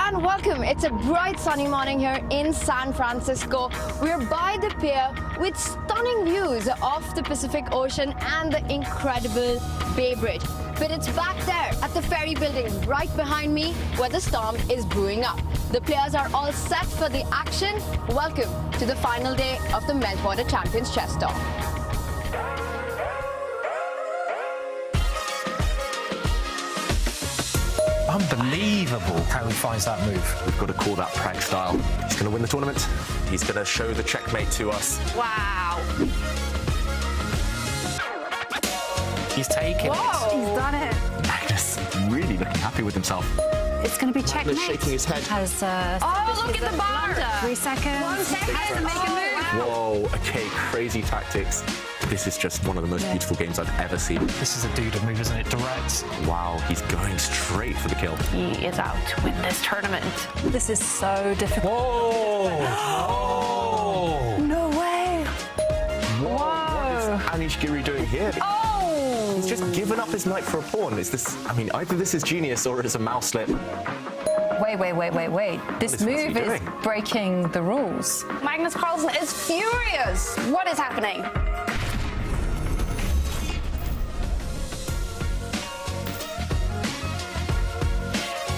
and welcome. It's a bright sunny morning here in San Francisco. We're by the pier with stunning views of the Pacific Ocean and the incredible Bay Bridge. But it's back there at the ferry building right behind me where the storm is brewing up. The players are all set for the action. Welcome to the final day of the Meltwater Champions Chess Tour. Unbelievable how he finds that move. We've got to call that Prag style. He's going to win the tournament. He's going to show the checkmate to us. Wow. He's taken it. He's done it. Magnus really looking happy with himself. It's going to be checkmate. Magnus shaking his head. Oh, look at the bar. 3 seconds. 1 second. Make a move. Whoa, okay, crazy tactics. This is just one of the most beautiful games I've ever seen. This is a dude move, isn't it? Direct. Wow, he's going straight for the kill. He is out to win this tournament. This is so difficult. Whoa! Oh! No way. Whoa! What is Anishgiri doing here? Oh! He's just given up his knight for a pawn. Is this? I mean, either this is genius or it's a mouse slip. Wait. This move is breaking the rules. Magnus Carlsen is furious. What is happening?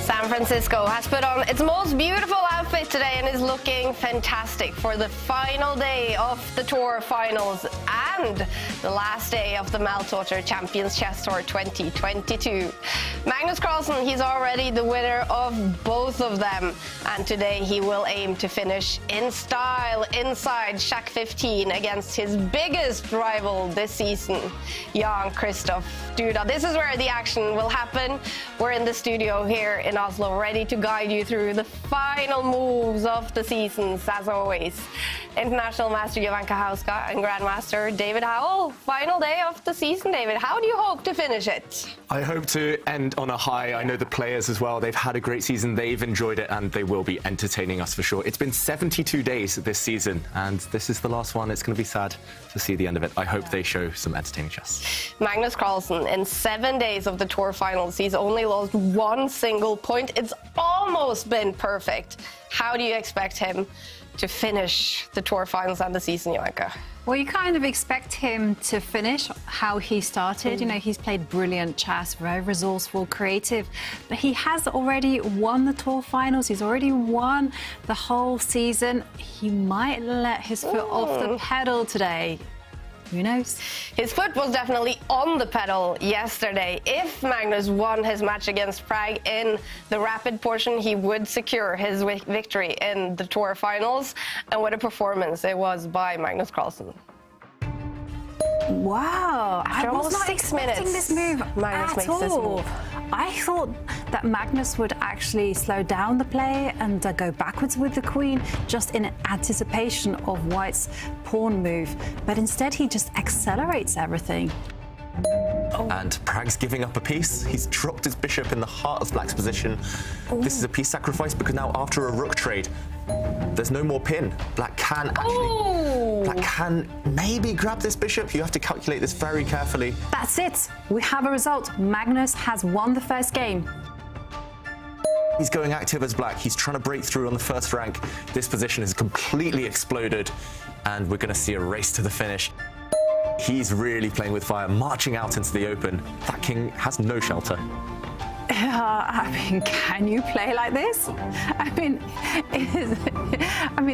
San Francisco has put on its most beautiful outfit today and is looking fantastic for the final day of the tour finals and the last day of the Meltwater Champions Chess Tour 2022. Magnus Carlsen, he's already the winner of both of them, and today he will aim to finish in style inside Shack 15 against his biggest rival this season, Jan-Krzysztof. This is where the action will happen. We're in the studio here in Oslo, ready to guide you through the final moves of the seasons, as always. International Master Jovanka Houska and Grandmaster David Howell. Final day of the season, David. How do you hope to finish it? I hope to end on a high. I know the players as well. They've had a great season. They've enjoyed it, and they will be entertaining us for sure. It's been 72 days this season, and this is the last one. It's going to be sad to see the end of it. I hope they show some entertaining chess. Magnus Carlsen, in 7 days of the tour finals, he's only lost 1 single point. It's almost been perfect. How do you expect him to finish the tour finals and the season, Jovanka? Well, you kind of expect him to finish how he started. You know, he's played brilliant chess, very resourceful, creative, but he has already won the tour finals. He's already won the whole season. He might let his foot off the pedal today. Who knows? His foot was definitely on the pedal yesterday. If Magnus won his match against Prag in the rapid portion, he would secure his victory in the tour finals. And what a performance it was by Magnus Carlsen. Wow, I was not 6 expecting minutes, this move Magnus at makes all. this move. I thought that Magnus would actually slow down the play and go backwards with the queen, just in anticipation of White's pawn move. But instead, he just accelerates everything. And Prag's giving up a piece. He's dropped his bishop in the heart of Black's position. This is a piece sacrifice because now after a rook trade, there's no more pin. Black can maybe grab this bishop. You have to calculate this very carefully. That's it. We have a result. Magnus has won the first game. He's going active as Black. He's trying to break through on the first rank. This position has completely exploded, and we're going to see a race to the finish. He's really playing with fire, marching out into the open. That king has no shelter. I mean, can you play like this? I mean,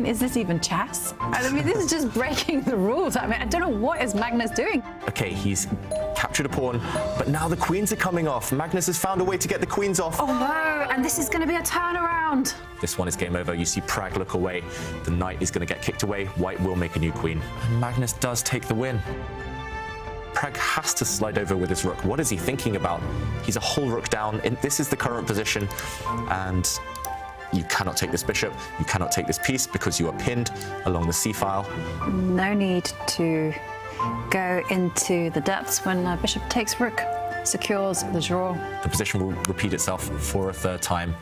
is this even chess? I mean, this is just breaking the rules. I mean, I don't know what is Magnus doing. Okay, he's captured a pawn, but now the queens are coming off. Magnus has found a way to get the queens off. Oh no, and this is going to be a turnaround. This one is game over. You see Prag look away. The knight is going to get kicked away. White will make a new queen. And Magnus does take the win. Prag has to slide over with his rook. What is he thinking about? He's a whole rook down. This is the current position, and you cannot take this bishop. You cannot take this piece because you are pinned along the c-file. No need to go into the depths when bishop takes rook. Secures the draw. The position will repeat itself for a third time.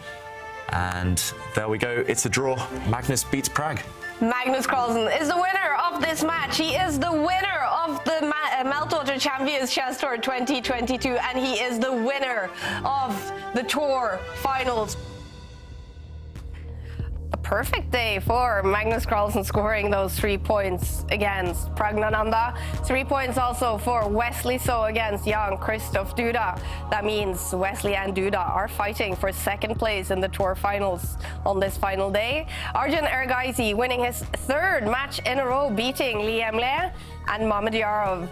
And there we go. It's a draw. Magnus beats Prag. Magnus Carlsen is the winner of this match. He is the winner of the Meltwater Champions Chess Tour 2022, and he is the winner of the Tour Finals. perfect day for Magnus Carlsen, scoring those 3 points against Pragnananda. 3 points also for Wesley So against Jan-Krzysztof Duda. That means Wesley and Duda are fighting for second place in the Tour finals on this final day. Arjun Erigaisi winning his third match in a row, beating Liam Le, and Mamedyarov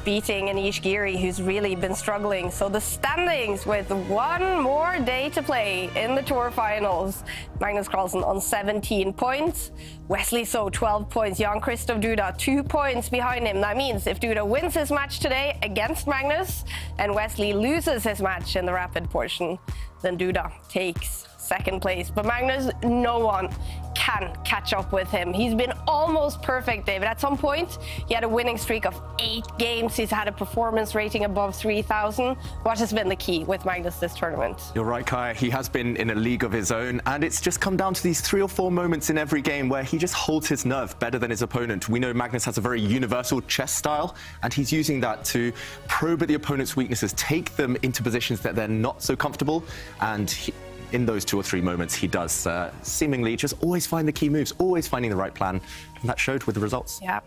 beating Anish Giri, who's really been struggling. So the standings with one more day to play in the Tour finals. Magnus Carlsen on 17 points. Wesley So 12 points. Jan-Krzysztof Duda 2 points behind him. That means if Duda wins his match today against Magnus and Wesley loses his match in the rapid portion, then Duda takes second place. But Magnus, no one can catch up with him. He's been almost perfect, David. At some point, he had a winning streak of 8 games. He's had a performance rating above 3,000. What has been the key with Magnus this tournament? You're right, Kaja. He has been in a league of his own, and it's just come down to these 3 or 4 moments in every game where he just holds his nerve better than his opponent. We know Magnus has a very universal chess style, and he's using that to probe at the opponent's weaknesses, take them into positions that they're not so comfortable, and in those 2 or 3 moments, he does seemingly just always find the key moves, always finding the right plan. And that showed with the results. Yeah.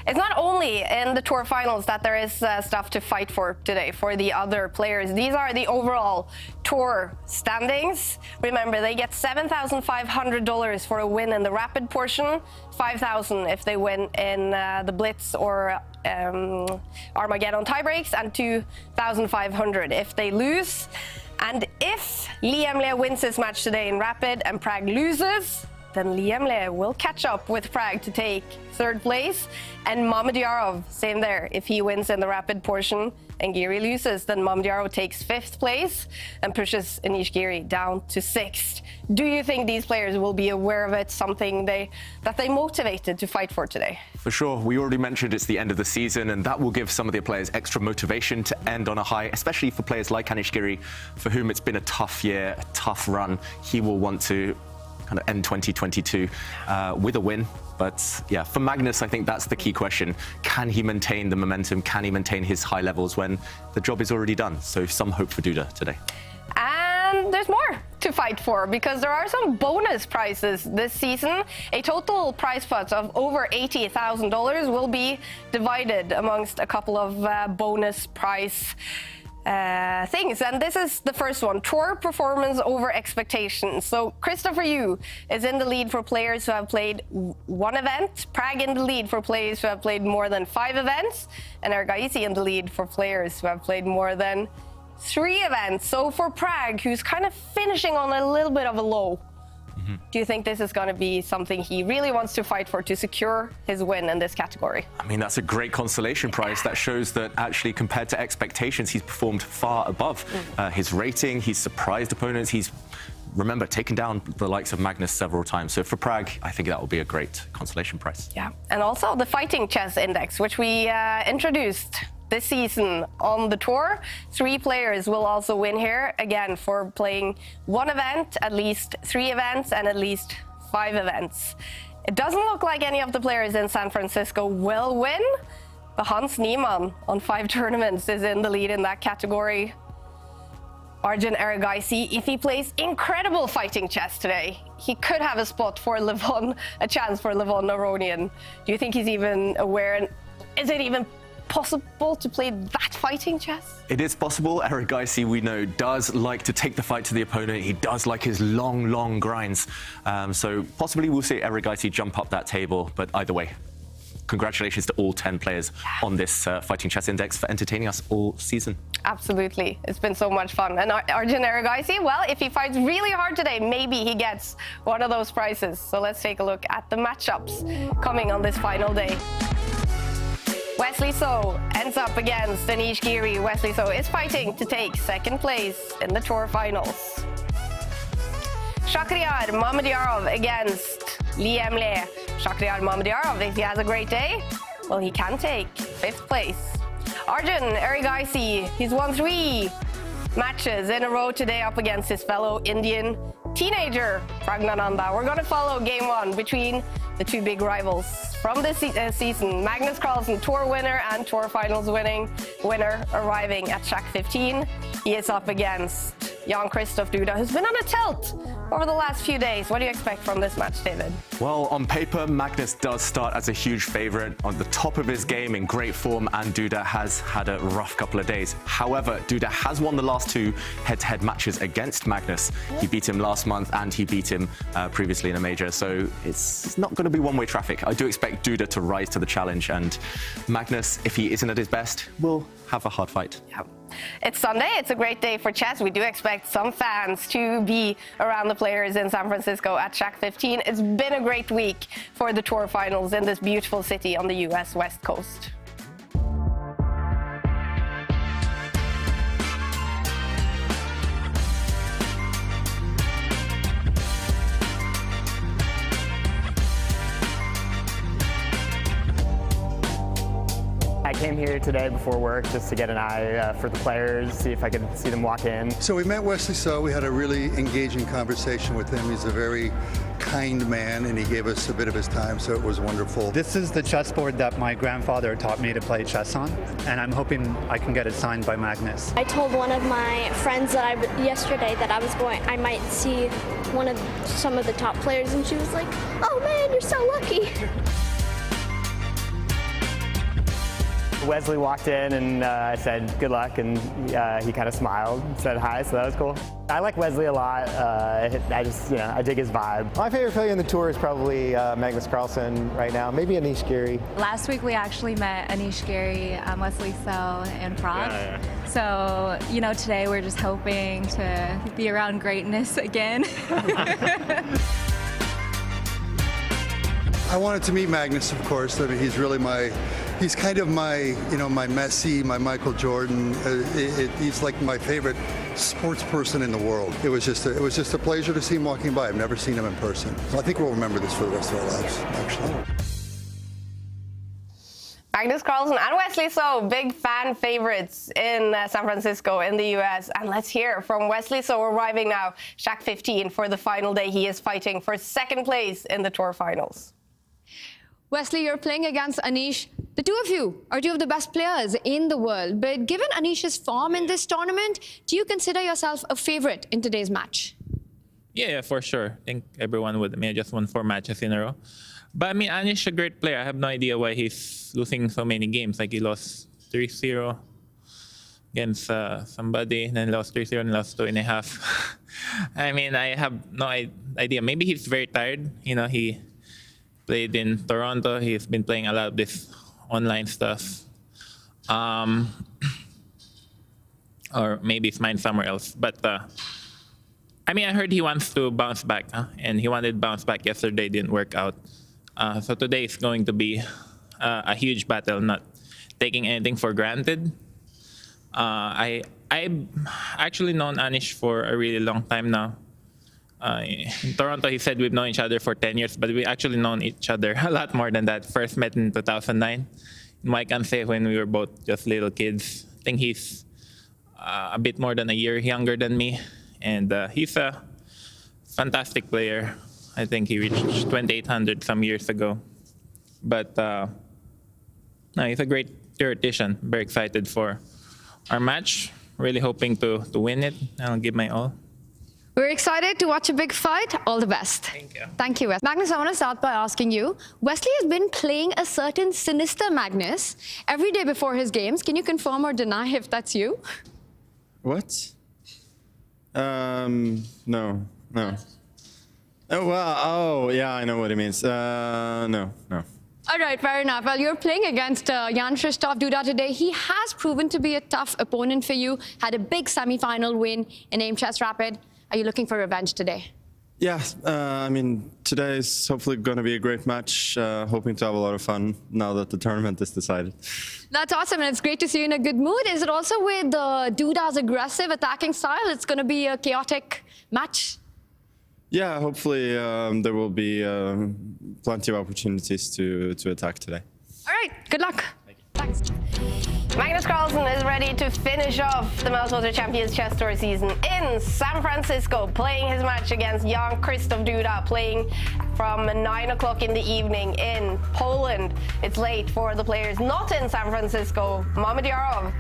It's not only in the Tour finals that there is stuff to fight for today for the other players. These are the overall Tour standings. Remember, they get $7,500 for a win in the rapid portion, $5,000 if they win in the Blitz or Armageddon tiebreaks, and $2,500 if they lose. And if Liam Le wins his match today in rapid and Prag loses, then Liam Le will catch up with Prag to take third place. And Mamedyarov, same there. If he wins in the rapid portion and Giri loses, then Mamedyarov takes 5th place and pushes Anish Giri down to 6th. Do you think these players will be aware of it, something that they motivated to fight for today? For sure. We already mentioned it's the end of the season, and that will give some of the players extra motivation to end on a high, especially for players like Anish Giri, for whom it's been a tough year, a tough run. He will want to kind of end 2022 with a win. But yeah, for Magnus, I think that's the key question. Can he maintain the momentum? Can he maintain his high levels when the job is already done? So some hope for Duda today. And there's more to fight for, because there are some bonus prizes this season. A total prize pot of over $80,000 will be divided amongst a couple of bonus prize things, and this is the first one: Tour performance over expectations. So Christopher Yu is in the lead for players who have played 1 event, Prag in the lead for players who have played more than 5 events, and Erigaisi in the lead for players who have played more than 3 events. So for Prag, who's kind of finishing on a little bit of a low, do you think this is going to be something he really wants to fight for to secure his win in this category? I mean, that's a great consolation prize. That shows that actually, compared to expectations, he's performed far above his rating. He's surprised opponents. He's, remember, taken down the likes of Magnus several times. So for Prag, I think that will be a great consolation prize. Yeah, and also the Fighting Chess Index, which we introduced this season on the Tour. 3 players will also win here, again, for playing 1 event, at least 3 events, and at least 5 events. It doesn't look like any of the players in San Francisco will win, but Hans Niemann on 5 tournaments is in the lead in that category. Arjun Erigaisi, if he plays incredible fighting chess today, he could have a spot for Levon, a chance for Levon Aronian. Do you think he's even aware? And is it even possible to play that fighting chess? It is possible. Erigaisi, we know, does like to take the fight to the opponent. He does like his long grinds. So possibly we'll see Erigaisi jump up that table. But either way, congratulations to all 10 players on this Fighting Chess Index for entertaining us all season. Absolutely. It's been so much fun. And Arjun Erigaisi, well, if he fights really hard today, maybe he gets one of those prizes. So let's take a look at the matchups coming on this final day. Wesley So ends up against Anish Giri. Wesley So is fighting to take 2nd place in the Tour finals. Shakhriyar Mamedyarov against Liam Le. Shakhriyar Mamedyarov, if he has a great day, well, he can take 5th place. Arjun Erigaisi, he's won 3 matches in a row today up against his fellow Indian teenager, Pragnananda. We're going to follow game 1 between the 2 big rivals from this season. Magnus Carlsen, Tour winner and Tour finals winner, arriving at track 15. He is up against Jan-Krzysztof Duda, who's been on a tilt over the last few days. What do you expect from this match, David? Well, on paper, Magnus does start as a huge favourite, on the top of his game, in great form, and Duda has had a rough couple of days. However, Duda has won the last two head-to-head matches against Magnus. He beat him last month, and he beat him previously in a major, so it's not going to be one-way traffic. I do expect Duda to rise to the challenge, and Magnus, if he isn't at his best, will have a hard fight. Yeah. It's Sunday. It's a great day for chess. We do expect some fans to be around the players in San Francisco at Shack 15. It's been a great week for the Tour Finals in this beautiful city on the US West Coast. I came here today before work just to get an eye for the players, see if I could see them walk in. So we met Wesley So. We had a really engaging conversation with him. He's a very kind man, and he gave us a bit of his time, so it was wonderful. This is the chessboard that my grandfather taught me to play chess on, and I'm hoping I can get it signed by Magnus. I told one of my friends that yesterday that I might see some of the top players, and she was like, "Oh man, you're so lucky." Wesley walked in and I said good luck, and he kind of smiled and said hi, so that was cool. I like Wesley a lot. I dig his vibe. My favorite player in the tour is probably Magnus Carlsen right now, maybe Anish Giri. Last week we actually met Anish Giri, Wesley So in Prague. So, today we're just hoping to be around greatness again. I wanted to meet Magnus, of course. I mean, he's kind of my Messi, my Michael Jordan. He's like my favorite sports person in the world. It was just a pleasure to see him walking by. I've never seen him in person. So I think we'll remember this for the rest of our lives, actually. Magnus Carlsen and Wesley So, big fan favorites in San Francisco in the US. And let's hear from Wesley So, arriving now, Shack 15 for the final day. He is fighting for second place in the Tour Finals. Wesley, you're playing against Anish. The two of you are two of the best players in the world. But given Anish's form in this tournament, do you consider yourself a favorite in today's match? Yeah, for sure. I think everyone would. I just won 4 matches in a row. But Anish is a great player. I have no idea why he's losing so many games. Like he lost 3-0 against somebody, then lost 3-0 and lost 2.5. I have no idea. Maybe he's very tired. He played in Toronto. He's been playing a lot of this online stuff. Or maybe it's mine somewhere else. But, I heard he wants to bounce back. And he wanted to bounce back yesterday. Didn't work out. So today is going to be a huge battle, not taking anything for granted. I've actually known Anish for a really long time now. In Toronto, he said we've known each other for 10 years, but we actually known each other a lot more than that. First met in 2009 in Maikanse when we were both just little kids. I think he's a bit more than a year younger than me, and he's a fantastic player. I think he reached 2,800 some years ago. But he's a great theoretician. Very excited for our match. Really hoping to win it. I'll give my all. We're excited to watch a big fight. All the best. Thank you. Thank you, Wes. Magnus, I want to start by asking you, Wesley has been playing a certain sinister Magnus every day before his games. Can you confirm or deny if that's you? What? No. Oh, wow. Oh, yeah, I know what it means. No. All right, fair enough. Well, you're playing against Jan-Krzysztof Duda today. He has proven to be a tough opponent for you, had a big semi-final win in AIM Chess Rapid. Are you looking for revenge today? Yeah, today is hopefully going to be a great match. Hoping to have a lot of fun now that the tournament is decided. That's awesome, and it's great to see you in a good mood. Is it also with Duda's aggressive attacking style? It's going to be a chaotic match? Yeah, hopefully there will be plenty of opportunities to attack today. All right, good luck. Thanks. Magnus Carlsen is ready to finish off the Meltwater Champions Chess Tour season in San Francisco, playing his match against Jan-Krzysztof Duda, playing from 9 o'clock in the evening in Poland. It's late for the players not in San Francisco. Mamedyarov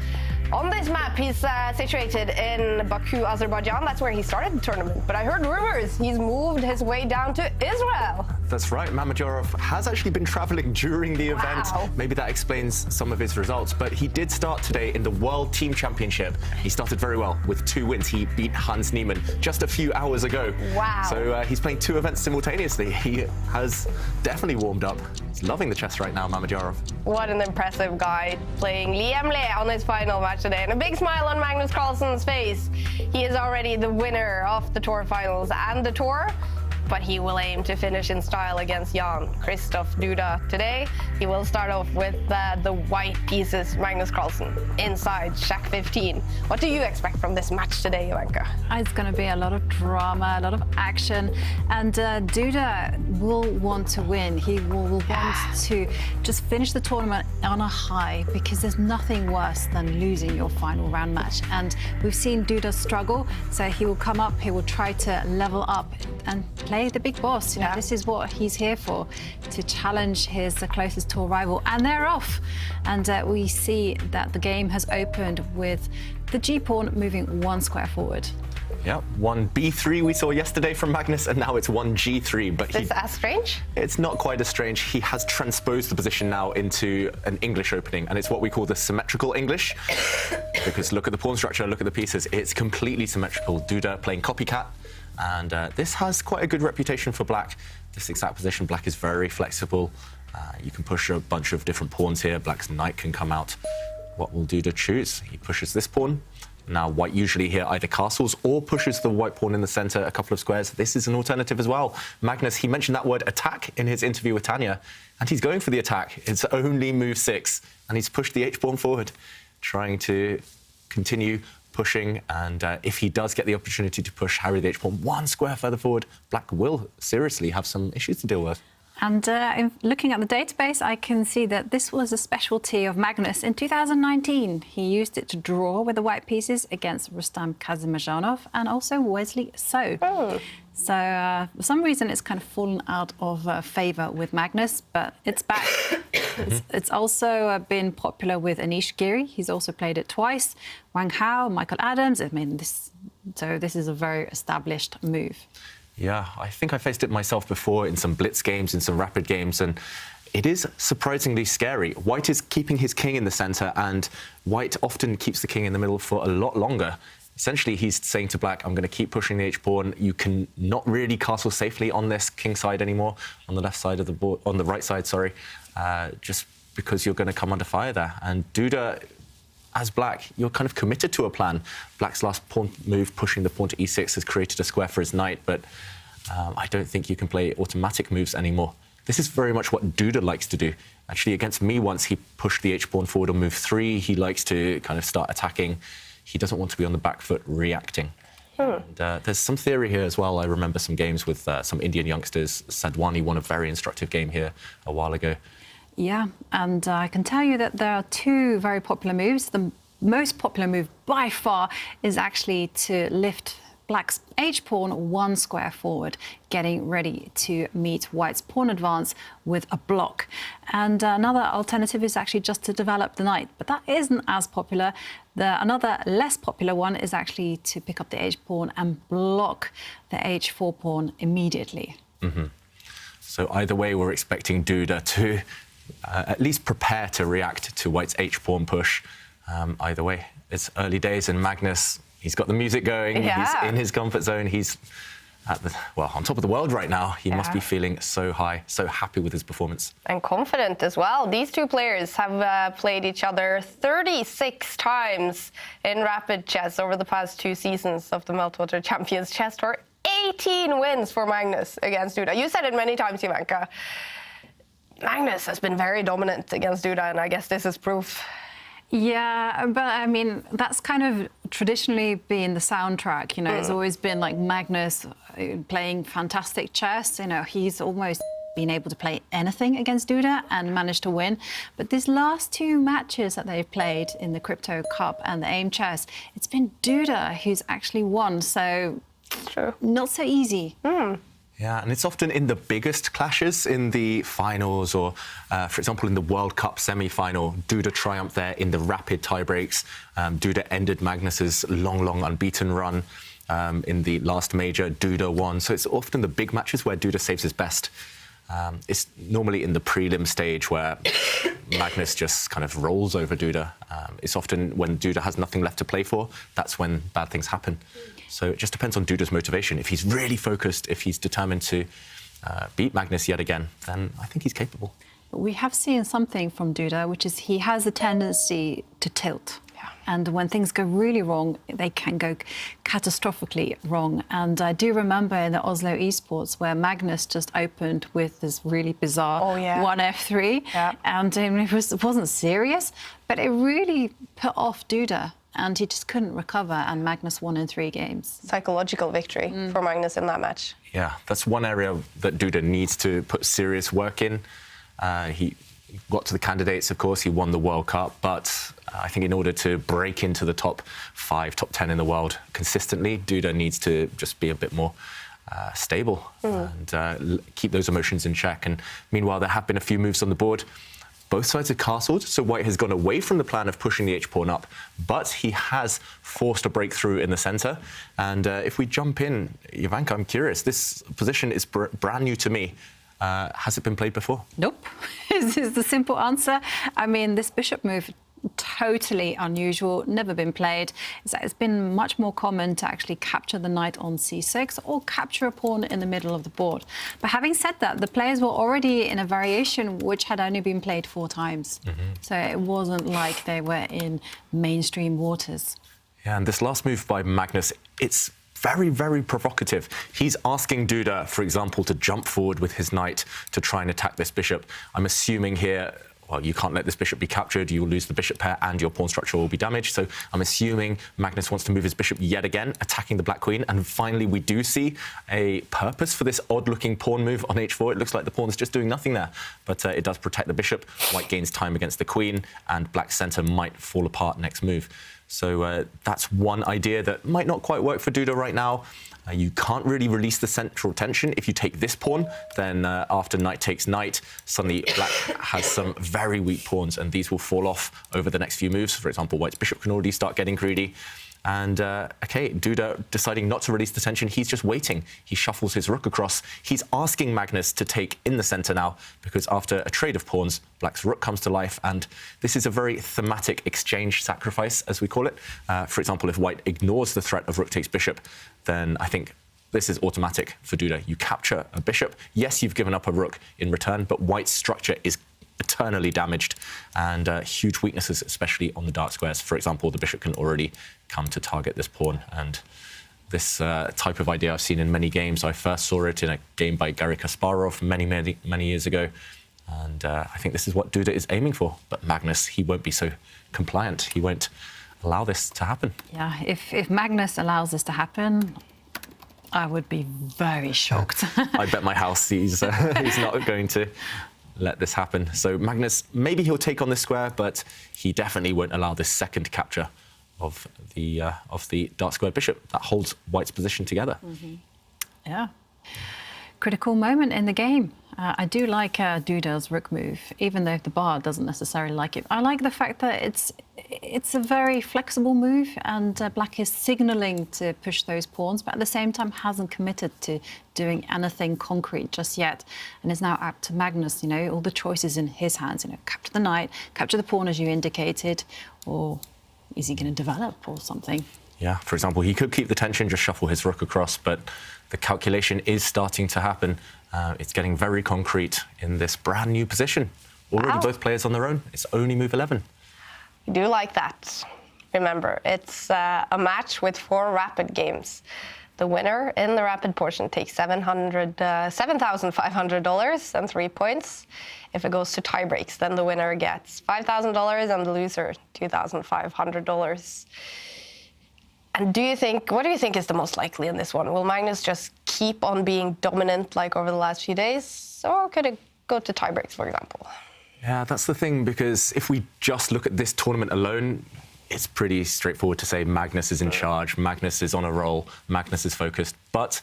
On this map, he's situated in Baku, Azerbaijan. That's where he started the tournament. But I heard rumors he's moved his way down to Israel. That's right. Mamadjarov has actually been traveling during the event. Maybe that explains some of his results. But he did start today in the World Team Championship. He started very well with 2 wins. He beat Hans Niemann just a few hours ago. Wow. So he's playing 2 events simultaneously. He has definitely warmed up. He's loving the chess right now, Mamadjarov. What an impressive guy, playing Liam Le on his final match today. And a big smile on Magnus Carlsen's face. He is already the winner of the Tour finals and the Tour. But he will aim to finish in style against Jan-Krzysztof Duda today. He will start off with the white pieces, Magnus Carlsen, inside Shack 15. What do you expect from this match today, Jovanka? It's going to be a lot of drama, a lot of action, and Duda will want to win. He will want to just finish the tournament on a high, because there's nothing worse than losing your final round match. And we've seen Duda struggle, so he will come up, he will try to level up and play the big boss. You know, this is what he's here for, to challenge his closest tour rival. And they're off. And we see that the game has opened with the G-pawn moving 1 square forward. Yeah, 1 B3 we saw yesterday from Magnus, and now it's 1 G3. But is that strange? It's not quite as strange. He has transposed the position now into an English opening, and it's what we call the symmetrical English. Because look at the pawn structure, look at the pieces. It's completely symmetrical. Duda playing copycat. And this has quite a good reputation for black. This exact position, black is very flexible. You can push a bunch of different pawns here. Black's knight can come out. What will Duda choose? He pushes this pawn. Now, white usually here either castles or pushes the white pawn in the center a couple of squares. This is an alternative as well. Magnus, he mentioned that word attack in his interview with Tanya, and he's going for the attack. It's only move 6, and he's pushed the h-pawn forward, trying to continue pushing, and if he does get the opportunity to push Harry the h-pawn 1 square further forward, black will seriously have some issues to deal with. And in looking at the database, I can see that this was a specialty of Magnus. In 2019, he used it to draw with the white pieces against Rustam Kazimazhanov and also Wesley So. So for some reason, it's kind of fallen out of favour with Magnus, but it's back. It's also been popular with Anish Giri. He's also played it twice. Wang Hao, Michael Adams. I mean, this is a very established move. Yeah, I think I faced it myself before in some blitz games, in some rapid games, and it is surprisingly scary. White is keeping his king in the centre, and white often keeps the king in the middle for a lot longer. Essentially, he's saying to black, I'm going to keep pushing the h-pawn. You can not really castle safely on this king side anymore, on the left side of the board, on the right side, sorry, just because you're going to come under fire there. And Duda, as black, you're kind of committed to a plan. Black's last pawn move, pushing the pawn to e6, has created a square for his knight, but I don't think you can play automatic moves anymore. This is very much what Duda likes to do. Actually, against me once, he pushed the h-pawn forward on move 3. He likes to kind of start attacking. He doesn't want to be on the back foot reacting. And, there's some theory here as well. I remember some games with some Indian youngsters. Sadwani won a very instructive game here a while ago. Yeah, and I can tell you that there are 2 very popular moves. The most popular move by far is actually to lift black's h-pawn 1 square forward, getting ready to meet white's pawn advance with a block. And another alternative is actually just to develop the knight, but that isn't as popular. Another less popular one is actually to pick up the h-pawn and block the h4 pawn immediately. So either way, we're expecting Duda to at least prepare to react to white's h-pawn push. Either way, it's early days, and Magnus, he's got the music going. He's in his comfort zone. He's at on top of the world right now. He must be feeling so high, so happy with his performance. And confident as well. These 2 players have played each other 36 times in rapid chess over the past 2 seasons of the Meltwater Champions Chess Tour. 18 wins for Magnus against Duda. You said it many times, Jovanka. Magnus has been very dominant against Duda, and I guess this is proof. Yeah, but I mean, that's kind of traditionally been the soundtrack. You know, it's always been like Magnus playing fantastic chess. You know, he's almost been able to play anything against Duda and managed to win. But these last 2 matches that they've played in the Crypto Cup and the AIM Chess, it's been Duda who's actually won. So, not so easy. Yeah, and it's often in the biggest clashes in the finals or, for example, in the World Cup semi-final. Duda triumphed there in the rapid tiebreaks. Duda ended Magnus's long unbeaten run. In the last major, Duda won. So it's often the big matches where Duda saves his best. It's normally in the prelim stage where Magnus just kind of rolls over Duda. It's often when Duda has nothing left to play for, that's when bad things happen. So it just depends on Duda's motivation. If he's really focused, if he's determined to beat Magnus yet again, then I think he's capable. We have seen something from Duda, which is he has a tendency to tilt. And when things go really wrong, they can go catastrophically wrong. And I do remember in the Oslo Esports where Magnus just opened with this really bizarre 1F3. And it wasn't serious, but it really put off Duda. And he just couldn't recover, and Magnus won in 3 games. Psychological victory for Magnus in that match. Yeah, that's one area that Duda needs to put serious work in. He got to the candidates, of course, he won the World Cup, but I think in order to break into the top 5, top 10 in the world consistently, Duda needs to just be a bit more stable and keep those emotions in check. And meanwhile, there have been a few moves on the board. Both sides have castled, so White has gone away from the plan of pushing the H-pawn up, but he has forced a breakthrough in the centre. And if we jump in, Jovanka, I'm curious, this position is brand new to me. Has it been played before? Nope, is the simple answer. I mean, this bishop move, totally unusual, never been played. It's been much more common to actually capture the knight on c6 or capture a pawn in the middle of the board. But having said that, the players were already in a variation which had only been played 4 times. So it wasn't like they were in mainstream waters. Yeah, and this last move by Magnus, it's very provocative. He's asking Duda, for example, to jump forward with his knight to try and attack this bishop. I'm assuming here, well, you can't let this bishop be captured, you will lose the bishop pair and your pawn structure will be damaged. So I'm assuming Magnus wants to move his bishop yet again, attacking the black queen. And finally, we do see a purpose for this odd-looking pawn move on h4. It looks like the pawn's just doing nothing there, but it does protect the bishop. White gains time against the queen, and black's center might fall apart next move. So that's one idea that might not quite work for Duda right now. You can't really release the central tension. If you take this pawn, then after knight takes knight, suddenly black has some very weak pawns, and these will fall off over the next few moves. For example, White's bishop can already start getting greedy. And, OK, Duda deciding not to release the tension, he's just waiting. He shuffles his rook across. He's asking Magnus to take in the centre now, because after a trade of pawns, black's rook comes to life, and this is a very thematic exchange sacrifice, as we call it. For example, if White ignores the threat of rook takes bishop, then I think this is automatic for Duda. You capture a bishop. Yes, you've given up a rook in return, but White's structure is eternally damaged, and huge weaknesses, especially on the dark squares. For example, the bishop can already come to target this pawn, and this type of idea I've seen in many games. I first saw it in a game by Garry Kasparov many years ago, and I think this is what Duda is aiming for. But Magnus, he won't be so compliant. He won't allow this to happen. Yeah, if Magnus allows this to happen, I would be very shocked. I bet my house he's not going to let this happen. So Magnus, maybe he'll take on this square, but he definitely won't allow this second capture of the dark square bishop that holds White's position together. Yeah. Critical moment in the game. I do like Duda's rook move, even though the bar doesn't necessarily like it. I like the fact that it's a very flexible move, and black is signalling to push those pawns, but at the same time hasn't committed to doing anything concrete just yet, and is now up to Magnus. You know, all the choices in his hands. You know, capture the knight, capture the pawn as you indicated, or is he going to develop or something? Yeah, for example, he could keep the tension, just shuffle his rook across, but the calculation is starting to happen. It's getting very concrete in this brand new position. Already both players on their own. It's only move 11. I do like that. Remember, it's a match with 4 rapid games. The winner in the rapid portion takes $7,500 and 3 points. If it goes to tie breaks, then the winner gets $5,000 and the loser $2,500. And what do you think is the most likely in this one? Will Magnus just keep on being dominant like over the last few days, or could it go to tie breaks, for example? Yeah, that's the thing, because if we just look at this tournament alone, it's pretty straightforward to say Magnus is in charge, Magnus is on a roll, Magnus is focused. But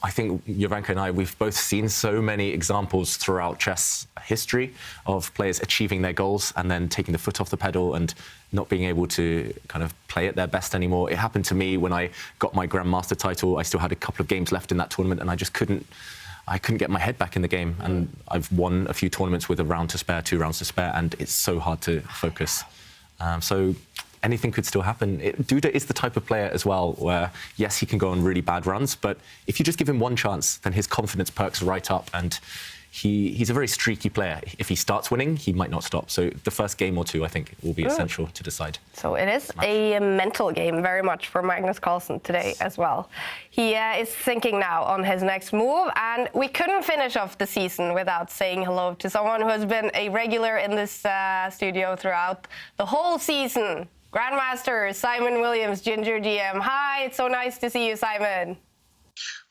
I think Jovanka and I, we've both seen so many examples throughout chess history of players achieving their goals and then taking the foot off the pedal and not being able to kind of play at their best anymore. It happened to me when I got my Grandmaster title. I still had a couple of games left in that tournament, and I just couldn't get my head back in the game. And I've won a few tournaments with a round to spare, 2 rounds to spare, and it's so hard to focus. So anything could still happen. Duda is the type of player as well where, yes, he can go on really bad runs, but if you just give him one chance, then his confidence perks right up, and he's a very streaky player. If he starts winning, he might not stop. So the first game or 2, I think, will be essential to decide. So it is a mental game very much for Magnus Carlsen today as well. He is thinking now on his next move, and we couldn't finish off the season without saying hello to someone who has been a regular in this studio throughout the whole season. Grandmaster Simon Williams, Ginger GM. Hi, it's so nice to see you, Simon.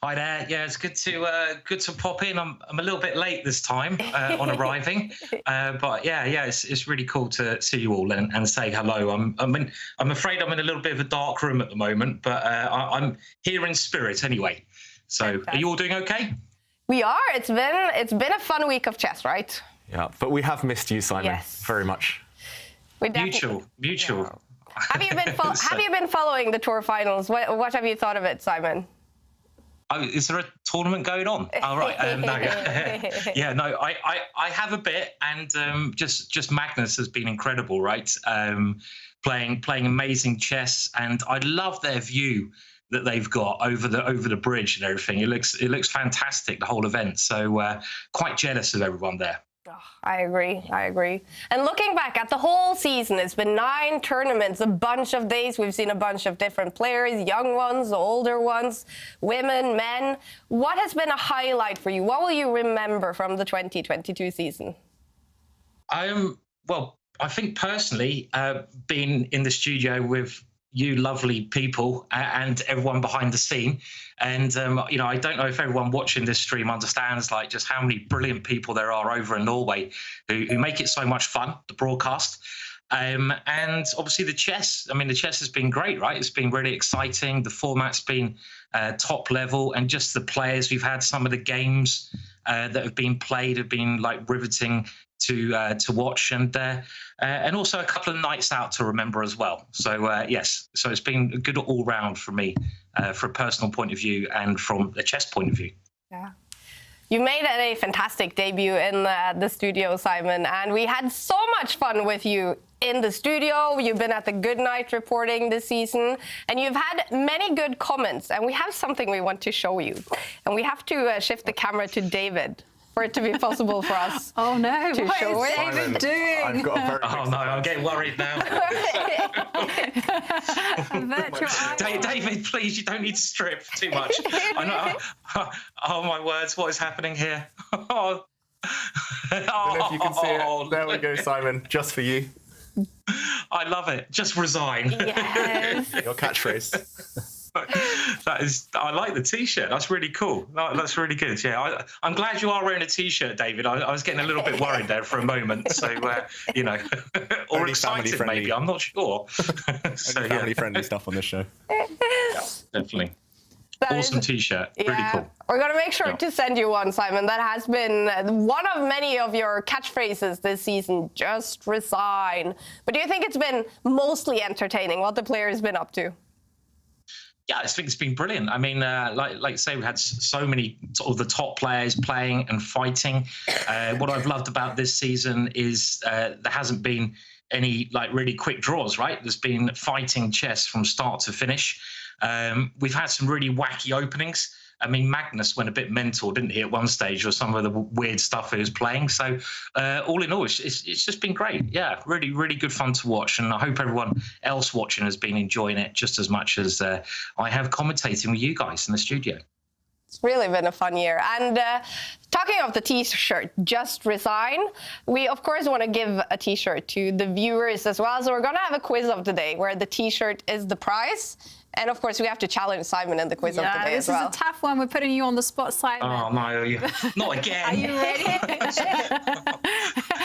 Hi there. Yeah, it's good to pop in. I'm a little bit late this time on arriving, but yeah, it's really cool to see you all and say hello. I'm afraid I'm in a little bit of a dark room at the moment, but I'm here in spirit anyway. So, fantastic. Are you all doing okay? We are. It's been a fun week of chess, right? Yeah, but we have missed you, Simon, very much. Mutual. Yeah. Have you been following the tour finals? What have you thought of it, Simon? Oh, is there a tournament going on? Oh, right. No. Yeah, no, I have a bit, and just Magnus has been incredible, right? Playing amazing chess, and I love their view that they've got over the bridge and everything. It looks fantastic, the whole event. So quite jealous of everyone there. Oh, I agree. And looking back at the whole season, it's been 9 tournaments, a bunch of days. We've seen a bunch of different players, young ones, older ones, women, men. What has been a highlight for you? What will you remember from the 2022 season? Well, I think personally, being in the studio with you lovely people and everyone behind the scene, and I don't know if everyone watching this stream understands like just how many brilliant people there are over in Norway who make it so much fun, the broadcast, and obviously the chess. I mean, the chess has been great, right? It's been really exciting. The format's been top level, and just the players we've had. Some of the games that have been played have been like riveting to watch, and also a couple of nights out to remember as well. So yes, so it's been good all round for me, from a personal point of view and from a chess point of view. Yeah. You made a fantastic debut in the studio, Simon, and we had so much fun with you in the studio. You've been at the Good Night reporting this season, and you've had many good comments, and we have something we want to show you. And we have to shift the camera to David for it to be possible for us. Oh no, to what show is it. David doing? I've got a very no, I'm getting worried now. David, please, you don't need to strip too much. I know. Oh my words, what is happening here? I don't know if you can see it. There we go, Simon, just for you. I love it. Just resign. Yes. Your catchphrase. I like the T-shirt. That's really cool. That's really good. Yeah, I'm glad you are wearing a T-shirt, David. I was getting a little bit worried there for a moment. So, or only excited maybe. I'm not sure. So, family-friendly stuff on this show. Yeah, definitely. Awesome T-shirt. Yeah. Really cool. We're going to make sure to send you one, Simon. That has been one of many of your catchphrases this season. Just resign. But do you think it's been mostly entertaining what the players been up to? Yeah, I think it's been brilliant. I mean, like I say, we had so many of the top players playing and fighting. What I've loved about this season is there hasn't been any like really quick draws, right? There's been fighting chess from start to finish. We've had some really wacky openings. I mean, Magnus went a bit mental, didn't he, at one stage, or some of the weird stuff he was playing. So all in all, it's just been great. Yeah, really, really good fun to watch. And I hope everyone else watching has been enjoying it just as much as I have commentating with you guys in the studio. It's really been a fun year. And talking of the T-shirt, Just Resign, we, of course, want to give a T-shirt to the viewers as well. So we're going to have a quiz of the day where the T-shirt is the prize. And of course, we have to challenge Simon in the quiz of the day this as well. is a tough one. We're putting you on the spot, Simon. Oh, no, not again. Are you ready?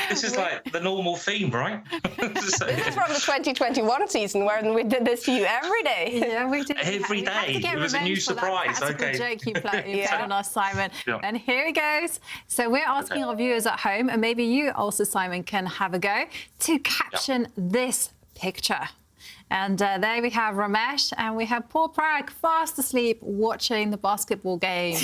This is like the normal theme, right? This is from the 2021 season when we did this to you every day. Yeah, we did. Every day. It was a new surprise. Okay. Joke you played on us, Simon. Yeah. And here it goes. So we're asking our viewers at home, and maybe you also, Simon, can have a go to caption this picture. And there we have Ramesh, and we have poor Prag fast asleep watching the basketball game.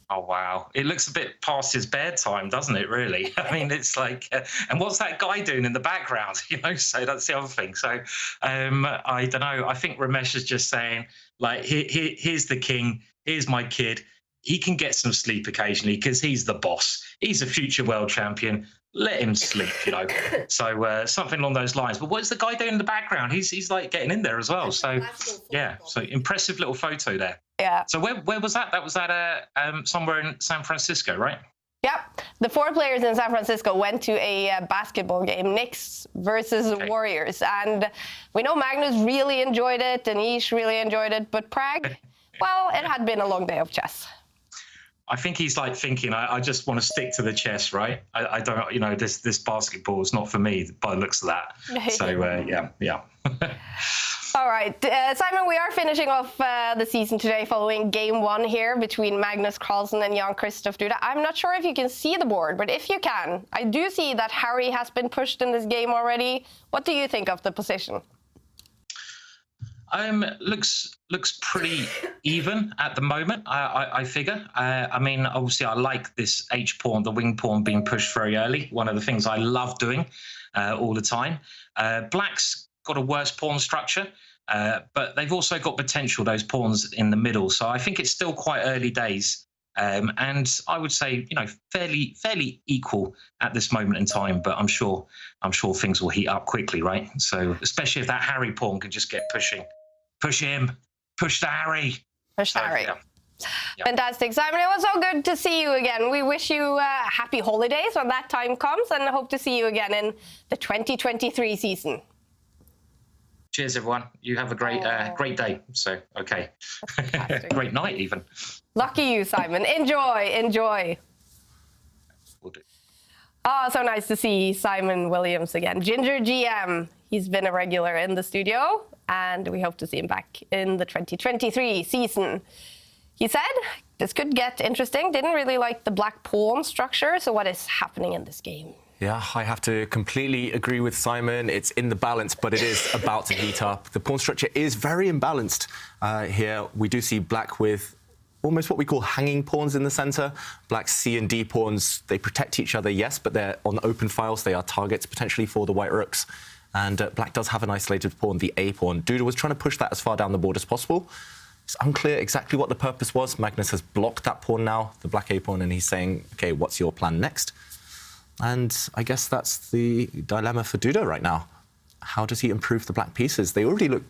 Oh, wow. It looks a bit past his bedtime, doesn't it, really? I mean, it's like, and what's that guy doing in the background? You know, so that's the other thing. So I don't know. I think Ramesh is just saying, like, here's the king. Here's my kid. He can get some sleep occasionally because he's the boss. He's a future world champion. Let him sleep, you know. So something along those lines. But what's the guy doing in the background? He's like getting in there as well. So yeah, so impressive little photo there. Yeah. So where was that? That was at somewhere in San Francisco, right? Yep. The 4 players in San Francisco went to a basketball game, Knicks versus the Warriors. And we know Magnus really enjoyed it, Anish really enjoyed it, but Prag, well, it had been a long day of chess. I think he's like thinking, I just want to stick to the chess, right? I don't, you know, this basketball is not for me by the looks of that. So, yeah. All right, Simon, we are finishing off the season today following game 1 here between Magnus Carlsen and Jan-Krzysztof Duda. I'm not sure if you can see the board, but if you can, I do see that Harry has been pushed in this game already. What do you think of the position? Looks pretty even at the moment, I figure. I mean, obviously, I like this H pawn, the wing pawn being pushed very early. One of the things I love doing all the time. Black's got a worse pawn structure, but they've also got potential, those pawns in the middle. So I think it's still quite early days. And I would say, you know, fairly equal at this moment in time. But I'm sure things will heat up quickly, right? So especially if that Harry pawn can just get pushing. Push him. Push the Harry. Push the Harry. Yeah. Fantastic. Simon, it was so good to see you again. We wish you happy holidays when that time comes and hope to see you again in the 2023 season. Cheers, everyone. You have a great day. So, okay. Great night, even. Lucky you, Simon. Enjoy. Will do. Oh, so nice to see Simon Williams again. Ginger GM. He's been a regular in the studio, and we hope to see him back in the 2023 season. He said this could get interesting. Didn't really like the black pawn structure. So what is happening in this game? Yeah, I have to completely agree with Simon. It's in the balance, but it is about to heat up. The pawn structure is very imbalanced here. We do see black with almost what we call hanging pawns in the center. Black's C and D pawns, they protect each other, yes, but they're on open files. They are targets potentially for the white rooks. And black does have an isolated pawn, the A pawn. Duda was trying to push that as far down the board as possible. It's unclear exactly what the purpose was. Magnus has blocked that pawn now, the black A pawn, and he's saying, OK, what's your plan next? And I guess that's the dilemma for Duda right now. How does he improve the black pieces? They already look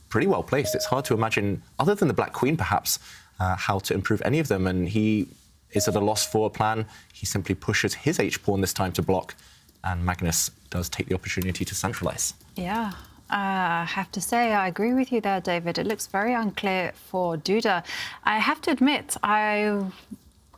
pretty well placed. It's hard to imagine, other than the black queen perhaps, how to improve any of them. And he is at a loss for a plan. He simply pushes his H pawn this time to block. And Magnus does take the opportunity to centralise. Yeah, I have to say, I agree with you there, David. It looks very unclear for Duda. I have to admit, I'm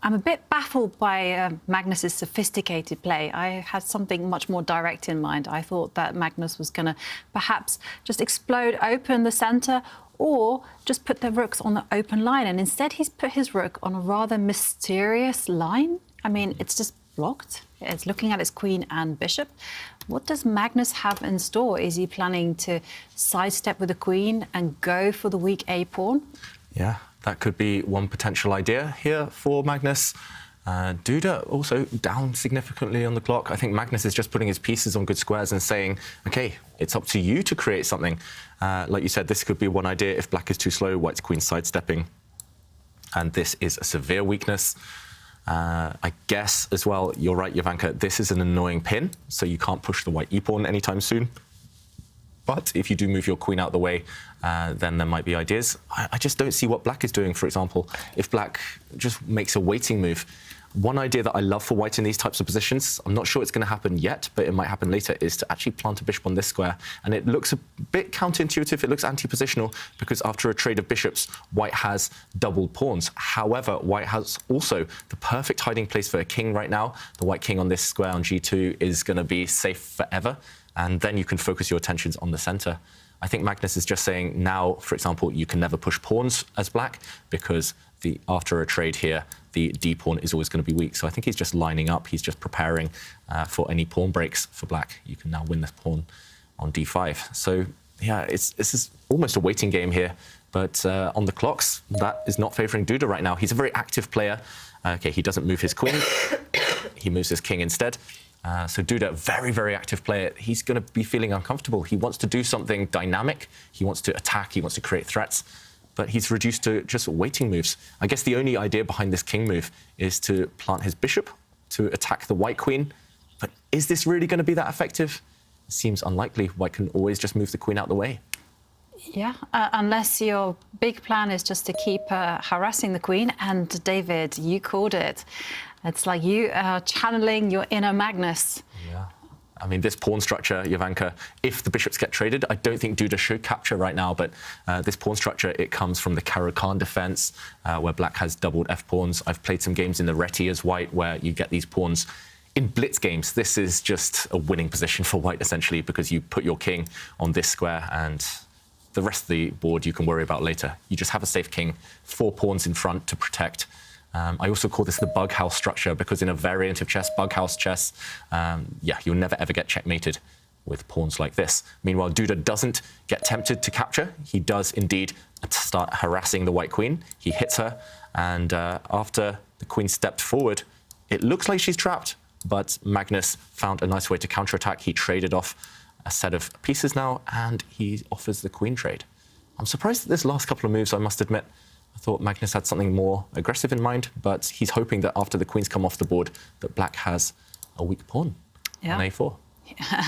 a bit baffled by Magnus's sophisticated play. I had something much more direct in mind. I thought that Magnus was going to perhaps just explode open the centre or just put the rooks on the open line. And instead, he's put his rook on a rather mysterious line. I mean, it's just blocked. It's looking at his queen and bishop. What does Magnus have in store? Is he planning to sidestep with the queen and go for the weak A pawn? Yeah, that could be one potential idea here for Magnus. Duda also down significantly on the clock. I think Magnus is just putting his pieces on good squares and saying, OK, it's up to you to create something. Like you said, this could be one idea. If black is too slow, white's queen sidestepping. And this is a severe weakness. I guess, as well, you're right, Jovanka, this is an annoying pin, so you can't push the white e-pawn anytime soon. But if you do move your queen out of the way, then there might be ideas. I just don't see what black is doing, for example. If black just makes a waiting move, One idea that I love for white in these types of positions, I'm not sure it's going to happen yet, but it might happen later, is to actually plant a bishop on this square. And it looks a bit counterintuitive, it looks anti-positional, because after a trade of bishops, white has doubled pawns. However, white has also the perfect hiding place for a king right now. The white king on this square on g2 is going to be safe forever, and then you can focus your attentions on the center. I think Magnus is just saying now, for example, you can never push pawns as black, because after a trade here, the d pawn is always going to be weak. So I think he's just lining up. He's just preparing for any pawn breaks for black. You can now win this pawn on d5. So yeah, this is almost a waiting game here. But on the clocks, that is not favoring Duda right now. He's a very active player. Okay, he doesn't move his queen. He moves his king instead. So Duda, very, very active player. He's going to be feeling uncomfortable. He wants to do something dynamic. He wants to attack. He wants to create threats. But he's reduced to just waiting moves. I guess the only idea behind this king move is to plant his bishop to attack the white queen. But is this really going to be that effective? It seems unlikely. White can always just move the queen out the way. Yeah, unless your big plan is just to keep harassing the queen. And David, you called it. It's like you are channeling your inner Magnus. Yeah. I mean, this pawn structure, Jovanka, if the bishops get traded, I don't think Duda should capture right now, but this pawn structure, it comes from the Caro-Kann defense, where black has doubled f-pawns. I've played some games in the Reti as white, where you get these pawns. In blitz games, this is just a winning position for white, essentially, because you put your king on this square, and the rest of the board you can worry about later. You just have a safe king, 4 pawns in front to protect. I also call this the bug house structure, because in a variant of chess, bug house chess, yeah, you'll never ever get checkmated with pawns like this. Meanwhile, Duda doesn't get tempted to capture. He does indeed start harassing the white queen. He hits her, and after the queen stepped forward, it looks like she's trapped, but Magnus found a nice way to counterattack. He traded off a set of pieces now, and he offers the queen trade. I'm surprised at this last couple of moves, I must admit. I thought Magnus had something more aggressive in mind, but he's hoping that after the queens come off the board, that black has a weak pawn on a4.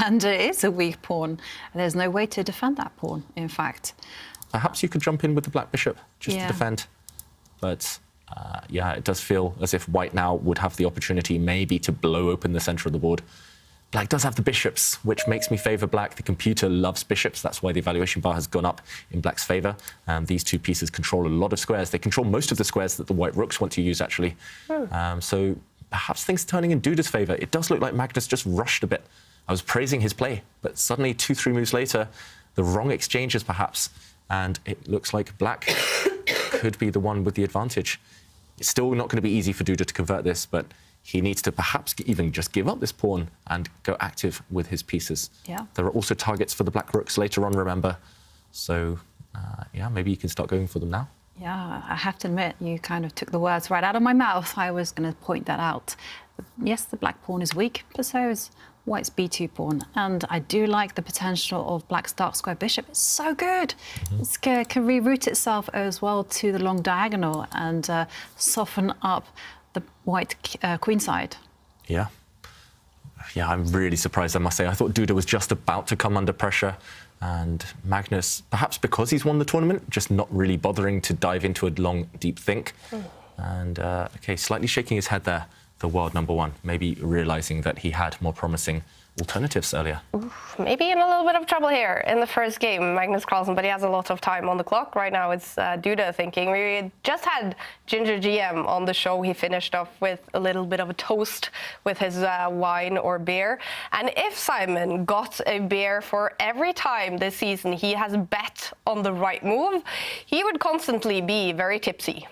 And it is a weak pawn. There's no way to defend that pawn, in fact. Perhaps you could jump in with the black bishop just to defend. But yeah, it does feel as if white now would have the opportunity maybe to blow open the center of the board. Black does have the bishops, which makes me favour black. The computer loves bishops. That's why the evaluation bar has gone up in black's favour. These two pieces control a lot of squares. They control most of the squares that the white rooks want to use, actually. So perhaps things are turning in Duda's favour. It does look like Magnus just rushed a bit. I was praising his play, but suddenly 2-3 moves later, the wrong exchanges perhaps, and it looks like black could be the one with the advantage. It's still not going to be easy for Duda to convert this, but he needs to perhaps even just give up this pawn and go active with his pieces. Yeah. There are also targets for the black rooks later on, remember. So, yeah, maybe you can start going for them now. Yeah, I have to admit, you kind of took the words right out of my mouth. I was going to point that out. Yes, the black pawn is weak, but so is white's b2 pawn. And I do like the potential of black's dark square bishop. It's so good. It can reroute itself as well to the long diagonal and soften up the white queen side. Yeah. Yeah, I'm really surprised, I must say. I thought Duda was just about to come under pressure, and Magnus, perhaps because he's won the tournament, just not really bothering to dive into a long, deep think. And, OK, slightly shaking his head there, the world number one, maybe realising that he had more promising alternatives earlier. Maybe in a little bit of trouble here in the first game, Magnus Carlsen, but he has a lot of time on the clock. Right now it's Duda thinking. We just had Ginger GM on the show. He finished off with a little bit of a toast with his wine or beer. And if Simon got a beer for every time this season he has bet on the right move, he would constantly be very tipsy.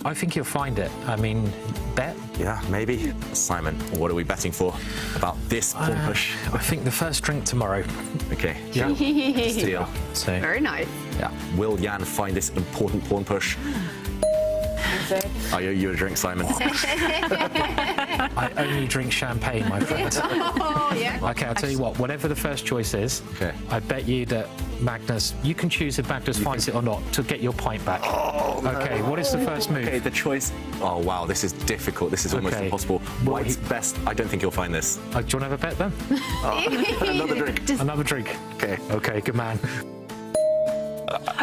I think you'll find it. I mean, bet? Yeah, maybe. Simon, what are we betting for about this pawn push? I think the first drink tomorrow. OK. Yeah. Deal. So, very nice. Yeah. Will Jan find this important pawn push? I owe you a drink, Simon. I only drink champagne, my friend. Oh, yeah. OK, I'll tell you what, whatever the first choice is, I bet you that Magnus, you can choose if Magnus finds it or not to get your pint back. OK, what is the first move? OK, the choice. Oh, wow, this is difficult. This is almost impossible. White's best. I don't think you'll find this. Do you want to have a bet then? Another drink. Another drink. OK. OK, good man.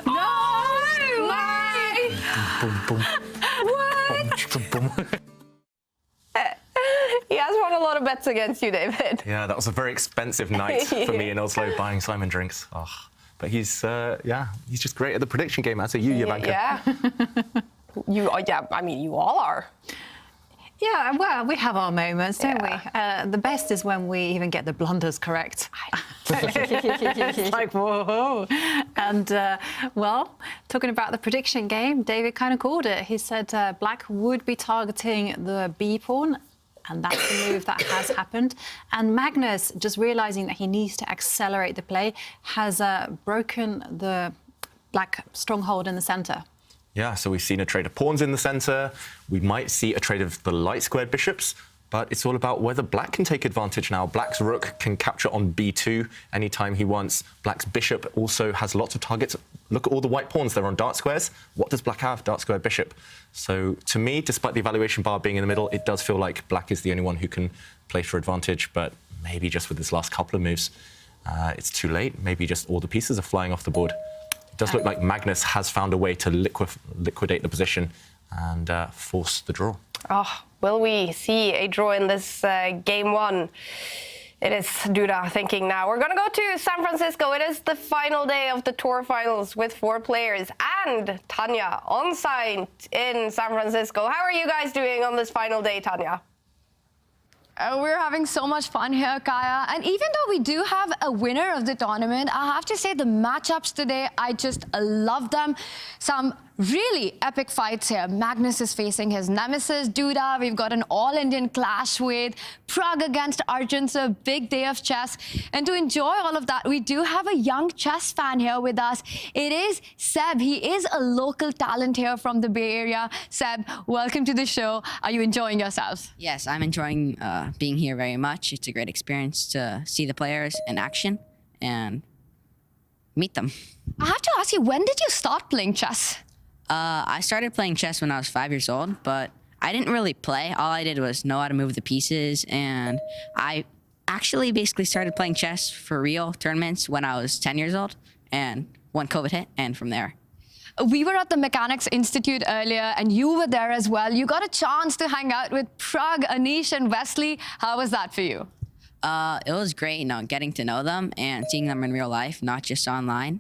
No! Why? Boom, boom. What? Boom, boom. a lot of bets against you, David. Yeah, that was a very expensive night for me in Oslo buying Simon drinks. Oh, but he's just great at the prediction game, as are you, Jovanka. Yeah. I mean, you all are. Yeah, well, we have our moments, don't we? The best is when we even get the blunders correct. It's like, whoa. And, well, talking about the prediction game, David kind of called it. He said Black would be targeting the B pawn, and that's the move that has happened. And Magnus, just realising that he needs to accelerate the play, has broken the Black stronghold in the centre. Yeah, so we've seen a trade of pawns in the centre. We might see a trade of the light squared bishops, but it's all about whether Black can take advantage now. Black's rook can capture on b2 anytime he wants. Black's bishop also has lots of targets. Look at all the white pawns. They're on dark squares. What does Black have? Dark squared bishop. So to me, despite the evaluation bar being in the middle, it does feel like Black is the only one who can play for advantage, but maybe just with his last couple of moves, it's too late. Maybe just all the pieces are flying off the board. It does look like Magnus has found a way to liquidate the position and force the draw. Oh, will we see a draw in this game one? It is Duda thinking now. We're going to go to San Francisco. It is the final day of the tour finals with 4 players and Tanya on site in San Francisco. How are you guys doing on this final day, Tanya? We're having so much fun here, Kaja. And even though we do have a winner of the tournament, I have to say the matchups today, I just love them. Some really epic fights here. Magnus is facing his nemesis, Duda. We've got an all-Indian clash with Prague against Arjun, so a big day of chess. And to enjoy all of that, we do have a young chess fan here with us. It is Seb. He is a local talent here from the Bay Area. Seb, welcome to the show. Are you enjoying yourselves? Yes, I'm enjoying being here very much. It's a great experience to see the players in action and meet them. I have to ask you, when did you start playing chess? I started playing chess when I was 5 years old, but I didn't really play. All I did was know how to move the pieces, and I actually basically started playing chess for real tournaments when I was 10 years old, and when COVID hit, and from there. We were at the Mechanics Institute earlier, and you were there as well. You got a chance to hang out with Prague, Anish, and Wesley. How was that for you? It was great, getting to know them and seeing them in real life, not just online.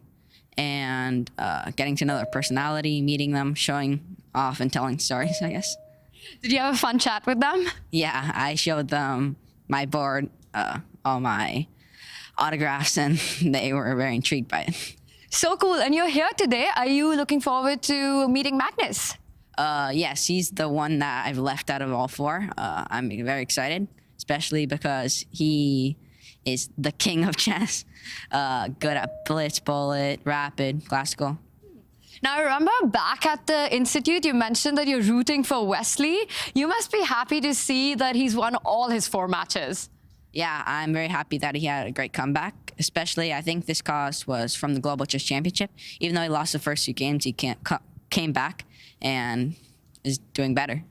And getting to know their personality, meeting them, showing off and telling stories, I guess. Did you have a fun chat with them? Yeah, I showed them my board, all my autographs, and they were very intrigued by it. So cool. And you're here today. Are you looking forward to meeting Magnus? Yes, he's the one that I've left out of all 4. I'm very excited, especially because he is the king of chess. Good at blitz, bullet, rapid, classical. Now, I remember back at the Institute, you mentioned that you're rooting for Wesley. You must be happy to see that he's won all his 4 matches. Yeah, I'm very happy that he had a great comeback. Especially, I think this cause was from the Global Chess Championship. Even though he lost the first 2 games, he came back and is doing better.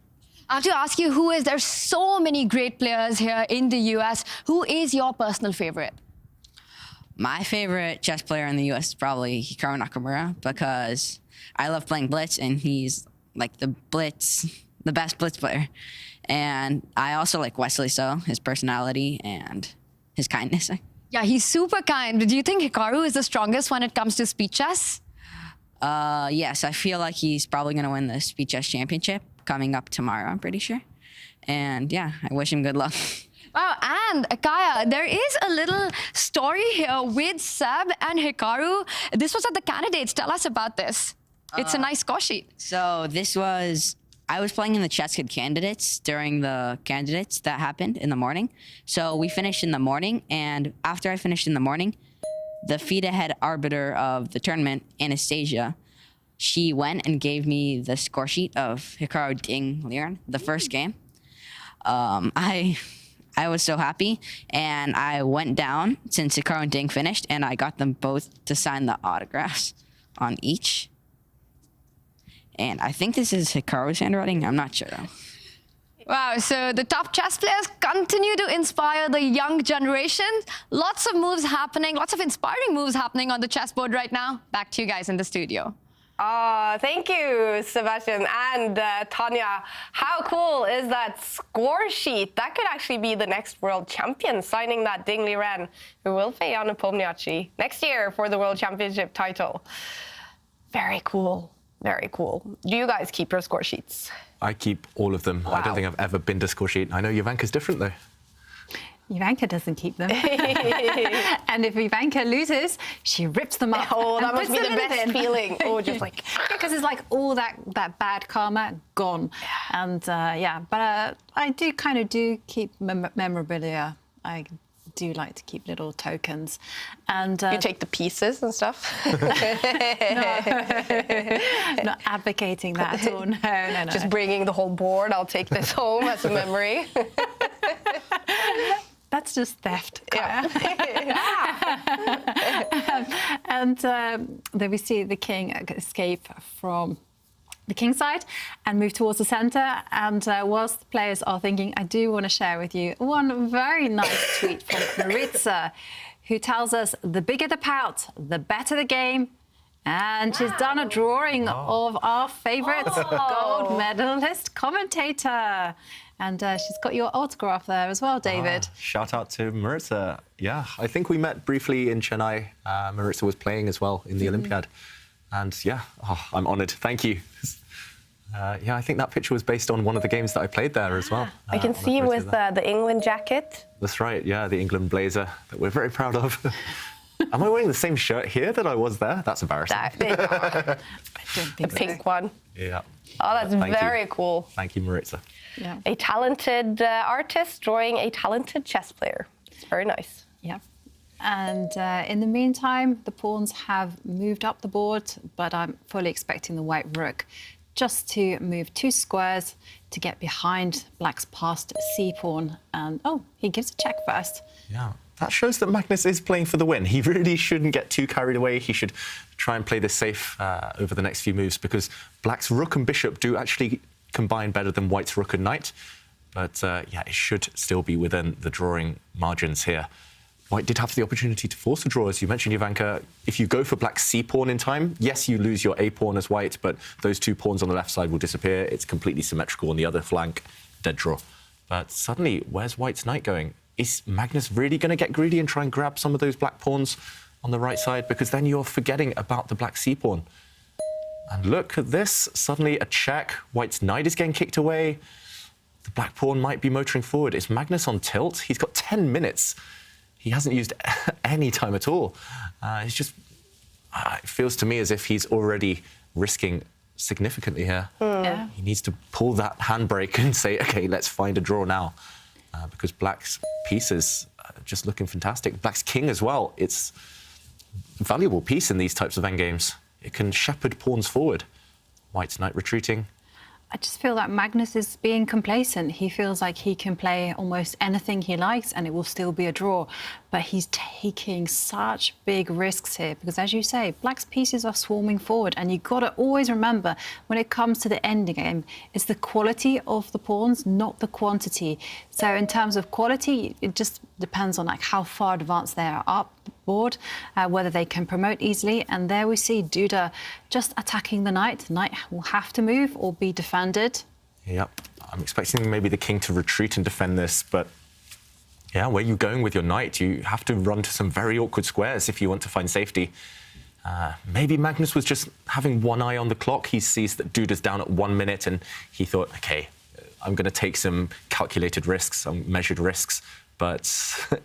I have to ask you, there's so many great players here in the US. Who is your personal favorite? My favorite chess player in the US is probably Hikaru Nakamura, because I love playing blitz, and he's like the best blitz player. And I also like Wesley So, his personality and his kindness. Yeah, he's super kind. Do you think Hikaru is the strongest when it comes to speed chess? Yes, I feel like he's probably going to win the speed chess championship coming up tomorrow, I'm pretty sure. And yeah, I wish him good luck. Wow, and Kaja, there is a little story here with Seb and Hikaru. This was at the candidates. Tell us about this. It's a nice score sheet. So I was playing in the Chess Kid candidates during the candidates that happened in the morning. So we finished in the morning, and after I finished in the morning, the FIDE head arbiter of the tournament, Anastasia, she went and gave me the score sheet of Hikaru Ding Liren, the first game. I was so happy, and I went down since Hikaru and Ding finished, and I got them both to sign the autographs on each. And I think this is Hikaru's handwriting. I'm not sure. Wow, so the top chess players continue to inspire the young generation. Lots of moves happening, lots of inspiring moves happening on the chessboard right now. Back to you guys in the studio. Thank you, Sebastian and Tanya. How cool is that score sheet? That could actually be the next world champion signing that Dingley Wren, who will play Jan Nepomniachtchi next year for the world championship title. Very cool. Very cool. Do you guys keep your score sheets? I keep all of them. Wow. I don't think I've ever been to score sheet. I know Jovanka's different though. Jovanka doesn't keep them. And if Jovanka loses, she rips them up. Oh, that must be the best feeling. Oh, just like... Because it's like all that bad karma gone. And yeah, but I do keep memorabilia. I do like to keep little tokens. And you take the pieces and stuff? Not advocating that at all. No. Just bringing the whole board. I'll take this home as a memory. That's just theft. Yeah. And then we see the king escape from the king side and move towards the centre. And whilst the players are thinking, I do want to share with you one very nice tweet from Maritza, who tells us, the bigger the pout, the better the game. And she's done a drawing of our favourite gold medalist commentator. And she's got your autograph there as well, David. Shout out to Maritza. Yeah, I think we met briefly in Chennai. Maritza was playing as well in the Olympiad. And yeah, I'm honoured. Thank you. Yeah, I think that picture was based on one of the games that I played there as well. I can see with the England jacket. That's right, yeah, the England blazer that we're very proud of. Am I wearing the same shirt here that I was there? That's embarrassing. I don't think the pink one. Yeah. Oh, that's very cool. Thank you, Maritza. Yeah. A talented artist drawing a talented chess player. It's very nice. Yeah. And in the meantime, the pawns have moved up the board, but I'm fully expecting the white rook just to move 2 squares to get behind black's passed c-pawn. And, he gives a check first. Yeah. That shows that Magnus is playing for the win. He really shouldn't get too carried away. He should try and play this safe over the next few moves, because black's rook and bishop do actually combine better than white's rook and knight. But yeah, it should still be within the drawing margins here. White did have the opportunity to force a draw, as you mentioned, Jovanka. If you go for black's c-pawn in time, yes, you lose your a-pawn as white, but those 2 pawns on the left side will disappear. It's completely symmetrical on the other flank, dead draw. But suddenly, where's white's knight going? Is Magnus really going to get greedy and try and grab some of those black pawns on the right side? Because then you're forgetting about the black c-pawn. And look at this. Suddenly a check. White's knight is getting kicked away. The black pawn might be motoring forward. Is Magnus on tilt? He's got 10 minutes. He hasn't used any time at all. It's just... it feels to me as if he's already risking significantly here. Yeah. He needs to pull that handbrake and say, OK, let's find a draw now. Because black's pieces are just looking fantastic. Black's king as well. It's a valuable piece in these types of endgames. It can shepherd pawns forward. White's knight retreating. I just feel that Magnus is being complacent. He feels like he can play almost anything he likes and it will still be a draw. But he's taking such big risks here because, as you say, black's pieces are swarming forward. And you've got to always remember, when it comes to the ending game, it's the quality of the pawns, not the quantity. So in terms of quality, it just depends on like how far advanced they are up board, whether they can promote easily. And there we see Duda just attacking the knight. Knight will have to move or be defended. Yep. I'm expecting maybe the king to retreat and defend this, but yeah, where are you going with your knight? You have to run to some very awkward squares if you want to find safety. Maybe Magnus was just having one eye on the clock. He sees that Duda's down at 1 minute and he thought, OK, I'm going to take some calculated risks, some measured risks. But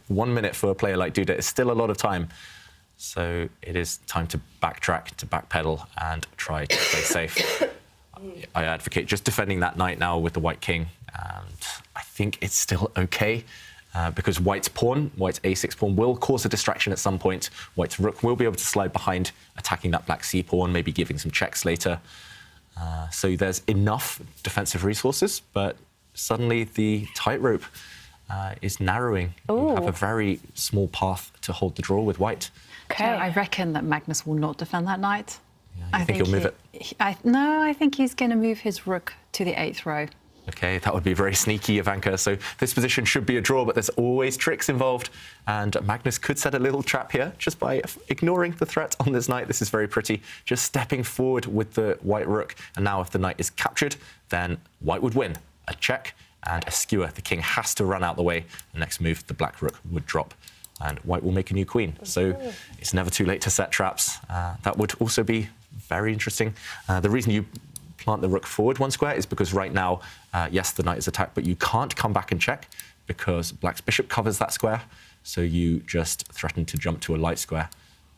1 minute for a player like Duda is still a lot of time. So it is time to backtrack, to backpedal and try to stay safe. I advocate just defending that knight now with the white king. And I think it's still OK. Because white's pawn, white's a6 pawn, will cause a distraction at some point. White's rook will be able to slide behind, attacking that black c pawn, maybe giving some checks later. So there's enough defensive resources, but suddenly the tightrope is narrowing. You have a very small path to hold the draw with white. Okay. I reckon that Magnus will not defend that knight. Yeah, I think he'll move it? No, I think he's going to move his rook to the 8th row. Okay, that would be very sneaky, Jovanka. So this position should be a draw, but there's always tricks involved. And Magnus could set a little trap here just by ignoring the threat on this knight. This is very pretty. Just stepping forward with the white rook. And now if the knight is captured, then white would win. A check and a skewer. The king has to run out the way. The next move, the black rook would drop. And white will make a new queen. So it's never too late to set traps. That would also be very interesting. The reason you plant the rook forward one square is because right now, yes, the knight is attacked, but you can't come back and check because black's bishop covers that square. So you just threaten to jump to a light square.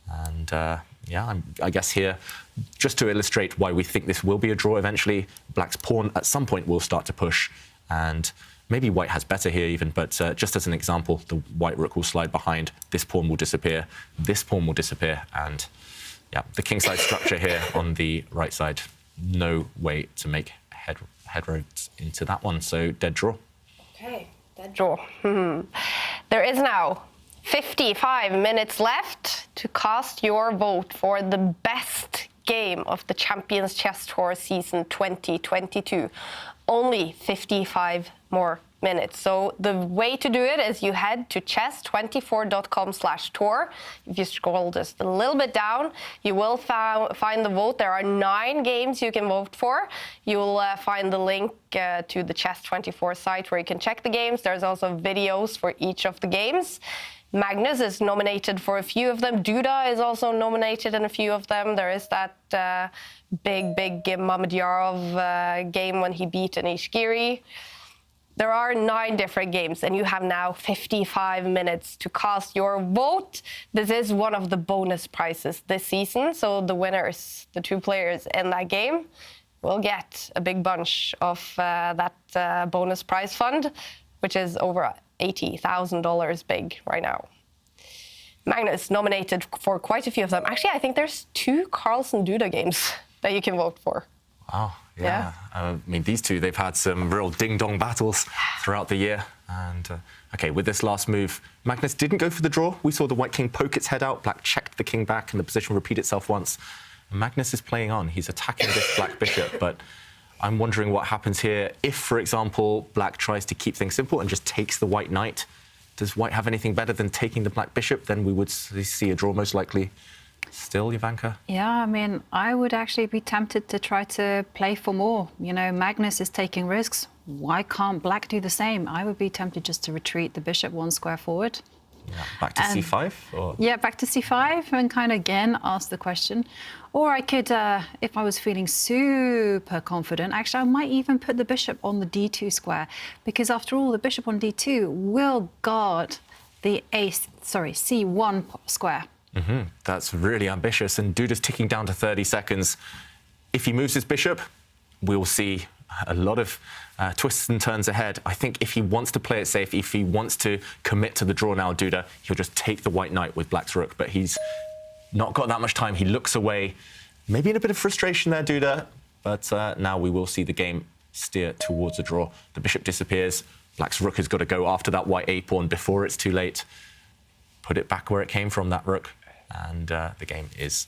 And yeah, I guess here, just to illustrate why we think this will be a draw eventually, black's pawn at some point will start to push. And maybe white has better here even, but just as an example, the white rook will slide behind, this pawn will disappear, this pawn will disappear, and yeah, the kingside structure here on the right side, no way to make headroads into that one, so dead draw. Okay, dead draw. There is now 55 minutes left to cast your vote for the best game of the Champions Chess Tour season 2022. Only 55 more minutes. So the way to do it is you head to chess24.com/tour. If you scroll just a little bit down, you will find the vote. There are 9 games you can vote for. You'll find the link to the Chess24 site where you can check the games. There's also videos for each of the games. Magnus is nominated for a few of them. Duda is also nominated in a few of them. There is that big Mamedyarov game when he beat Anish Giri. There are 9 different games, and you have now 55 minutes to cast your vote. This is one of the bonus prizes this season, so the winners, the 2 players in that game, will get a big bunch of that bonus prize fund, which is over $80,000 big right now. Magnus nominated for quite a few of them. Actually, I think there's 2 Carlsen Duda games that you can vote for. Wow, yeah. I mean, these two, they've had some real ding-dong battles throughout the year. And, OK, with this last move, Magnus didn't go for the draw. We saw the white king poke its head out. Black checked the king back, and the position repeat itself once. And Magnus is playing on. He's attacking this black bishop, but I'm wondering what happens here if, for example, black tries to keep things simple and just takes the white knight. Does white have anything better than taking the black bishop? Then we would see a draw most likely. Still, Jovanka? Yeah, I mean, I would actually be tempted to try to play for more. You know, Magnus is taking risks. Why can't black do the same? I would be tempted just to retreat the bishop 1 square forward. Yeah, back to c5? Or? Yeah, back to c5 and kind of again ask the question. Or I could, if I was feeling super confident, actually I might even put the bishop on the d2 square, because after all, the bishop on d2 will guard the c1 square. That's really ambitious, and Duda's ticking down to 30 seconds. If he moves his bishop, we'll see a lot of twists and turns ahead. I think if he wants to play it safe, if he wants to commit to the draw now, Duda, he'll just take the white knight with black's rook, but he's not got that much time. He looks away, maybe in a bit of frustration there, Duda, but now we will see the game steer towards a draw. The bishop disappears. Black's rook has got to go after that white a-pawn before it's too late. Put it back where it came from, that rook, and the game is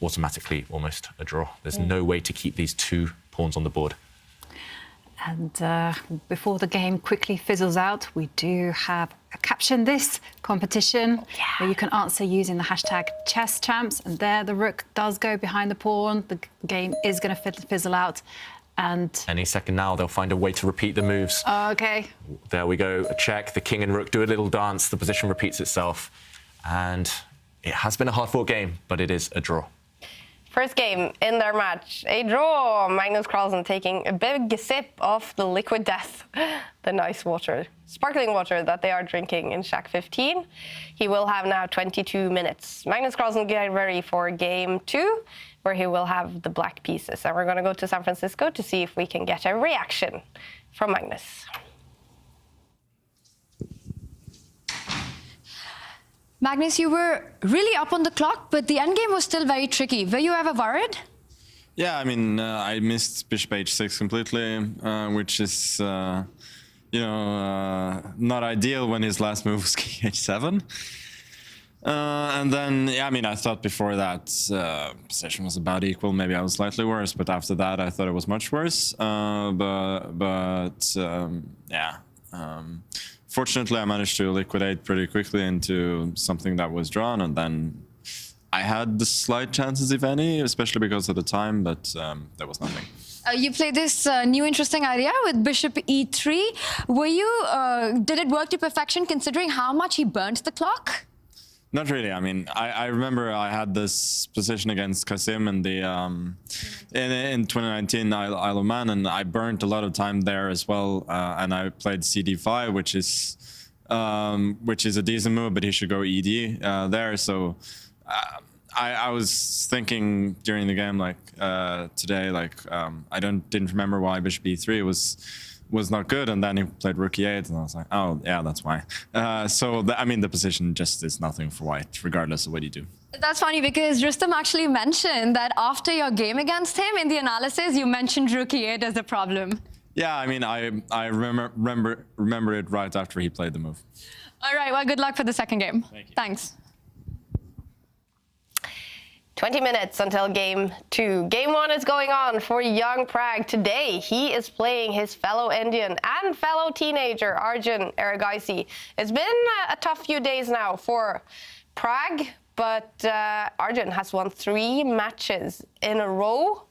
automatically almost a draw. There's no way to keep these 2 pawns on the board. And before the game quickly fizzles out, we do have a Caption This competition where you can answer using the hashtag #ChessChamps. And there the rook does go behind the pawn. The game is going to fizzle out. And any second now, they'll find a way to repeat the moves. OK. There we go. A check. The king and rook do a little dance. The position repeats itself. And it has been a hard-fought game, but it is a draw. First game in their match, a draw. Magnus Carlsen taking a big sip of the liquid death, the nice water, sparkling water that they are drinking in Shack 15. He will have now 22 minutes. Magnus Carlsen getting ready for game 2, where he will have the black pieces. And we're going to go to San Francisco to see if we can get a reaction from Magnus. Magnus, you were really up on the clock, but the endgame was still very tricky. Were you ever worried? Yeah, I mean, I missed bishop h6 completely, which is, not ideal when his last move was king h7. And then, yeah, I mean, I thought before that position was about equal. Maybe I was slightly worse, but after that, I thought it was much worse. Fortunately, I managed to liquidate pretty quickly into something that was drawn, and then I had the slight chances, if any, especially because of the time, but there was nothing. You played this new interesting idea with bishop e3. Did it work to perfection considering how much he burnt the clock? Not really. I mean, I remember I had this position against Kasim in the in 2019 Isle of Man, and I burnt a lot of time there as well. And I played CD5, which is a decent move, but he should go ED there. So I was thinking during the game, like today, like I didn't remember why bishop e3 was not good, and then he played rook e8, and I was like, oh yeah, that's why. I mean, the position just is nothing for white, regardless of what you do. That's funny because Rustam actually mentioned that after your game against him in the analysis, you mentioned rook e8 as a problem. Yeah, I mean, I remember it right after he played the move. All right, well, good luck for the second game. Thank you. Thanks. 20 minutes until game 2. Game 1 is going on for young Prag. Today, he is playing his fellow Indian and fellow teenager, Arjun Erigaisi. It's been a tough few days now for Prag, but Arjun has won 3 matches in a row.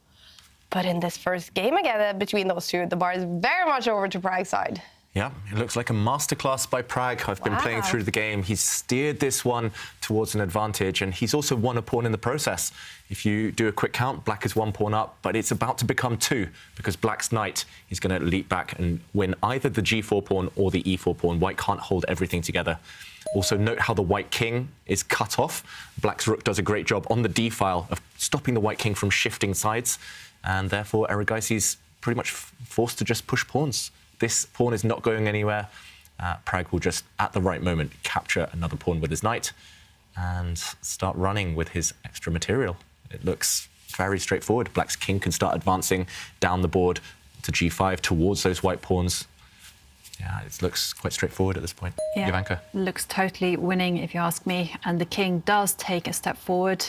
But in this first game again between those two, the bar is very much over to Prag's side. Yeah, it looks like a masterclass by Prag. I've been playing through the game. He's steered this one towards an advantage, and he's also won a pawn in the process. If you do a quick count, black is 1 pawn up, but it's about to become 2 because black's knight is going to leap back and win either the g4 pawn or the e4 pawn. White can't hold everything together. Also, note how the white king is cut off. Black's rook does a great job on the d file of stopping the white king from shifting sides, and therefore Erigaisi's pretty much forced to just push pawns. This pawn is not going anywhere. Prag will just, at the right moment, capture another pawn with his knight and start running with his extra material. It looks very straightforward. Black's king can start advancing down the board to g5 towards those white pawns. Yeah, it looks quite straightforward at this point. Yeah, Jovanka. Looks totally winning, if you ask me. And the king does take a step forward.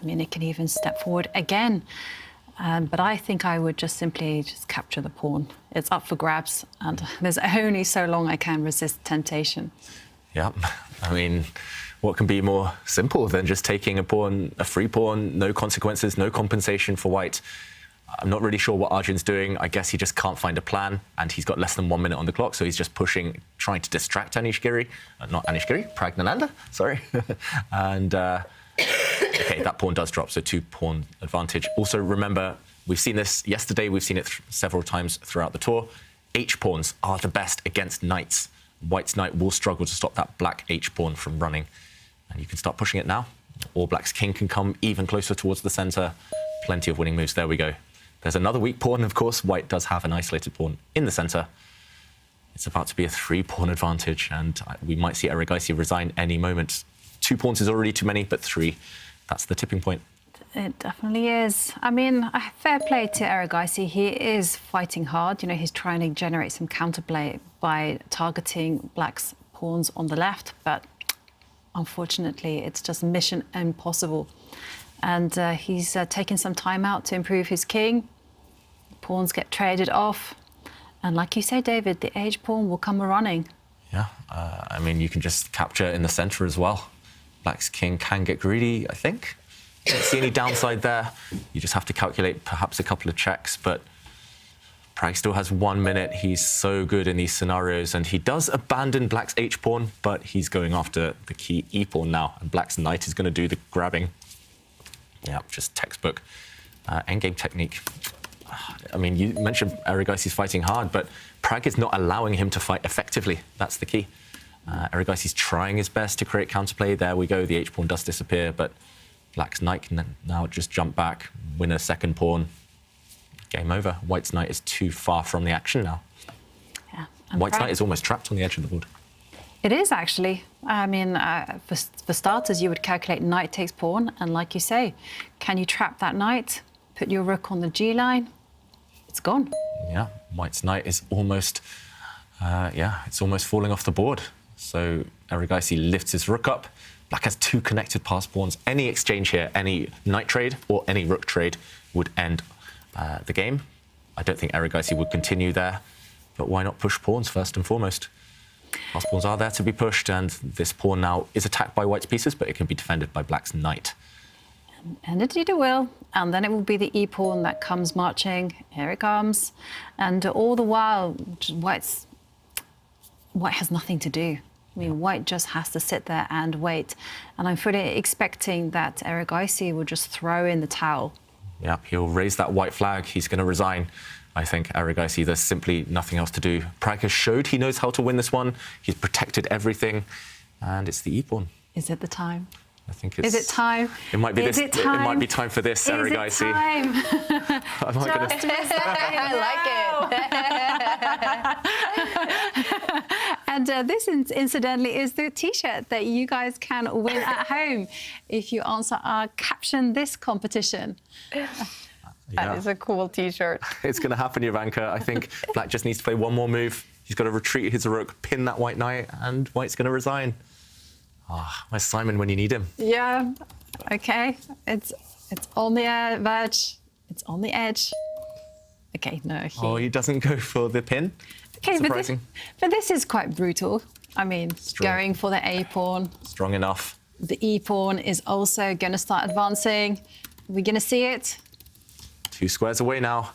I mean, it can even step forward again. But I think I would just simply capture the pawn. It's up for grabs, and there's only so long I can resist temptation. Yeah, I mean, what can be more simple than just taking a pawn, a free pawn, no consequences, no compensation for white? I'm not really sure what Arjun's doing. I guess he just can't find a plan, and he's got less than 1 minute on the clock, so he's just pushing, trying to distract Anish Giri. Not Anish Giri, Pragnananda, sorry. And okay, that pawn does drop, so 2 pawn advantage. Also, remember, we've seen this yesterday, we've seen it several times throughout the tour. H-pawns are the best against knights. White's knight will struggle to stop that black H-pawn from running. And you can start pushing it now. Or black's king can come even closer towards the centre. Plenty of winning moves. There we go. There's another weak pawn, of course. White does have an isolated pawn in the centre. It's about to be a 3-pawn advantage, and we might see Erigaisi resign any moment. 2 pawns is already too many, but 3, that's the tipping point. It definitely is. I mean, fair play to Erigaisi. He is fighting hard. You know, he's trying to generate some counterplay by targeting black's pawns on the left, but unfortunately, it's just mission impossible. And he's taken some time out to improve his king. Pawns get traded off. And like you say, David, the H-pawn will come running. Yeah, I mean, you can just capture in the centre as well. Black's king can get greedy, I think. Don't see any downside there. You just have to calculate perhaps a couple of checks, but Prag still has 1 minute. He's so good in these scenarios, and he does abandon black's H-pawn, but he's going after the key E-pawn now, and black's knight is going to do the grabbing. Yeah, just textbook endgame technique. I mean, you mentioned Erigaisi's fighting hard, but Prag is not allowing him to fight effectively. That's the key. Erigaisi's trying his best to create counterplay. There we go. The H-pawn does disappear, but black's knight can now just jump back, win a second pawn. Game over. White's knight is too far from the action now. Yeah. White's knight is almost trapped on the edge of the board. It is, actually. I mean, for starters, you would calculate knight takes pawn, and like you say, can you trap that knight, put your rook on the G line? It's gone. Yeah, White's knight is almost, it's almost falling off the board. So Erigaisi lifts his rook up. Black has 2 connected pass pawns. Any exchange here, any knight trade or any rook trade would end the game. I don't think Erigaisi would continue there, but why not push pawns first and foremost? Pass pawns are there to be pushed, and this pawn now is attacked by white's pieces, but it can be defended by black's knight. And indeed it will. And then it will be the e-pawn that comes marching. Here it comes. And all the while, white has nothing to do. I mean, white just has to sit there and wait. And I'm fully expecting that Erigaisi will just throw in the towel. Yeah, he'll raise that white flag. He's going to resign. I think Erigaisi, there's simply nothing else to do. Prag has showed he knows how to win this one. He's protected everything. And it's the e-pawn. Is it the time? I think it's... Is it time? It might be Is this. it time? It might be time for this, Erigaisi. I like it. And this, incidentally, is the T-shirt that you guys can win at home if you answer our Caption This competition. That is a cool T-shirt. It's going to happen, Jovanka. I think black just needs to play one more move. He's got to retreat his rook, pin that white knight, and white's going to resign. Where's Simon when you need him? Yeah, okay. It's on the verge. It's on the edge. Okay, no. He doesn't go for the pin. Okay, surprising. But this is quite brutal. I mean, going for the A-pawn. Strong enough. The E-pawn is also going to start advancing. We're going to see it. 2 squares away now.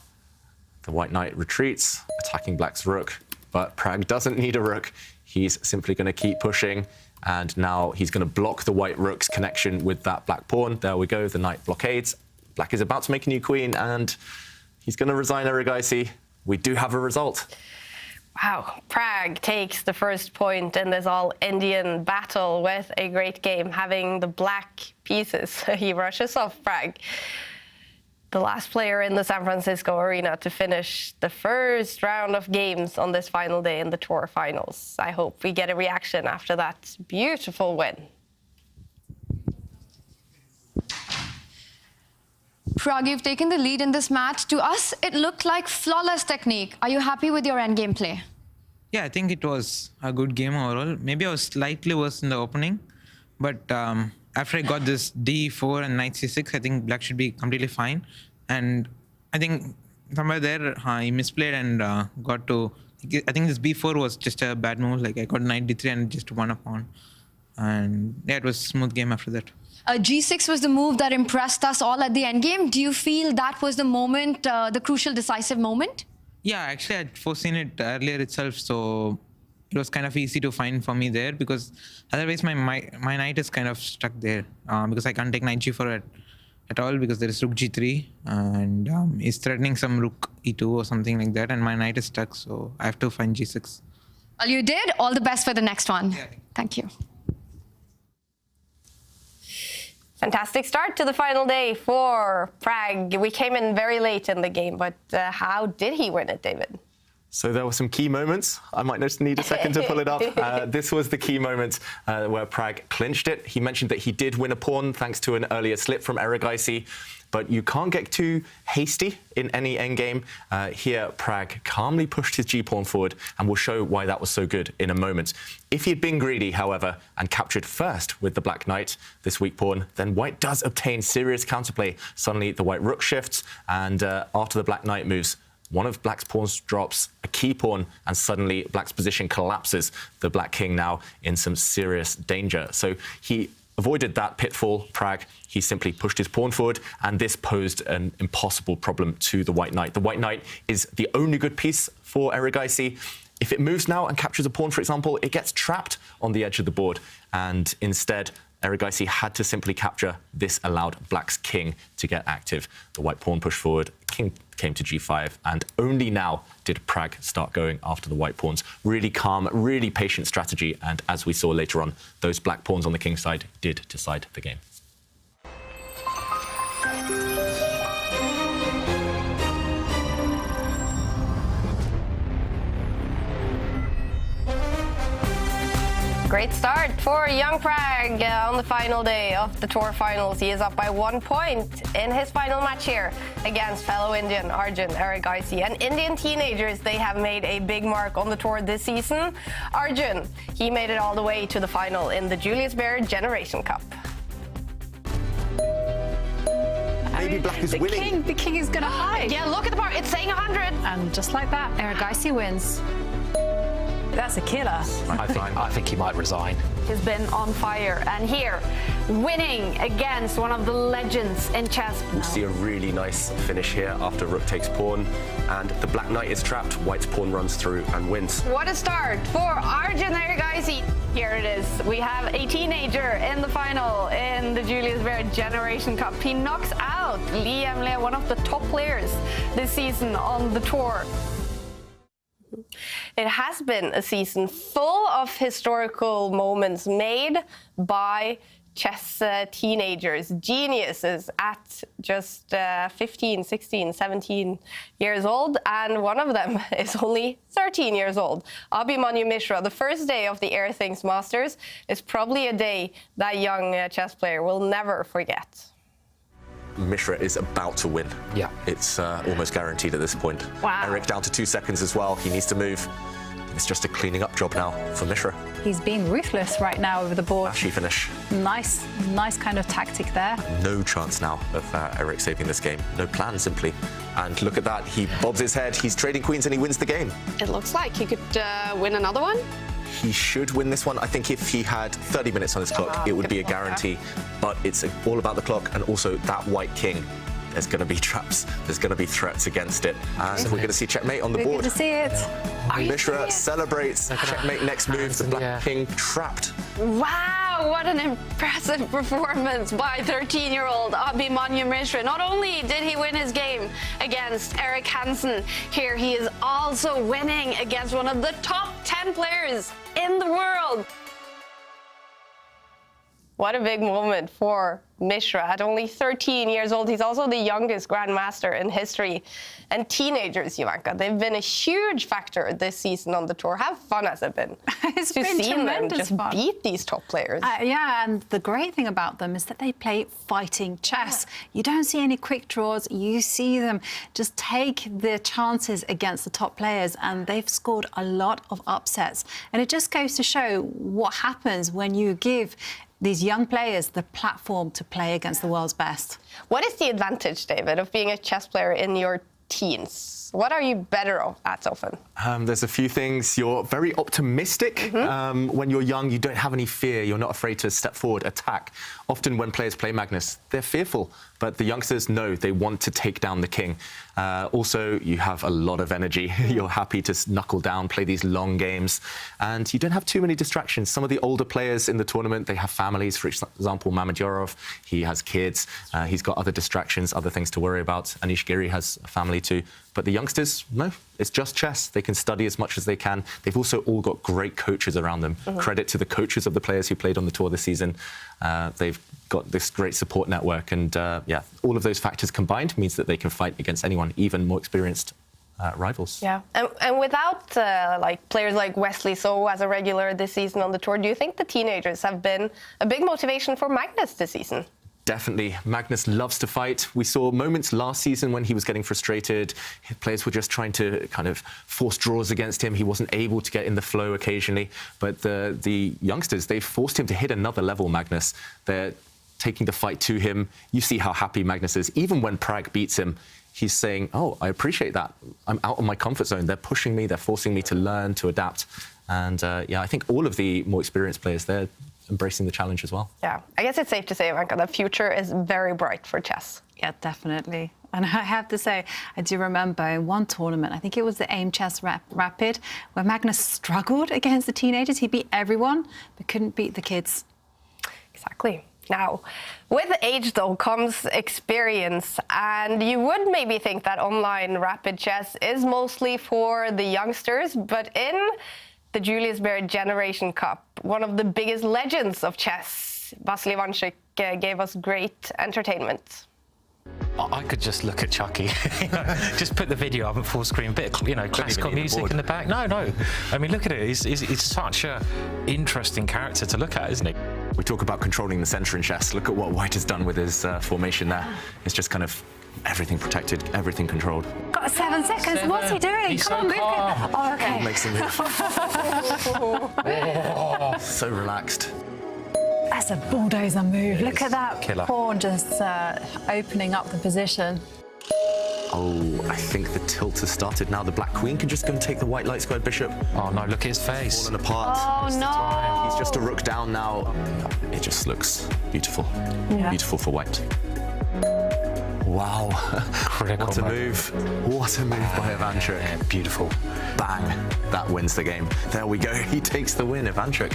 The white knight retreats, attacking black's rook. But Prag doesn't need a rook. He's simply going to keep pushing. And now he's going to block the white rook's connection with that black pawn. There we go, the knight blockades. Black is about to make a new queen, and he's going to resign Erigaisi. We do have a result. Wow, Prag takes the first point in this all-Indian battle with a great game, having the black pieces. He rushes off Prag, the last player in the San Francisco arena to finish the first round of games on this final day in the Tour Finals. I hope we get a reaction after that beautiful win. Prag, you've taken the lead in this match. To us, it looked like flawless technique. Are you happy with your endgame play? Yeah, I think it was a good game overall. Maybe I was slightly worse in the opening, but after I got this D4 and knight C6, I think black should be completely fine. And I think somewhere there, he misplayed and got to... I think this B4 was just a bad move. Like, I got knight D3 and just won a pawn. And yeah, it was a smooth game after that. G6 was the move that impressed us all at the endgame. Do you feel that was the moment, the crucial, decisive moment? Yeah, actually, I'd foreseen it earlier itself, so it was kind of easy to find for me there, because otherwise my knight is kind of stuck there, because I can't take knight G4 at all, because there is rook G3, and he's threatening some rook E2 or something like that, and my knight is stuck, so I have to find G6. Well, you did. All the best for the next one. Yeah. Thank you. Fantastic start to the final day for Prag. We came in very late in the game, but how did he win it, David? So there were some key moments. I might just need a second to pull it up. This was the key moment where Prag clinched it. He mentioned that he did win a pawn thanks to an earlier slip from Erigaisi, but you can't get too hasty in any endgame. Here, Prag calmly pushed his g-pawn forward, and we'll show why that was so good in a moment. If he'd been greedy, however, and captured first with the black knight, this weak pawn, then white does obtain serious counterplay. Suddenly, the white rook shifts, and after the black knight moves, one of black's pawns drops, a key pawn, and suddenly black's position collapses. The black king now in some serious danger. So he avoided that pitfall, Prag. He simply pushed his pawn forward, and this posed an impossible problem to the white knight. The white knight is the only good piece for Erigaisi. If it moves now and captures a pawn, for example, it gets trapped on the edge of the board, and instead, Erigaisi had to simply capture. This allowed black's king to get active. The white pawn pushed forward, king came to g5, and only now did Prag start going after the white pawns. Really calm, really patient strategy, and as we saw later on, those black pawns on the king's side did decide the game. Great start for young Prag on the final day of the Tour Finals. He is up by 1 point in his final match here against fellow Indian Arjun Erigaisi. And Indian teenagers, they have made a big mark on the Tour this season. Arjun, he made it all the way to the final in the Julius Baer Generation Cup. Maybe Black is winning. The king is going to hide. Yeah, look at the bar. It's saying 100. And just like that, Erigaisi wins. That's a killer. I think he might resign. He's been on fire, and here, winning against one of the legends in chess. We'll see a really nice finish here after rook takes pawn, and the black knight is trapped. White's pawn runs through and wins. What a start for Arjun Erigaisi. Here it is. We have a teenager in the final in the Julius Baer Generation Cup. He knocks out Liam Le, one of the top players this season on the tour. It has been a season full of historical moments made by chess teenagers, geniuses at just 15, 16, 17 years old, and one of them is only 13 years old. Abhimanyu Mishra, the first day of the Air Things Masters, is probably a day that young chess player will never forget. Mishra is about to win. Yeah. It's almost guaranteed at this point. Wow. Eric down to 2 seconds as well. He needs to move. It's just a cleaning up job now for Mishra. He's being ruthless right now over the board. Flashy finish. Nice kind of tactic there. No chance now of Eric saving this game. No plan, simply. And look at that. He bobs his head. He's trading queens and he wins the game. It looks like he could win another one. He should win this one. I think if he had 30 minutes on his clock, it would be a guarantee. But it's all about the clock, and also that white king. There's going to be traps. There's going to be threats against it. And we're going to see checkmate on the board. Good to see it. Mishra celebrates. Checkmate next move. The black king trapped. Wow, what an impressive performance by 13-year-old Abhimanyu Mishra. Not only did he win his game against Eric Hansen, here he is also winning against one of the top 10 players in the world. What a big moment for Mishra. At only 13 years old, he's also the youngest grandmaster in history. And teenagers, Jovanka, they've been a huge factor this season on the tour. How fun has it been? It's to been see them just fun. beat these top players? Yeah, and the great thing about them is that they play fighting chess. You don't see any quick draws. You see them just take their chances against the top players, and they've scored a lot of upsets. And it just goes to show what happens when you give these young players the platform to play against the world's best. What is the advantage, David, of being a chess player in your teens? What are you better at often? There's a few things. You're very optimistic. When you're young, you don't have any fear. You're not afraid to step forward, attack. Often when players play Magnus, they're fearful. But the youngsters know they want to take down the king. Also, you have a lot of energy. You're happy to knuckle down, play these long games. And you don't have too many distractions. Some of the older players in the tournament, they have families. For example, Mamedyarov, he has kids. He's got other distractions, other things to worry about. Anish Giri has a family too. But the youngsters, no, it's just chess. They can study as much as they can. They've also all got great coaches around them. Credit to the coaches of the players who played on the tour this season. They've got this great support network. And yeah, all of those factors combined means that they can fight against anyone, even more experienced rivals. Yeah, and without like players like Wesley So as a regular this season on the tour, do you think the teenagers have been a big motivation for Magnus this season? Definitely. Magnus loves to fight. We saw moments last season when he was getting frustrated. Players were just trying to kind of force draws against him. He wasn't able to get in the flow occasionally. But the youngsters, they forced him to hit another level, Magnus. They're taking the fight to him. You see how happy Magnus is. Even when Prag beats him, he's saying, oh, I appreciate that. I'm out of my comfort zone. They're pushing me. They're forcing me to learn, to adapt. And yeah, I think all of the more experienced players, they're embracing the challenge as well. Yeah, I guess it's safe to say, Jovanka, the future is very bright for chess. Yeah, definitely. And I have to say, I do remember in one tournament, I think it was the AIM Chess Rapid, where Magnus struggled against the teenagers. He beat everyone, but couldn't beat the kids. Exactly. Now, with age, though, comes experience. And you would maybe think that online rapid chess is mostly for the youngsters, but in the Julius Baer Generation Cup, one of the biggest legends of chess, Vasily Vanchik, gave us great entertainment. I could just look at Chucky, just put the video up at full screen, bit of, classical music in the back. No. I mean, look at it. He's such a interesting character to look at, isn't he? We talk about controlling the centre in chess. Look at what White has done with his formation there. It's just kind of everything protected, everything controlled. Got 7 seconds. What's he doing? He's Come on, so move. Oh, okay. Makes a move. So relaxed. That's a bulldozer move. Look at that Killer. pawn just opening up the position. Oh, I think the tilt has started now. The black queen can just go and take the white light squared bishop. Oh no, look at his face. Falling apart. Oh no! He's just a rook down now. It just looks beautiful. Yeah. Beautiful for White. Wow. Critical What a moment. move. What a move by Ivanchuk. Yeah, beautiful. Bang. That wins the game. There we go. He takes the win, Ivanchuk.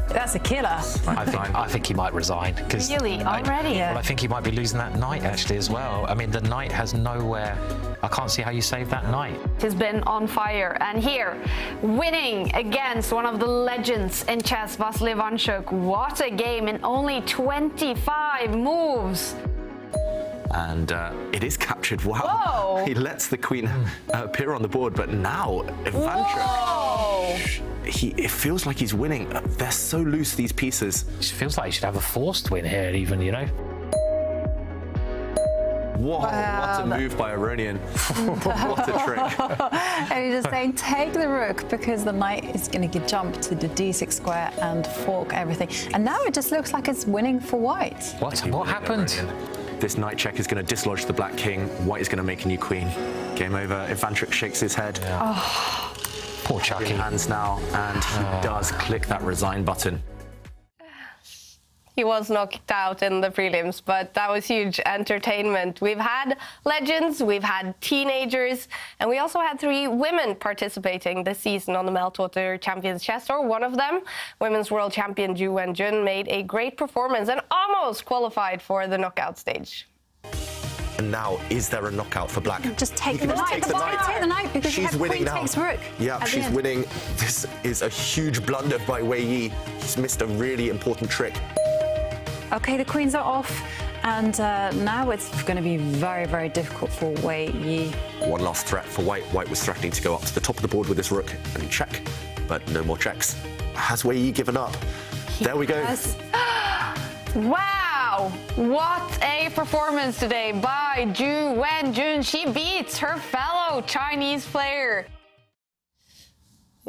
That's a killer. I think he might resign. Really? Already? Well, I think he might be losing that knight, actually, as well. I mean, the knight has nowhere... I can't see how you save that knight. He's been on fire, and here, winning against one of the legends in chess, Vasily Ivanchuk. What a game in only 25 moves. And it is captured. Wow. Whoa. He lets the queen appear on the board, but now Ivanchuk... Whoa. It feels like he's winning. They're so loose, these pieces. It feels like he should have a forced win here, even, Whoa, what a move by Aronian. What a trick. And he's just saying, take the rook, because the knight is going to jump to the d6 square and fork everything. And now it just looks like it's winning for White. What happened? This knight check is going to dislodge the black king. White is going to make a new queen. Game over. Ivanchuk shakes his head. Yeah. Oh. Poor Chucky. In hands now, and he does click that resign button. He was knocked out in the prelims, but that was huge entertainment. We've had legends, we've had teenagers, and we also had 3 women participating this season on the Meltwater Champions Chess Tour. One of them, women's world champion Ju Wen-jun, made a great performance and almost qualified for the knockout stage. And now, is there a knockout for black? Just take the knight. Take the knight, because she's winning now. Takes rook. Yeah, she's winning. This is a huge blunder by Wei Yi. He's missed a really important trick. Okay, the queens are off, and now it's going to be very, very difficult for Wei Yi. One last threat for White. White was threatening to go up to the top of the board with his rook and check, but no more checks. Has Wei Yi given up? There we go. Wow! What a performance today by Ju Wen-jun. She beats her fellow Chinese player.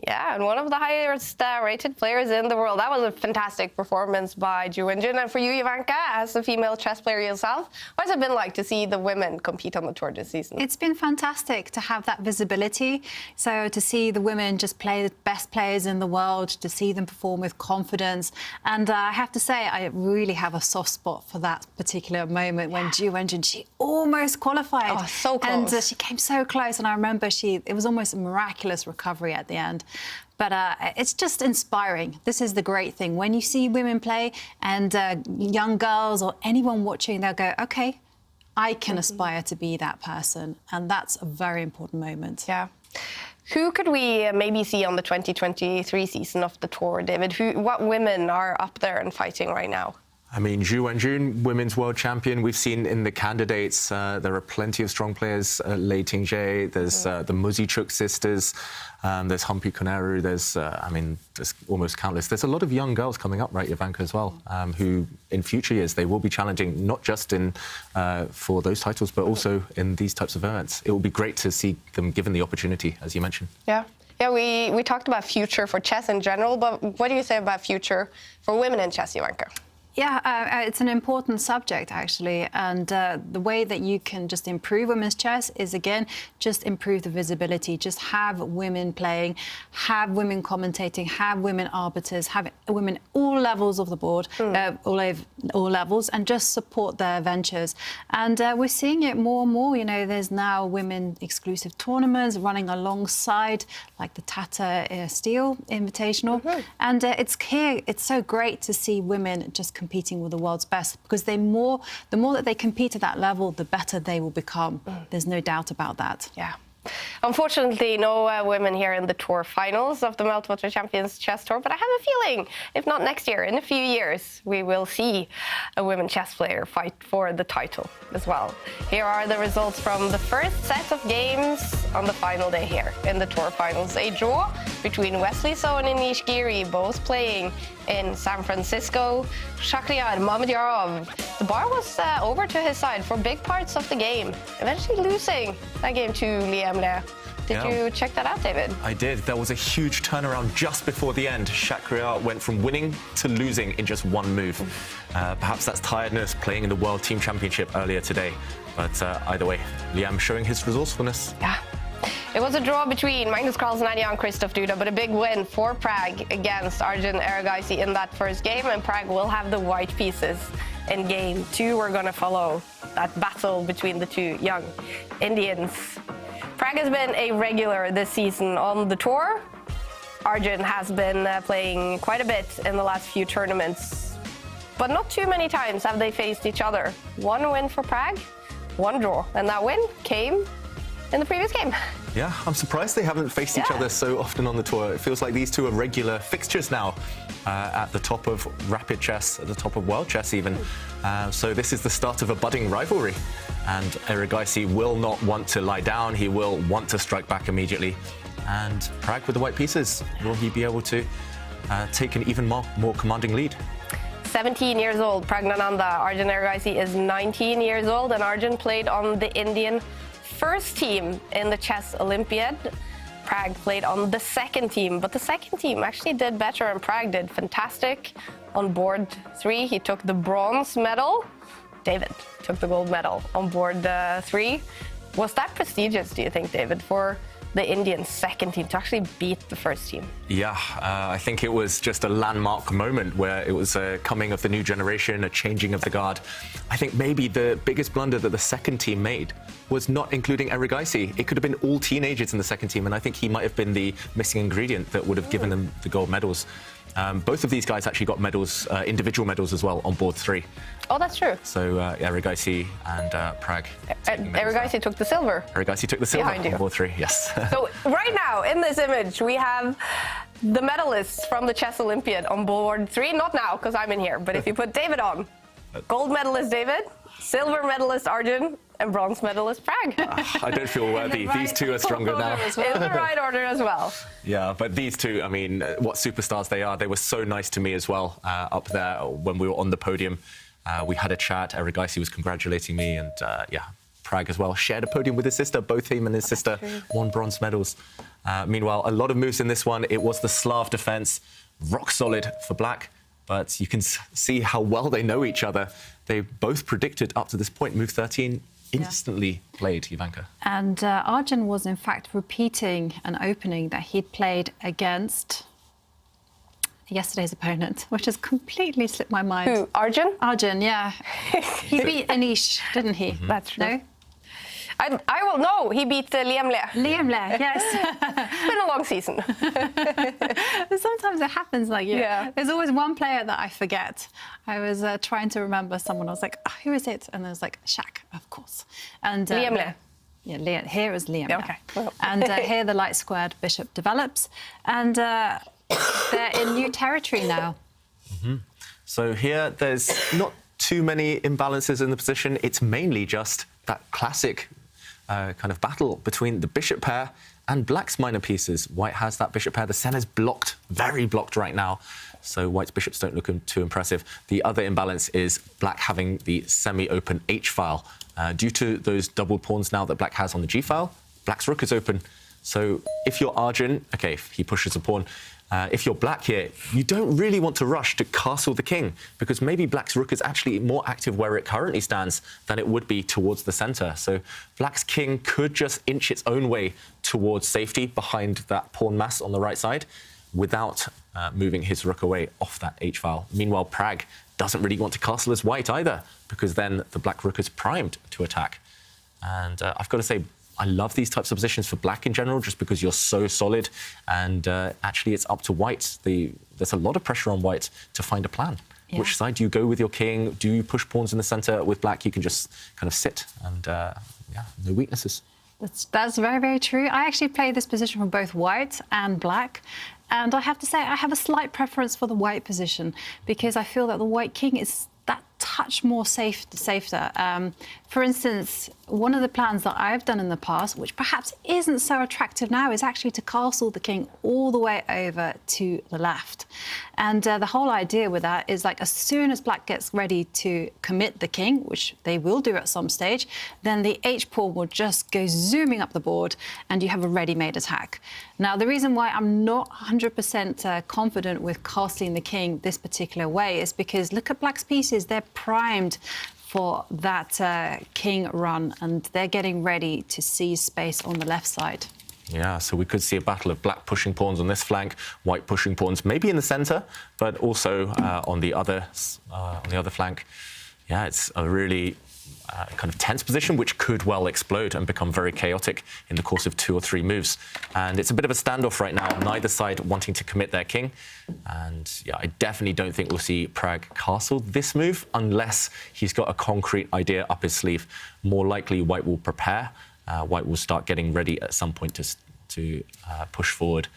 Yeah, and one of the highest rated players in the world. That was a fantastic performance by Ju Wen-jun. And for you, Jovanka, as a female chess player yourself, what has it been like to see the women compete on the tour this season? It's been fantastic to have that visibility. So to see the women just play the best players in the world, to see them perform with confidence. And I have to say, I really have a soft spot for that particular moment when Ju Wen-jun, she almost qualified. Oh, so close. And she came so close. And I remember it was almost a miraculous recovery at the end. But it's just inspiring. This is the great thing. When you see women play and young girls or anyone watching, they'll go, OK, I can aspire to be that person. And that's a very important moment. Yeah. Who could we maybe see on the 2023 season of the tour, David? What women are up there and fighting right now? I mean, Ju Wen-jun, women's world champion. We've seen in the candidates, there are plenty of strong players. Lei Ting-jae, there's the Muzichuk sisters, there's Humpy Koneru, there's almost countless. There's a lot of young girls coming up, right, Jovanka, as well, who in future years, they will be challenging not just for those titles, but also in these types of events. It will be great to see them given the opportunity, as you mentioned. Yeah. Yeah, we talked about future for chess in general, but what do you say about future for women in chess, Jovanka? Yeah, it's an important subject, actually. And the way that you can just improve women's chess is, again, just improve the visibility. Just have women playing, have women commentating, have women arbiters, have women all levels of the board, all levels, and just support their ventures. And we're seeing it more and more. You know, there's now women exclusive tournaments running alongside, like the Tata Steel Invitational. And it's so great to see women just competing with the world's best, because the more that they compete at that level, the better they will become. There's no doubt about that. Yeah. Unfortunately, no women here in the tour finals of the Meltwater Champions Chess Tour, but I have a feeling, if not next year, in a few years, we will see a women chess player fight for the title as well. Here are the results from the first set of games on the final day here in the tour finals. A draw between Wesley So and Anish Giri, both playing in San Francisco. Shakhriyar Mamedyarov, the bar was over to his side for big parts of the game, eventually losing that game to Liam Le. Did you check that out, David? I did. There was a huge turnaround just before the end. Shakhriyar went from winning to losing in just one move. Perhaps that's tiredness playing in the World Team Championship earlier today. But either way, Liam showing his resourcefulness. Yeah. It was a draw between Magnus Carlsen and Jan-Krzysztof Duda, but a big win for Prague against Arjun Erigaisi in that first game, and Prague will have the white pieces in game 2. We're going to follow that battle between the two young Indians. Prague has been a regular this season on the tour. Arjun has been playing quite a bit in the last few tournaments, but not too many times have they faced each other. One win for Prague, one draw, and that win came in the previous game. Yeah, I'm surprised they haven't faced each other so often on the tour. It feels like these two are regular fixtures now at the top of rapid chess, at the top of world chess even. So this is the start of a budding rivalry. And Erigaisi will not want to lie down. He will want to strike back immediately. And Prague with the white pieces, will he be able to take an even more commanding lead? 17 years old, Pragnananda. Arjun Erigaisi is 19 years old, and Arjun played on the Indian first team in the Chess Olympiad. Prague played on the second team, but the second team actually did better, and Prague did fantastic. On board 3, he took the bronze medal. David took the gold medal on board 3. Was that prestigious, do you think, David, for the Indian second team to actually beat the first team? Yeah, I think it was just a landmark moment where it was a coming of the new generation, a changing of the guard. I think maybe the biggest blunder that the second team made was not including Erigaisi. It could have been all teenagers in the second team, and I think he might have been the missing ingredient that would have given them the gold medals. Both of these guys actually got medals, individual medals as well, on board 3. Oh, that's true. So Erigaisi and Prague. Erigaisi took the silver. Erigaisi took the silver on board 3, yes. So right now, in this image, we have the medalists from the Chess Olympiad on board 3. Not now, because I'm in here, but if you put David on, gold medalist David, silver medalist Arjun, and bronze medalist Prague. I don't feel worthy. These two are stronger now. In the right order as well. Yeah, but these two, I mean, what superstars they are. They were so nice to me as well up there when we were on the podium. We had a chat. Erigaisi was congratulating me, and yeah, Prague as well. Shared a podium with his sister. Both him and his sister won bronze medals. Meanwhile, a lot of moves in this one. It was the Slav defense, rock solid for Black. But you can see how well they know each other. They both predicted up to this point move 13. Instantly played, Jovanka. And Arjun was in fact repeating an opening that he'd played against yesterday's opponent, which has completely slipped my mind. Who, Arjun? Arjun, yeah. He beat Anish, didn't he? That's true. No? I will know. He beat Liam Le. Liam Le, yes. It's been a long season. Sometimes it happens like you. Yeah. There's always one player that I forget. I was trying to remember someone. I was like, oh, who is it? And I was like, Shaq, of course. And Liam Le. Yeah, Liam. Here is Liam. Okay. Well. And here the light squared bishop develops, and they're in new territory now. So here, there's not too many imbalances in the position. It's mainly just that classic kind of battle between the bishop pair and Black's minor pieces. White has that bishop pair. The centre's blocked, very blocked right now. So White's bishops don't look too impressive. The other imbalance is Black having the semi-open H-file. Due to those doubled pawns now that Black has on the G-file, Black's rook is open. So if you're Arjun, OK, he pushes a pawn. If you're Black here, you don't really want to rush to castle the king, because maybe Black's rook is actually more active where it currently stands than it would be towards the centre. So Black's king could just inch its own way towards safety behind that pawn mass on the right side without moving his rook away off that H-file. Meanwhile, Prague doesn't really want to castle as White either, because then the Black rook is primed to attack. And I've got to say, I love these types of positions for Black in general, just because you're so solid. And actually, it's up to White. There's a lot of pressure on White to find a plan. Yeah. Which side do you go with your king? Do you push pawns in the centre? With Black, you can just kind of sit and, yeah, no weaknesses. That's very, very true. I actually play this position for both white and black. And I have to say, I have a slight preference for the white position because I feel that the white king is that touch more safer. For instance, one of the plans that I've done in the past, which perhaps isn't so attractive now, is actually to castle the king all the way over to the left. And the whole idea with that is, like, as soon as black gets ready to commit the king, which they will do at some stage, then the h-pawn will just go zooming up the board and you have a ready-made attack. Now, the reason why I'm not 100% confident with castling the king this particular way is because look at black's pieces. They're primed for that king run, and they're getting ready to seize space on the left side. Yeah, so we could see a battle of black pushing pawns on this flank, white pushing pawns maybe in the centre, but also on the other flank. Yeah, it's a really kind of tense position, which could well explode and become very chaotic in the course of 2 or 3 moves. And it's a bit of a standoff right now, neither side wanting to commit their king. And yeah, I definitely don't think we'll see Pragg castle this move unless he's got a concrete idea up his sleeve. More likely, white will prepare. White will start getting ready at some point to push forward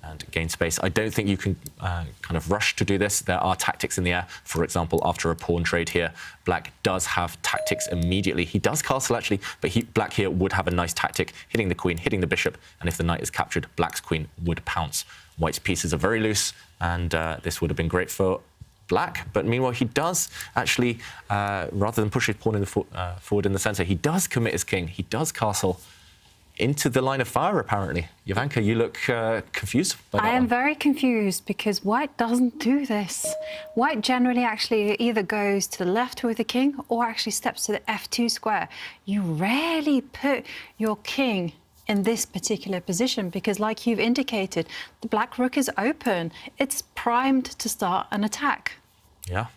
and gain space. I don't think you can kind of rush to do this. There are tactics in the air. For example, after a pawn trade here, black does have tactics immediately. He does castle, actually, but black here would have a nice tactic, hitting the queen, hitting the bishop, and if the knight is captured, black's queen would pounce. White's pieces are very loose, and this would have been great for black, but meanwhile he does actually, rather than push his pawn in the forward in the centre, he does commit his king. He does castle into the line of fire, apparently. Jovanka, you look confused by that. I am very confused because white doesn't do this. White generally actually either goes to the left with the king or actually steps to the f2 square. You rarely put your king in this particular position because, like you've indicated, the black rook is open. It's primed to start an attack. Yeah,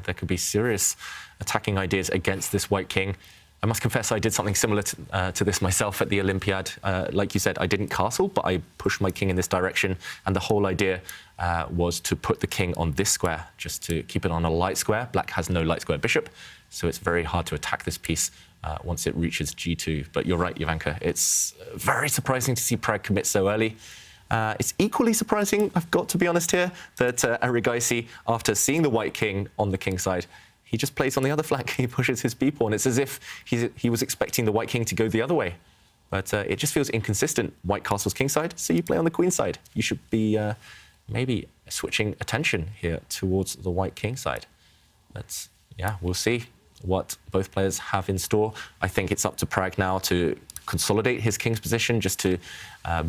there could be serious attacking ideas against this white king. I must confess I did something similar to this myself at the Olympiad. Like you said, I didn't castle, but I pushed my king in this direction. And the whole idea was to put the king on this square, just to keep it on a light square. Black has no light square bishop, so it's very hard to attack this piece once it reaches g2. But you're right, Jovanka. It's very surprising to see Pragg commit so early. It's equally surprising, I've got to be honest here, that Erigaisi, after seeing the white king on the king side, he just plays on the other flank. He pushes his b-pawn. It's as if he was expecting the white king to go the other way. But it just feels inconsistent. White castles king side, so you play on the queen side. You should be maybe switching attention here towards the white king side. But yeah, we'll see what both players have in store. I think it's up to Pragg now to consolidate his king's position, just to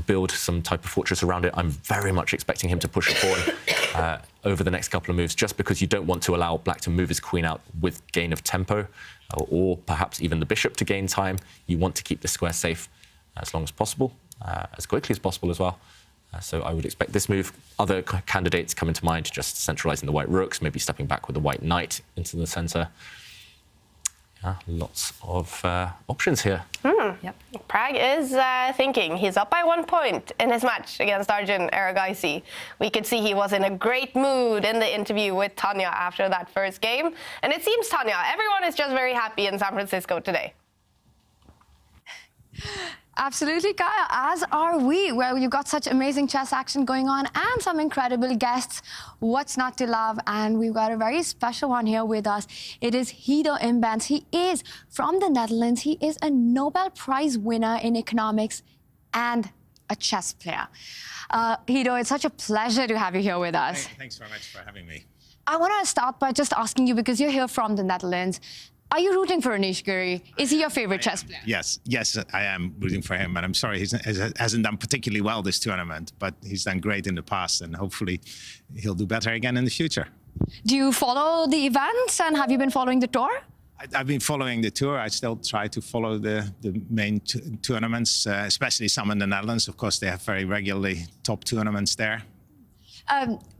build some type of fortress around it. I'm very much expecting him to push a pawn over the next couple of moves, just because you don't want to allow black to move his queen out with gain of tempo, or perhaps even the bishop to gain time. You want to keep the square safe as long as possible, as quickly as possible as well. So I would expect this move. Other candidates come into mind, just centralizing the white rooks, maybe stepping back with the white knight into the center. Lots of options here. Yep. Pragg is thinking. He's up by 1 point in his match against Arjun Erigaisi. We could see he was in a great mood in the interview with Tanya after that first game. And it seems, Tanya, everyone is just very happy in San Francisco today. Absolutely, Kaja, as are we. Well, you've got such amazing chess action going on and some incredible guests. What's not to love? And we've got a very special one here with us. It is Guido Imbens. He is from the Netherlands. He is a Nobel Prize winner in economics and a chess player. Guido, it's such a pleasure to have you here with us. Thanks very much for having me. I want to start by just asking you, because you're here from the Netherlands, are you rooting for Anish Giri? Is he your favorite chess player? Yes, I am rooting for him, and I'm sorry he hasn't done particularly well this tournament, but he's done great in the past, and hopefully he'll do better again in the future. Do you follow the events, and have you been following the tour? I've been following the tour. I still try to follow the main tournaments, especially some in the Netherlands. Of course, they have very regularly top tournaments there.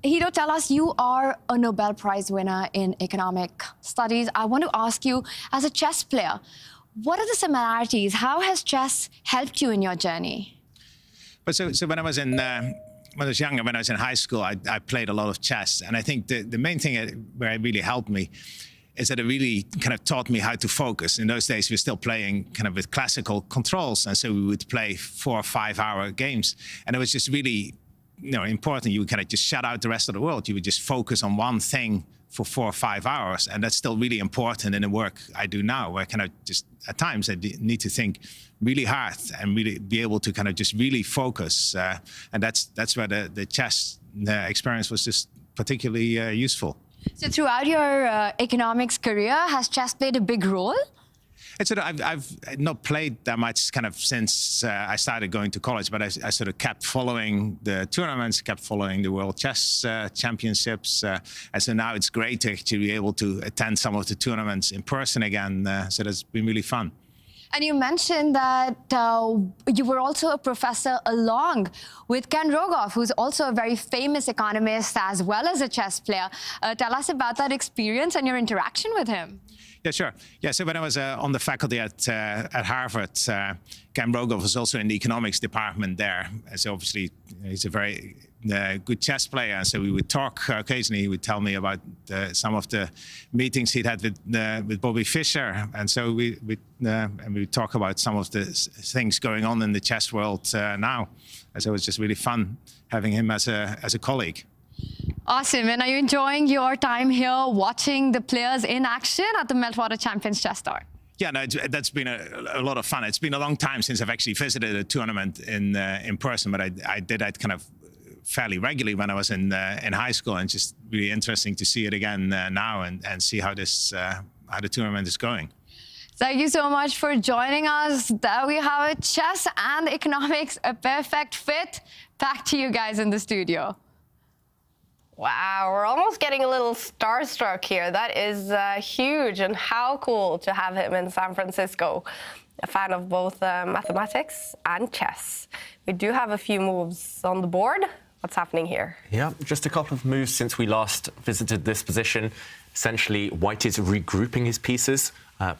Guido, tell us, you are a Nobel Prize winner in economic studies. I want to ask you, as a chess player, what are the similarities? How has chess helped you in your journey? But so when I was in when I was younger, when I was in high school, I played a lot of chess, and I think the main thing where it really helped me is that it really kind of taught me how to focus. In those days, we were still playing kind of with classical controls, and so we would play 4 or 5 hour games, and it was just really, important. You would kind of just shut out the rest of the world. You would just focus on one thing for 4 or 5 hours, and that's still really important in the work I do now, where kind of just at times I need to think really hard and really be able to kind of just really focus, and that's where the chess experience was just particularly useful. So throughout your economics career, has chess played a big role? I've not played that much kind of since I started going to college, but I sort of kept following the tournaments, kept following the World Chess Championships, and so now it's great to actually be able to attend some of the tournaments in person again. So that's been really fun. And you mentioned that you were also a professor along with Ken Rogoff, who's also a very famous economist as well as a chess player. Tell us about that experience and your interaction with him. Yeah, sure. Yeah, so when I was on the faculty at Harvard, Ken Rogoff was also in the economics department there. So obviously, he's a very good chess player. And so we would talk occasionally. He would tell me about some of the meetings he'd had with Bobby Fischer. And so we would talk about some of the things going on in the chess world now. And so it was just really fun having him as a colleague. Awesome. And are you enjoying your time here watching the players in action at the Meltwater Champions Chess Tour? Yeah, no, that's been a lot of fun. It's been a long time since I've actually visited a tournament in person, but I did that kind of fairly regularly when I was in high school, and just really interesting to see it again now and see how the tournament is going. Thank you so much for joining us. There we have it. Chess and economics, a perfect fit. Back to you guys in the studio. Wow, we're almost getting a little starstruck here. That is huge, and how cool to have him in San Francisco. A fan of both mathematics and chess. We do have a few moves on the board. What's happening here? Yeah, just a couple of moves since we last visited this position. Essentially, White is regrouping his pieces.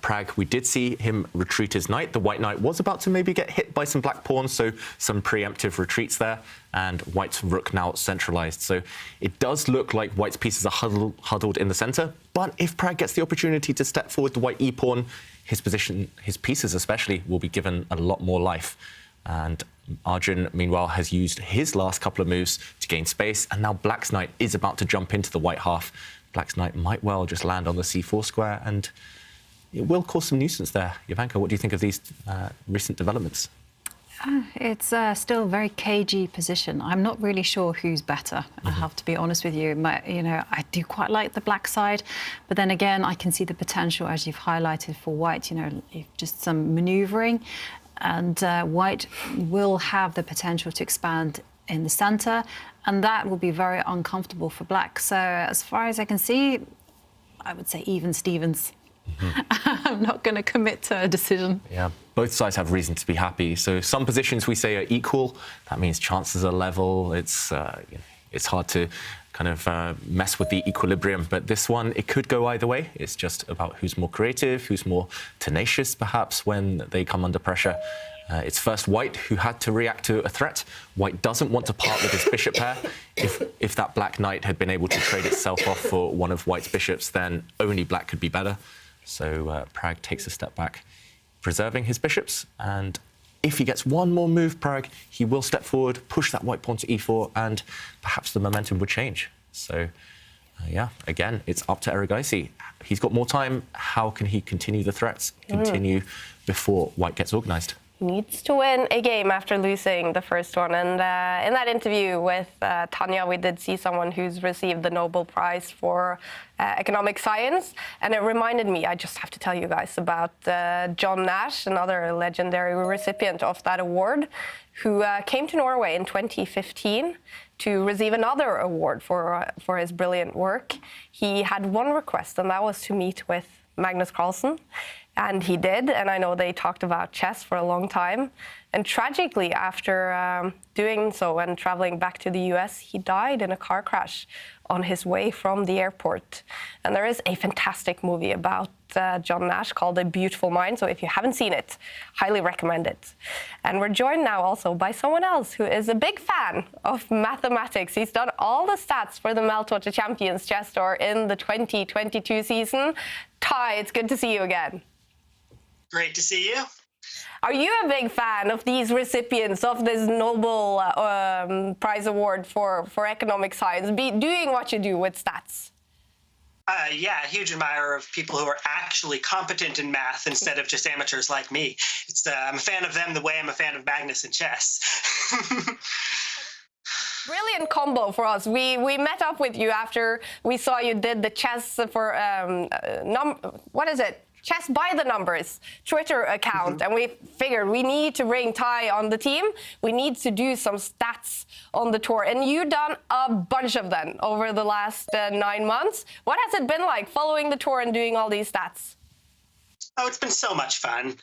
Pragg, we did see him retreat his knight. The White knight was about to maybe get hit by some black pawns, so some preemptive retreats there. And White's rook now centralized. So it does look like White's pieces are huddled in the center. But if Pragg gets the opportunity to step forward the White e-pawn, his pieces especially, will be given a lot more life. And Arjun, meanwhile, has used his last couple of moves to gain space. And now Black's knight is about to jump into the White half. Black's knight might well just land on the c4 square, and it will cause some nuisance there. Jovanka, what do you think of these recent developments? It's still a very cagey position. I'm not really sure who's better, I have to be honest with you. I do quite like the black side, but then again, I can see the potential, as you've highlighted, for White, just some manoeuvring, and White will have the potential to expand in the center, and that will be very uncomfortable for Black. So as far as I can see, I would say even Stevens. I'm not going to commit to a decision. Yeah, both sides have reason to be happy. So some positions we say are equal. That means chances are level. It's hard to kind of mess with the equilibrium. But this one, it could go either way. It's just about who's more creative, who's more tenacious, perhaps, when they come under pressure. It's first White who had to react to a threat. White doesn't want to part with his bishop pair. If that Black knight had been able to trade itself off for one of White's bishops, then only Black could be better. So Pragg takes a step back, preserving his bishops. And if he gets one more move, Pragg, he will step forward, push that White pawn to e4, and perhaps the momentum would change. So, yeah, again, it's up to Erigaisi. He's got more time. How can he continue the threats, continue before White gets organized? Needs to win a game after losing the first one. And in that interview with Tanya, we did see someone who's received the Nobel Prize for economic science. And it reminded me, I just have to tell you guys, about John Nash, another legendary recipient of that award, who came to Norway in 2015 to receive another award for his brilliant work. He had one request, and that was to meet with Magnus Carlsen. And he did, and I know they talked about chess for a long time. And tragically, after doing so and traveling back to the US, he died in a car crash on his way from the airport. And there is a fantastic movie about John Nash called A Beautiful Mind. So if you haven't seen it, highly recommend it. And we're joined now also by someone else who is a big fan of mathematics. He's done all the stats for the Meltwater Champions Chess Tour in the 2022 season. Ty, it's good to see you again. Great to see you. Are you a big fan of these recipients of this Nobel Prize Award for economic science, doing what you do with stats? Yeah, a huge admirer of people who are actually competent in math instead of just amateurs like me. I'm a fan of them the way I'm a fan of Magnus in chess. Brilliant combo for us. We met up with you after we saw you did the chess for what is it? Chess by the Numbers Twitter account, and we figured we need to bring Ty on the team. We need to do some stats on the tour, and you've done a bunch of them over the last 9 months. What has it been like following the tour and doing all these stats? Oh, it's been so much fun.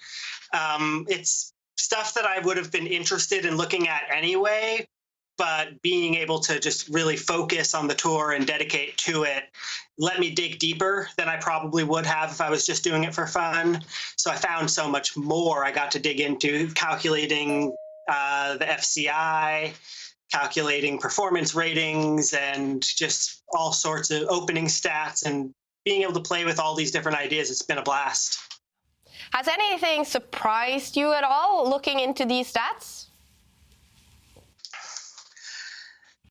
It's stuff that I would have been interested in looking at anyway, but being able to just really focus on the tour and dedicate to it let me dig deeper than I probably would have if I was just doing it for fun. So I found so much more I got to dig into, calculating the FCI, calculating performance ratings, and just all sorts of opening stats, and being able to play with all these different ideas. It's been a blast. Has anything surprised you at all looking into these stats?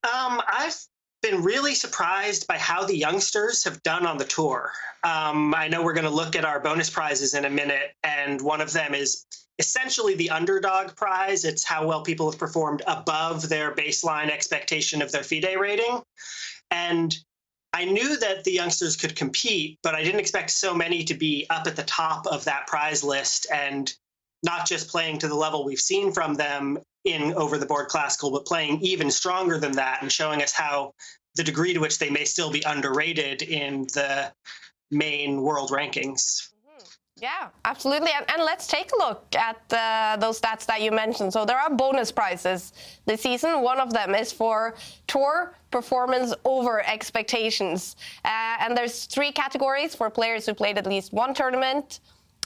I've been really surprised by how the youngsters have done on the tour. I know we're going to look at our bonus prizes in a minute, and one of them is essentially the underdog prize. It's how well people have performed above their baseline expectation of their FIDE rating. And I knew that the youngsters could compete, but I didn't expect so many to be up at the top of that prize list, and not just playing to the level we've seen from them in Over the Board Classical, but playing even stronger than that and showing us how the degree to which they may still be underrated in the main world rankings. Yeah, absolutely. And let's take a look at those stats that you mentioned. So there are bonus prizes this season. One of them is for tour performance over expectations. And there's 3 categories for players who played at least 1 tournament,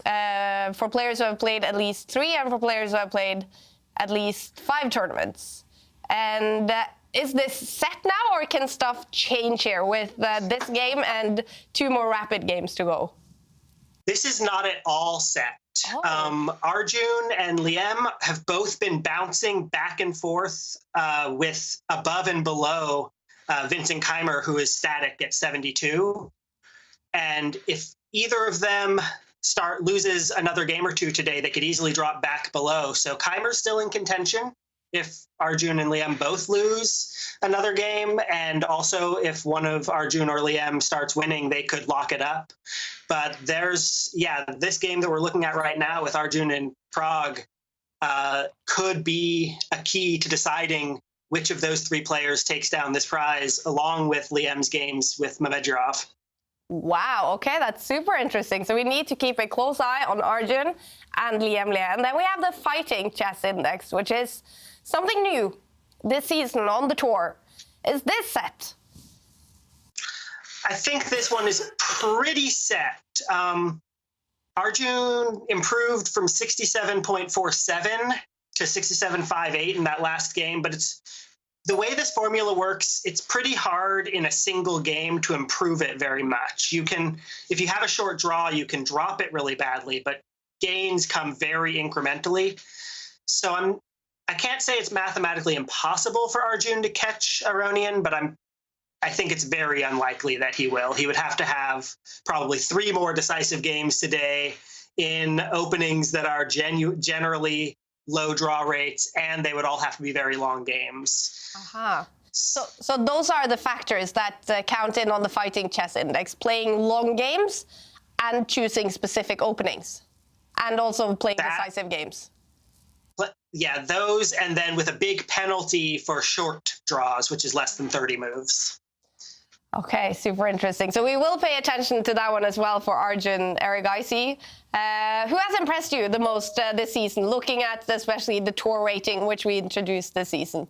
for players who have played at least 3, and for players who have played at least 5 tournaments. And is this set now, or can stuff change here with this game and 2 more rapid games to go? This is not at all set. Arjun and Liam have both been bouncing back and forth with above and below Vincent Keimer, who is static at 72. And if either of them loses another game or 2 today, they could easily drop back below. So Keimer's still in contention if Arjun and Liam both lose another game, and also if one of Arjun or Liam starts winning, they could lock it up. But there's, this game that we're looking at right now with Arjun in Prague could be a key to deciding which of those 3 players takes down this prize, along with Liam's games with Mamedjarov. Wow, okay, that's super interesting. So we need to keep a close eye on Arjun and Liam. And then we have the Fighting Chess Index, which is something new this season on the tour. Is this set? I think this one is pretty set. Arjun improved from 67.47 to 67.58 in that last game, but the way this formula works, it's pretty hard in a single game to improve it very much. You can, if you have a short draw, you can drop it really badly, but gains come very incrementally. So I can't say it's mathematically impossible for Arjun to catch Aronian, but I think it's very unlikely that he will. He would have to have probably 3 more decisive games today in openings that are generally low draw rates, and they would all have to be very long games. So those are the factors that count in on the Fighting Chess Index: playing long games and choosing specific openings, and also playing decisive games. Yeah, those, and then with a big penalty for short draws, which is less than 30 moves. Okay, super interesting. So we will pay attention to that one as well for Arjun Erigaisi. Who has impressed you the most this season, looking at especially the tour rating, which we introduced this season?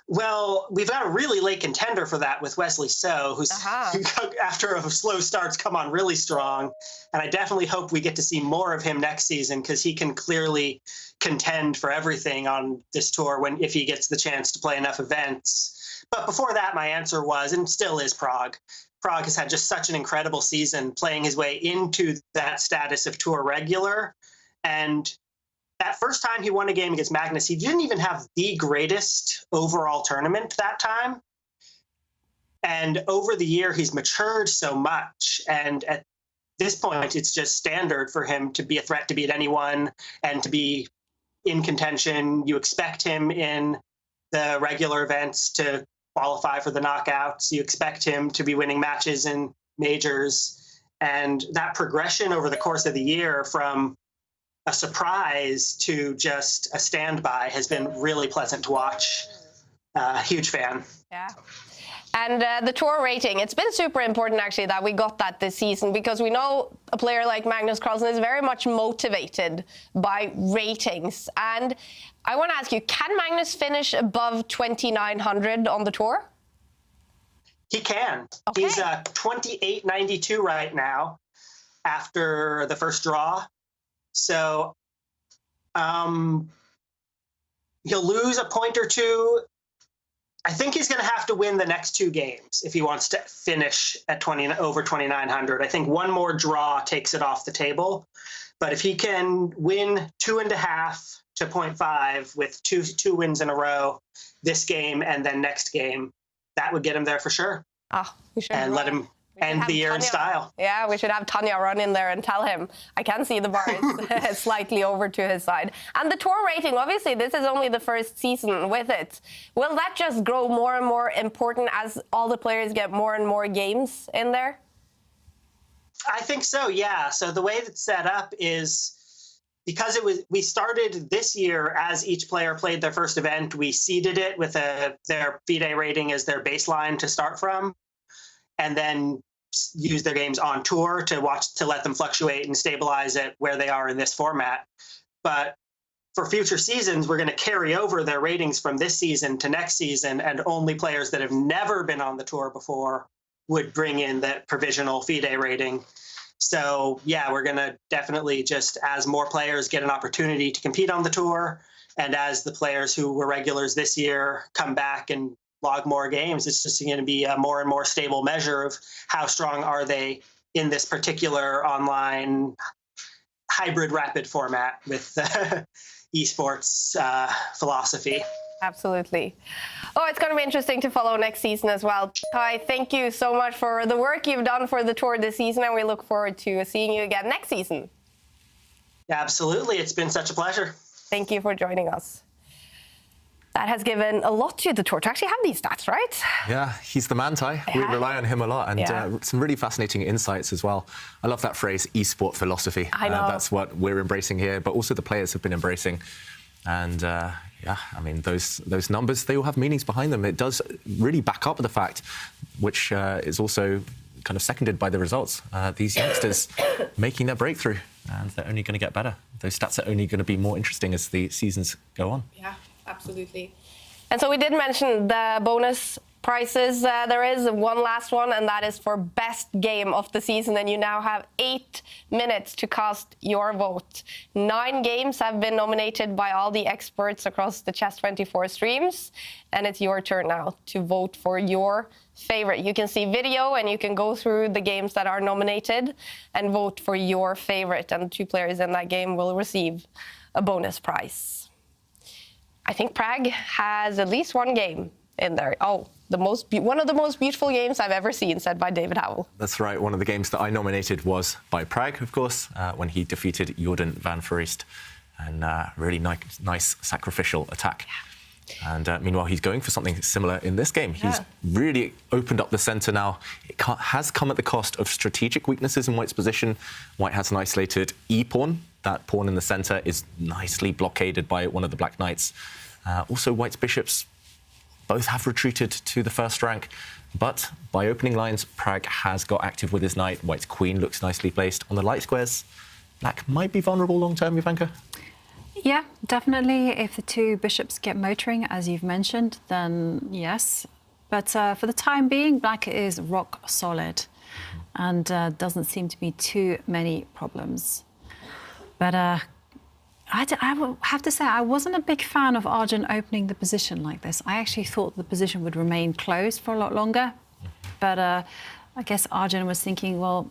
Well, we've got a really late contender for that with Wesley So, who's who, after a slow start's come on really strong. And I definitely hope we get to see more of him next season, because he can clearly contend for everything on this tour if he gets the chance to play enough events. But before that, my answer was, and still is, Prague. Prague has had just such an incredible season, playing his way into that status of tour regular. And that first time he won a game against Magnus, he didn't even have the greatest overall tournament that time. And over the year, he's matured so much. And at this point, it's just standard for him to be a threat to beat anyone and to be in contention. You expect him in the regular events to qualify for the knockouts. You expect him to be winning matches in majors. And that progression over the course of the year from a surprise to just a standby has been really pleasant to watch. Huge fan. Yeah. And the tour rating, it's been super important actually that we got that this season, because we know a player like Magnus Carlsen is very much motivated by ratings. And I want to ask you, can Magnus finish above 2,900 on the tour? He can. Okay. He's 28.92 right now after the first draw. So he'll lose a point or two. I think he's going to have to win the next 2 games if he wants to finish at over 2,900. I think one more draw takes it off the table. But if he can win 2.5 to 0.5 with two wins in a row this game and then next game, that would get him there for sure. We should and let him end the year in style. Yeah, we should have Tanya run in there and tell him. I can see the bar is slightly over to his side. And the tour rating, obviously, this is only the first season with it. Will that just grow more and more important as all the players get more and more games in there? I think so, yeah. So the way that's set up is, because we started this year as each player played their first event, we seeded it with their FIDE rating as their baseline to start from, and then use their games on tour to let them fluctuate and stabilize it where they are in this format. But for future seasons, we're going to carry over their ratings from this season to next season, and only players that have never been on the tour before would bring in that provisional FIDE rating. So yeah, we're going to definitely, just as more players get an opportunity to compete on the tour, and as the players who were regulars this year come back and log more games, it's just going to be a more and more stable measure of how strong are they in this particular online hybrid rapid format with esports philosophy. Absolutely. Oh, it's going to be interesting to follow next season as well. Kai, thank you so much for the work you've done for the tour this season, and we look forward to seeing you again next season. Absolutely. It's been such a pleasure. Thank you for joining us. That has given a lot to the tour to actually have these stats, right? Yeah, he's the man, Ty. We rely on him a lot, and some really fascinating insights as well. I love that phrase, esport philosophy. I know. That's what we're embracing here, but also the players have been embracing. And yeah, I mean, those numbers, they all have meanings behind them. It does really back up the fact, which is also kind of seconded by the results. These youngsters making their breakthrough, and they're only going to get better. Those stats are only going to be more interesting as the seasons go on. Yeah, absolutely. And so we did mention the bonus prizes. There is one last one, and that is for best game of the season. And you now have 8 minutes to cast your vote. 9 games have been nominated by all the experts across the Chess24 streams. And it's your turn now to vote for your favorite. You can see video and you can go through the games that are nominated and vote for your favorite. And the 2 players in that game will receive a bonus prize. I think Prague has at least 1 game in there. Oh, one of the most beautiful games I've ever seen, said by David Howell. That's right. One of the games that I nominated was by Prague, of course, when he defeated Jordan van Foreest. And really nice sacrificial attack. Yeah. And meanwhile, he's going for something similar in this game. Yeah. He's really opened up the centre now. It has come at the cost of strategic weaknesses in White's position. White has an isolated e-pawn. That pawn in the centre is nicely blockaded by one of the Black Knights. Also, White's bishops both have retreated to the first rank. But by opening lines, Prague has got active with his knight. White's queen looks nicely placed on the light squares. Black might be vulnerable long-term, Jovanka. Yeah, definitely. If the two bishops get motoring, as you've mentioned, then yes. But for the time being, black is rock solid and doesn't seem to be too many problems. But I will have to say, I wasn't a big fan of Arjun opening the position like this. I actually thought the position would remain closed for a lot longer. But I guess Arjun was thinking, well,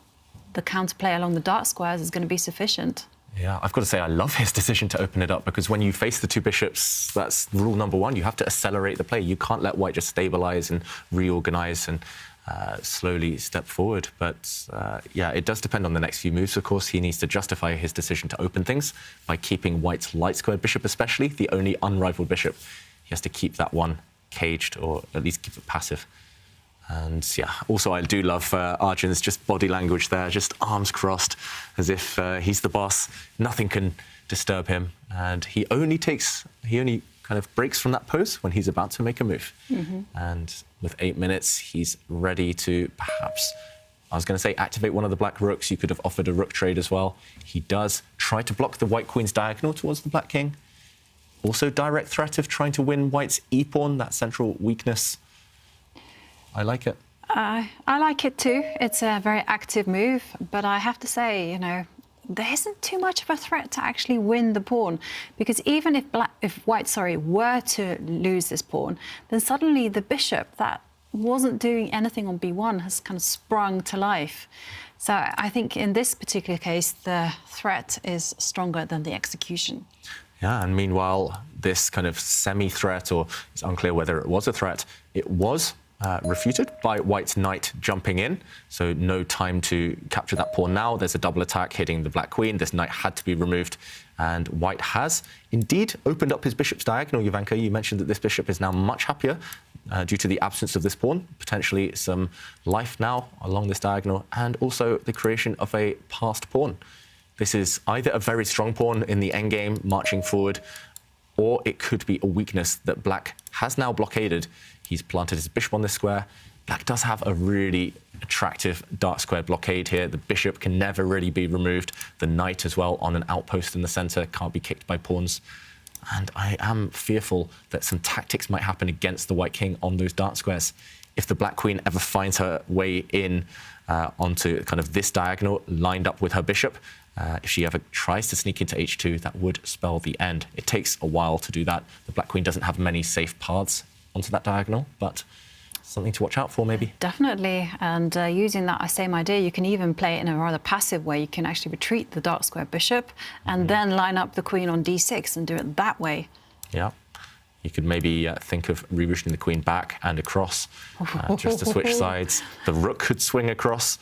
the counterplay along the dark squares is going to be sufficient. Yeah, I've got to say, I love his decision to open it up, because when you face the two bishops, that's rule number one. You have to accelerate the play. You can't let white just stabilize and reorganize and slowly step forward. But yeah, it does depend on the next few moves. Of course, he needs to justify his decision to open things by keeping white's light squared bishop, especially the only unrivaled bishop. He has to keep that one caged, or at least keep it passive. And yeah, also I do love Arjun's just body language there, just arms crossed, as if he's the boss. Nothing can disturb him, and he only kind of breaks from that pose when he's about to make a move. And with 8 minutes, he's ready to perhaps, I was going to say, activate one of the black rooks. You could have offered a rook trade as well. He does try to block the white queen's diagonal towards the black king. Also direct threat of trying to win white's e-pawn, that central weakness. I like it. I like it too. It's a very active move, but I have to say, you know, there isn't too much of a threat to actually win the pawn, because even if white were to lose this pawn, then suddenly the bishop that wasn't doing anything on b1 has kind of sprung to life. So I think in this particular case, the threat is stronger than the execution. Yeah, and meanwhile, this kind of semi-threat, or it's unclear whether it was a threat, it was refuted by white's knight jumping in, so no time to capture that pawn now. There's a double attack hitting the black queen. This knight had to be removed, and white has indeed opened up his bishop's diagonal. Jovanka, you mentioned that this bishop is now much happier due to the absence of this pawn, potentially some life now along this diagonal, and also the creation of a passed pawn. This is either a very strong pawn in the endgame marching forward, or it could be a weakness that black has now blockaded. He's planted his bishop on this square. Black does have a really attractive dark square blockade here. The bishop can never really be removed. The knight as well on an outpost in the center can't be kicked by pawns. And I am fearful that some tactics might happen against the white king on those dark squares. If the black queen ever finds her way in onto kind of this diagonal, lined up with her bishop, if she ever tries to sneak into h2, that would spell the end. It takes a while to do that. The black queen doesn't have many safe paths onto that diagonal, but something to watch out for, maybe. Definitely, and using that same idea, you can even play it in a rather passive way. You can actually retreat the dark square bishop and then line up the queen on d6 and do it that way. Yeah. You could maybe think of rerouting the queen back and across, just to switch sides. The rook could swing across.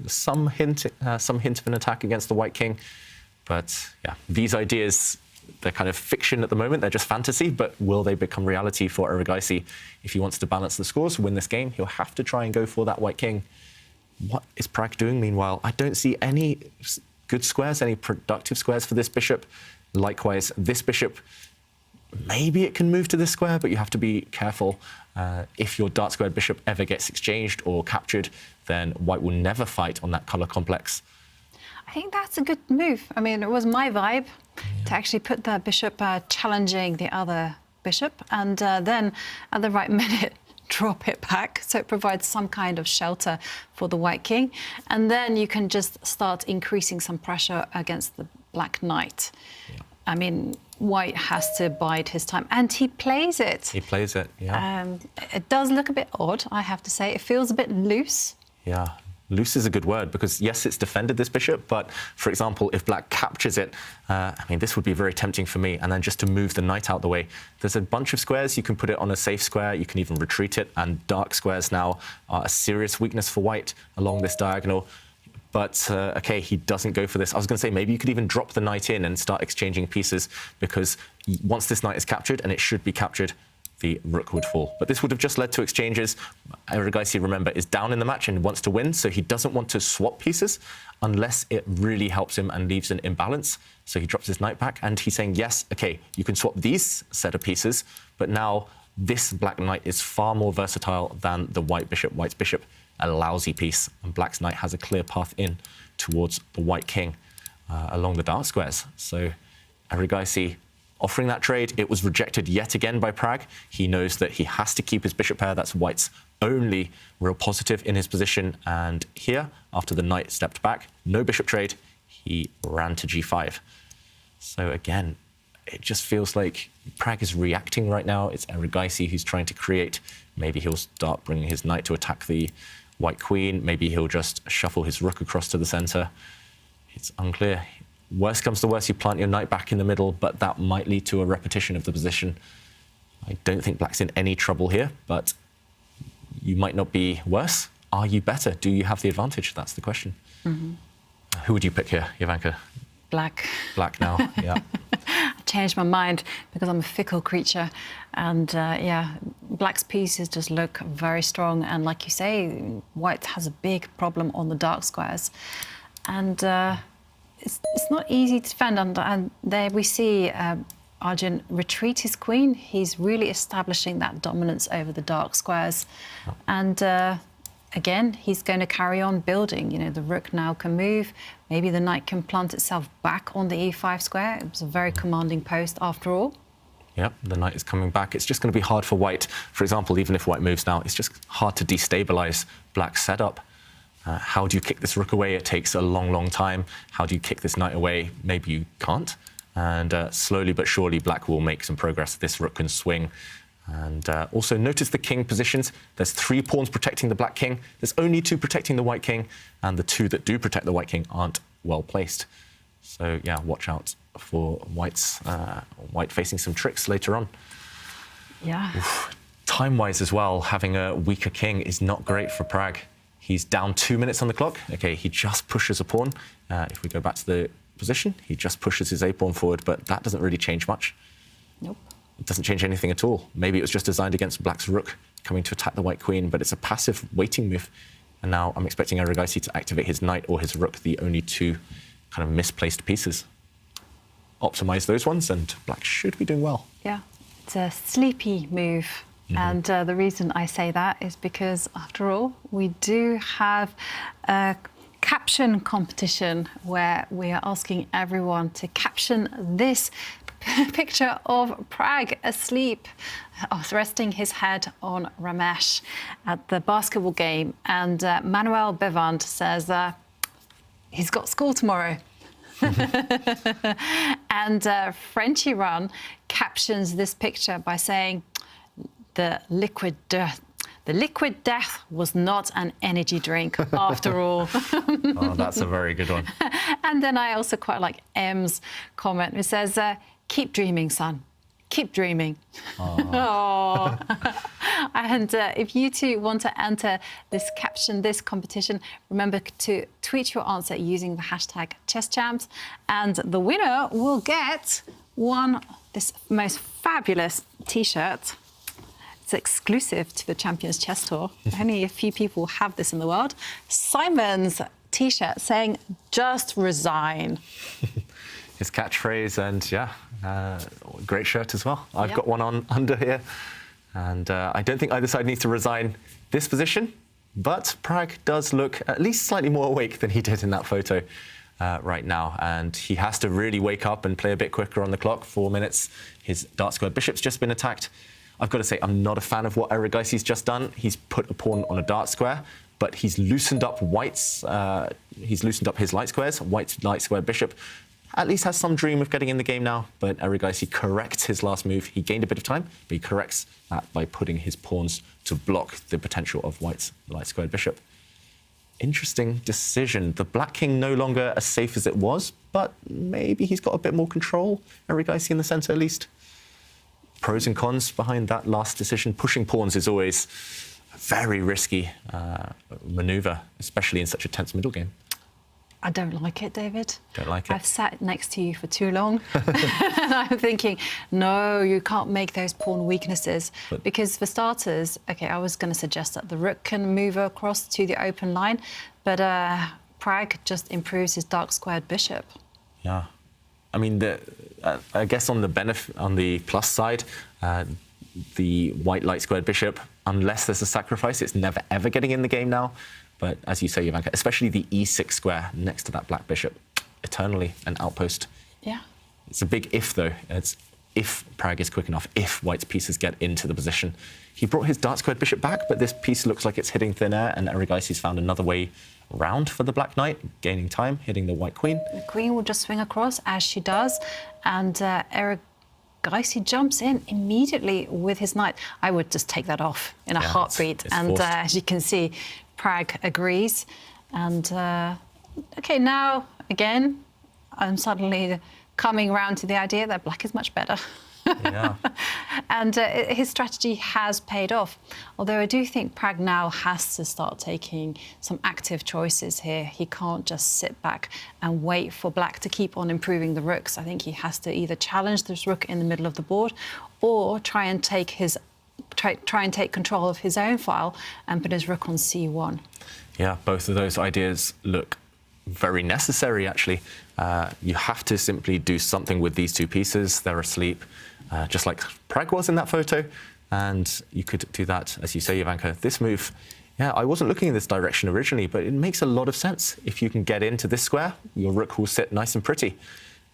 Some hint of an attack against the white king. But yeah, these ideas, they're kind of fiction at the moment. They're just fantasy, but will they become reality for Erigaisi? If he wants to balance the scores, win this game, he'll have to try and go for that white king. What is Prag doing meanwhile? I don't see any good squares, any productive squares for this bishop. Likewise, this bishop, maybe it can move to this square, but you have to be careful. If your dark squared bishop ever gets exchanged or captured, then white will never fight on that color complex. I think that's a good move. I mean, it was my vibe to actually put the bishop challenging the other bishop, and then at the right minute drop it back, so it provides some kind of shelter for the white king, and then you can just start increasing some pressure against the black knight. Yeah. I mean, white has to bide his time, and he plays it. He plays it, yeah. It does look a bit odd, I have to say. It feels a bit loose. Yeah. Loose is a good word, because yes, it's defended this bishop, but for example, if black captures it, I mean, this would be very tempting for me. And then just to move the knight out the way, there's a bunch of squares. You can put it on a safe square. You can even retreat it. And dark squares now are a serious weakness for white along this diagonal. But, OK, he doesn't go for this. I was going to say, maybe you could even drop the knight in and start exchanging pieces, because once this knight is captured, and it should be captured, the rook would fall. But this would have just led to exchanges. Erigaisi, remember, is down in the match and wants to win, so he doesn't want to swap pieces unless it really helps him and leaves an imbalance. So he drops his knight back, and he's saying, yes, OK, you can swap these set of pieces, but now this black knight is far more versatile than the white bishop. White's bishop, a lousy piece, and black's knight has a clear path in towards the white king along the dark squares. So Erigaisi offering that trade. It was rejected yet again by Pragg. He knows that he has to keep his bishop pair. That's White's only real positive in his position. And here, after the knight stepped back, no bishop trade, he ran to g5. So again, it just feels like Pragg is reacting right now. It's Erigaisi who's trying to create. Maybe he'll start bringing his knight to attack the white queen. Maybe he'll just shuffle his rook across to the center. It's unclear. Worst comes to worst, you plant your knight back in the middle, but that might lead to a repetition of the position. I don't think Black's in any trouble here, but you might not be worse. Are you better? Do you have the advantage? That's the question. Who would you pick here, Jovanka? Black. Black now, yeah. I changed my mind because I'm a fickle creature. And yeah, Black's pieces just look very strong. And like you say, White has a big problem on the dark squares. And it's not easy to defend. And there we see Arjun retreat his queen. He's really establishing that dominance over the dark squares. And again, he's going to carry on building. You know, the rook now can move. Maybe the knight can plant itself back on the e5 square. It was a very commanding post after all. Yep, the knight is coming back. It's just going to be hard for White. For example, even if White moves now, it's just hard to destabilize Black's setup. How do you kick this rook away? It takes a long, long time. How do you kick this knight away? Maybe you can't. And slowly but surely, Black will make some progress. This rook can swing. And also notice the king positions. There's 3 pawns protecting the black king. There's only 2 protecting the white king. And the 2 that do protect the white king aren't well placed. So yeah, watch out for White facing some tricks later on. Yeah. Time-wise as well, having a weaker king is not great for Pragg. He's down 2 minutes on the clock. Okay, he just pushes a pawn. If we go back to the position, he just pushes his a-pawn forward, but that doesn't really change much. Nope. It doesn't change anything at all. Maybe it was just designed against Black's rook coming to attack the white queen, but it's a passive waiting move. And now I'm expecting Erigaisi to activate his knight or his rook, the only 2 kind of misplaced pieces. Optimize those ones, and Black should be doing well. Yeah, it's a sleepy move. And the reason I say that is because, after all, we do have a caption competition where we are asking everyone to caption this picture of Pragg asleep, resting his head on Ramesh at the basketball game. And Manuel Bevand says he's got school tomorrow. And Frenchy Run captions this picture by saying, the liquid death was not an energy drink after all. Oh, that's a very good one. And then I also quite like M's comment, who says, keep dreaming, son. Keep dreaming. Oh. And if you too want to enter this competition, remember to tweet your answer using the hashtag #ChessChamps, and the winner will get this most fabulous T-shirt. It's exclusive to the Champions Chess Tour. Only a few people have this in the world. Simon's T-shirt saying, just resign. His catchphrase, and yeah, great shirt as well. I've got one on under here. And I don't think either side needs to resign this position, but Pragg does look at least slightly more awake than he did in that photo right now. And he has to really wake up and play a bit quicker on the clock. 4 minutes. His dark square bishop's just been attacked. I've got to say, I'm not a fan of what Erigaisi's just done. He's put a pawn on a dark square, but he's loosened up White's. He's loosened up his light squares. White's light square bishop at least has some dream of getting in the game now, but Erigaisi corrects his last move. He gained a bit of time, but he corrects that by putting his pawns to block the potential of White's light squared bishop. Interesting decision. The black king no longer as safe as it was, but maybe he's got a bit more control. Erigaisi in the center, at least. Pros and cons behind that last decision. Pushing pawns is always a very risky maneuver, especially in such a tense middle game. I don't like it, David. Don't like it? I've sat next to you for too long. And I'm thinking, no, you can't make those pawn weaknesses. Because for starters, OK, I was going to suggest that the rook can move across to the open line, but Pragg just improves his dark squared bishop. Yeah. I mean, I guess on the plus side, the white light squared bishop, unless there's a sacrifice, it's never ever getting in the game now. But as you say, Jovanka, especially the e6 square next to that black bishop, eternally an outpost. Yeah. It's a big if, though. It's if Prag is quick enough, if White's pieces get into the position. He brought his dark squared bishop back, but this piece looks like it's hitting thin air, and Erigaisi's found another way round for the black knight, gaining time, hitting the white queen. The queen will just swing across, as she does, and Erigaisi jumps in immediately with his knight. I would just take that off in a heartbeat. It's and as you can see, Prag agrees. And OK, now, again, I'm suddenly coming around to the idea that black is much better. Yeah. And his strategy has paid off. Although I do think Prag now has to start taking some active choices here. He can't just sit back and wait for black to keep on improving the rooks. I think he has to either challenge this rook in the middle of the board or try and take control of his own file and put his rook on c1. Yeah, both of those ideas look very necessary, actually. You have to simply do something with these two pieces. They're asleep, just like Prag was in that photo. And you could do that, as you say, Jovanka. This move, yeah, I wasn't looking in this direction originally, but it makes a lot of sense. If you can get into this square, your rook will sit nice and pretty.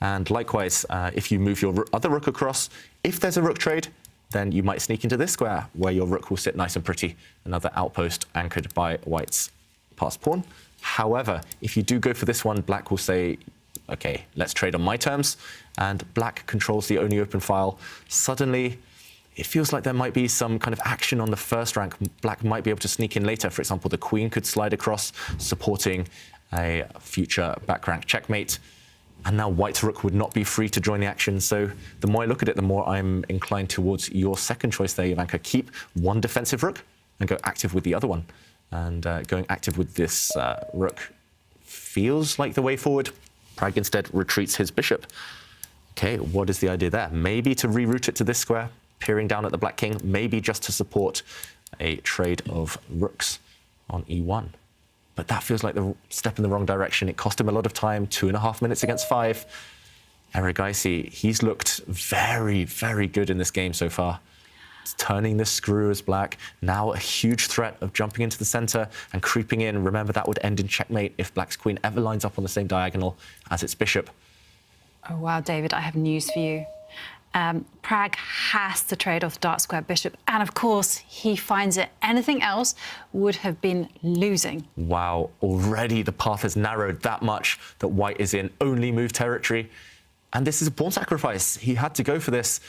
And likewise, if you move your other rook across, if there's a rook trade, then you might sneak into this square, where your rook will sit nice and pretty. Another outpost anchored by White's passed pawn. However, if you do go for this one, black will say, OK, let's trade on my terms. And black controls the only open file. Suddenly, it feels like there might be some kind of action on the first rank. Black might be able to sneak in later. For example, the queen could slide across, supporting a future back rank checkmate. And now White's rook would not be free to join the action. So the more I look at it, the more I'm inclined towards your second choice there, Jovanka. Keep one defensive rook and go active with the other one. And going active with this rook feels like the way forward. Prag instead retreats his bishop. OK, what is the idea there? Maybe to reroute it to this square, peering down at the black king, maybe just to support a trade of rooks on e1. But that feels like the step in the wrong direction. It cost him a lot of time, 2.5 minutes against 5. Erigaisi, he's looked very, very good in this game so far. Turning the screw as black. Now a huge threat of jumping into the center and creeping in. Remember, that would end in checkmate if black's queen ever lines up on the same diagonal as its bishop. Oh, wow, David, I have news for you. Prag has to trade off dark square bishop. And of course, he finds it. Anything else would have been losing. Wow, already the path has narrowed that much that White is in only move territory. And this is a pawn sacrifice. He had to go for this.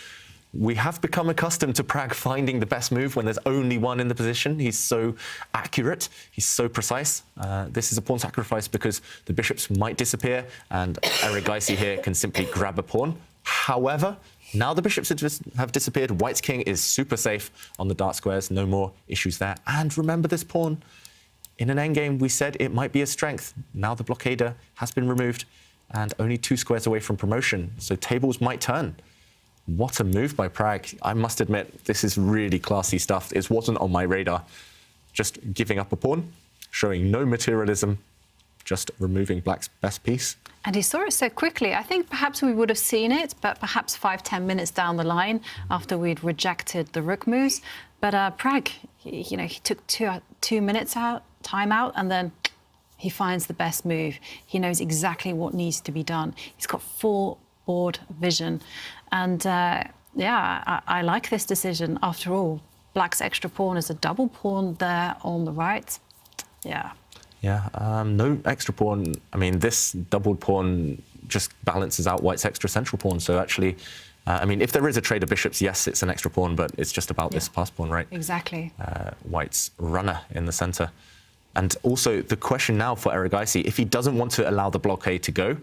We have become accustomed to Prag finding the best move when there's only one in the position. He's so accurate. He's so precise. This is a pawn sacrifice because the bishops might disappear and Erigaisi here can simply grab a pawn. However, now the bishops have disappeared. White's king is super safe on the dark squares. No more issues there. And remember this pawn. In an endgame, we said it might be a strength. Now the blockader has been removed and only 2 squares away from promotion. So tables might turn. What a move by Prag. I must admit, this is really classy stuff. It wasn't on my radar. Just giving up a pawn, showing no materialism, just removing black's best piece. And he saw it so quickly. I think perhaps we would have seen it, but perhaps 5-10 minutes down the line after we'd rejected the rook moves. But Prag, he took 2 minutes time out, and then he finds the best move. He knows exactly what needs to be done. He's got full board vision. And yeah, I like this decision. After all, black's extra pawn is a double pawn there on the right. Yeah. Yeah, no extra pawn. I mean, this doubled pawn just balances out White's extra central pawn. So actually, I mean, if there is a trade of bishops, yes, it's an extra pawn, but it's just about this pass pawn, right? Exactly. White's runner in the center. And also the question now for Erigaisi, if he doesn't want to allow the blockade to go,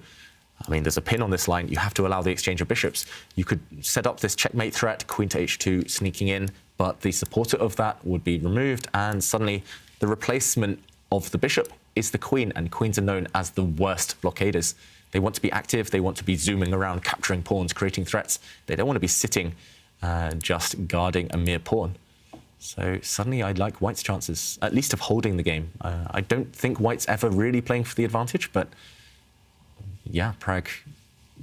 I mean, there's a pin on this line. You have to allow the exchange of bishops. You could set up this checkmate threat, queen to h2, sneaking in, but the supporter of that would be removed, and suddenly the replacement of the bishop is the queen, and queens are known as the worst blockaders. They want to be active. They want to be zooming around, capturing pawns, creating threats. They don't want to be sitting just guarding a mere pawn. So suddenly I like White's chances, at least of holding the game. I don't think White's ever really playing for the advantage, but yeah, Prag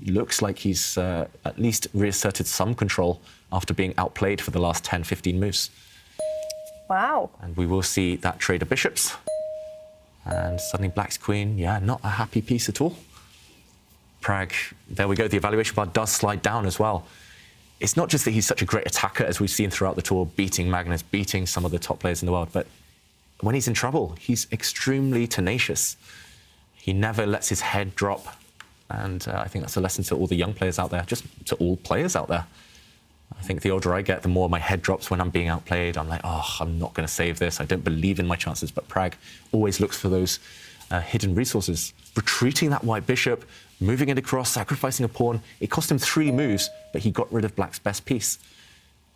looks like he's at least reasserted some control after being outplayed for the last 10, 15 moves. Wow. And we will see that trade of bishops. And suddenly black's queen, yeah, not a happy piece at all. Prag, there we go. The evaluation bar does slide down as well. It's not just that he's such a great attacker, as we've seen throughout the tour, beating Magnus, beating some of the top players in the world, but when he's in trouble, he's extremely tenacious. He never lets his head drop. And I think that's a lesson to all the young players out there, just to all players out there. I think the older I get, the more my head drops when I'm being outplayed. I'm like, oh, I'm not going to save this. I don't believe in my chances. But Prag always looks for those hidden resources. Retreating that white bishop, moving it across, sacrificing a pawn. It cost him 3 moves, but he got rid of black's best piece.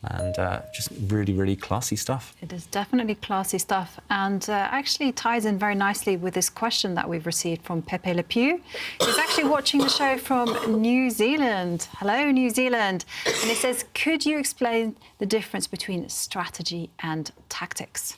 And just really, really classy stuff. It is definitely classy stuff, and actually ties in very nicely with this question that we've received from Pepe Le Pew. He's actually watching the show from New Zealand. Hello, New Zealand. And he says, could you explain the difference between strategy and tactics?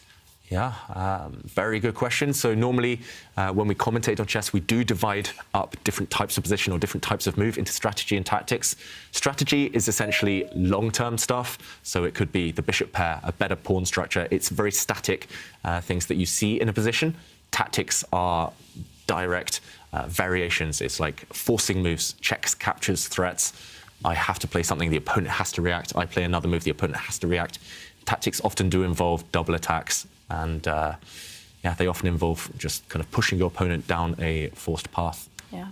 Yeah, very good question. So normally when we commentate on chess, we do divide up different types of position or different types of move into strategy and tactics. Strategy is essentially long-term stuff. So it could be the bishop pair, a better pawn structure. It's very static things that you see in a position. Tactics are direct variations. It's like forcing moves, checks, captures, threats. I have to play something, the opponent has to react. I play another move, the opponent has to react. Tactics often do involve double attacks. And yeah, they often involve just kind of pushing your opponent down a forced path. Yeah.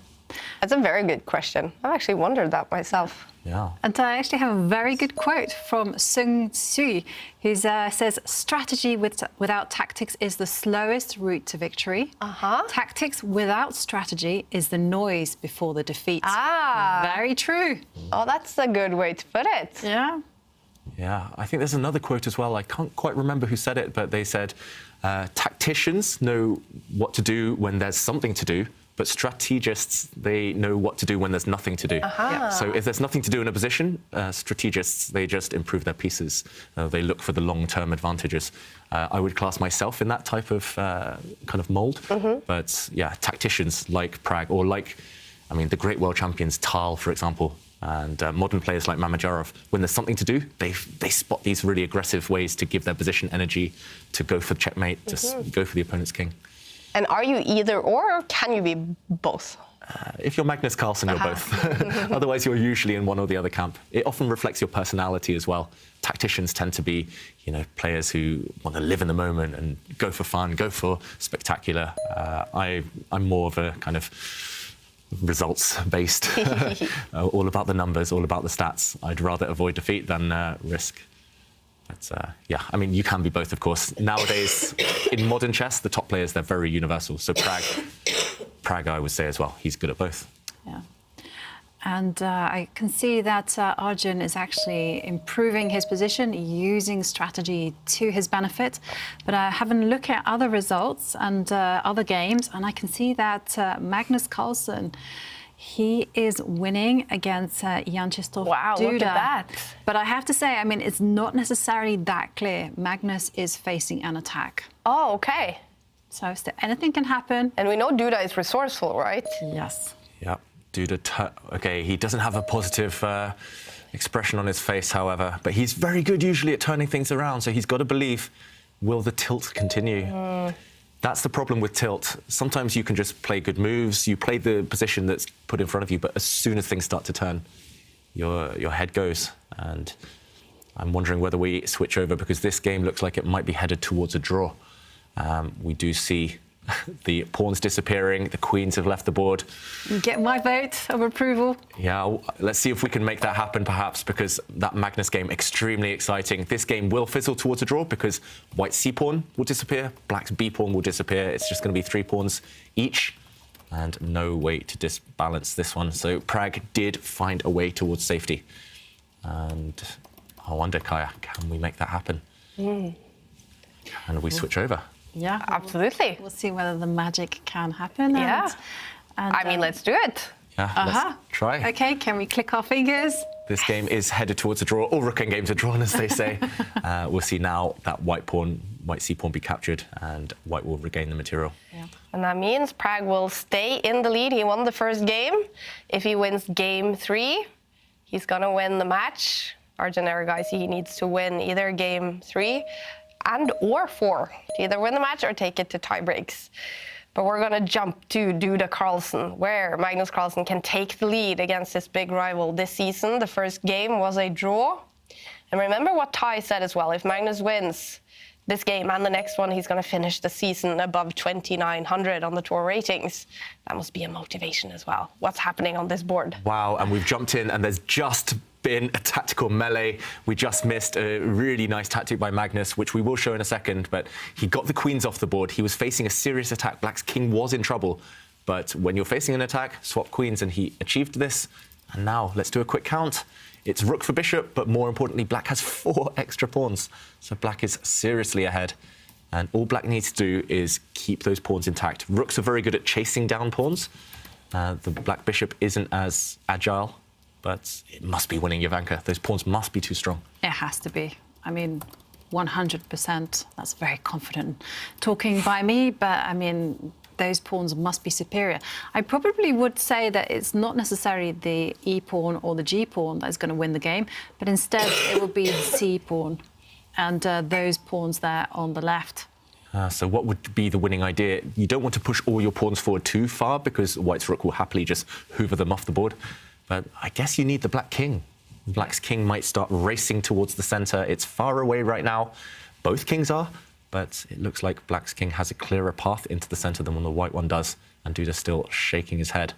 That's a very good question. I've actually wondered that myself. Yeah. And I actually have a very good quote from Sun Tzu, who says, strategy without tactics is the slowest route to victory. Tactics without strategy is the noise before the defeat. Very true. Oh, that's a good way to put it. Yeah. Yeah, I think there's another quote as well. I can't quite remember who said it, but they said, tacticians know what to do when there's something to do, but strategists, they know what to do when there's nothing to do. So if there's nothing to do in a position, strategists, they just improve their pieces. They look for the long-term advantages. I would class myself in that type of kind of mold. But yeah, tacticians like Prag, or like, I mean, the great world champions, Tal, for example, and modern players like Mamedyarov, when there's something to do, they spot these really aggressive ways to give their position energy, to go for checkmate, to go for the opponent's king. And are you either or can you be both? If you're Magnus Carlsen, you're both. Otherwise, you're usually in one or the other camp. It often reflects your personality as well. Tacticians tend to be, you know, players who want to live in the moment and go for fun, go for spectacular. I'm more of a kind of results-based, all about the numbers, all about the stats. I'd rather avoid defeat than risk. But yeah, I mean, you can be both, of course. Nowadays, in modern chess, the top players, they're very universal. So Prag, I would say as well, he's good at both. Yeah. And I can see that Arjun is actually improving his position, using strategy to his benefit. But I have a look at other results and other games, and I can see that Magnus Carlsen, he is winning against Jan-Krzysztof. Wow, look at that. But I have to say, I mean, it's not necessarily that clear. Magnus is facing an attack. Oh, okay. So still, anything can happen. And we know Duda is resourceful, right? Yes. Yeah. Duda, okay, he doesn't have a positive expression on his face, however, but he's very good usually at turning things around, so he's got to believe, will the tilt continue? That's the problem with tilt. Sometimes you can just play good moves, you play the position that's put in front of you, but as soon as things start to turn, your head goes. And I'm wondering whether we switch over, because this game looks like it might be headed towards a draw. We do see the pawns disappearing, the queens have left the board. You get my vote of approval. Yeah, let's see if we can make that happen, perhaps, because that Magnus game, extremely exciting. This game will fizzle towards a draw because white's c-pawn will disappear, black's b-pawn will disappear. It's just going to be 3 pawns each, and no way to disbalance this one. So Prag did find a way towards safety. And I wonder, Kaja, can we make that happen? Can we switch over? Yeah, absolutely. We'll see whether the magic can happen. Yeah. And I mean, let's do it. Yeah, let's try. Okay, can we click our fingers? This game is headed towards a draw. All Rook-N games are drawn, as they say. We'll see now that white c-pawn be captured, and white will regain the material. Yeah. And that means Prag will stay in the lead. He won the first game. If he wins game 3, he's going to win the match. Arjun Erigaisi, he needs to win either game 3 and or 4 to either win the match or take it to tie breaks. But we're going to jump to Duda Carlsen, where Magnus Carlsen can take the lead against his big rival this season. The first game was a draw. And remember what Ty said as well. If Magnus wins this game and the next one, he's going to finish the season above 2,900 on the tour ratings. That must be a motivation as well. What's happening on this board? Wow, and we've jumped in, and there's just been a tactical melee. We just missed a really nice tactic by Magnus, which we will show in a second, but he got the queens off the board. He was facing a serious attack. Black's king was in trouble, but when you're facing an attack, swap queens, and he achieved this. And now, let's do a quick count. It's rook for bishop, but more importantly, Black has 4 extra pawns. So Black is seriously ahead. And all Black needs to do is keep those pawns intact. Rooks are very good at chasing down pawns. The Black bishop isn't as agile, but it must be winning, Jovanka. Those pawns must be too strong. It has to be. I mean, 100%. That's very confident talking by me, but I mean, those pawns must be superior. I probably would say that it's not necessarily the E pawn or the G pawn that's going to win the game, but instead it will be the C pawn and those pawns there on the left. So what would be the winning idea? You don't want to push all your pawns forward too far because White's rook will happily just hoover them off the board. But I guess you need the Black king. Black's king might start racing towards the centre. It's far away right now. Both kings are. But it looks like Black's king has a clearer path into the centre than when the white one does, and Duda's still shaking his head.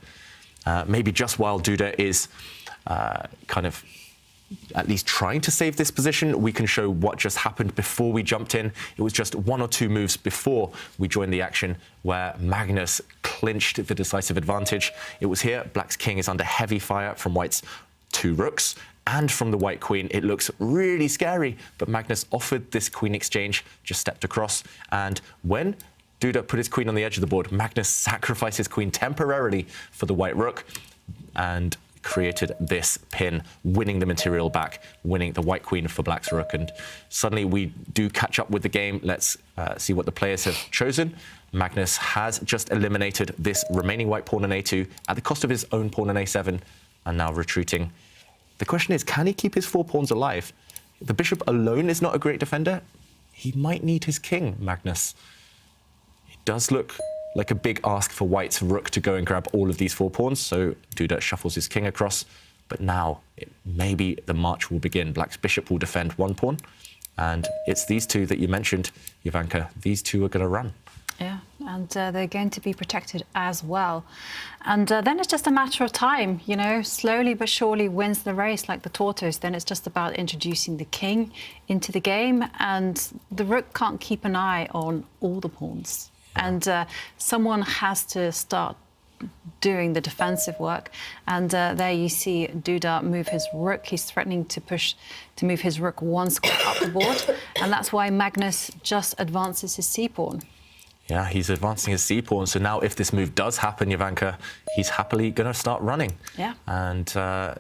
Maybe just while Duda is kind of at least trying to save this position, we can show what just happened before we jumped in. It was just 1 or 2 moves before we joined the action where Magnus clinched the decisive advantage. It was here. Black's king is under heavy fire from White's 2 rooks. And from the white queen, it looks really scary. But Magnus offered this queen exchange, just stepped across. And when Duda put his queen on the edge of the board, Magnus sacrificed his queen temporarily for the white rook and created this pin, winning the material back, winning the white queen for Black's rook. And suddenly we do catch up with the game. Let's see what the players have chosen. Magnus has just eliminated this remaining white pawn on A2 at the cost of his own pawn on A7, and now retreating. The question is, can he keep his 4 pawns alive? The bishop alone is not a great defender. He might need his king, Magnus. It does look like a big ask for White's rook to go and grab all of these 4 pawns, so Duda shuffles his king across. But now, maybe the march will begin. Black's bishop will defend 1 pawn, and it's these 2 that you mentioned, Jovanka. These 2 are going to run. Yeah, and they're going to be protected as well. And then it's just a matter of time, you know, slowly but surely wins the race like the tortoise. Then it's just about introducing the king into the game, and the rook can't keep an eye on all the pawns. And someone has to start doing the defensive work. And there you see Duda move his rook. He's threatening to move his rook 1 square up the board. And that's why Magnus just advances his c-pawn. Yeah, he's advancing his c-pawn. So now if this move does happen, Jovanka, he's happily going to start running. Yeah. And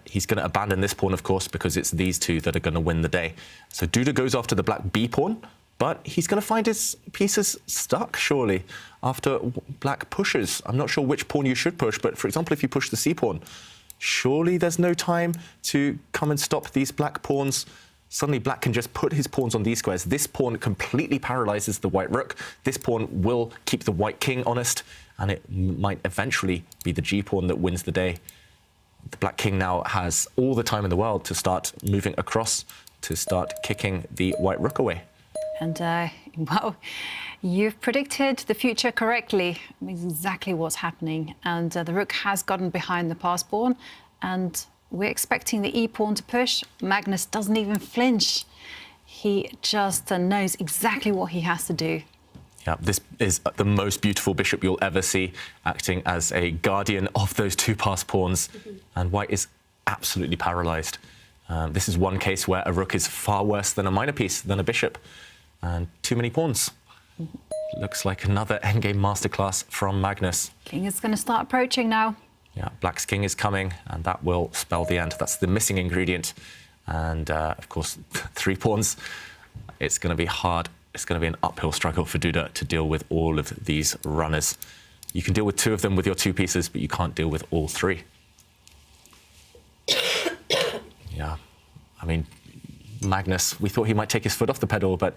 he's going to abandon this pawn, of course, because it's these 2 that are going to win the day. So Duda goes after the Black b pawn, but he's going to find his pieces stuck, surely, after Black pushes. I'm not sure which pawn you should push, but for example, if you push the c-pawn, surely there's no time to come and stop these Black pawns. Suddenly Black can just put his pawns on these squares. This pawn completely paralyzes the white rook. This pawn will keep the white king honest, and it might eventually be the g pawn that wins the day. The Black king now has all the time in the world to start moving across, to start kicking the white rook away. And, well, you've predicted the future correctly. It's exactly what's happening. And the rook has gotten behind the pass pawn, and we're expecting the e-pawn to push. Magnus doesn't even flinch. He just knows exactly what he has to do. Yeah, this is the most beautiful bishop you'll ever see, acting as a guardian of those 2 pass pawns. And White is absolutely paralyzed. This is one case where a rook is far worse than a minor piece, than a bishop. And too many pawns. Looks like another endgame masterclass from Magnus. King is going to start approaching now. Yeah, Black's king is coming, and that will spell the end. That's the missing ingredient. And, of course, 3 pawns. It's going to be hard. It's going to be an uphill struggle for Duda to deal with all of these runners. You can deal with 2 of them with your 2 pieces, but you can't deal with all 3. Yeah, I mean, Magnus, we thought he might take his foot off the pedal, but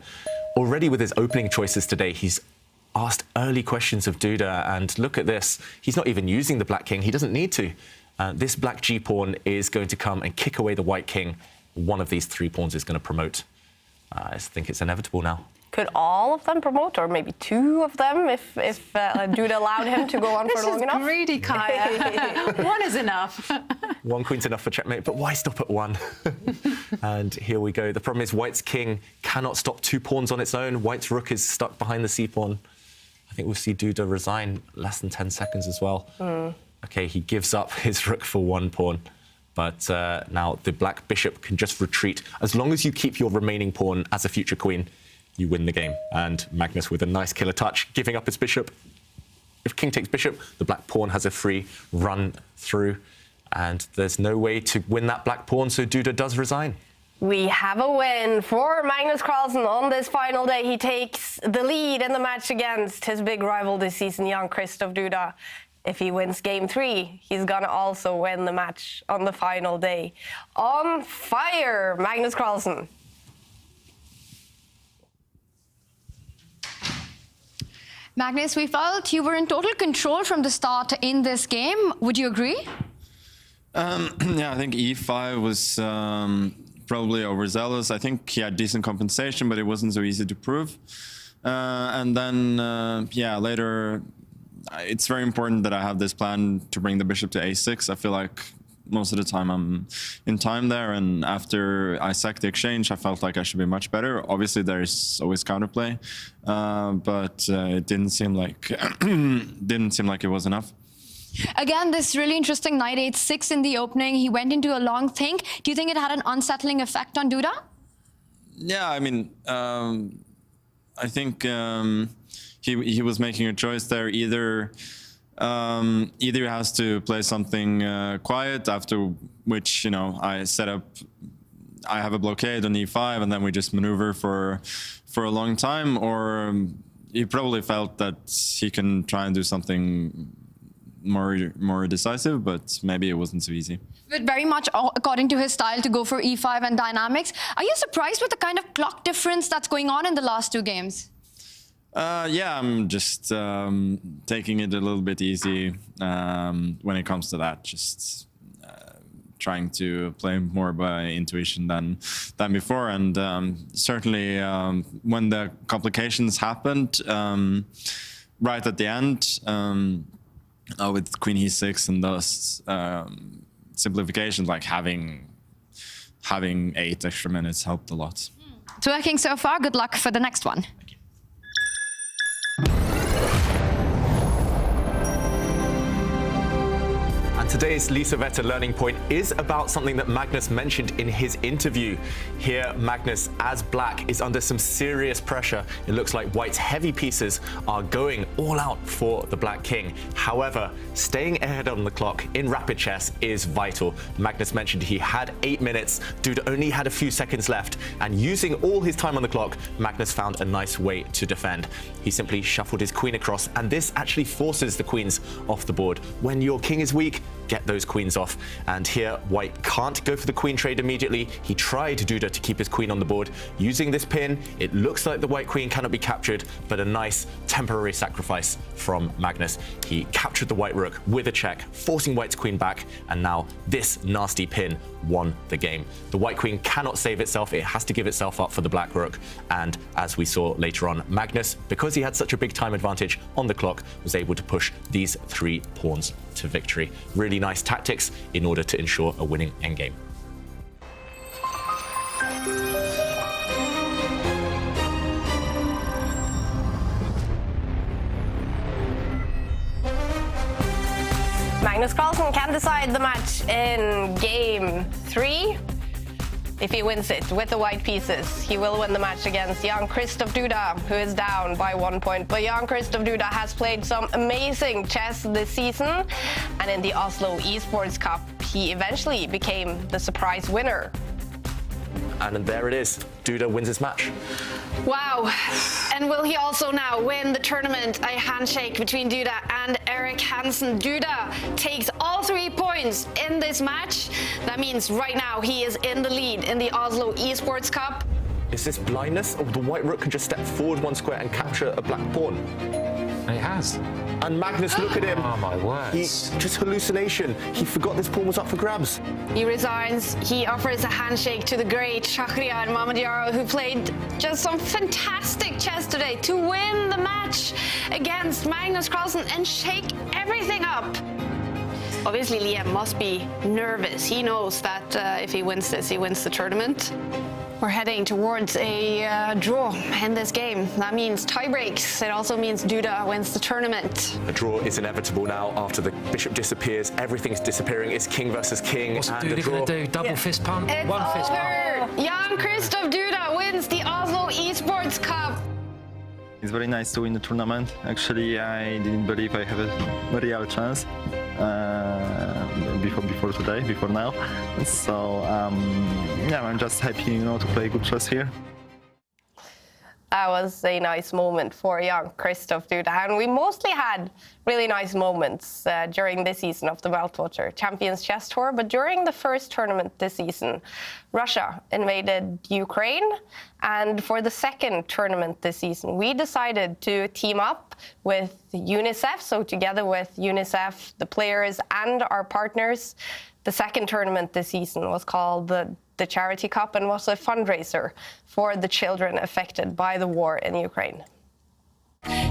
already with his opening choices today, he's asked early questions of Duda, and look at this. He's not even using the black king. He doesn't need to. This black g-pawn is going to come and kick away the white king. One of these 3 pawns is going to promote. I think it's inevitable now. Could all of them promote, or maybe 2 of them, if Duda allowed him to go on for long enough? This is greedy, Kaja. 1 is enough. 1 queen's enough for checkmate, but why stop at 1? And here we go. The problem is white's king cannot stop 2 pawns on its own. White's rook is stuck behind the c-pawn. I think we'll see Duda resign less than 10 seconds as well. OK, he gives up his rook for 1 pawn. But now the black bishop can just retreat. As long as you keep your remaining pawn as a future queen, you win the game. And Magnus with a nice killer touch, giving up his bishop. If king takes bishop, the black pawn has a free run through. And there's no way to win that black pawn, so Duda does resign. We have a win for Magnus Carlsen on this final day. He takes the lead in the match against his big rival this season, Jan-Krzysztof Duda. If he wins game 3, he's going to also win the match on the final day. On fire, Magnus Carlsen. Magnus, we felt you were in total control from the start in this game. Would you agree? Yeah, I think e5 was probably overzealous. I think he had decent compensation, but it wasn't so easy to prove. And then, yeah, later, it's very important that I have this plan to bring the bishop to a6. I feel like most of the time I'm in time there, and after I sacked the exchange, I felt like I should be much better. Obviously, there's always counterplay, but it didn't seem like it was enough. Again, this really interesting knight 8-6 in the opening. He went into a long think. Do you think it had an unsettling effect on Duda? Yeah, I mean, I think he was making a choice there. Either he has to play something quiet, after which, you know, I have a blockade on e5, and then we just maneuver for a long time, or he probably felt that he can try and do something more decisive, but maybe it wasn't so easy. But very much according to his style to go for e5 and dynamics. Are you surprised with the kind of clock difference that's going on in the last 2 games? Yeah, I'm just taking it a little bit easy when it comes to that. Just trying to play more by intuition than before. And certainly when the complications happened right at the end, with queen e6 and those simplifications, like having 8 extra minutes helped a lot. It's working so far. Good luck for the next one. Today's Lisaveta learning point is about something that Magnus mentioned in his interview. Here, Magnus, as black, is under some serious pressure. It looks like white's heavy pieces are going all out for the black king. However, staying ahead on the clock in rapid chess is vital. Magnus mentioned he had 8 minutes. Duda only had a few seconds left, and using all his time on the clock, Magnus found a nice way to defend. He simply shuffled his queen across, and this actually forces the queens off the board. When your king is weak, get those queens off. And here, white can't go for the queen trade immediately. He tried Duda to keep his queen on the board. Using this pin, it looks like the white queen cannot be captured, but a nice temporary sacrifice from Magnus. He captured the white rook with a check, forcing white's queen back, and now this nasty pin won the game. The white queen cannot save itself. It has to give itself up for the black rook. And as we saw later on, Magnus, because he had such a big time advantage on the clock, was able to push these 3 pawns to victory. Really nice tactics in order to ensure a winning endgame. Magnus Carlsen can decide the match in game 3. If he wins it with the white pieces, he will win the match against Jan-Krzysztof Duda, who is down by 1 point. But Jan-Krzysztof Duda has played some amazing chess this season, and in the Oslo Esports Cup, he eventually became the surprise winner. And there it is. Duda wins his match. Wow. And will he also now win the tournament? A handshake between Duda and Erik Hansen. Duda takes all 3 points in this match. That means right now he is in the lead in the Oslo Esports Cup. Is this blindness? Or the white rook can just step forward 1 square and capture a black pawn? And he has. And Magnus, look at him. Oh my word. Just hallucination. He forgot this pawn was up for grabs. He resigns. He offers a handshake to the great Shakhriyar Mamadiyaro, who played just some fantastic chess today to win the match against Magnus Carlsen and shake everything up. Obviously, Liam must be nervous. He knows that if he wins this, he wins the tournament. We're heading towards a draw in this game. That means tie breaks. It also means Duda wins the tournament. A draw is inevitable now after the bishop disappears. Everything's disappearing. It's king versus king. What's Duda going to do? Double fist pump? It's One fist over. Jan-Krzysztof Duda wins the Oslo Esports Cup. It's very nice to win the tournament. Actually, I didn't believe I have a real chance before now. So yeah, I'm just happy, you know, to play good chess here. That was a nice moment for Jan-Krzysztof Duda, and we mostly had really nice moments during this season of the Weltwatcher Champions Chess Tour. But during the first tournament this season, Russia invaded Ukraine, and for the second tournament this season, we decided to team up with UNICEF. So together with UNICEF, the players and our partners, the second tournament this season was called the Charity Cup and was a fundraiser for the children affected by the war in Ukraine.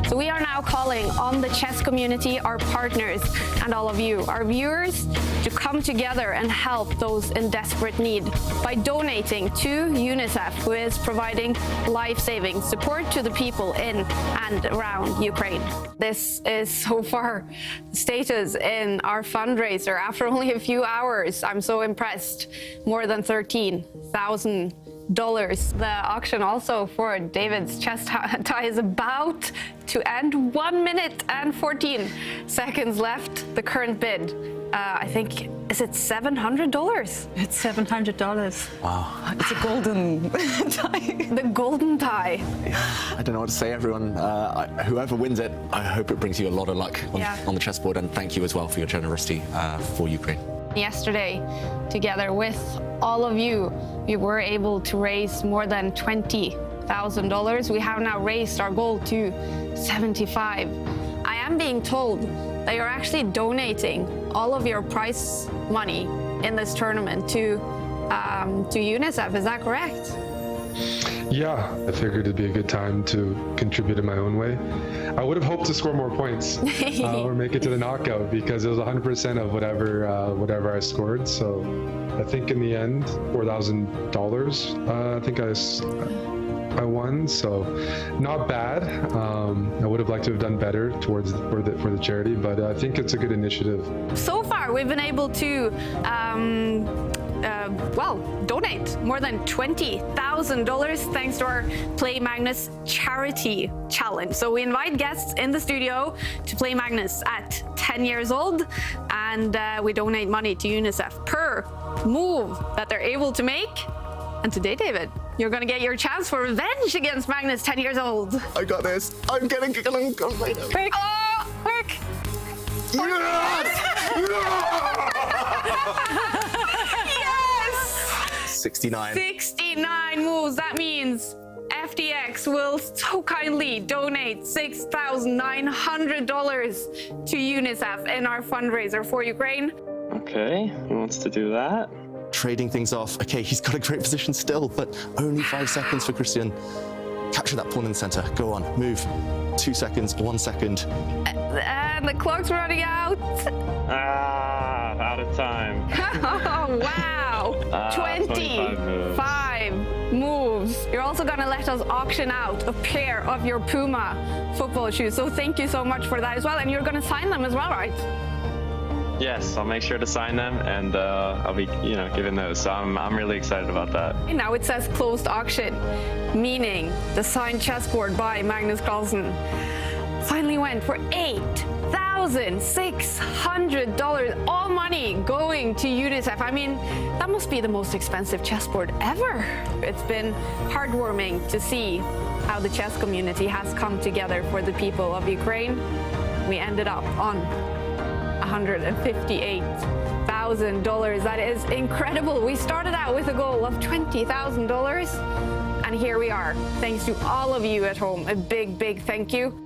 So we are now calling on the chess community, our partners, and all of you, our viewers, to come together and help those in desperate need by donating to UNICEF, who is providing life-saving support to the people in and around Ukraine. This is so far the status in our fundraiser. After only a few hours, I'm so impressed. More than $13,000. The auction also for David's chess tie is about to end. 1 minute and 14 seconds left. The current bid, I think, is it $700? It's $700. Wow. It's a golden tie. The golden tie. I don't know what to say, everyone. Whoever wins it, I hope it brings you a lot of luck on the chessboard, and thank you as well for your generosity for Ukraine. Yesterday, together with all of you, we were able to raise more than $20,000. We have now raised our goal to 75. I am being told that you're actually donating all of your prize money in this tournament to UNICEF. Is that correct? Yeah, I figured it'd be a good time to contribute in my own way. I would have hoped to score more points or make it to the knockout, because it was 100% of whatever I scored. So I think in the end, $4,000. I think I won, so not bad. I would have liked to have done better for the charity, but I think it's a good initiative. So far, we've been able to donate more than $20,000 thanks to our Play Magnus charity challenge. So we invite guests in the studio to play Magnus at 10 years old, and we donate money to UNICEF per move that they're able to make. And today, David, you're going to get your chance for revenge against Magnus, 10 years old. I got this. I'm getting Quick! Oh, quick! Yes! 69. 69 moves. That means FTX will so kindly donate $6,900 to UNICEF in our fundraiser for Ukraine. Okay, who wants to do that? Trading things off. Okay, he's got a great position still, but only 5 seconds for Christian. Capture that pawn in the center. Go on, move. 2 seconds, 1 second. And the clock's running out. Out of time. Oh, wow. 25 moves. You're also going to let us auction out a pair of your Puma football shoes. So thank you so much for that as well. And you're going to sign them as well, right? Yes, I'll make sure to sign them, and I'll be, giving those. So I'm really excited about that. Now it says closed auction, meaning the signed chessboard by Magnus Carlsen finally went for $8,600. All money going to UNICEF. I mean, that must be the most expensive chessboard ever. It's been heartwarming to see how the chess community has come together for the people of Ukraine. We ended up on $158,000. That is incredible. We started out with a goal of $20,000, And here we are. Thanks to all of you at home. A big, big thank you.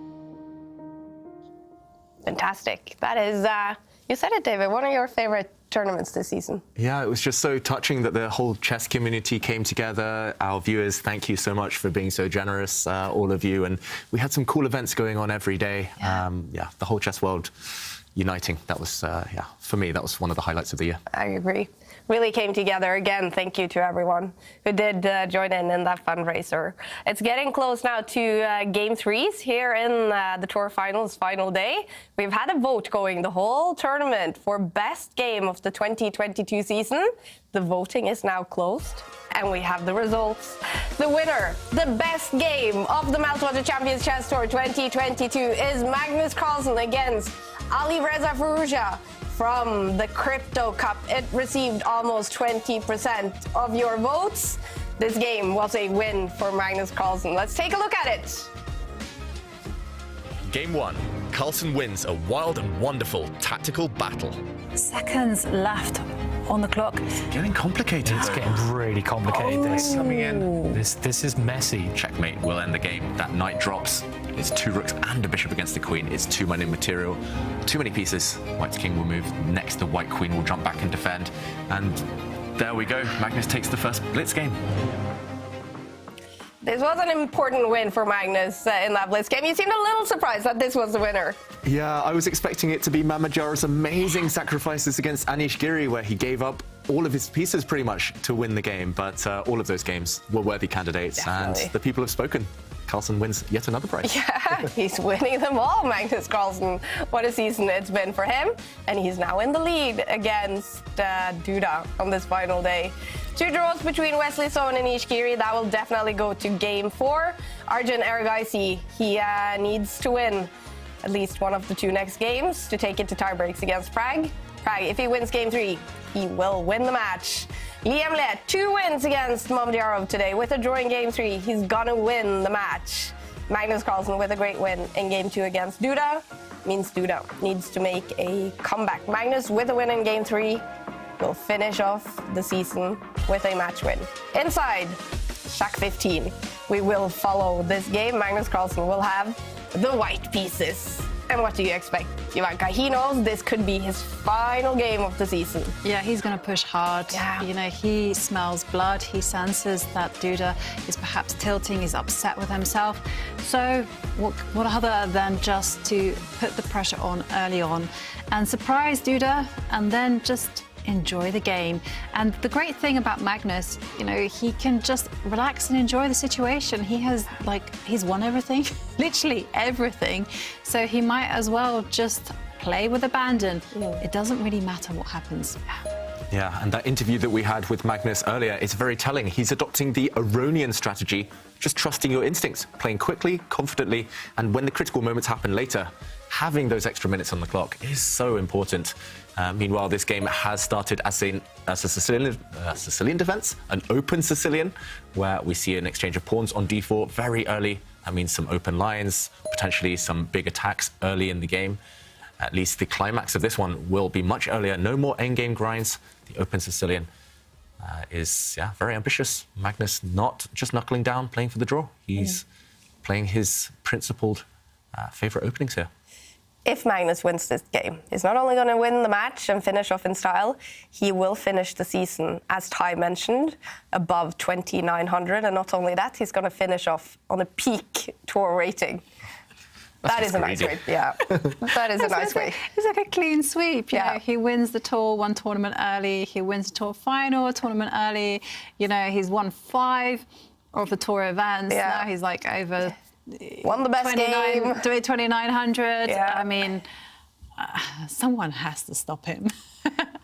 Fantastic. That is, you said it, David, one of your favorite tournaments this season. Yeah, it was just so touching that the whole chess community came together. Our viewers, thank you so much for being so generous, all of you. And we had some cool events going on every day. Yeah, the whole chess world uniting. That was, yeah, for me, that was one of the highlights of the year. I agree. Really came together. Again, thank you to everyone who did join in that fundraiser. It's getting close now to Game 3s here in the Tour Finals final day. We've had a vote going the whole tournament for best game of the 2022 season. The voting is now closed, and we have the results. The winner, the best game of the Meltwater Champions Chess Tour 2022 is Magnus Carlsen against Ali Reza Firouzja from the Crypto Cup. It received almost 20% of your votes. This game was a win for Magnus Carlsen. Let's take a look at it. Game 1. Carlsen wins a wild and wonderful tactical battle. Seconds left on the clock. It's getting complicated. It's getting really complicated. This coming in. This is messy. Checkmate will end the game. That knight drops. It's 2 rooks and a bishop against the queen. It's too many material, too many pieces. White's king will move. Next, the white queen will jump back and defend. And there we go. Magnus takes the first blitz game. This was an important win for Magnus in that blitz game. You seemed a little surprised that this was the winner. Yeah, I was expecting it to be Mamajara's amazing sacrifices against Anish Giri, where he gave up all of his pieces pretty much to win the game. But all of those games were worthy candidates. Definitely. And the people have spoken. Carlsen wins yet another prize. Yeah, he's winning them all, Magnus Carlsen. What a season it's been for him. And he's now in the lead against Duda on this final day. 2 draws between Wesley So and Anish Giri. That will definitely go to Game 4. Arjun Erigaisi, he needs to win at least one of the 2 next games to take it to tiebreaks against Pragg. Pragg, if he wins Game 3, he will win the match. Liam Le, 2 wins against Mamedyarov today. With a draw in Game 3, he's gonna win the match. Magnus Carlsen with a great win in Game 2 against Duda. Means Duda needs to make a comeback. Magnus with a win in Game 3 will finish off the season with a match win. Inside Shack 15, we will follow this game. Magnus Carlsen will have the white pieces. And what do you expect, Jovanka? He knows this could be his final game of the season. Yeah, he's going to push hard. Yeah. You know, he smells blood. He senses that Duda is perhaps tilting. He's upset with himself. So what other than just to put the pressure on early on and surprise Duda and then just enjoy the game. And the great thing about Magnus, you know, he can just relax and enjoy the situation. He has, like, he's won everything, literally everything. So he might as well just play with abandon. It doesn't really matter what happens. Yeah, and that interview that we had with Magnus earlier is very telling. He's adopting the Aronian strategy, just trusting your instincts, playing quickly, confidently, and when the critical moments happen later, having those extra minutes on the clock is so important. Meanwhile, this game has started as a Sicilian defense, an open Sicilian, where we see an exchange of pawns on d4 very early. That means some open lines, potentially some big attacks early in the game. At least the climax of this one will be much earlier. No more endgame grinds. The open Sicilian is very ambitious. Magnus not just knuckling down, playing for the draw. He's playing his principled favourite openings here. If Magnus wins this game, he's not only going to win the match and finish off in style, he will finish the season, as Ty mentioned, above 2,900. And not only that, he's going to finish off on a peak tour rating. That is a nice way. Yeah, that is a nice way. It's like a clean sweep. You know, he wins the tour, 1 tournament early. He wins the tour final, a tournament early. You know, he's won 5 of the tour events. Yeah. Now he's like over... Won the best game. 2,900. Yeah. I mean, someone has to stop him.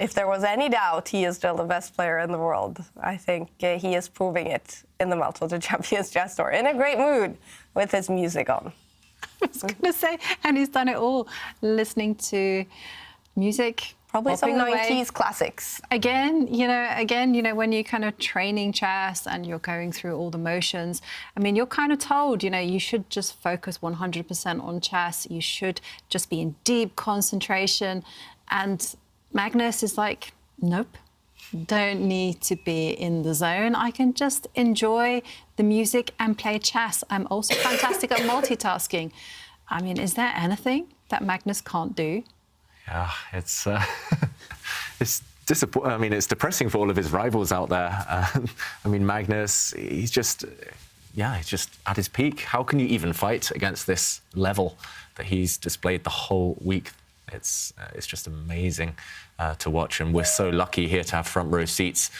If there was any doubt, he is still the best player in the world. I think he is proving it in the Meltwater Champions Chess Tour in a great mood with his music on. I was going to say, and he's done it all, listening to music. Probably some 90s away. classics. Again, you know, when you're kind of training chess and you're going through all the motions, I mean, you're kind of told, you know, you should just focus 100% on chess. You should just be in deep concentration. And Magnus is like, nope, don't need to be in the zone. I can just enjoy the music and play chess. I'm also fantastic at multitasking. I mean, is there anything that Magnus can't do? Yeah, it's it's depressing for all of his rivals out there. I mean, Magnus, he's just at his peak. How can you even fight against this level that he's displayed the whole week? It's just amazing to watch, and we're so lucky here to have front row seats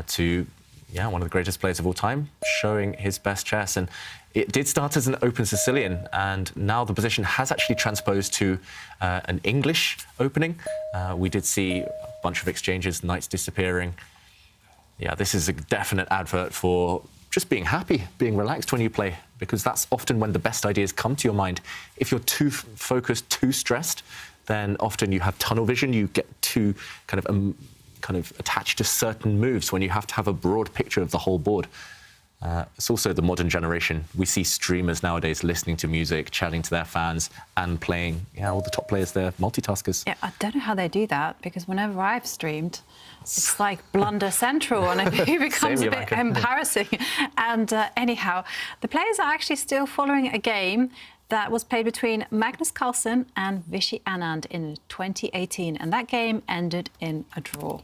to one of the greatest players of all time, showing his best chess. And it did start as an open Sicilian, and now the position has actually transposed to an English opening. We did see a bunch of exchanges, knights disappearing. Yeah, this is a definite advert for just being happy, being relaxed when you play, because that's often when the best ideas come to your mind. If you're too focused, too stressed, then often you have tunnel vision. You get too kind of attached to certain moves when you have to have a broad picture of the whole board. It's also the modern generation. We see streamers nowadays listening to music, chatting to their fans, and playing. Yeah, all the top players, they're multitaskers. Yeah, I don't know how they do that, because whenever I've streamed, it's like blunder central, and it becomes a bit embarrassing. And anyhow, the players are actually still following a game that was played between Magnus Carlsen and Vishy Anand in 2018, and that game ended in a draw.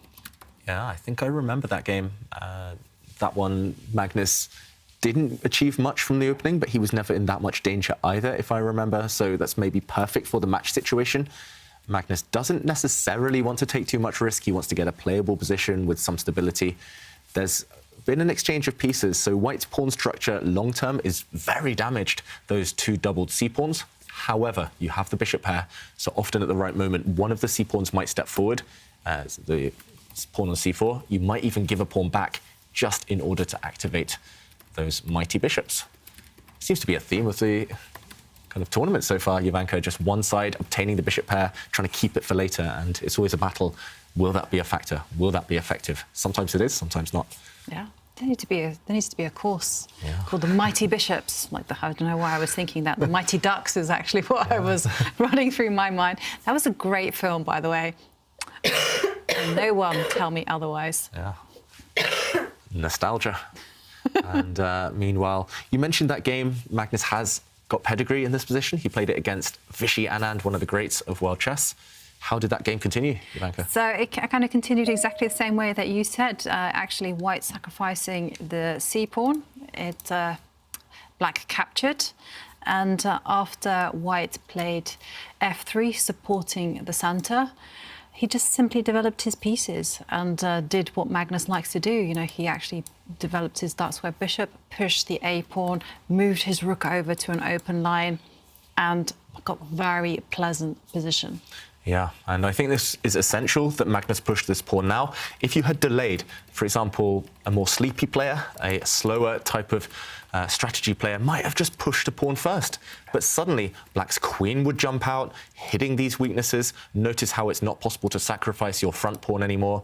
Yeah, I think I remember that game. That one, Magnus didn't achieve much from the opening, but he was never in that much danger either, if I remember. So that's maybe perfect for the match situation. Magnus doesn't necessarily want to take too much risk. He wants to get a playable position with some stability. There's been an exchange of pieces, so White's pawn structure long-term is very damaged, those two doubled c-pawns. However, you have the bishop pair, so often at the right moment, one of the c-pawns might step forward, the pawn on c4. You might even give a pawn back just in order to activate those mighty bishops. Seems to be a theme of the kind of tournament so far, Jovanka. Just one side obtaining the bishop pair, trying to keep it for later, and it's always a battle. Will that be a factor? Will that be effective? Sometimes it is, sometimes not. Yeah, there needs to be a course called the Mighty Bishops. I don't know why I was thinking that. The Mighty Ducks is actually what I was running through my mind. That was a great film, by the way. And no one tell me otherwise. Yeah. Nostalgia. And meanwhile, you mentioned that game. Magnus has got pedigree in this position. He played it against Vishy Anand, one of the greats of world chess. How did that game continue, Jovanka? So it kind of continued exactly the same way that you said. Actually, White sacrificing the c-pawn. Black captured. And after White played f3, supporting the center, he just simply developed his pieces and did what Magnus likes to do. You know, he actually developed his dark square bishop, pushed the a-pawn, moved his rook over to an open line, and got a very pleasant position. Yeah, and I think this is essential that Magnus pushed this pawn now. If you had delayed, for example, a more sleepy player, a slower type of strategy player might have just pushed a pawn first. But suddenly, Black's queen would jump out, hitting these weaknesses. Notice how it's not possible to sacrifice your front pawn anymore.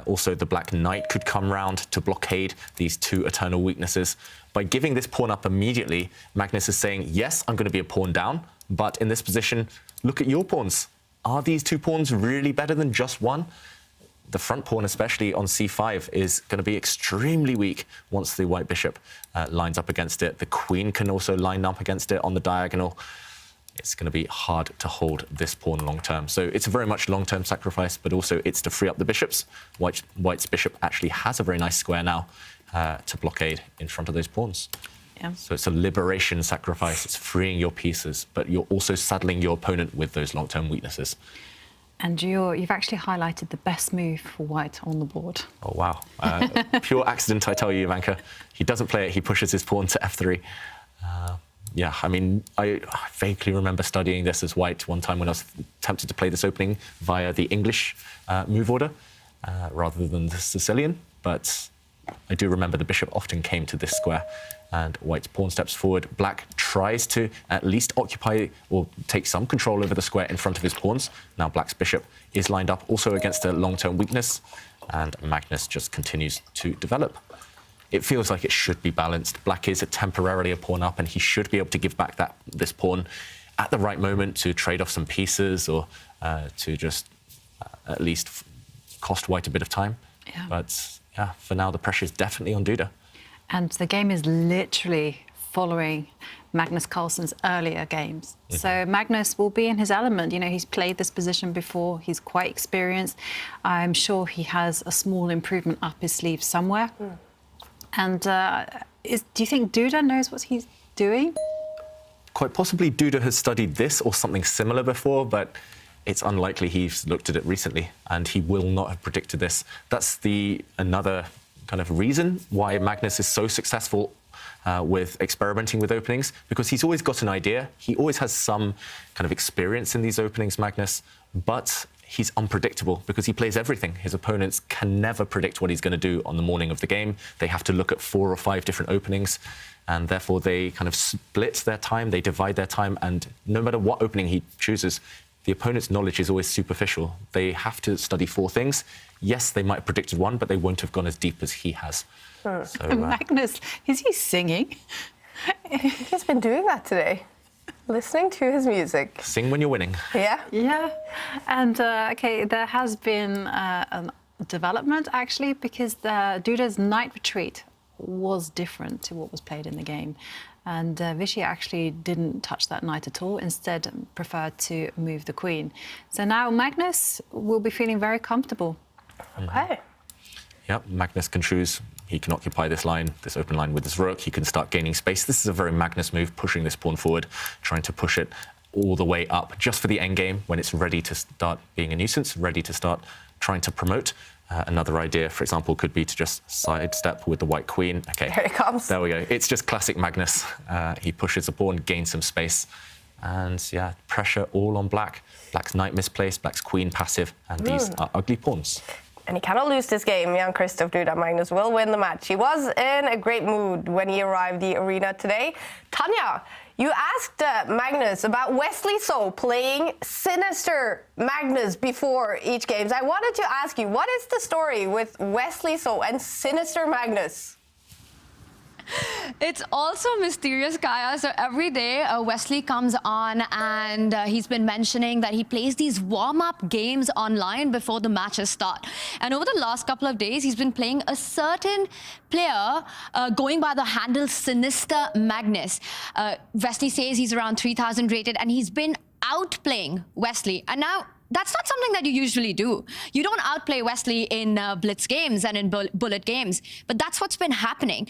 Also, the Black knight could come round to blockade these two eternal weaknesses. By giving this pawn up immediately, Magnus is saying, yes, I'm going to be a pawn down, but in this position, look at your pawns. Are these two pawns really better than just one? The front pawn, especially on c5, is going to be extremely weak once the white bishop lines up against it. The queen can also line up against it on the diagonal. It's going to be hard to hold this pawn long-term. So it's a very much long-term sacrifice, but also it's to free up the bishops. White's bishop actually has a very nice square now to blockade in front of those pawns. Yeah. So it's a liberation sacrifice. It's freeing your pieces, but you're also saddling your opponent with those long-term weaknesses. And you've actually highlighted the best move for White on the board. Oh, wow. Pure accident, I tell you, Jovanka. He doesn't play it. He pushes his pawn to f3. Yeah, I mean, I vaguely remember studying this as White one time when I was tempted to play this opening via the English move order rather than the Sicilian. But I do remember the bishop often came to this square, and White's pawn steps forward. Black tries to at least occupy or take some control over the square in front of his pawns. Now Black's bishop is lined up also against a long-term weakness, and Magnus just continues to develop. It feels like it should be balanced. Black is temporarily a pawn up, and he should be able to give back this pawn at the right moment to trade off some pieces or to just at least cost White a bit of time. Yeah. But yeah, for now, the pressure is definitely on Duda. And the game is literally following Magnus Carlsen's earlier games. So Magnus will be in his element. You know, he's played this position before. He's quite experienced. I'm sure he has a small improvement up his sleeve somewhere. And do you think Duda knows what he's doing? Quite possibly Duda has studied this or something similar before, but it's unlikely he's looked at it recently, and he will not have predicted this. That's another kind of reason why Magnus is so successful with experimenting with openings, because he's always got an idea. He always has some kind of experience in these openings, Magnus, but he's unpredictable because he plays everything. His opponents can never predict what he's going to do on the morning of the game. They have to look at 4 or 5 different openings, and therefore they kind of split their time, they divide their time, and no matter what opening he chooses, the opponent's knowledge is always superficial. They have to study 4 things. Yes, they might have predicted 1, but they won't have gone as deep as he has. So, Magnus, is he singing? He's been doing that today, listening to his music. Sing when you're winning. Yeah. Yeah. And, OK, there has been a development, actually, because Duda's night retreat was different to what was played in the game. And Vichy actually didn't touch that knight at all, instead preferred to move the queen. So now Magnus will be feeling very comfortable. Okay. Yep, Magnus can choose. He can occupy this line, this open line with his rook. He can start gaining space. This is a very Magnus move, pushing this pawn forward, trying to push it all the way up, just for the endgame, when it's ready to start being a nuisance, ready to start trying to promote. Another idea, for example, could be to just sidestep with the white queen. Okay, here it comes. There we go. It's just classic Magnus. He pushes the pawn, gains some space. And yeah, pressure all on black. Black's knight misplaced, black's queen passive, and these are ugly pawns. And he cannot lose this game. Jan-Krzysztof Duda. Magnus will win the match. He was in a great mood when he arrived the arena today. Tanya, you asked Magnus about Wesley So playing Sinister Magnus before each game. I wanted to ask you, what is the story with Wesley So and Sinister Magnus? It's also mysterious, Kaja. So every day, Wesley comes on and he's been mentioning that he plays these warm-up games online before the matches start. And over the last couple of days, he's been playing a certain player going by the handle Sinister Magnus. Wesley says he's around 3,000 rated, and he's been outplaying Wesley. And now, that's not something that you usually do. You don't outplay Wesley in blitz games and in bullet games, but that's what's been happening.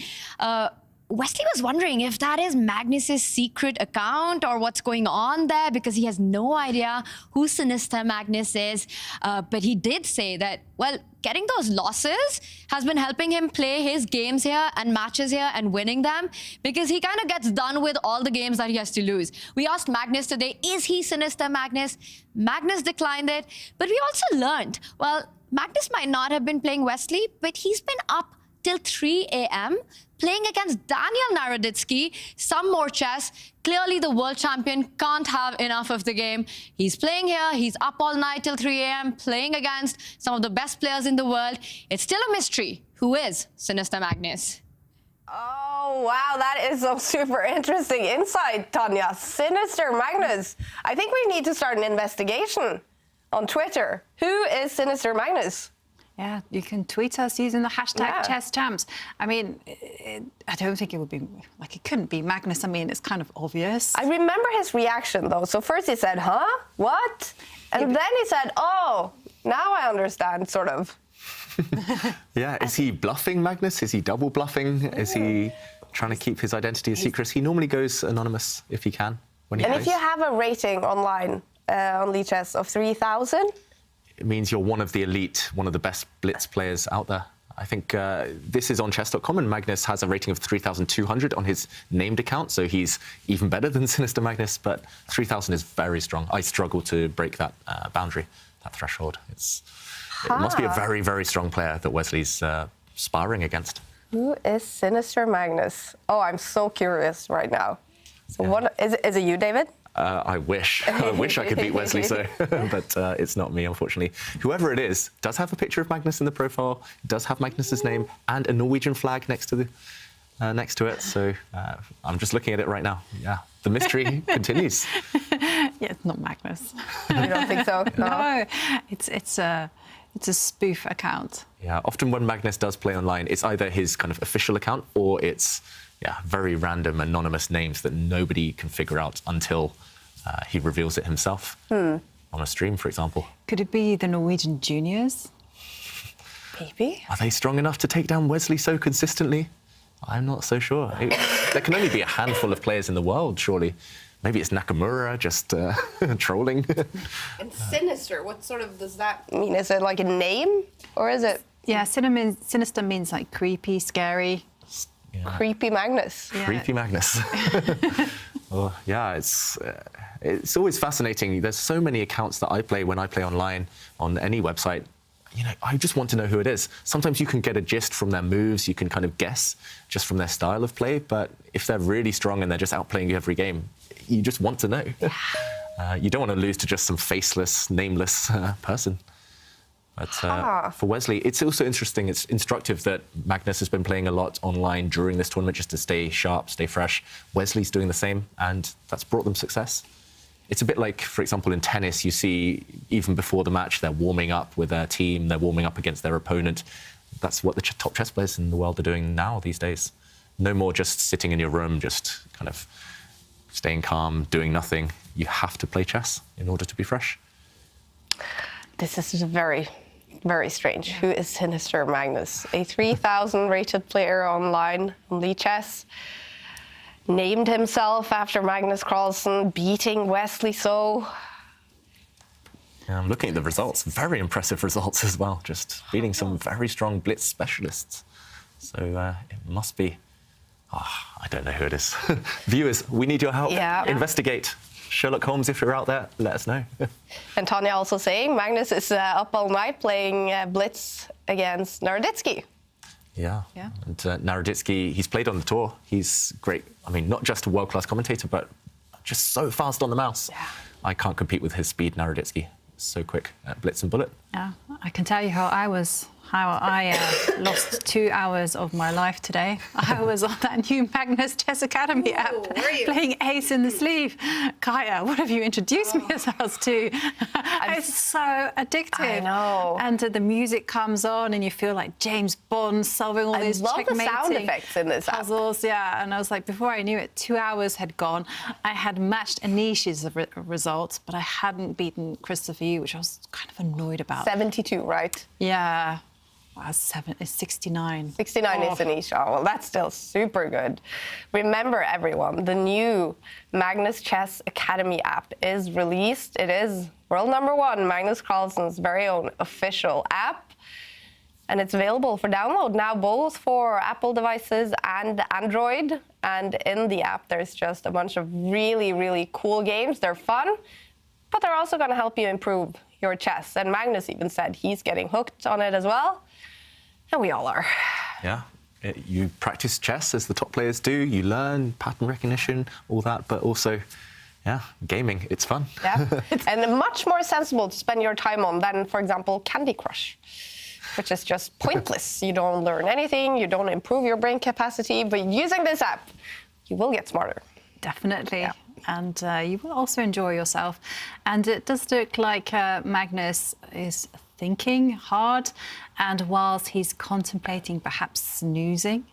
Wesley was wondering if that is Magnus's secret account or what's going on there, because he has no idea who Sinister Magnus is. But he did say that, well, getting those losses has been helping him play his games here and matches here and winning them, because he kind of gets done with all the games that he has to lose. We asked Magnus today, is he Sinister Magnus? Magnus declined it. But we also learned, well, Magnus might not have been playing Wesley, but he's been up till 3 a.m. playing against Daniel Naroditsky, some more chess. Clearly, the world champion can't have enough of the game. He's playing here. He's up all night till 3 a.m. playing against some of the best players in the world. It's still a mystery. Who is Sinister Magnus? Oh, wow, that is some super interesting insight, Tanya. Sinister Magnus. I think we need to start an investigation on Twitter. Who is Sinister Magnus? Yeah, you can tweet us using the hashtag #ChessChamps. I mean, I don't think it would be, like, it couldn't be Magnus. I mean, it's kind of obvious. I remember his reaction, though. So first he said, huh? What? And then he said, oh, now I understand, sort of. Yeah, is he bluffing Magnus? Is he double bluffing? Is he trying to keep his identity a secret? He normally goes anonymous if he can. When he and plays. If you have a rating online on Lichess of 3,000? It means you're one of the elite, one of the best blitz players out there. I think this is on chess.com, and Magnus has a rating of 3,200 on his named account, so he's even better than Sinister Magnus, but 3,000 is very strong. I struggle to break that boundary, that threshold. It must be a very, very strong player that Wesley's sparring against. Who is Sinister Magnus? Oh, I'm so curious right now. So what is it you, David? I wish. I wish I could beat Wesley So, but it's not me, unfortunately. Whoever it is does have a picture of Magnus in the profile, does have Magnus's name and a Norwegian flag next to it. So I'm just looking at it right now. Yeah, the mystery continues. Yeah, it's not Magnus. You don't think so? No, it's It's a spoof account. Yeah, often when Magnus does play online, it's either his kind of official account or it's very random anonymous names that nobody can figure out until he reveals it himself on a stream, for example. Could it be the Norwegian juniors? Maybe. Are they strong enough to take down Wesley so consistently? I'm not so sure. There can only be a handful of players in the world, surely. Maybe it's Nakamura just trolling. And sinister, what sort of does that mean? Is it like a name, or is it? Yeah, sinister means like creepy, scary. Yeah. Creepy Magnus. Yeah. Creepy Magnus. Well, yeah, it's always fascinating. There's so many accounts that I play when I play online on any website. You know, I just want to know who it is. Sometimes you can get a gist from their moves, you can kind of guess just from their style of play, but if they're really strong and they're just outplaying you every game, you just want to know. You don't want to lose to just some faceless, nameless person. But for Wesley, it's also interesting, it's instructive that Magnus has been playing a lot online during this tournament just to stay sharp, stay fresh. Wesley's doing the same, and that's brought them success. It's a bit like, for example, in tennis, you see even before the match, they're warming up with their team, they're warming up against their opponent. That's what the top chess players in the world are doing now these days. No more just sitting in your room, just kind of staying calm, doing nothing. You have to play chess in order to be fresh. This is very, very strange. Who is Sinister Magnus? A 3,000 rated player online on Lee Chess. Named himself after Magnus Carlsen, beating Wesley So. Yeah, I'm looking at the results. Very impressive results as well. Just beating some very strong blitz specialists. So it must be... I don't know who it is. Viewers, we need your help. Yeah. Investigate. Sherlock Holmes, if you're out there, let us know. And Tanya also saying Magnus is up all night playing blitz against Naroditsky. Yeah. And Naroditsky, he's played on the tour. He's great. I mean, not just a world-class commentator, but just so fast on the mouse. Yeah. I can't compete with his speed, Naroditsky. So quick at blitz and bullet. Yeah, I can tell you how I lost 2 hours of my life today. I was on that new Magnus Chess Academy app, playing Ace in the Sleeve. Kaja, what have you introduced me as to? It's so addictive. I know. And the music comes on and you feel like James Bond solving all these checkmating the sound effects in this puzzles. Yeah, and I was like, before I knew it, 2 hours had gone. I had matched Anish's results, but I hadn't beaten Christopher Yu, which I was kind of annoyed about. 72, right? Yeah. Wow, 69. 69 is Anish. Oh, well, that's still super good. Remember, everyone, the new Magnus Chess Academy app is released. It is world #1, Magnus Carlsen's very own official app. And it's available for download now, both for Apple devices and Android. And in the app, there's just a bunch of really, really cool games. They're fun, but they're also going to help you improve your chess. And Magnus even said he's getting hooked on it as well. And we all are. Yeah. You practice chess as the top players do. You learn pattern recognition, all that, but also, gaming. It's fun. Yeah. And much more sensible to spend your time on than, for example, Candy Crush, which is just pointless. You don't learn anything. You don't improve your brain capacity. But using this app, you will get smarter. Definitely. Yeah. And you will also enjoy yourself. And it does look like Magnus is thinking hard, and whilst he's contemplating perhaps snoozing,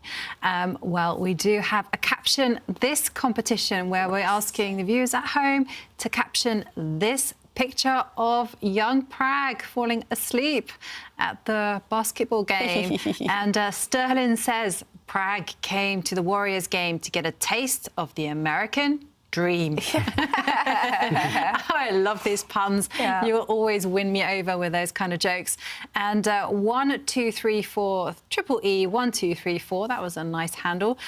well, we do have a caption this competition where we're asking the viewers at home to caption this picture of young Prag falling asleep at the basketball game. And Sterling says Prag came to the Warriors game to get a taste of the American dream. I love these puns. Yeah. You will always win me over with those kind of jokes. And 1 2 3 4 triple E 1 2 3 4. That was a nice handle.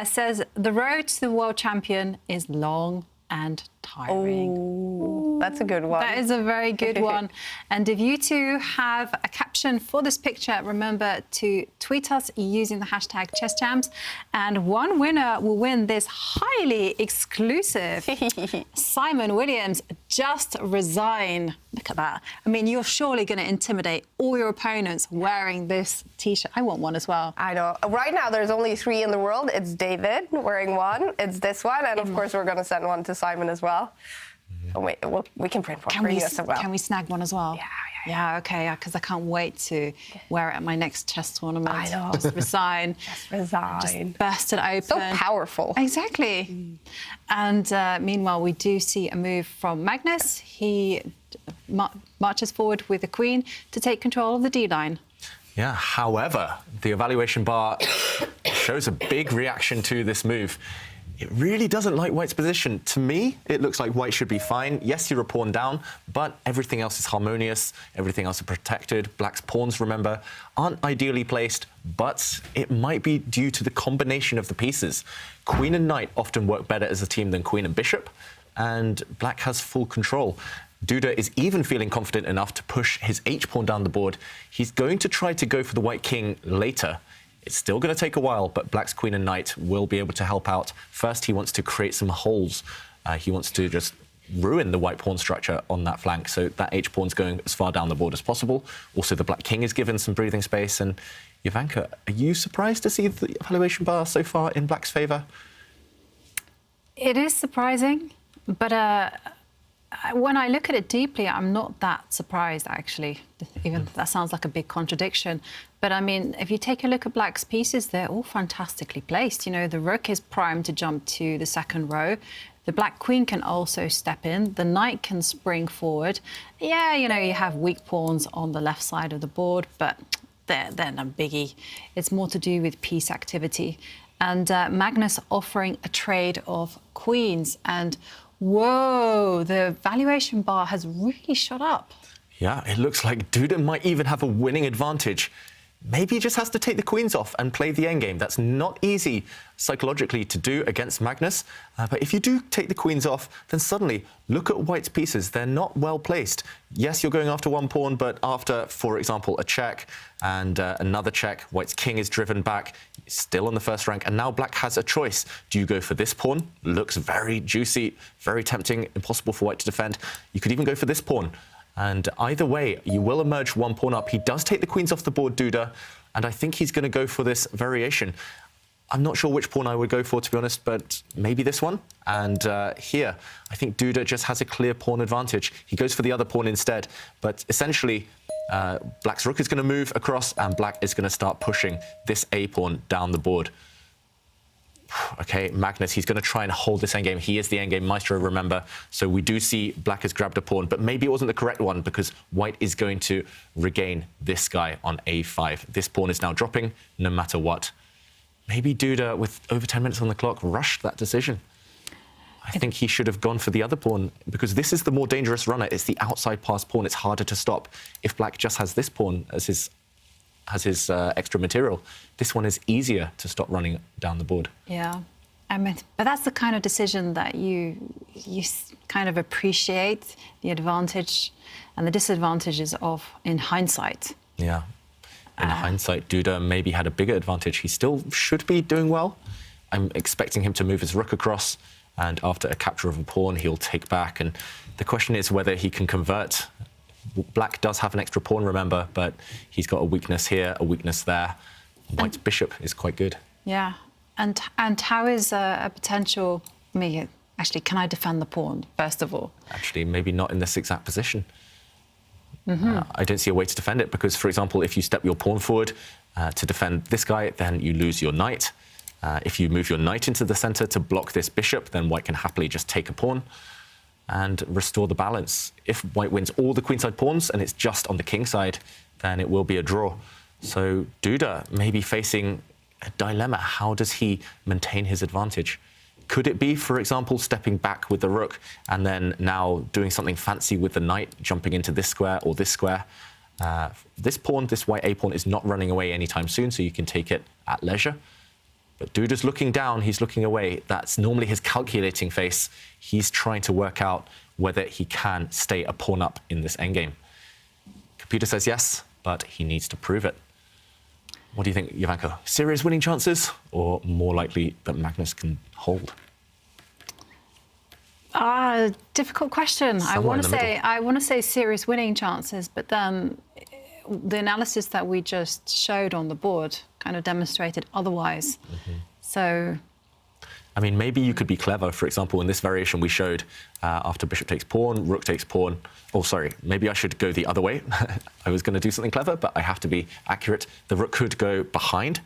Says the road to the world champion is long and tiring. Ooh, that's a good one. That is a very good one. And if you two have a caption for this picture, remember to tweet us using the hashtag ChessJams. And one winner will win this highly exclusive Simon Williams Just Resign. Look at that. I mean, you're surely going to intimidate all your opponents wearing this T-shirt. I want one as well. I know. Right now, there's only 3 in the world. It's David wearing one. It's this one. And, of course, we're going to send one to Simon as well. Oh, wait, well, we can print one for you as well. Can we snag one as well? Yeah, okay, because I can't wait to wear it at my next chess tournament. I know. Just resign. Just resign. Just burst it open. So powerful. Exactly. And meanwhile, we do see a move from Magnus. He marches forward with the queen to take control of the D-line. Yeah, however, the evaluation bar shows a big reaction to this move. It really doesn't like White's position. To me, it looks like White should be fine. Yes, you're a pawn down, but everything else is harmonious. Everything else is protected. Black's pawns, remember, aren't ideally placed, but it might be due to the combination of the pieces. Queen and knight often work better as a team than queen and bishop, and Black has full control. Duda is even feeling confident enough to push his h-pawn down the board. He's going to try to go for the white king later. It's still going to take a while, but Black's queen and knight will be able to help out. First, he wants to create some holes. He wants to just ruin the white pawn structure on that flank, so that h-pawn's going as far down the board as possible. Also, the black king is given some breathing space. And Jovanka, are you surprised to see the evaluation bar so far in Black's favour? It is surprising, but when I look at it deeply, I'm not that surprised, actually. Even that sounds like a big contradiction. But, I mean, if you take a look at Black's pieces, they're all fantastically placed. You know, the rook is primed to jump to the second row. The black queen can also step in. The knight can spring forward. Yeah, you know, you have weak pawns on the left side of the board, but they're no biggie. It's more to do with piece activity. And Magnus offering a trade of queens. And whoa, the valuation bar has really shot up. Yeah, it looks like Duda might even have a winning advantage. Maybe he just has to take the queens off and play the endgame. That's not easy psychologically to do against Magnus. But if you do take the queens off, then suddenly look at White's pieces. They're not well placed. Yes, you're going after one pawn, but after, for example, a check and another check, White's king is driven back, still on the first rank. And now Black has a choice. Do you go for this pawn? Looks very juicy, very tempting, impossible for White to defend. You could even go for this pawn. And either way, you will emerge one pawn up. He does take the queens off the board, Duda, and I think he's going to go for this variation. I'm not sure which pawn I would go for, to be honest, but maybe this one. And here, I think Duda just has a clear pawn advantage. He goes for the other pawn instead, but essentially, Black's rook is going to move across, and Black is going to start pushing this a-pawn down the board. Okay, Magnus, he's going to try and hold this endgame. He is the endgame maestro, remember. So we do see Black has grabbed a pawn, but maybe it wasn't the correct one because White is going to regain this guy on a5. This pawn is now dropping no matter what. Maybe Duda, with over 10 minutes on the clock, rushed that decision. I think he should have gone for the other pawn because this is the more dangerous runner. It's the outside pass pawn. It's harder to stop. If Black just has this pawn as his extra material, this one is easier to stop running down the board. Yeah, I mean, but that's the kind of decision that you kind of appreciate the advantage and the disadvantages of in hindsight. Yeah, in hindsight, Duda maybe had a bigger advantage. He still should be doing well. I'm expecting him to move his rook across, and after a capture of a pawn, he'll take back. And the question is whether he can convert. Black does have an extra pawn, remember, but he's got a weakness here, a weakness there. White's bishop is quite good. Yeah, and how is a potential... I mean, actually, can I defend the pawn, first of all? Actually, maybe not in this exact position. Mm-hmm. I don't see a way to defend it because, for example, if you step your pawn forward to defend this guy, then you lose your knight. If you move your knight into the centre to block this bishop, then White can happily just take a pawn and restore the balance. If White wins all the queenside pawns and it's just on the king side, then it will be a draw. So Duda may be facing a dilemma. How does he maintain his advantage? Could it be, for example, stepping back with the rook and then now doing something fancy with the knight, jumping into this square or this square? This pawn, this white a-pawn, is not running away anytime soon, so you can take it at leisure. But Duda's looking down, he's looking away. That's normally his calculating face. He's trying to work out whether he can stay a pawn up in this endgame. Computer says yes, but he needs to prove it. What do you think, Jovanka? Serious winning chances, or more likely that Magnus can hold? Difficult question. I want to say serious winning chances, but then the analysis that we just showed on the board kind of demonstrated otherwise. Mm-hmm. So I mean, maybe you could be clever. For example, in this variation we showed, after bishop takes pawn, rook takes pawn. Oh, sorry, maybe I should go the other way. I was going to do something clever, but I have to be accurate. The rook could go behind.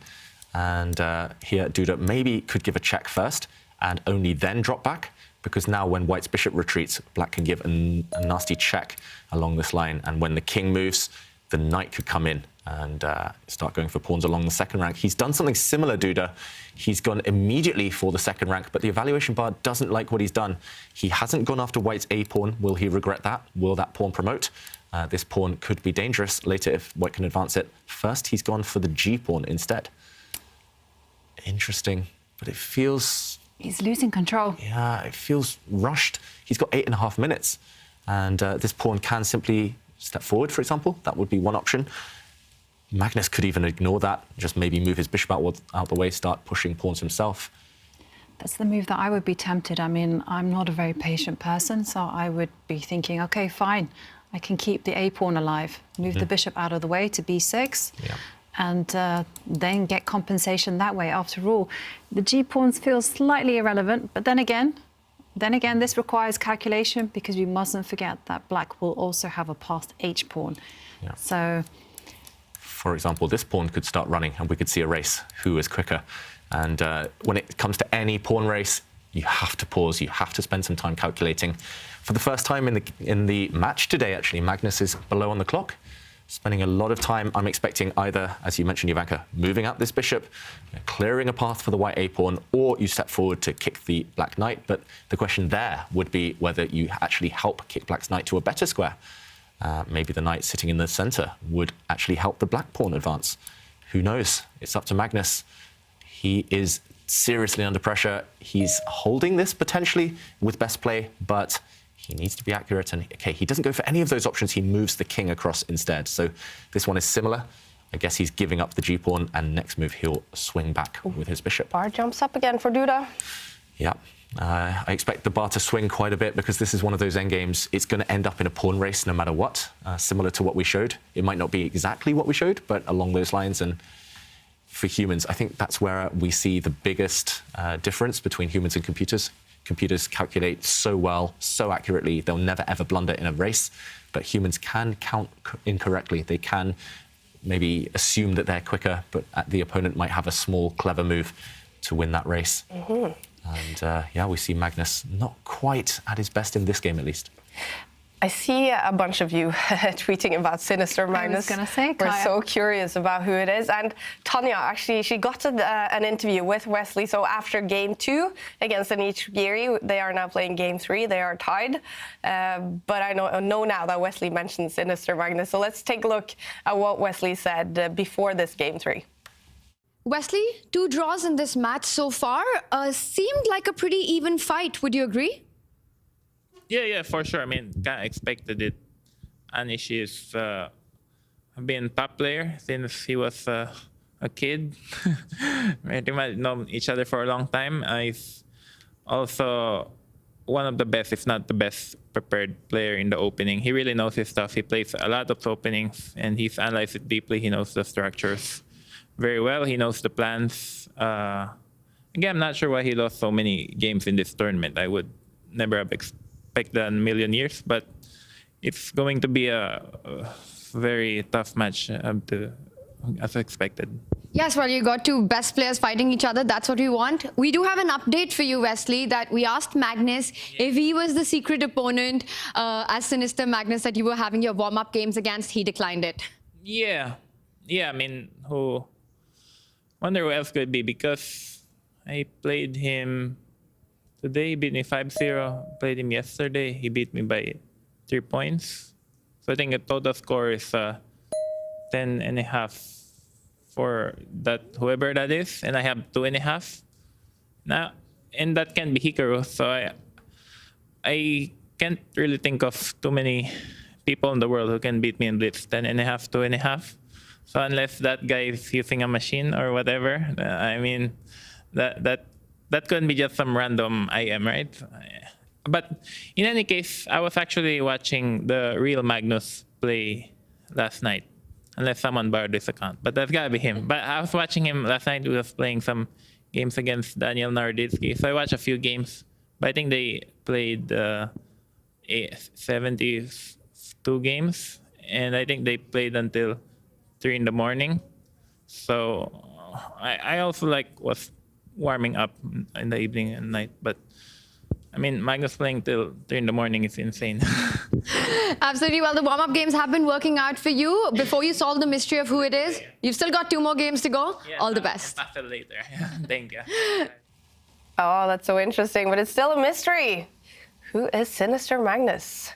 And here, Duda maybe could give a check first and only then drop back, because now when white's bishop retreats, black can give a nasty check along this line. And when the king moves, the knight could come in and start going for pawns along the second rank. He's done something similar, Duda. He's gone immediately for the second rank, but the evaluation bar doesn't like what he's done. He hasn't gone after white's a pawn. Will he regret that? Will that pawn promote? This pawn could be dangerous later if white can advance it. First, he's gone for the g pawn instead. Interesting, but it feels... He's losing control. Yeah, it feels rushed. He's got 8.5 minutes, and this pawn can simply step forward, for example. That would be one option. Magnus could even ignore that, just maybe move his bishop out the way, start pushing pawns himself. That's the move that I would be tempted. I mean, I'm not a very patient person, so I would be thinking, OK, fine, I can keep the a-pawn alive, move the bishop out of the way to b6, and then get compensation that way. After all, the g-pawns feel slightly irrelevant, but then again, this requires calculation, because we mustn't forget that black will also have a passed h-pawn. So... For example, this pawn could start running and we could see a race. Who is quicker? And when it comes to any pawn race, you have to pause. You have to spend some time calculating. For the first time in the match today, actually, Magnus is below on the clock, spending a lot of time. I'm expecting either, as you mentioned, Jovanka, moving up this bishop, clearing a path for the white a-pawn, or you step forward to kick the black knight. But the question there would be whether you actually help kick black's knight to a better square. Maybe the knight sitting in the center would actually help the black pawn advance. Who knows? It's up to Magnus. He is seriously under pressure. He's holding this potentially with best play, but he needs to be accurate. And okay, he doesn't go for any of those options. He moves the king across instead. So this one is similar. I guess he's giving up the g-pawn, and next move he'll swing back with his bishop. Bar jumps up again for Duda. Yeah. I expect the bar to swing quite a bit, because this is one of those endgames. It's going to end up in a pawn race no matter what, similar to what we showed. It might not be exactly what we showed, but along those lines. And for humans, I think that's where we see the biggest difference between humans and computers. Computers calculate so well, so accurately, they'll never ever blunder in a race. But humans can count incorrectly. They can maybe assume that they're quicker, but the opponent might have a small, clever move to win that race. And yeah, we see Magnus not quite at his best in this game, at least. I see a bunch of you tweeting about Sinister Magnus. I was going to say, We're Kaja. so curious about who it is. And Tanya, actually, she got an interview with Wesley. So after game 2 against Anish Giri, they are now playing game 3. They are tied. But I know now that Wesley mentioned Sinister Magnus. So let's take a look at what Wesley said before this game 3. Wesley, 2 draws in this match so far. Seemed like a pretty even fight. Would you agree? Yeah, for sure. I mean, kind of expected it. Anish is been a top player since he was a kid. Pretty much known each other for a long time. He's also one of the best, if not the best, prepared player in the opening. He really knows his stuff. He plays a lot of openings, and he's analyzed it deeply. He knows the structures very well. He knows the plans. Again, I'm not sure why he lost so many games in this tournament. I would never have expected that in a million years, but it's going to be a very tough match as expected. Yes, well, you got 2 best players fighting each other. That's what we want. We do have an update for you, Wesley, that we asked Magnus if he was the secret opponent as Sinister Magnus that you were having your warm-up games against. He declined it. Yeah, I mean, wonder who else could it be, because I played him today. He beat me 5-0. Played him yesterday. He beat me by 3 points. So I think the total score is 10.5 for that, whoever that is, and I have 2.5 now, and that can be Hikaru. So I can't really think of too many people in the world who can beat me in Blitz. 10.5, 2.5. So unless that guy is using a machine or whatever, I mean, that couldn't be just some random IM, right? But in any case, I was actually watching the real Magnus play last night, unless someone borrowed this account. But that's gotta be him. But I was watching him last night. He was playing some games against Daniel Naroditsky. So I watched a few games, but I think they played 72 games, and I think they played until 3 in the morning. So I also was warming up in the evening and night, but I mean, Magnus playing till 3 in the morning is insane. Absolutely. Well, the warm-up games have been working out for you. Before you solve the mystery of who it is, you've still got 2 more games to go. Yeah, all the best. After later. Thank you. Oh, that's so interesting, but it's still a mystery. Who is Sinister Magnus?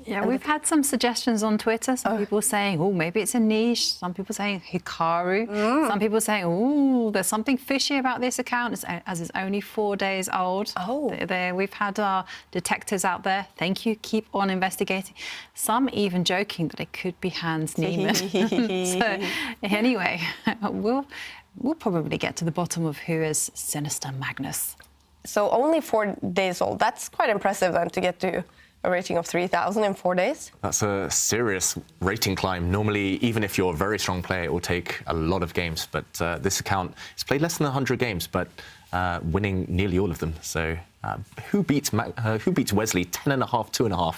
Yeah, we've had some suggestions on Twitter. Some people saying, oh, maybe it's a niche. Some people saying Hikaru. Some people saying, oh, there's something fishy about this account as it's only 4 days old. Oh. We've had our detectives out there. Thank you. Keep on investigating. Some even joking that it could be Hans Niemann. So anyway, we'll probably get to the bottom of who is Sinister Magnus. So only 4 days old. That's quite impressive then to get to a rating of 3,000 in 4 days. That's a serious rating climb. Normally, even if you're a very strong player, it will take a lot of games. But this account has played less than 100 games, but winning nearly all of them. So who beats Wesley? 10.5, 2.5.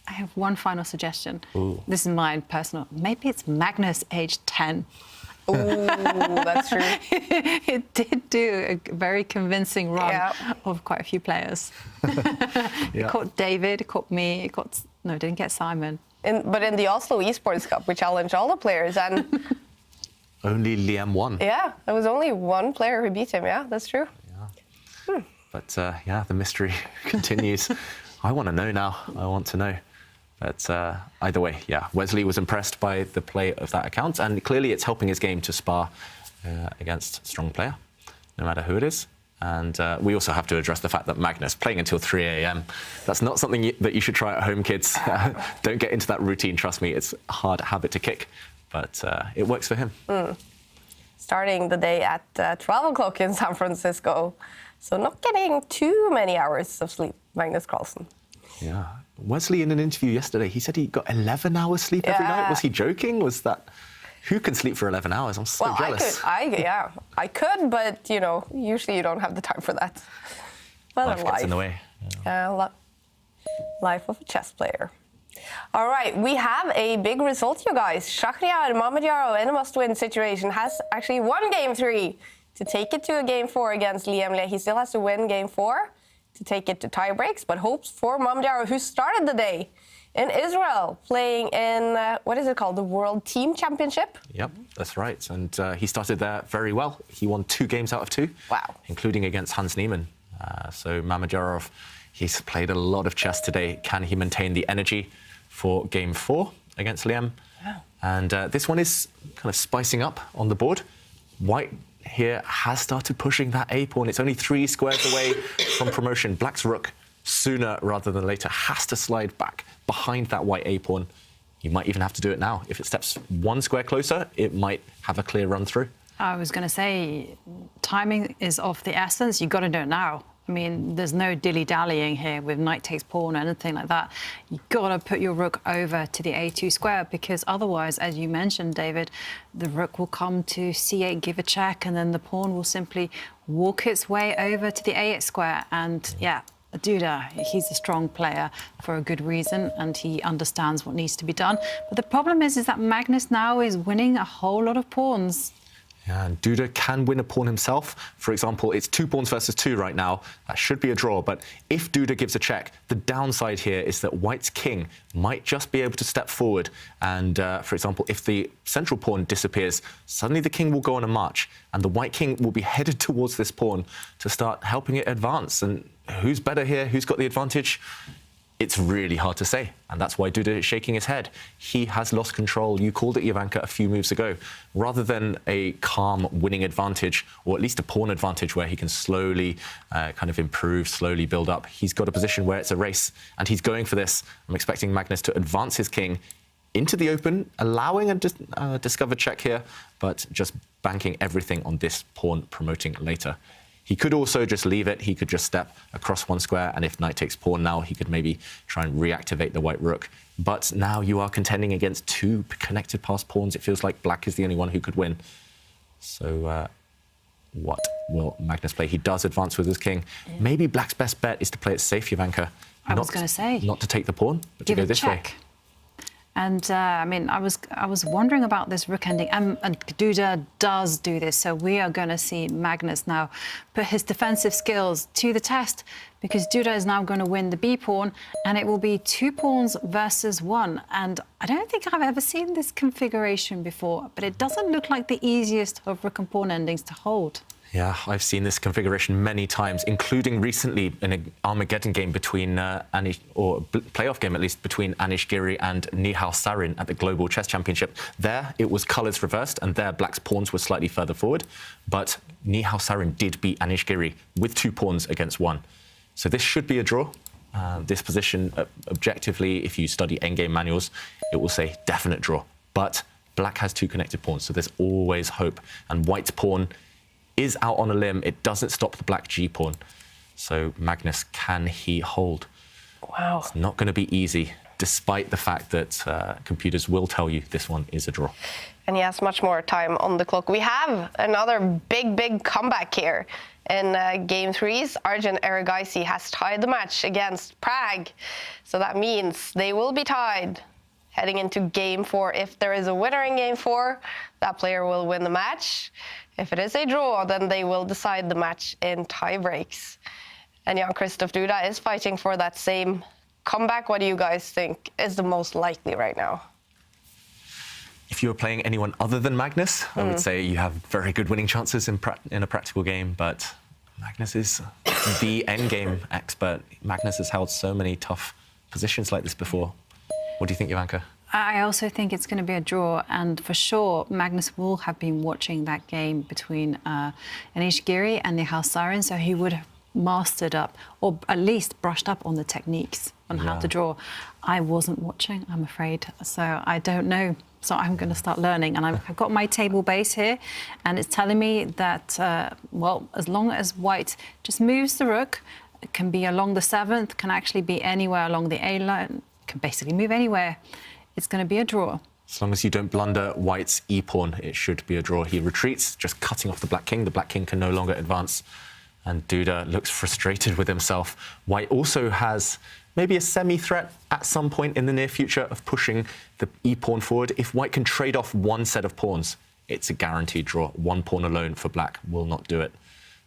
I have one final suggestion. Ooh. This is mine personal. Maybe it's Magnus, age 10. Oh, that's true. It did do a very convincing run of quite a few players. It caught David, it caught me, it didn't get Simon. But in the Oslo Esports Cup, we challenged all the players, and only Liam won. Yeah, there was only one player who beat him. Yeah, that's true. Yeah. But the mystery continues. I want to know now. I want to know. But either way, yeah, Wesley was impressed by the play of that account, and clearly it's helping his game to spar against a strong player, no matter who it is. And we also have to address the fact that Magnus playing until 3 a.m. That's not something that you should try at home, kids. Don't get into that routine. Trust me, it's a hard habit to kick, but it works for him. Starting the day at 12 o'clock in San Francisco, so not getting too many hours of sleep, Magnus Carlsen. Yeah. Wesley, in an interview yesterday, he said he got 11 hours sleep every night. Was he joking? Was that... Who can sleep for 11 hours? I'm so jealous. I could, but, you know, usually you don't have the time for that. Well, life gets in the way. Life of a chess player. All right, we have a big result, you guys. Shakhriyar Mamadjarov in a must-win situation has actually won Game 3 to take it to a Game 4 against Liam Le. He still has to win Game 4 to take it to tie breaks, but hopes for Mamadjarov, who started the day in Israel, playing in, what is it called, the World Team Championship? Yep, that's right. And he started there very well. He won 2 games out of 2, including against Hans Niemann. So Mamadjarov, he's played a lot of chess today. Can he maintain the energy for Game 4 against Liam? Yeah. And this one is kind of spicing up on the board. White here has started pushing that A-pawn. It's only 3 squares away from promotion. Black's rook, sooner rather than later, has to slide back behind that white A-pawn. You might even have to do it now. If it steps 1 square closer, it might have a clear run through. I was going to say, timing is of the essence. You've got to do it now. I mean, there's no dilly-dallying here with knight takes pawn or anything like that. You've got to put your rook over to the A2 square, because otherwise, as you mentioned, David, the rook will come to C8, give a check, and then the pawn will simply walk its way over to the A8 square. And, yeah, Duda, he's a strong player for a good reason, and he understands what needs to be done. But the problem is that Magnus now is winning a whole lot of pawns. Yeah, and Duda can win a pawn himself. For example, it's 2 pawns versus 2 right now. That should be a draw. But if Duda gives a check, the downside here is that White's king might just be able to step forward. And, for example, if the central pawn disappears, suddenly the king will go on a march. And the White king will be headed towards this pawn to start helping it advance. And who's better here? Who's got the advantage? It's really hard to say, and that's why Duda is shaking his head. He has lost control. You called it, Jovanka, a few moves ago. Rather than a calm winning advantage, or at least a pawn advantage where he can slowly kind of improve, slowly build up, he's got a position where it's a race, and he's going for this. I'm expecting Magnus to advance his king into the open, allowing a discovered check here, but just banking everything on this pawn promoting later. He could also just leave it. He could just step across 1 square, and if knight takes pawn now, he could maybe try and reactivate the white rook. But now you are contending against 2 connected past pawns. It feels like black is the only one who could win. So what? will Magnus play? He does advance with his king. Yeah. Maybe black's best bet is to play it safe, Jovanka. I was going to say. Not to take the pawn, but to go this way. And I mean, I was wondering about this rook ending, and Duda does do this, so we are going to see Magnus now put his defensive skills to the test, because Duda is now going to win the B pawn, and it will be 2 pawns versus 1. And I don't think I've ever seen this configuration before, but it doesn't look like the easiest of rook and pawn endings to hold. Yeah, I've seen this configuration many times, including recently in an Armageddon game between playoff game at least, between Anish Giri and Nihal Sarin at the Global Chess Championship. There, it was colours reversed, and there, black's pawns were slightly further forward. But Nihal Sarin did beat Anish Giri with 2 pawns against 1. So this should be a draw. This position, objectively, if you study endgame manuals, it will say definite draw. But black has 2 connected pawns, so there's always hope. And white's pawn is out on a limb. It doesn't stop the black g-pawn. So Magnus, can he hold? Wow. It's not going to be easy, despite the fact that computers will tell you this one is a draw. And he has much more time on the clock. We have another big comeback here. In Game 3's, Arjun Erigaisi has tied the match against Prag. So that means they will be tied heading into Game 4. If there is a winner in Game 4, that player will win the match. If it is a draw, then they will decide the match in tie breaks. And Jan-Krzysztof Duda is fighting for that same comeback. What do you guys think is the most likely right now? If you were playing anyone other than Magnus, I would say you have very good winning chances in a practical game, but Magnus is the endgame expert. Magnus has held so many tough positions like this before. What do you think, Jovanka? I also think it's going to be a draw, and for sure Magnus will have been watching that game between Anish Giri and Nihal Sarin, so he would have mastered up, or at least brushed up on the techniques on how to draw. I wasn't watching, I'm afraid, so I don't know. So I'm going to start learning, and I've got my table base here, and it's telling me that, well, as long as white just moves the rook, it can be along the 7th, can actually be anywhere along the A line, can basically move anywhere. It's going to be a draw. As long as you don't blunder white's e-pawn, it should be a draw. He retreats, just cutting off the black king. The black king can no longer advance. And Duda looks frustrated with himself. White also has maybe a semi-threat at some point in the near future of pushing the e-pawn forward. If white can trade off 1 set of pawns, it's a guaranteed draw. 1 pawn alone for black will not do it.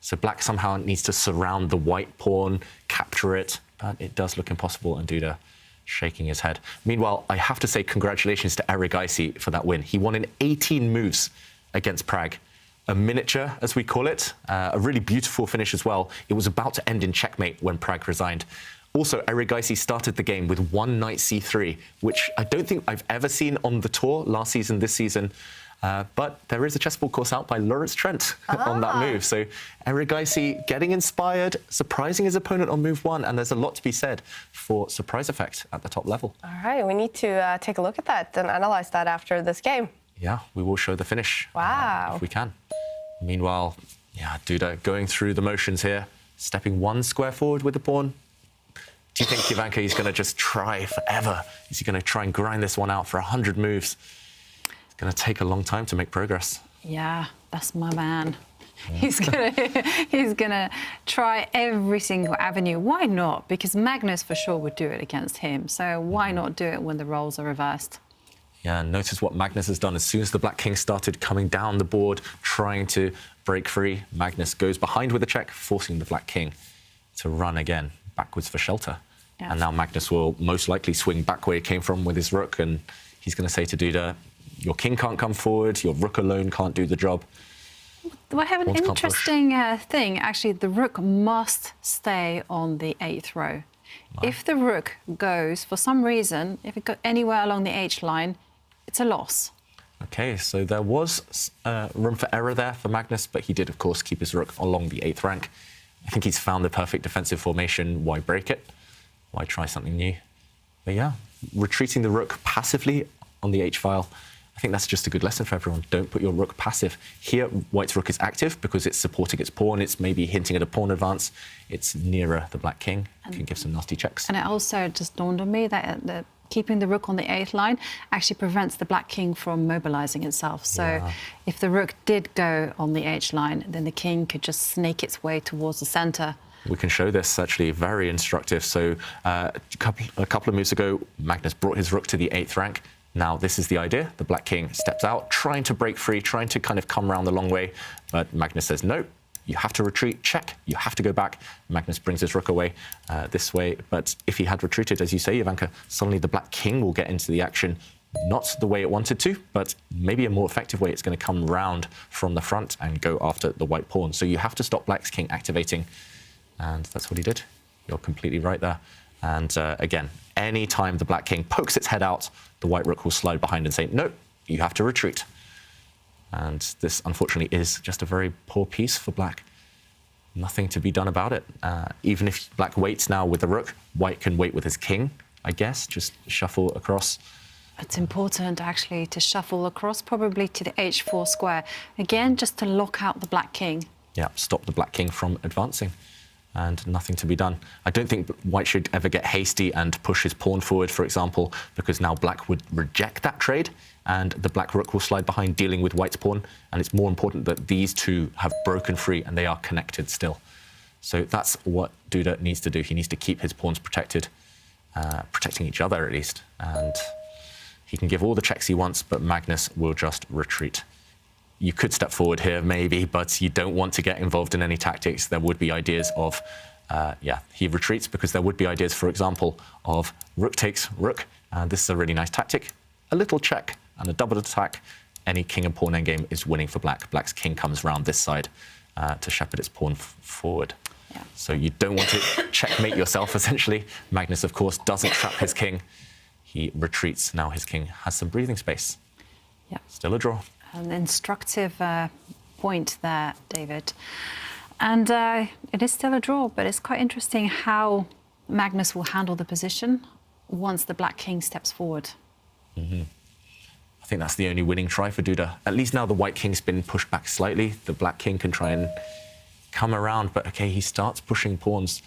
So black somehow needs to surround the white pawn, capture it, but it does look impossible, and Duda shaking his head. Meanwhile, I have to say congratulations to Erigaisi for that win. He won in 18 moves against Prag. A miniature, as we call it, a really beautiful finish as well. It was about to end in checkmate when Prag resigned. Also, Erigaisi started the game with 1 knight c3, which I don't think I've ever seen on the tour last season, this season. But there is a chessboard course out by Lawrence Trent on that move. So Erigaisi getting inspired, surprising his opponent on move 1, and there's a lot to be said for surprise effect at the top level. All right, we need to take a look at that and analyze that after this game. Yeah, we will show the finish. Wow. If we can. Meanwhile, yeah, Duda going through the motions here, stepping 1 square forward with the pawn. Do you think Jovanka is going to just try forever? Is he going to try and grind this one out for 100 moves? It's going to take a long time to make progress. Yeah, that's my man. He's gonna try every single avenue. Why not? Because Magnus for sure would do it against him. So why not do it when the roles are reversed? Yeah, and notice what Magnus has done. As soon as the black king started coming down the board, trying to break free, Magnus goes behind with a check, forcing the black king to run again, backwards for shelter. Yeah. And now Magnus will most likely swing back where he came from with his rook, and he's going to say to Duda, your king can't come forward, your rook alone can't do the job. Well, I have an interesting thing. Actually, the rook must stay on the 8th row. Wow. If the rook goes, for some reason, if it goes anywhere along the H line, it's a loss. OK, so there was room for error there for Magnus, but he did, of course, keep his rook along the 8th rank. I think he's found the perfect defensive formation. Why break it? Why try something new? But yeah, retreating the rook passively on the H-file, I think that's just a good lesson for everyone. Don't put your rook passive. Here, white's rook is active because it's supporting its pawn. It's maybe hinting at a pawn advance. It's nearer the black king. It can give some nasty checks. And it also just dawned on me that keeping the rook on the 8th line actually prevents the black king from mobilizing itself. So if the rook did go on the H line, then the king could just snake its way towards the center. We can show this, actually, very instructive. So a couple of moves ago, Magnus brought his rook to the 8th rank. Now, this is the idea. The black king steps out, trying to break free, trying to kind of come around the long way. But Magnus says, no, you have to retreat, check, you have to go back. Magnus brings his rook away this way. But if he had retreated, as you say, Jovanka, suddenly the black king will get into the action. Not the way it wanted to, but maybe a more effective way. It's going to come round from the front and go after the white pawn. So you have to stop black's king activating. And that's what he did. You're completely right there. And again, any time the black king pokes its head out, the white rook will slide behind and say, no, you have to retreat. And this, unfortunately, is just a very poor piece for black. Nothing to be done about it. Even if black waits now with the rook, white can wait with his king, I guess, just shuffle across. It's important, actually, to shuffle across, probably to the H4 square. Again, just to lock out the black king. Yeah, stop the black king from advancing. And nothing to be done. I don't think white should ever get hasty and push his pawn forward, for example, because now black would reject that trade and the black rook will slide behind, dealing with white's pawn. And it's more important that these two have broken free and they are connected still. So that's what Duda needs to do. He needs to keep his pawns protected, protecting each other at least. And he can give all the checks he wants, but Magnus will just retreat. You could step forward here, maybe, but you don't want to get involved in any tactics. There would be ideas of, he retreats because there would be ideas, for example, of rook takes rook. This is a really nice tactic. A little check and a double attack. Any king and pawn endgame is winning for black. Black's king comes round this side to shepherd its pawn forward. Yeah. So you don't want to checkmate yourself, essentially. Magnus, of course, doesn't trap his king. He retreats. Now his king has some breathing space. Yeah. Still a draw. An instructive point there, David. And it is still a draw, but it's quite interesting how Magnus will handle the position once the black king steps forward. Mm-hmm. I think that's the only winning try for Duda. At least now the white king's been pushed back slightly. The black king can try and come around, but OK, he starts pushing pawns.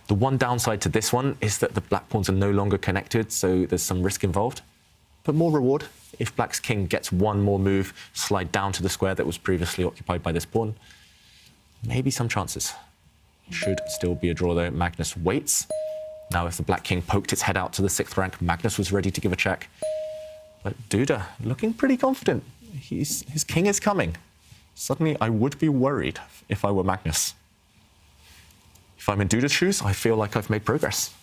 The one downside to this one is that the black pawns are no longer connected, so there's some risk involved. But more reward. If black's king gets one more move, slide down to the square that was previously occupied by this pawn, maybe some chances. Should still be a draw, though. Magnus waits. Now, if the black king poked its head out to the 6th rank, Magnus was ready to give a check. But Duda, looking pretty confident. His king is coming. Suddenly, I would be worried if I were Magnus. If I'm in Duda's shoes, I feel like I've made progress.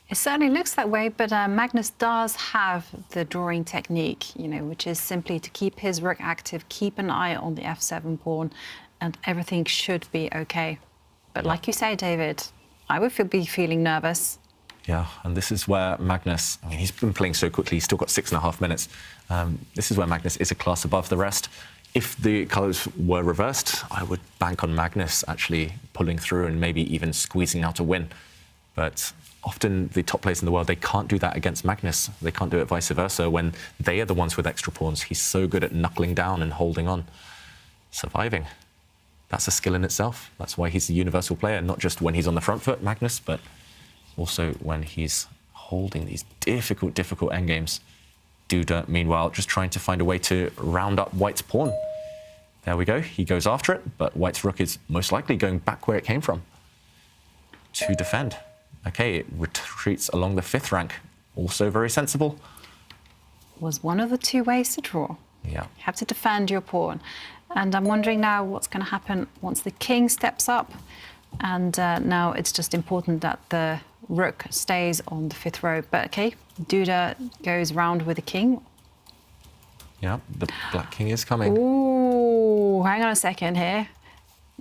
It certainly looks that way, but Magnus does have the drawing technique, which is simply to keep his rook active, keep an eye on the f7 pawn, and everything should be OK. But like you say, David, I would be feeling nervous. Yeah, and this is where Magnus, I mean, he's been playing so quickly, he's still got 6.5 minutes. This is where Magnus is a class above the rest. If the colours were reversed, I would bank on Magnus actually pulling through and maybe even squeezing out a win. But often the top players in the world, they can't do that against Magnus. They can't do it vice versa when they are the ones with extra pawns. He's so good at knuckling down and holding on, surviving. That's a skill in itself. That's why he's the universal player, not just when he's on the front foot, Magnus, but also when he's holding these difficult endgames. Duda, meanwhile, just trying to find a way to round up white's pawn. There we go. He goes after it, but white's rook is most likely going back where it came from to defend. OK, it retreats along the 5th rank. Also very sensible. Was one of the two ways to draw. Yeah. You have to defend your pawn. And I'm wondering now what's going to happen once the king steps up. And now it's just important that the rook stays on the 5th row. But OK, Duda goes round with the king. Yeah, the black king is coming. Ooh, hang on a second here.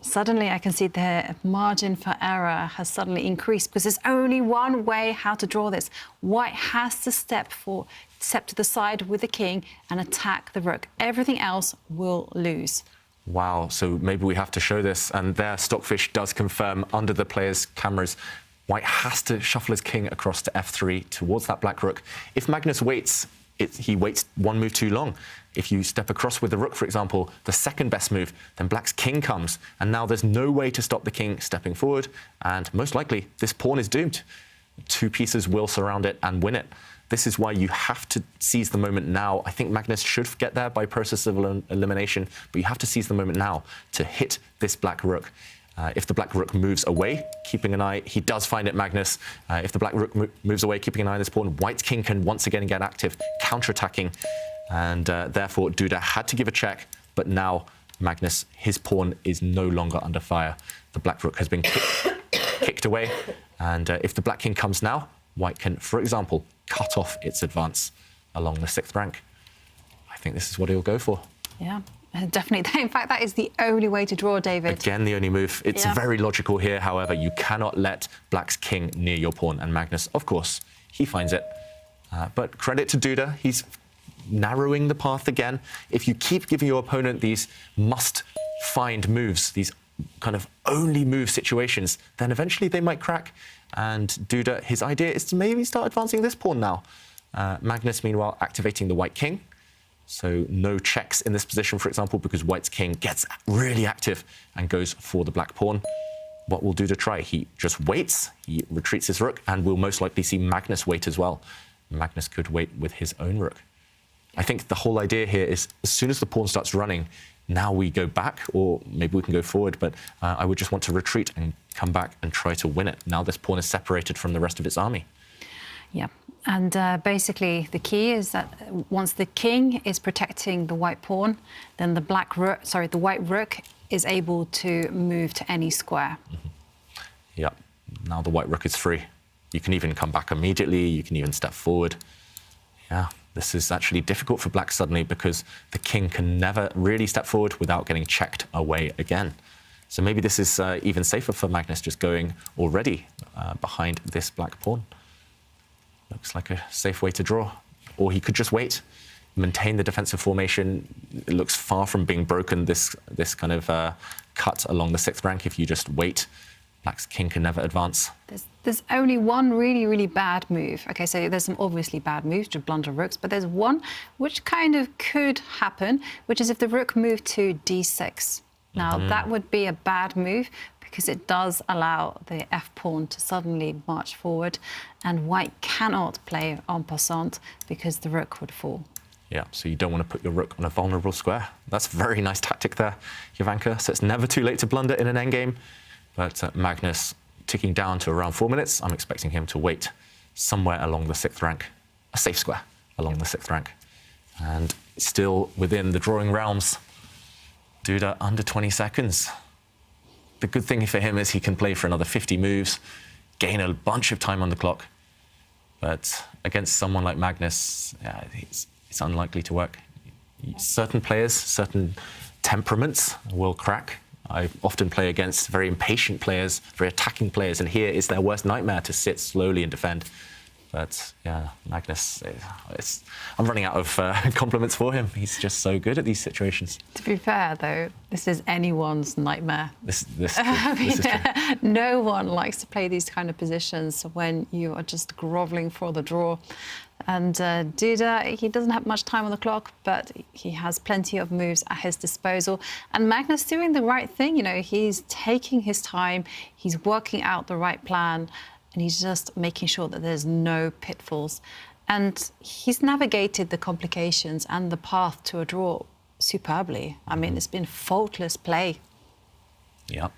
Suddenly I can see the margin for error has suddenly increased because there's only one way how to draw this. White has to step to the side with the king and attack the rook. Everything else will lose. Wow, so maybe we have to show this. And there, Stockfish does confirm under the players' cameras, white has to shuffle his king across to f3 towards that black rook. If Magnus waits, he waits one move too long. If you step across with the rook, for example, the second best move, then black's king comes. And now there's no way to stop the king stepping forward. And most likely, this pawn is doomed. Two pieces will surround it and win it. This is why you have to seize the moment now. I think Magnus should get there by process of elimination, but you have to seize the moment now to hit this black rook. If the black rook moves away, keeping an eye, he does find it, Magnus. If the black rook moves away, keeping an eye on this pawn, white king can once again get active, counterattacking, and therefore Duda had to give a check, but now Magnus, his pawn is no longer under fire. The black rook has been kicked away, and if the black king comes now, white can, for example, cut off its advance along the 6th rank. I think this is what he'll go for. Yeah. Definitely. In fact, that is the only way to draw, David. Again, the only move. It's very logical here, however. You cannot let black's king near your pawn. And Magnus, of course, he finds it. But credit to Duda. He's narrowing the path again. If you keep giving your opponent these must-find moves, these kind of only move situations, then eventually they might crack. And Duda, his idea is to maybe start advancing this pawn now. Magnus, meanwhile, activating the white king. So no checks in this position, for example, because white's king gets really active and goes for the black pawn. What will Duda try? He just waits, he retreats his rook, and we'll most likely see Magnus wait as well. Magnus could wait with his own rook. I think the whole idea here is as soon as the pawn starts running, now we go back, or maybe we can go forward, but I would just want to retreat and come back and try to win it. Now this pawn is separated from the rest of its army. Yeah, and basically the key is that once the king is protecting the white pawn, then the white rook is able to move to any square. Yeah, now the white rook is free. You can even come back immediately, you can even step forward. Yeah, this is actually difficult for black suddenly because the king can never really step forward without getting checked away again. So maybe this is even safer for Magnus, just going already behind this black pawn. Looks like a safe way to draw. Or he could just wait, maintain the defensive formation. It looks far from being broken, this kind of cut along the 6th rank. If you just wait, black's king can never advance. There's only one really, really bad move. Okay, so there's some obviously bad moves to blunder rooks, but there's one which kind of could happen, which is if the rook moved to d6. Now, that would be a bad move because it does allow the f-pawn to suddenly march forward, and white cannot play en passant because the rook would fall. Yeah, so you don't want to put your rook on a vulnerable square. That's a very nice tactic there, Jovanka. So it's never too late to blunder in an endgame. But Magnus ticking down to around 4 minutes. I'm expecting him to wait somewhere along the 6th rank, a safe square along the 6th rank. And still within the drawing realms, Duda under 20 seconds. The good thing for him is he can play for another 50 moves, gain a bunch of time on the clock. But against someone like Magnus, yeah, it's unlikely to work. Certain players, certain temperaments will crack. I often play against very impatient players, very attacking players, and here is their worst nightmare to sit slowly and defend. But yeah, Magnus, I'm running out of compliments for him. He's just so good at these situations. To be fair, though, this is anyone's nightmare. This is true. No one likes to play these kind of positions when you are just grovelling for the draw. And Duda, he doesn't have much time on the clock, but he has plenty of moves at his disposal. And Magnus doing the right thing, you know, he's taking his time, he's working out the right plan, and he's just making sure that there's no pitfalls. And he's navigated the complications and the path to a draw superbly. I mean, it's been faultless play. Yeah,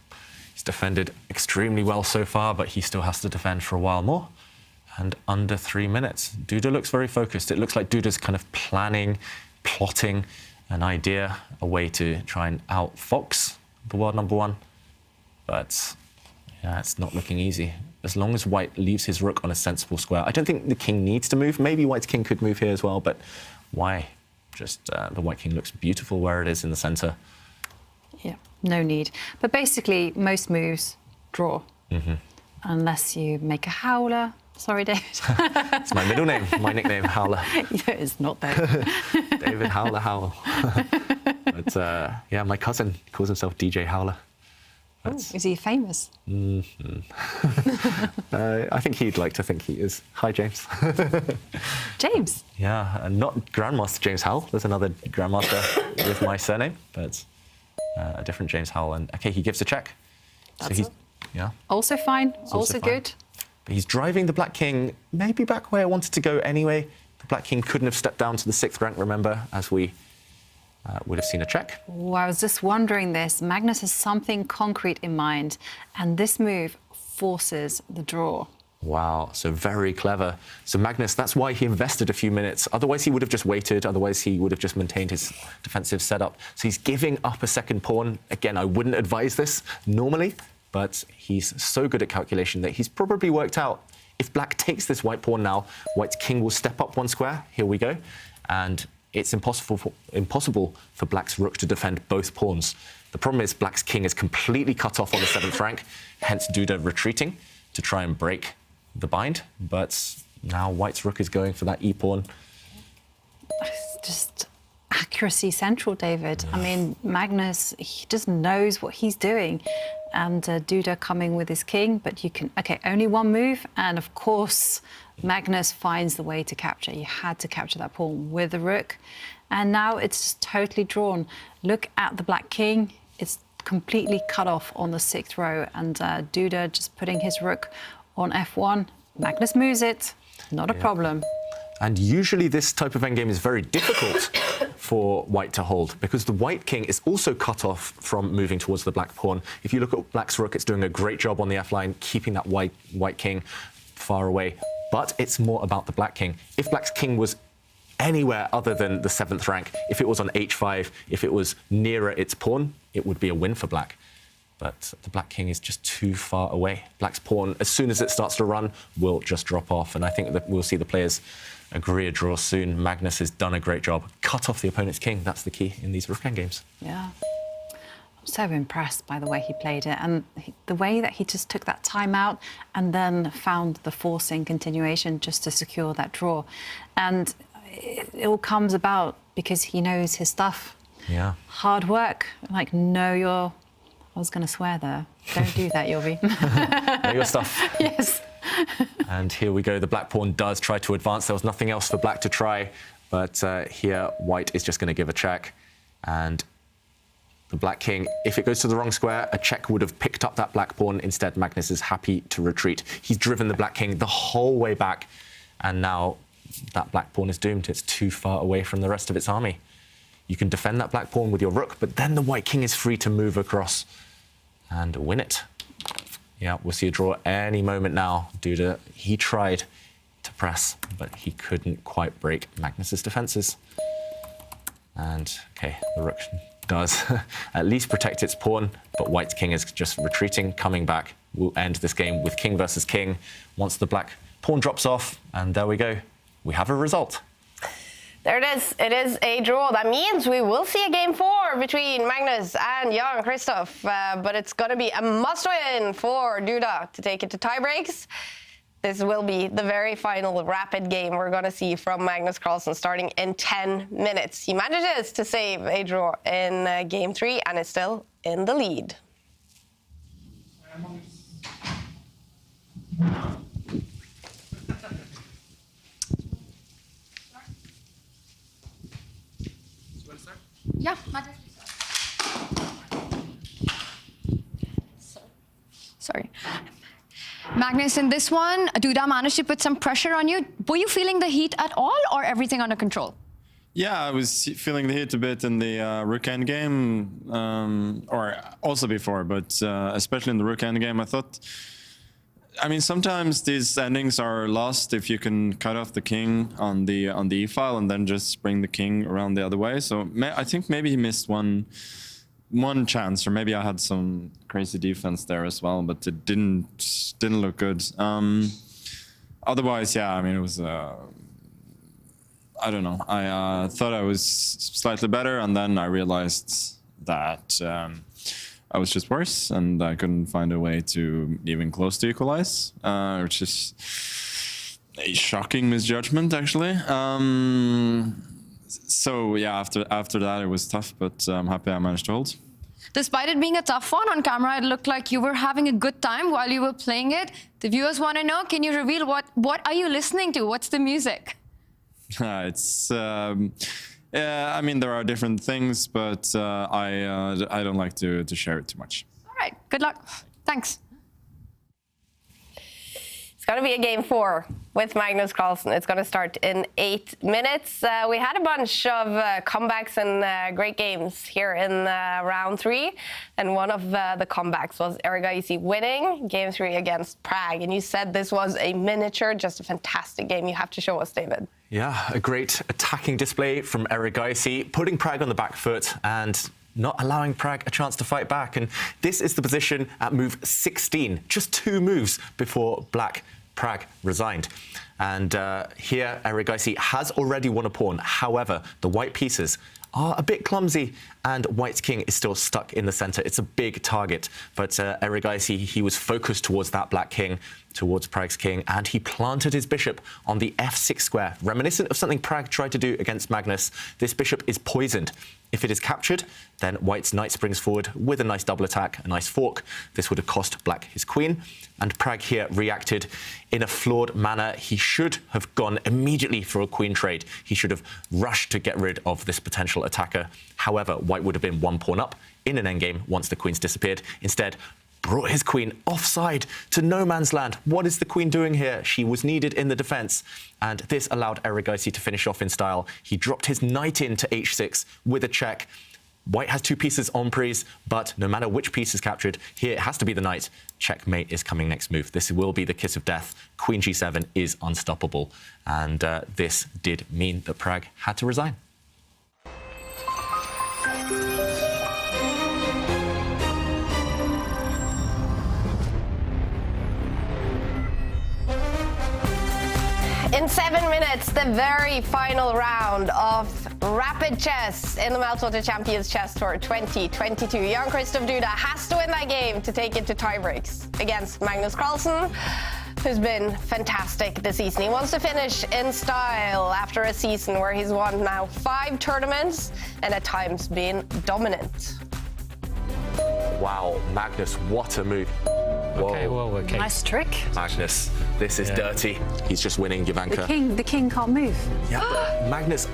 he's defended extremely well so far, but he still has to defend for a while more. And under 3 minutes. Duda looks very focused. It looks like Duda's kind of planning, plotting an idea, a way to try and outfox the world number one. But yeah, it's not looking easy. As long as white leaves his rook on a sensible square. I don't think the king needs to move. Maybe white's king could move here as well, but why? Just the white king looks beautiful where it is in the center. Yeah, no need. But basically, most moves draw. Unless you make a howler. Sorry, David. It's my middle name, my nickname, Howler. Yeah, it's not David. David Howler Howell. But yeah, my cousin calls himself DJ Howler. Oh, is he famous? I think he'd like to think he is. Hi, James. James? Yeah, and not Grandmaster James Howell. There's another Grandmaster with my surname, but a different James Howell. And okay, he gives a check. That's so he's, yeah. Also fine, It's also fine. good. But he's driving the Black King maybe back where I wanted to go anyway. The Black King couldn't have stepped down to the 6th rank, remember, as we would have seen a check. Oh, I was just wondering this. Magnus has something concrete in mind, and this move forces the draw. Wow, so very clever. So Magnus, that's why he invested a few minutes. Otherwise, he would have just waited. Otherwise, he would have just maintained his defensive setup. So he's giving up a second pawn. Again, I wouldn't advise this normally, but he's so good at calculation that he's probably worked out if Black takes this white pawn now, White's king will step up 1 square. Here we go. And it's impossible for Black's rook to defend both pawns. The problem is Black's king is completely cut off on the 7th rank, hence Duda retreating to try and break the bind. But now White's rook is going for that e-pawn. It's just accuracy central, David. I mean, Magnus, he just knows what he's doing. And Duda coming with his king, but you can, okay, only one move. And of course, Magnus finds the way to capture. You had to capture that pawn with the rook. And now it's just totally drawn. Look at the Black King. It's completely cut off on the 6th row. And Duda just putting his rook on f1. Magnus moves it, not a problem. And usually this type of endgame is very difficult for White to hold because the White king is also cut off from moving towards the Black pawn. If you look at Black's rook, it's doing a great job on the f-line, keeping that white king far away. But it's more about the Black king. If Black's king was anywhere other than the 7th rank, if it was on h5, if it was nearer its pawn, it would be a win for Black. But the Black king is just too far away. Black's pawn, as soon as it starts to run, will just drop off. And I think that we'll see the players agree a draw soon. Magnus has done a great job. Cut off the opponent's king. That's the key in these rook endgames. Yeah. I'm so impressed by the way he played it and the way that he just took that time out and then found the forcing continuation just to secure that draw. And it all comes about because he knows his stuff. Yeah. Hard work. Like, know your... I was going to swear there. Don't do that, Jovi. Know your stuff. Yes. And here we go. The Black pawn does try to advance. There was nothing else for Black to try. But here, White is just going to give a check. And the Black king, if it goes to the wrong square, a check would have picked up that Black pawn. Instead, Magnus is happy to retreat. He's driven the Black king the whole way back. And now that Black pawn is doomed. It's too far away from the rest of its army. You can defend that Black pawn with your rook, but then the White king is free to move across and win it. Yeah, we'll see a draw any moment now. Duda, he tried to press, but he couldn't quite break Magnus's defenses. And, okay, the rook does at least protect its pawn, but White's king is just retreating, coming back. We'll end this game with king versus king once the Black pawn drops off, and there we go. We have a result. There it is. It is a draw. That means we will see a game 4 between Magnus and Jan-Krzysztof. But it's going to be a must-win for Duda to take it to tie breaks. This will be the very final rapid game we're going to see from Magnus Carlsen starting in 10 minutes. He manages to save a draw in game 3 and is still in the lead. Yeah, sorry. Magnus, in this one, Duda managed to put some pressure on you. Were you feeling the heat at all or everything under control? Yeah, I was feeling the heat a bit in the rook endgame, or also before, but especially in the rook endgame, I thought... I mean, sometimes these endings are lost if you can cut off the king on the e-file and then just bring the king around the other way. So I think maybe he missed one chance, or maybe I had some crazy defense there as well, but it didn't look good. Otherwise, yeah, I mean, it was I don't know. I thought I was slightly better, and then I realized that I was just worse, and I couldn't find a way to even close to equalize, which is a shocking misjudgment, actually. So yeah, after that it was tough, but I'm happy I managed to hold. Despite it being a tough one on camera, it looked like you were having a good time while you were playing it. The viewers want to know, can you reveal what are you listening to? What's the music? It's yeah, I mean, there are different things, but I don't like to share it too much. All right, good luck. Thanks. going to be a game 4 with Magnus Carlsen. It's going to start in 8 minutes. We had a bunch of comebacks and great games here in round 3. And one of the comebacks was Erigaisi winning game 3 against Prague. And you said this was a miniature, just a fantastic game. You have to show us, David. Yeah, a great attacking display from Erigaisi, putting Prague on the back foot and not allowing Prague a chance to fight back. And this is the position at move 16, just 2 moves before Black Prague resigned. And here, Erigaisi has already won a pawn. However, the white pieces are a bit clumsy, and White's king is still stuck in the center. It's a big target, but Erigaisi, he was focused towards that black king, towards Prague's king, and he planted his bishop on the f6 square, reminiscent of something Prague tried to do against Magnus. This bishop is poisoned. If it is captured, then White's knight springs forward with a nice double attack, a nice fork. This would have cost Black his queen, and Prague here reacted in a flawed manner. He should have gone immediately for a queen trade. He should have rushed to get rid of this potential attacker. However, White would have been 1 pawn up in an endgame once the queen's disappeared. Instead, brought his queen offside to no man's land. What is the queen doing here? She was needed in the defense, and this allowed Erigaisi to finish off in style. He dropped his knight into h6 with a check. White has 2 pieces en prise, but no matter which piece is captured, here it has to be the knight. Checkmate is coming next move. This will be the kiss of death. Queen g7 is unstoppable, and this did mean that Prague had to resign. In 7 minutes, the very final round of Rapid Chess in the Meltwater Champions Chess Tour 2022. Jan-Krzysztof has to win that game to take it to tiebreaks against Magnus Carlsen, who's been fantastic this season. He wants to finish in style after a season where he's won now 5 tournaments and at times been dominant. Wow, Magnus, what a move. Whoa. Okay, well, okay. Nice trick. Magnus, this is dirty. He's just winning, Jovanka. The king can't move. Yeah, but Magnus,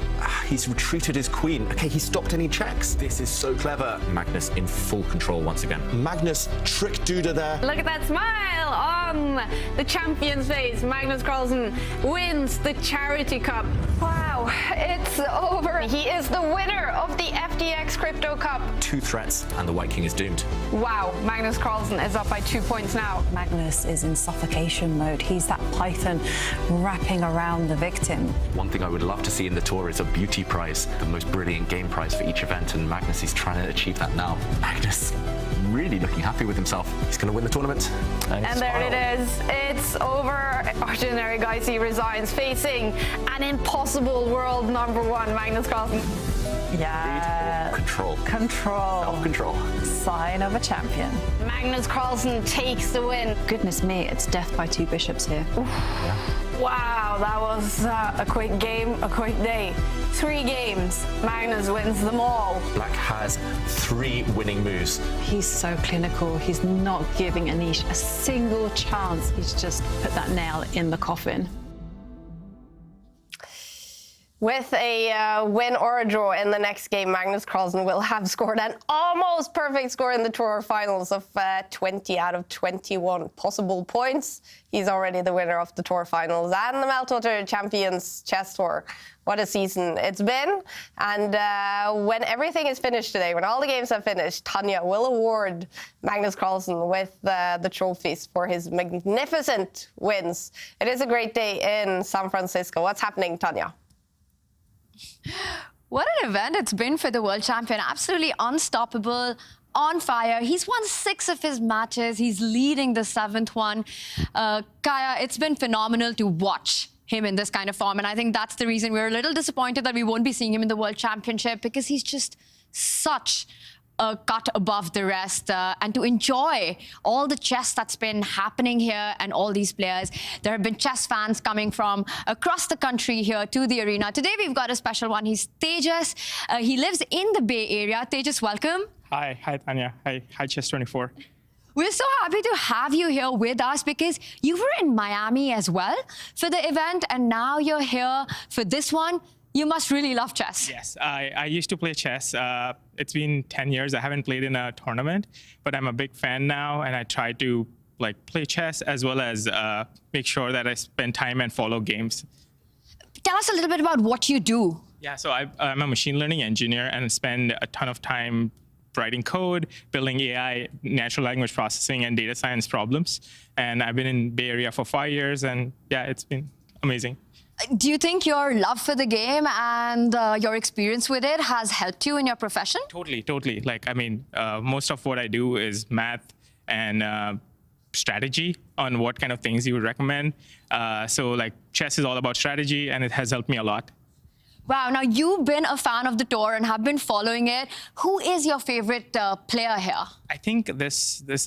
he's retreated his queen. Okay, he stopped any checks. This is so clever. Magnus in full control once again. Magnus tricked Duda there. Look at that smile on the champion's face. Magnus Carlsen wins the Charity Cup. Wow, it's over. He is the winner of the FTX Crypto Cup. 2 threats, and the White King is doomed. Wow, Magnus Carlsen is up by 2 points now. Magnus is in suffocation mode. He's that python wrapping around the victim. One thing I would love to see in the tour is a beauty prize, the most brilliant game prize for each event, and Magnus is trying to achieve that now. Magnus really looking happy with himself. He's going to win the tournament. And there it is. It's over. Arjun Erigaisi resigns, facing an impossible world #1, Magnus Carlsen. Yeah. Control. Self-control. Sign of a champion. Magnus Carlsen takes the win. Goodness me, it's death by 2 bishops here. Yeah. Wow, that was a quick game, a quick day. 3 games. Magnus wins them all. Black has 3 winning moves. He's so clinical. He's not giving Anish a single chance. He's just put that nail in the coffin. With a win or a draw in the next game, Magnus Carlsen will have scored an almost perfect score in the Tour finals of 20 out of 21 possible points. He's already the winner of the Tour finals and the Meltwater Champions Chess Tour. What a season it's been. And when everything is finished today, when all the games have finished, Tanya will award Magnus Carlsen with the trophies for his magnificent wins. It is a great day in San Francisco. What's happening, Tanya? What an event it's been for the world champion. Absolutely unstoppable, on fire. He's won 6 of his matches. He's leading the 7th one. Kaja, it's been phenomenal to watch him in this kind of form. And I think that's the reason we're a little disappointed that we won't be seeing him in the world championship, because he's just such a cut above the rest, and to enjoy all the chess that's been happening here and all these players. There have been chess fans coming from across the country here to the arena. Today we've got a special one. He's Tejas. He lives in the Bay Area. Tejas, welcome. Hi Tanya. Hi Chess24. We're so happy to have you here with us, because you were in Miami as well for the event, and now you're here for this one. You must really love chess. Yes, I used to play chess. It's been 10 years. I haven't played in a tournament, but I'm a big fan now, and I try to like play chess as well as make sure that I spend time and follow games. Tell us a little bit about what you do. Yeah, so I'm a machine learning engineer and spend a ton of time writing code, building AI, natural language processing, and data science problems. And I've been in Bay Area for 5 years, and yeah, it's been amazing. Do you think your love for the game and your experience with it has helped you in your profession? Totally. Like, I mean, most of what I do is math and strategy on what kind of things you would recommend. So like chess is all about strategy, and it has helped me a lot. Wow, now you've been a fan of the tour and have been following it. Who is your favorite player here? I think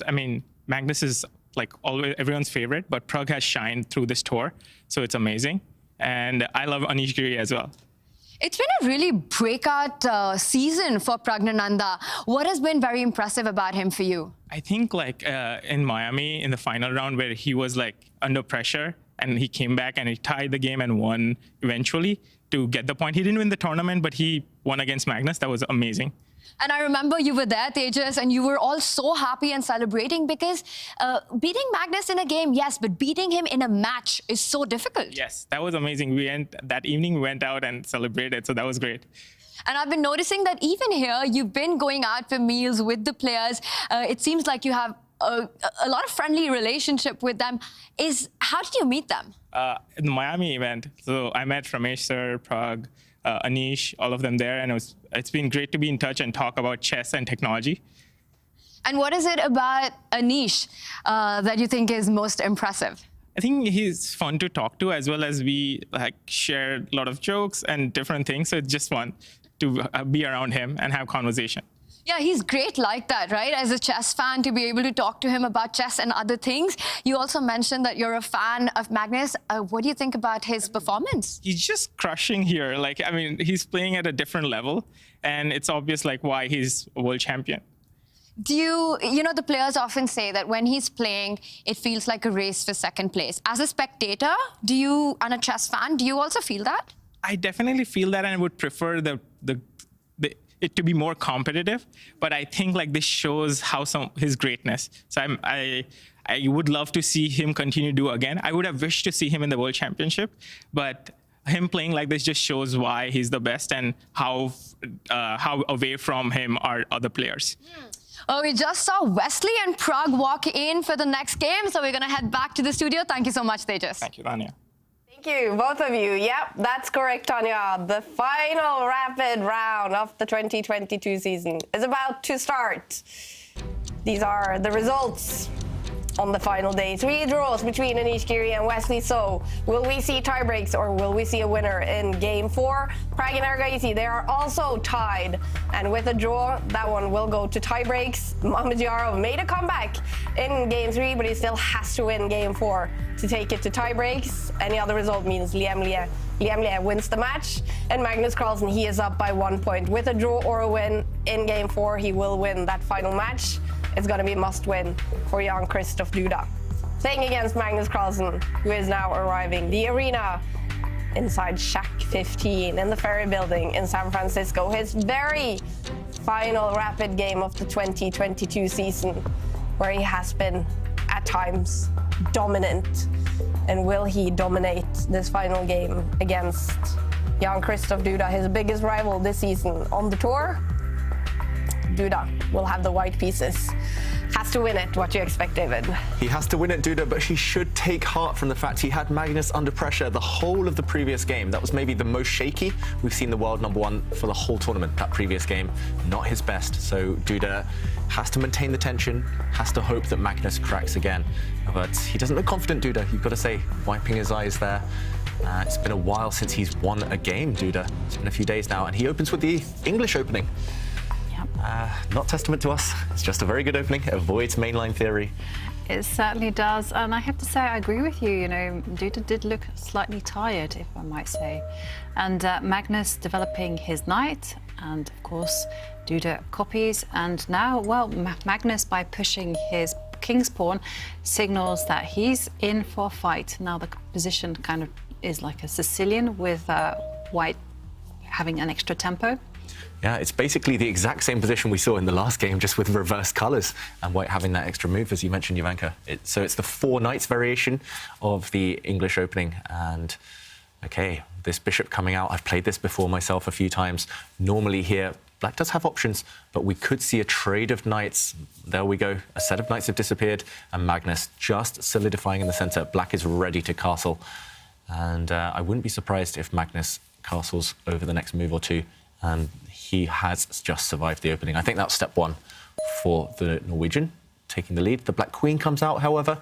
I mean, Magnus is like always everyone's favorite, but Pragg has shined through this tour, so it's amazing. And I love Anish Giri as well. It's been a really breakout season for Praggnanandhaa. What has been very impressive about him for you? I think like in Miami in the final round where he was like under pressure and he came back and he tied the game and won eventually to get the point. He didn't win the tournament, but he won against Magnus. That was amazing. And I remember you were there, Tejas, and you were all so happy and celebrating because beating Magnus in a game, yes, but beating him in a match is so difficult. Yes, that was amazing. That evening we went out and celebrated, so that was great. And I've been noticing that even here, you've been going out for meals with the players. It seems like you have a lot of friendly relationship with them. How did you meet them? In the Miami event. So I met Ramesh sir, Pragg, Anish, all of them there, and it's been great to be in touch and talk about chess and technology. And what is it about Anish that you think is most impressive? I think he's fun to talk to, as well as we like share a lot of jokes and different things. So it's just fun to be around him and have conversation. Yeah, he's great like that, right? As a chess fan, to be able to talk to him about chess and other things. You also mentioned that you're a fan of Magnus. What do you think about his performance? He's just crushing here. Like, I mean, he's playing at a different level, and it's obvious like why he's a world champion. You know, the players often say that when he's playing, it feels like a race for second place. As a spectator, and a chess fan, do you also feel that? I definitely feel that, and I would prefer it to be more competitive, but I think like this shows his greatness. So I would love to see him continue to do again. I would have wished to see him in the World Championship, but him playing like this just shows why he's the best and how away from him are other players. Oh, we just saw Wesley and Pragg walk in for the next game, so we're going to head back to the studio. Thank you so much, Tejas. Thank you, Tanya. Thank you, both of you. Yep, that's correct, Tanya. The final rapid round of the 2022 season is about to start. These are the results on the final day. 3 draws between Anish Giri and Wesley So. Will we see tiebreaks or will we see a winner in Game 4? Pragg and Argaisi, they are also tied. And with a draw, that one will go to tiebreaks. Mamedyarov made a comeback in Game 3, but he still has to win Game 4 to take it to tiebreaks. Any other result means Liam Lie wins the match. And Magnus Carlsen, he is up by 1 point. With a draw or a win in Game 4, he will win that final match. It's going to be a must-win for Jan-Krzysztof Duda. Playing against Magnus Carlsen, who is now arriving the arena inside Shack 15 in the Ferry Building in San Francisco. His very final rapid game of the 2022 season, where he has been, at times, dominant. And will he dominate this final game against Jan-Krzysztof Duda, his biggest rival this season on the tour? Duda will have the white pieces. Has to win it. What do you expect, David? He has to win it, Duda, but he should take heart from the fact he had Magnus under pressure the whole of the previous game. That was maybe the most shaky we've seen the world #1 for the whole tournament, that previous game. Not his best, so Duda has to maintain the tension, has to hope that Magnus cracks again. But he doesn't look confident, Duda, you've got to say, wiping his eyes there. It's been a while since he's won a game, Duda. It's been a few days now, and he opens with the English opening. Not testament to us. It's just a very good opening. Avoids mainline theory. It certainly does. And I have to say, I agree with you. You know, Duda did look slightly tired, if I might say. And Magnus developing his knight. And, of course, Duda copies. And now, well, Magnus, by pushing his king's pawn, signals that he's in for a fight. Now, the position kind of is like a Sicilian with white having an extra tempo. Yeah, it's basically the exact same position we saw in the last game, just with reverse colours, and white having that extra move, as you mentioned, Jovanka. So it's the 4 knights variation of the English opening, and okay, this bishop coming out, I've played this before myself a few times. Normally here, black does have options, but we could see a trade of knights. There we go, a set of knights have disappeared, and Magnus just solidifying in the centre. Black is ready to castle, and I wouldn't be surprised if Magnus castles over the next move or two, and he has just survived the opening. I think that's step 1 for the Norwegian, taking the lead. The black queen comes out, however.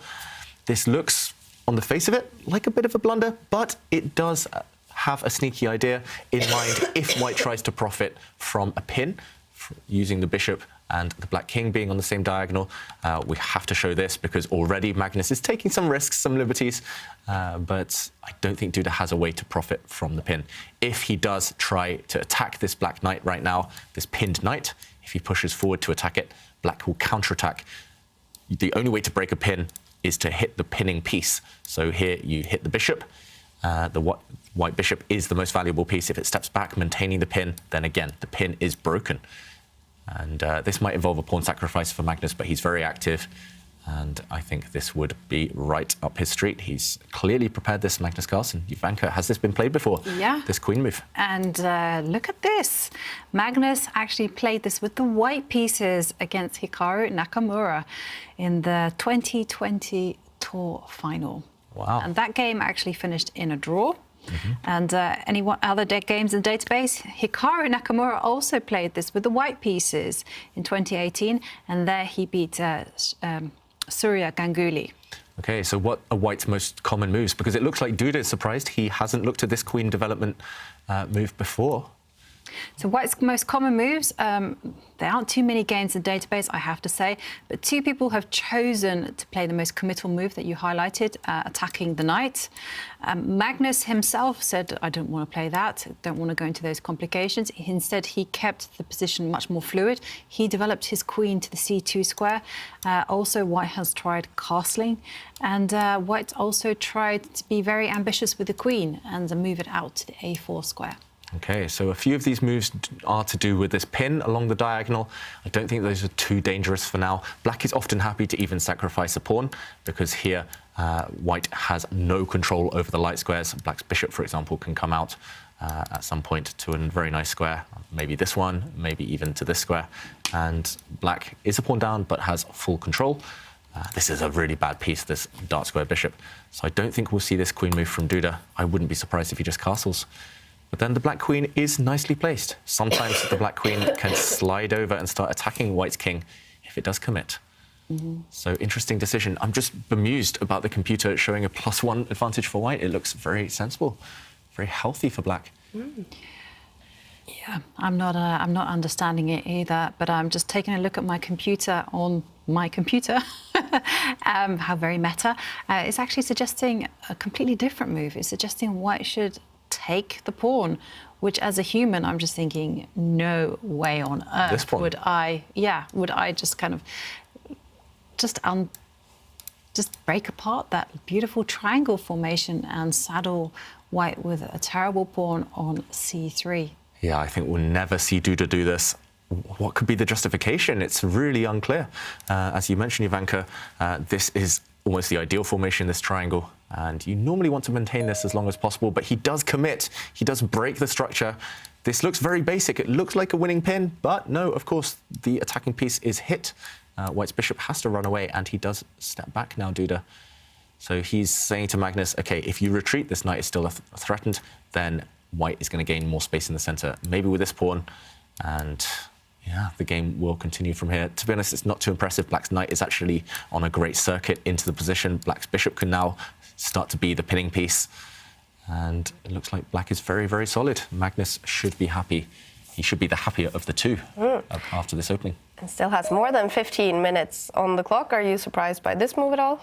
This looks, on the face of it, like a bit of a blunder, but it does have a sneaky idea in mind if white tries to profit from a pin, using the bishop and the black king being on the same diagonal. We have to show this because already Magnus is taking some risks, some liberties, but I don't think Duda has a way to profit from the pin. If he does try to attack this black knight right now, this pinned knight, if he pushes forward to attack it, black will counterattack. The only way to break a pin is to hit the pinning piece. So here you hit the bishop. The white bishop is the most valuable piece. If it steps back, maintaining the pin, then again, the pin is broken. And this might involve a pawn sacrifice for Magnus, but he's very active. And I think this would be right up his street. He's clearly prepared this, Magnus Carlsen. Jovanka, has this been played before? Yeah. This queen move? And look at this. Magnus actually played this with the white pieces against Hikaru Nakamura in the 2020 Tour final. Wow. And that game actually finished in a draw. And any other games in the database? Hikaru Nakamura also played this with the white pieces in 2018, and there he beat Surya Ganguly. Okay, so what are white's most common moves? Because it looks like Duda is surprised he hasn't looked at this queen development move before. So white's most common moves, there aren't too many games in the database, I have to say, but 2 people have chosen to play the most committal move that you highlighted, attacking the knight. Magnus himself said, I don't want to play that, don't want to go into those complications. Instead, he kept the position much more fluid. He developed his queen to the c2 square. Also, white has tried castling, and white also tried to be very ambitious with the queen and move it out to the a4 square. Okay, so a few of these moves are to do with this pin along the diagonal. I don't think those are too dangerous for now. Black is often happy to even sacrifice a pawn because here white has no control over the light squares. Black's bishop, for example, can come out at some point to a very nice square. Maybe this one, maybe even to this square. And black is a pawn down but has full control. This is a really bad piece, this dark square bishop. So I don't think we'll see this queen move from Duda. I wouldn't be surprised if he just castles. But then the black queen is nicely placed. Sometimes the black queen can slide over and start attacking white's king if it does commit. So interesting decision. I'm just bemused about the computer showing a +1 advantage for white. It looks very sensible, very healthy for black. Yeah, I'm not understanding it either, but I'm just taking a look at my computer on my computer, how very meta. It's actually suggesting a completely different move. It's suggesting white should take the pawn, which as a human, I'm just thinking, no way on earth would I just kind of just break apart that beautiful triangle formation and saddle white with a terrible pawn on c3. Yeah, I think we'll never see Duda do this. What could be the justification? It's really unclear. As you mentioned, Jovanka, this is almost the ideal formation, this triangle. And you normally want to maintain this as long as possible, but he does commit. He does break the structure. This looks very basic. It looks like a winning pin, but no, of course, the attacking piece is hit. White's bishop has to run away, and he does step back now, Duda. So he's saying to Magnus, okay, if you retreat, this knight is still threatened, then white is going to gain more space in the center, maybe with this pawn, and yeah, the game will continue from here. To be honest, it's not too impressive. Black's knight is actually on a great circuit into the position. Black's bishop can now start to be the pinning piece. And it looks like black is very, very solid. Magnus should be happy. He should be the happier of the two after this opening. And still has more than 15 minutes on the clock. Are you surprised by this move at all?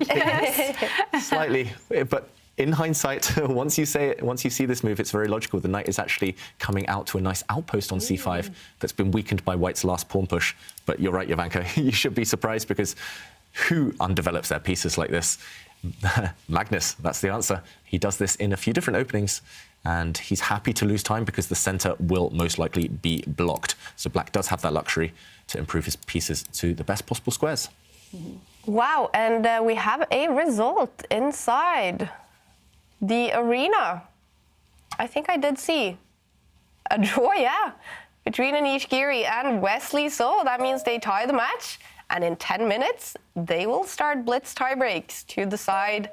Yes, slightly. But in hindsight, once you see this move, it's very logical. The knight is actually coming out to a nice outpost on c5 that's been weakened by white's last pawn push. But you're right, Jovanka, you should be surprised because who undevelops their pieces like this? Magnus, that's the answer. He does this in a few different openings, and he's happy to lose time because the center will most likely be blocked. So black does have that luxury to improve his pieces to the best possible squares. Wow, and we have a result inside the arena. I think I did see a draw, yeah, between Anish Giri and Wesley. So that means they tie the match. And in 10 minutes, they will start blitz tiebreaks to decide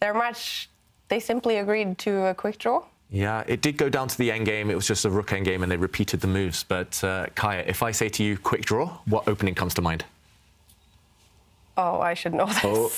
their match. They simply agreed to a quick draw. Yeah, it did go down to the end game. It was just a rook end game, and they repeated the moves. But Kaja, if I say to you quick draw, what opening comes to mind? Oh, I should know this. Oh,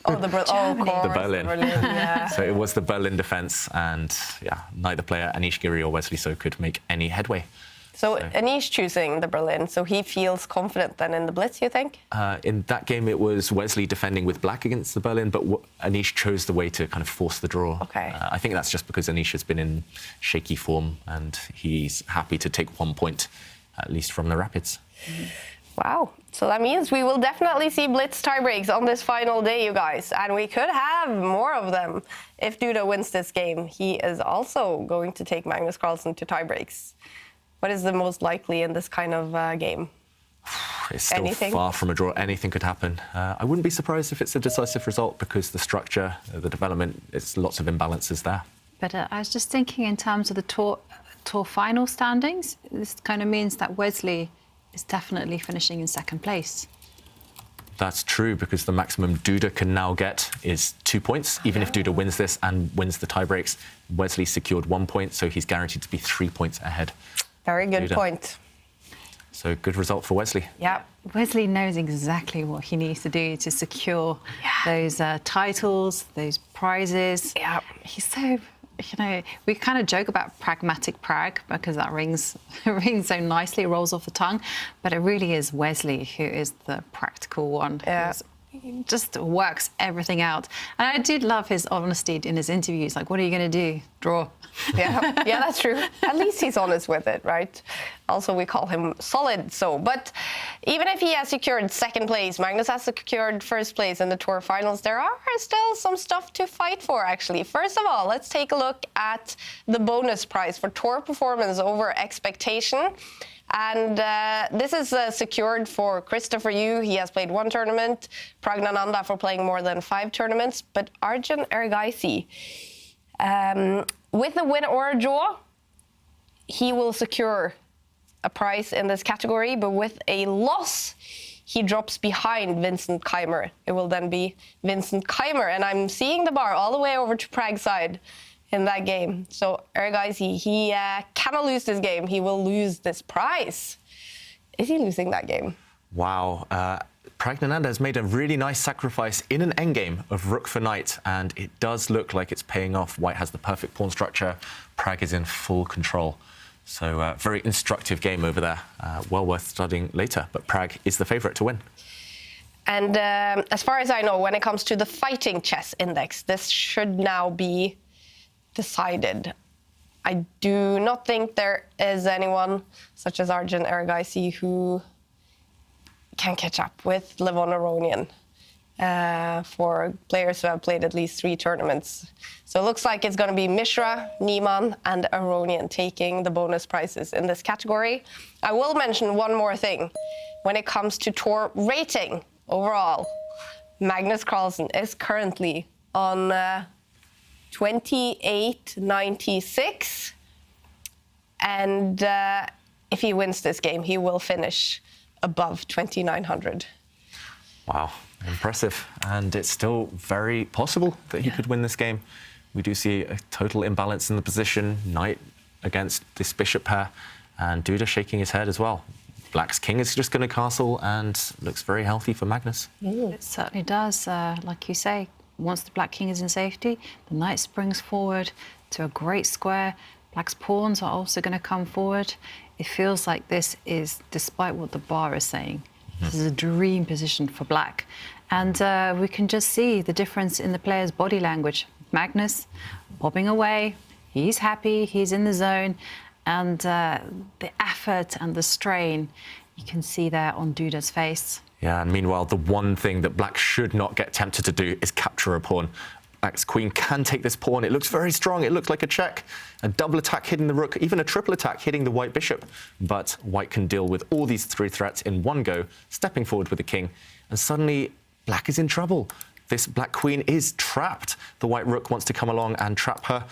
Oh, the Berlin. Yeah. So it was the Berlin defense, and yeah, neither player, Anish Giri or Wesley So, could make any headway. So Anish choosing the Berlin, so he feels confident then in the blitz, you think? In that game, it was Wesley defending with black against the Berlin, but Anish chose the way to kind of force the draw. Okay. I think that's just because Anish has been in shaky form, and he's happy to take 1 point, at least from the Rapids. Wow. So that means we will definitely see blitz tiebreaks on this final day, you guys. And we could have more of them if Duda wins this game. He is also going to take Magnus Carlsen to tiebreaks. What is the most likely in this kind of game? It's still far from a draw. Anything could happen. I wouldn't be surprised if it's a decisive result because the structure, the development, it's lots of imbalances there. But I was just thinking in terms of the tour final standings, this kind of means that Wesley is definitely finishing in second place. That's true, because the maximum Duda can now get is 2 points. Even if Duda wins this and wins the tiebreaks, Wesley secured 1 point, so he's guaranteed to be 3 points ahead. Very good Duda. point. So good result for Wesley. Yeah. Wesley knows exactly what he needs to do to secure those titles, those prizes. Yeah. He's so, we kind of joke about pragmatic Prague because that rings so nicely, rolls off the tongue. But it really is Wesley who is the practical one. Yeah. He just works everything out. And I did love his honesty in his interviews. Like, what are you going to do? Draw. Yeah, that's true. At least he's honest with it, right? Also, we call him solid. So, but even if he has secured second place, Magnus has secured first place in the tour finals, there are still some stuff to fight for, actually. First of all, let's take a look at the bonus prize for tour performance over expectation. And this is secured for Christopher Yu. He has played 1 tournament. Pragnananda for playing more than 5 tournaments. But Arjun Erigaisi, with a win or a draw, he will secure a prize in this category. But with a loss, he drops behind Vincent Keimer. It will then be Vincent Keimer. And I'm seeing the bar all the way over to Prague's side in that game. So Erigaisi, he cannot lose this game. He will lose this prize. Is he losing that game? Wow. Pragnananda has made a really nice sacrifice in an endgame of rook for knight, and it does look like it's paying off. White has the perfect pawn structure. Prague is in full control. So very instructive game over there. Well worth studying later, but Prague is the favourite to win. And as far as I know, when it comes to the fighting chess index, this should now be decided. I do not think there is anyone such as Arjun Erigaisi who can catch up with Levon Aronian for players who have played at least 3 tournaments. So it looks like it's going to be Mishra, Niemann and Aronian taking the bonus prizes in this category. I will mention one more thing. When it comes to tour rating overall, Magnus Carlsen is currently on 28.96, and if he wins this game, he will finish above 2,900. Wow, impressive. And it's still very possible that he could win this game. We do see a total imbalance in the position, knight against this bishop pair, and Duda shaking his head as well. Black's king is just going to castle and looks very healthy for Magnus. It certainly does. Like you say, once the black king is in safety, the knight springs forward to a great square. Black's pawns are also going to come forward. It feels like this is, despite what the bar is saying, this is a dream position for black. And we can just see the difference in the player's body language. Magnus bobbing away, he's happy, he's in the zone, and the effort and the strain you can see there on Duda's face. Yeah, and meanwhile, the one thing that black should not get tempted to do is capture a pawn. Black's queen can take this pawn. It looks very strong. It looks like a check. A double attack hitting the rook, even a triple attack hitting the white bishop. But white can deal with all these 3 threats in one go, stepping forward with the king. And suddenly, black is in trouble. This black queen is trapped. The white rook wants to come along and trap her.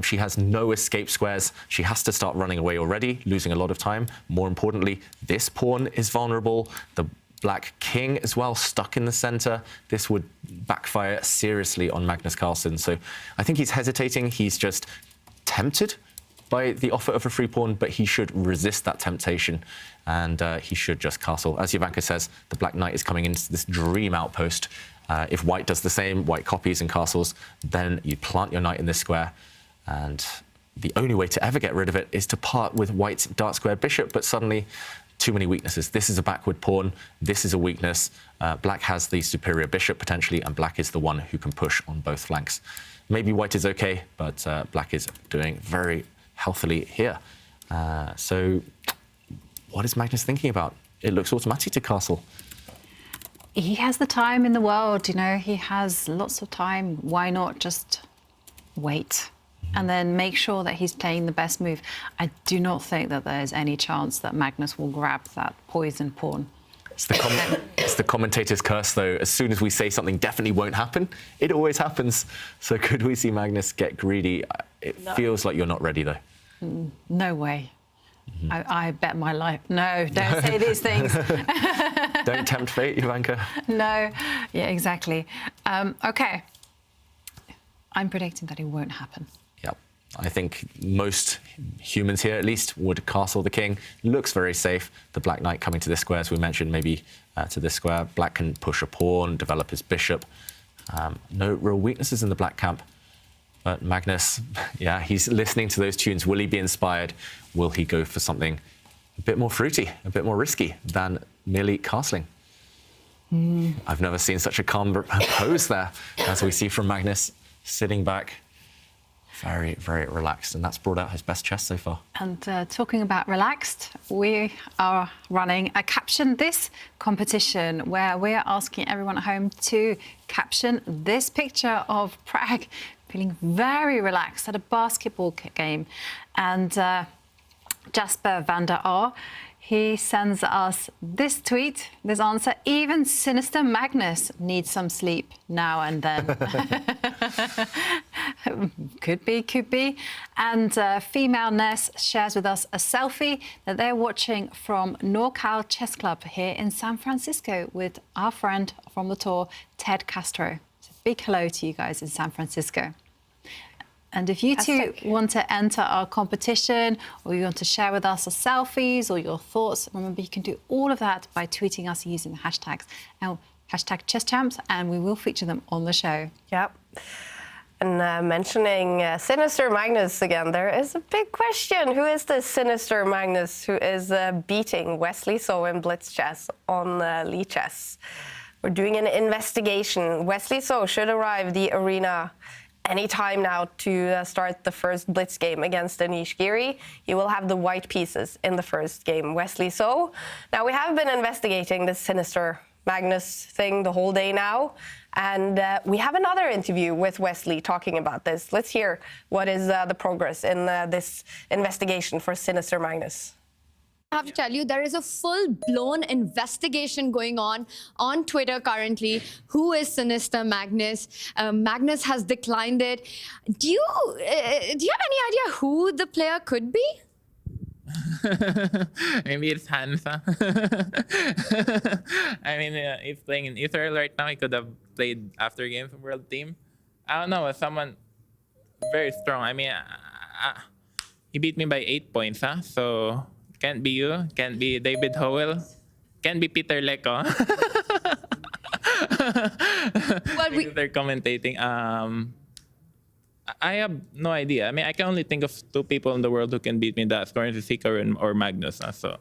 She has no escape squares. She has to start running away already, losing a lot of time. More importantly, this pawn is vulnerable. The black king as well, stuck in the center. This would backfire seriously on Magnus Carlsen. So I think he's hesitating. He's just tempted by the offer of a free pawn, but he should resist that temptation, and he should just castle. As Jovanka says, the black knight is coming into this dream outpost. If white does the same, white copies and castles, then you plant your knight in this square, and the only way to ever get rid of it is to part with white's dark square bishop, but suddenly too many weaknesses. This is a backward pawn. This is a weakness. Black has the superior bishop potentially, and black is the one who can push on both flanks. Maybe white is okay, but black is doing very healthily here. So what is Magnus thinking about? It looks automatic to castle. He has the time in the world, you know, he has lots of time. Why not just wait? And then make sure that he's playing the best move. I do not think that there's any chance that Magnus will grab that poison pawn. It's the commentator's curse, though. As soon as we say something definitely won't happen, it always happens. So could we see Magnus get greedy? It feels like you're not ready, though. No way. I bet my life. No, don't say these things. Don't tempt fate, Jovanka. No. Yeah, exactly. OK. I'm predicting that it won't happen. Yep. I think most humans here, at least, would castle the king. Looks very safe. The black knight coming to this square, as we mentioned, maybe to this square. Black can push a pawn, develop his bishop. No real weaknesses in the black camp. But Magnus, yeah, he's listening to those tunes. Will he be inspired? Will he go for something a bit more fruity, a bit more risky than merely castling? I've never seen such a calm pose there, as we see from Magnus, sitting back, very, very relaxed. And that's brought out his best chess so far. And talking about relaxed, we are running a Caption This competition where we're asking everyone at home to caption this picture of Prag feeling very relaxed at a basketball game. And Jasper van der Aar, he sends us this tweet, this answer: even sinister Magnus needs some sleep now and then. Could be, could be. And female Ness shares with us a selfie that they're watching from NorCal Chess Club here in San Francisco with our friend from the tour, Ted Castro. So big hello to you guys in San Francisco. And if you two want to enter our competition, or you want to share with us your selfies or your thoughts, remember you can do all of that by tweeting us using the hashtags. Now, hashtag ChessChamps, and we will feature them on the show. Yep. And mentioning Sinister Magnus again, there is a big question. Who is this Sinister Magnus who is beating Wesley So in Blitz Chess on Lee Chess? We're doing an investigation. Wesley So should arrive the arena any time now to start the first blitz game against Anish Giri. He will have the white pieces in the first game. Wesley So. Now, we have been investigating this Sinister Magnus thing the whole day now, and we have another interview with Wesley talking about this. Let's hear what is the progress in this investigation for Sinister Magnus. I have to tell you, there is a full-blown investigation going on Twitter currently. Who is Sinister Magnus? Magnus has declined it. Do you have any idea who the player could be? Maybe it's Hansa. I mean, he's playing in Israel right now. He could have played after games of World Team. I don't know, someone very strong. I mean, he beat me by 8 points, huh? So can't be you, can't be David Howell, can't be Peter Leko. Well, they're commentating. I have no idea. I mean, I can only think of 2 people in the world who can beat me that score, Houska or Magnus. So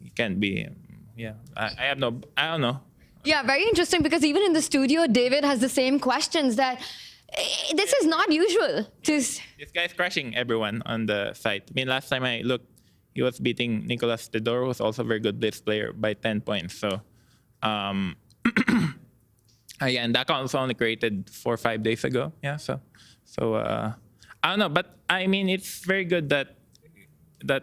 it can't be. Yeah, I don't know. Yeah, very interesting, because even in the studio, David has the same questions that this is not usual. This guy's crushing everyone on the site. I mean, last time I looked, he was beating Nicolas Tedor, who's also a very good blitz player, by 10 points. So Yeah, and that account was only created 4 or 5 days ago. Yeah, so I don't know, but I mean, it's very good that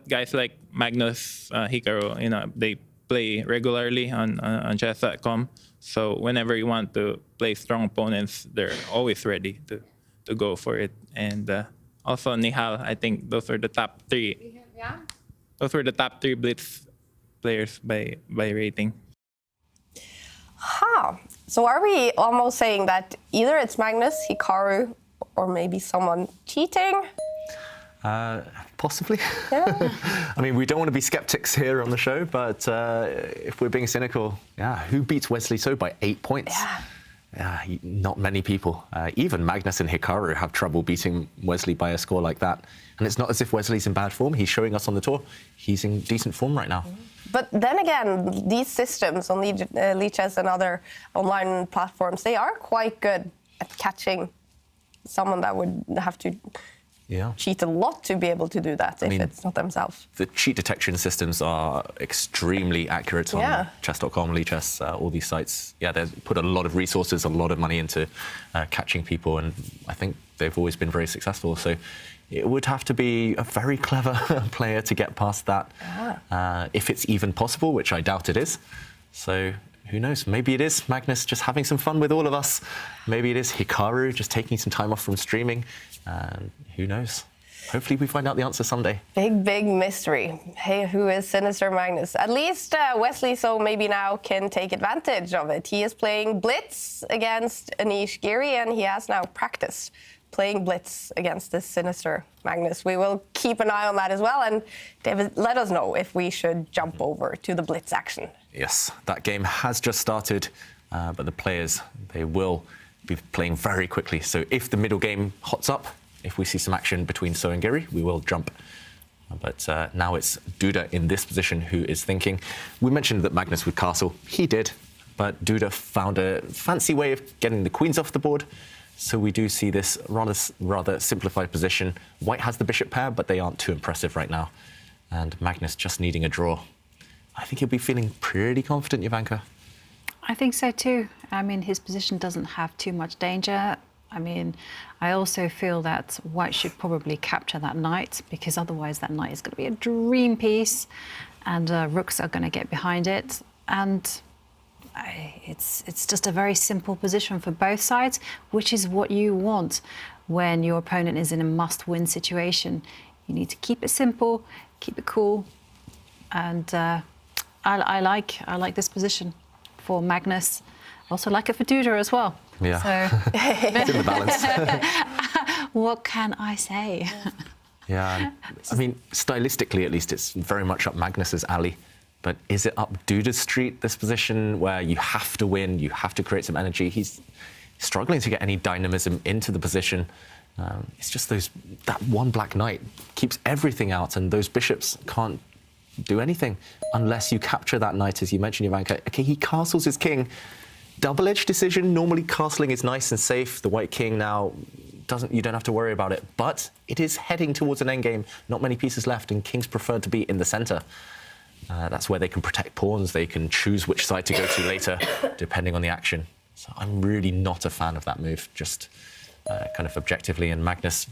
guys like Magnus, Hikaru, they play regularly on chess.com. So whenever you want to play strong opponents, they're always ready to go for it. And also Nihal, I think those are the top 3. Yeah. Those were the top 3 Blitz players by rating. So are we almost saying that either it's Magnus, Hikaru, or maybe someone cheating? Possibly. Yeah. I mean, we don't want to be skeptics here on the show, but if we're being cynical, who beats Wesley So by 8 points? Not many people. Even Magnus and Hikaru have trouble beating Wesley by a score like that. And it's not as if Wesley's in bad form. He's showing us on the tour. He's in decent form right now. But then again, these systems on Lichess and other online platforms, they are quite good at catching someone that would have to cheat a lot to be able to do that if it's not themselves. The cheat detection systems are extremely accurate on chess.com, Lichess, all these sites. Yeah, they put a lot of resources, a lot of money into catching people, and I think they've always been very successful. So it would have to be a very clever player to get past that, if it's even possible, which I doubt it is. So who knows? Maybe it is Magnus just having some fun with all of us. Maybe it is Hikaru just taking some time off from streaming. And who knows? Hopefully we find out the answer someday. Big mystery. Hey, who is Sinister Magnus? At least Wesley So maybe now can take advantage of it. He is playing Blitz against Anish Giri, and he has now practiced playing Blitz against this Sinister Magnus. We will keep an eye on that as well. And David, let us know if we should jump over to the Blitz action. Yes, that game has just started, but the players, they will be playing very quickly. So if the middle game hots up, if we see some action between So and Giri, we will jump. But now it's Duda in this position who is thinking. We mentioned that Magnus would castle. He did, but Duda found a fancy way of getting the queens off the board. So we do see this rather simplified position. White has the bishop pair, but they aren't too impressive right now. And Magnus just needing a draw. I think he'll be feeling pretty confident, Jovanka. I think so too. I mean, his position doesn't have too much danger. I mean, I also feel that White should probably capture that knight, because otherwise that knight is going to be a dream piece, and rooks are going to get behind it. And it's just a very simple position for both sides, which is what you want when your opponent is in a must-win situation. You need to keep it simple, keep it cool, and I like this position for Magnus. Also like it for Duda as well. Yeah. So it's in the balance. What can I say? Yeah, I mean, stylistically at least, it's very much up Magnus's alley. But is it up Duda's street, this position where you have to win, you have to create some energy? He's struggling to get any dynamism into the position. It's just that one black knight keeps everything out, and those bishops can't do anything unless you capture that knight, as you mentioned, Jovanka. Okay, he castles his king. Double-edged decision. Normally, castling is nice and safe. The white king now you don't have to worry about it. But it is heading towards an endgame. Not many pieces left, and kings prefer to be in the center. That's where they can protect pawns. They can choose which side to go to later, depending on the action. So I'm really not a fan of that move, just kind of objectively. And Magnus,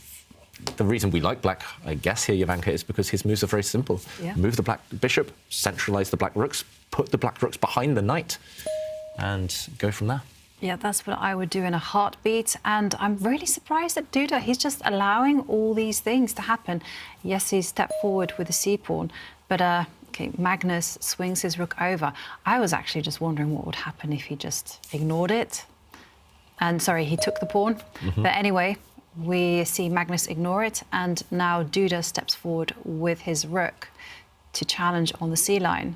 the reason we like black, I guess here, Jovanka, is because his moves are very simple. Yeah. Move the black bishop, centralize the black rooks, put the black rooks behind the knight, and go from there. Yeah, that's what I would do in a heartbeat. And I'm really surprised at Duda. He's just allowing all these things to happen. Yes, he stepped forward with the c-pawn, but okay, Magnus swings his rook over. I was actually just wondering what would happen if he just ignored it. And sorry, he took the pawn. Mm-hmm. But anyway, we see Magnus ignore it, and now Duda steps forward with his rook to challenge on the c-line.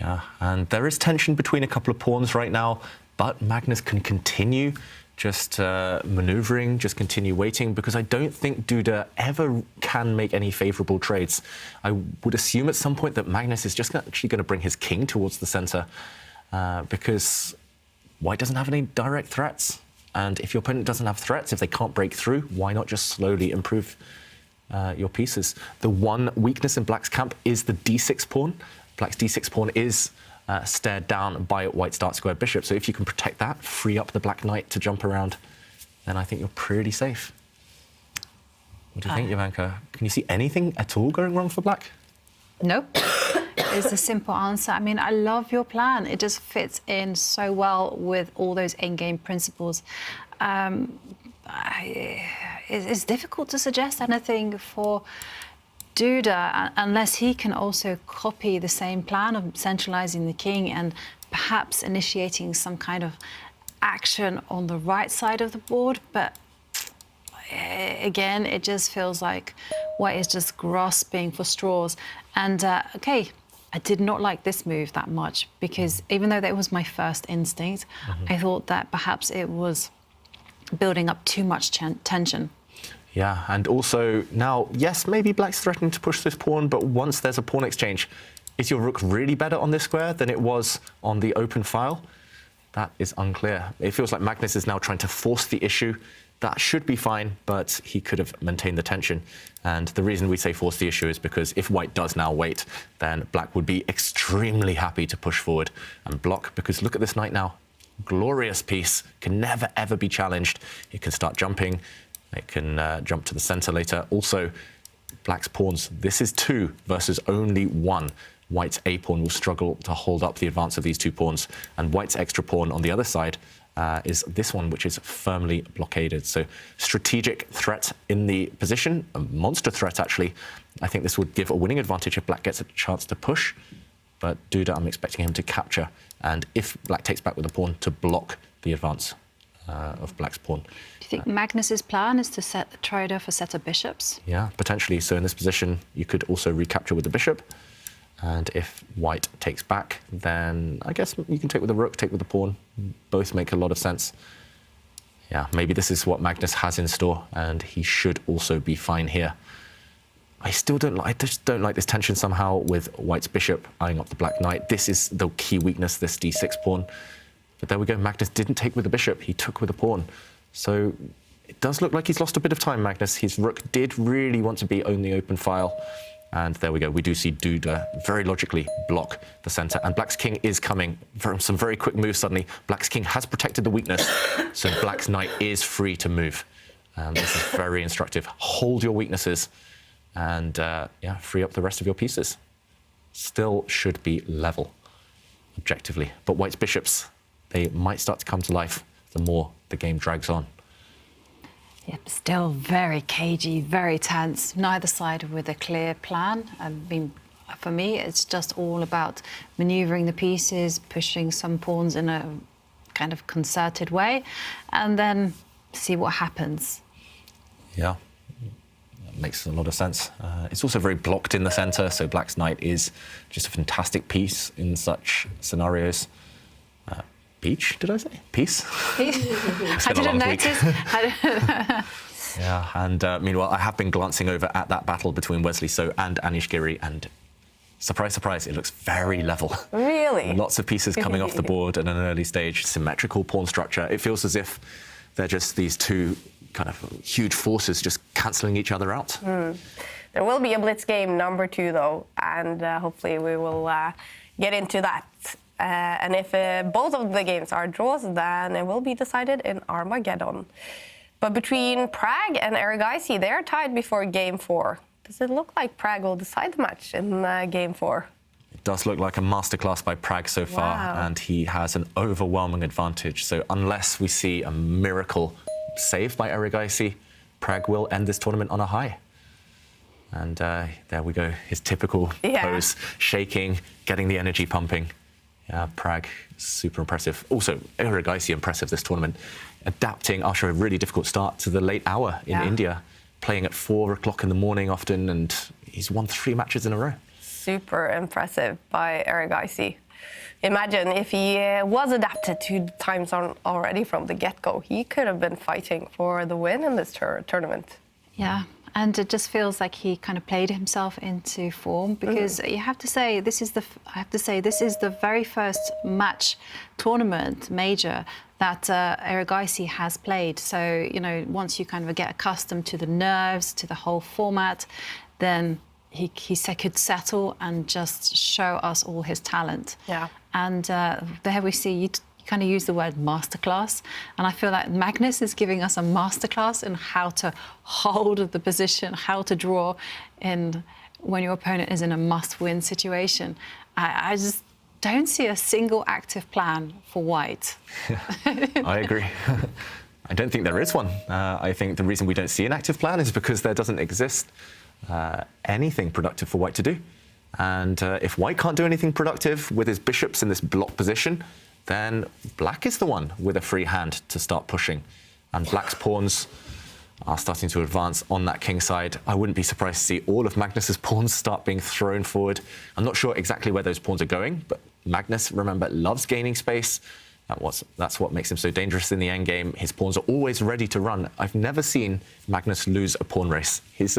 Yeah, and there is tension between a couple of pawns right now, but Magnus can continue just maneuvering, just continue waiting, because I don't think Duda ever can make any favourable trades. I would assume at some point that Magnus is just actually going to bring his king towards the centre, because White doesn't have any direct threats. And if your opponent doesn't have threats, if they can't break through, why not just slowly improve your pieces? The one weakness in Black's camp is the d6 pawn. Black's d6 pawn is stared down by White's dark square bishop. So if you can protect that, free up the black knight to jump around, then I think you're pretty safe. What do you think, Jovanka? Can you see anything at all going wrong for black? Nope. It's a simple answer. I mean, I love your plan. It just fits in so well with all those in-game principles. It's difficult to suggest anything for Duda unless he can also copy the same plan of centralizing the king and perhaps initiating some kind of action on the right side of the board. But again, it just feels like White is just grasping for straws. And okay, I did not like this move that much because even though that was my first instinct, I thought that perhaps it was building up too much tension. Yeah, and also now, yes, maybe black's threatening to push this pawn, but once there's a pawn exchange, is your rook really better on this square than it was on the open file? That is unclear. It feels like Magnus is now trying to force the issue. That should be fine, but he could have maintained the tension. And the reason we say force the issue is because if White does now wait, then black would be extremely happy to push forward and block, because look at this knight now. Glorious piece, can never, ever be challenged. It can start jumping. It can jump to the center later. Also, black's pawns, this is 2 versus only 1. White's A pawn will struggle to hold up the advance of these 2 pawns. And White's extra pawn on the other side is this one, which is firmly blockaded. So strategic threat in the position, a monster threat, actually. I think this would give a winning advantage if black gets a chance to push. But Duda, I'm expecting him to capture. And if black takes back with a pawn, to block the advance of black's pawn. Do you think Magnus's plan is to set the trade-off a set of bishops? Yeah, potentially. So in this position, you could also recapture with the bishop. And if White takes back, then I guess you can take with the rook, take with the pawn. Both make a lot of sense. Yeah, maybe this is what Magnus has in store, and he should also be fine here. I still don't like, I just don't like this tension somehow with White's bishop eyeing up the black knight. This is the key weakness, this d6 pawn. But there we go, Magnus didn't take with the bishop, he took with the pawn. So it does look like he's lost a bit of time, Magnus. His rook did really want to be on the open file. And there we go, we do see Duda very logically block the center. And black's king is coming from some very quick moves suddenly. Black's king has protected the weakness, so black's knight is free to move. This is very instructive. Hold your weaknesses and yeah, free up the rest of your pieces. Still should be level, objectively. But White's bishops, they might start to come to life the more the game drags on. Yep, still very cagey, very tense. Neither side with a clear plan. I mean, for me, it's just all about manoeuvring the pieces, pushing some pawns in a kind of concerted way, and then see what happens. Yeah, that makes a lot of sense. It's also very blocked in the center, so black's knight is just a fantastic piece in such scenarios. Peach, did I say? Peace? I didn't notice. Yeah, and meanwhile, I have been glancing over at that battle between Wesley So and Anish Giri, and surprise, surprise, it looks very level. Really? Lots of pieces coming off the board at an early stage, symmetrical pawn structure. It feels as if they're just these 2 kind of huge forces just cancelling each other out. There will be a blitz game number 2, though, and hopefully we will get into that. And if both of the games are draws, then it will be decided in Armageddon. But between Prague and Erigaisi, they're tied before Game 4. Does it look like Prague will decide the match in Game 4? It does look like a masterclass by Prague so far, and he has an overwhelming advantage. So unless we see a miracle save by Erigaisi, Prague will end this tournament on a high. And there we go, his typical pose, shaking, getting the energy pumping. Yeah, Prague, super impressive. Also, Erigaisi impressive this tournament, adapting after a really difficult start to the late hour in India, playing at 4 o'clock in the morning often, and he's won 3 matches in a row. Super impressive by Erigaisi. Imagine if he was adapted to the time zone already from the get-go. He could have been fighting for the win in this tournament. Yeah. And it just feels like he kind of played himself into form, because you have to say this is the very first match tournament major that Erigaisi has played. So, you know, once you kind of get accustomed to the nerves, to the whole format, then he could settle and just show us all his talent. Yeah. And there we see you kind of use the word masterclass, and I feel like Magnus is giving us a masterclass in how to hold the position, how to draw in when your opponent is in a must-win situation. I just don't see a single active plan for White. I agree. I don't think there is one. I think the reason we don't see an active plan is because there doesn't exist anything productive for White to do. And if White can't do anything productive with his bishops in this block position, then Black is the one with a free hand to start pushing. And Black's pawns are starting to advance on that king side. I wouldn't be surprised to see all of Magnus's pawns start being thrown forward. I'm not sure exactly where those pawns are going, but Magnus, remember, loves gaining space. That's what makes him so dangerous in the endgame. His pawns are always ready to run. I've never seen Magnus lose a pawn race. He's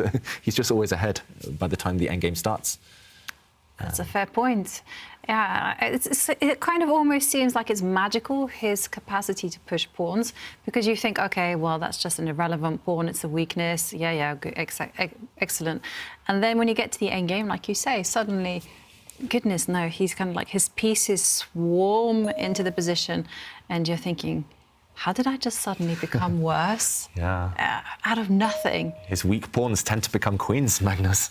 just always ahead by the time the endgame starts. That's a fair point. Yeah, it kind of almost seems like it's magical, his capacity to push pawns, because you think, okay, well, that's just an irrelevant pawn, it's a weakness, yeah, good, excellent. And then when you get to the end game, like you say, suddenly, goodness, no, he's kind of like, his pieces swarm into the position, and you're thinking, how did I just suddenly become worse? Yeah. Out of nothing. His weak pawns tend to become queens, Magnus.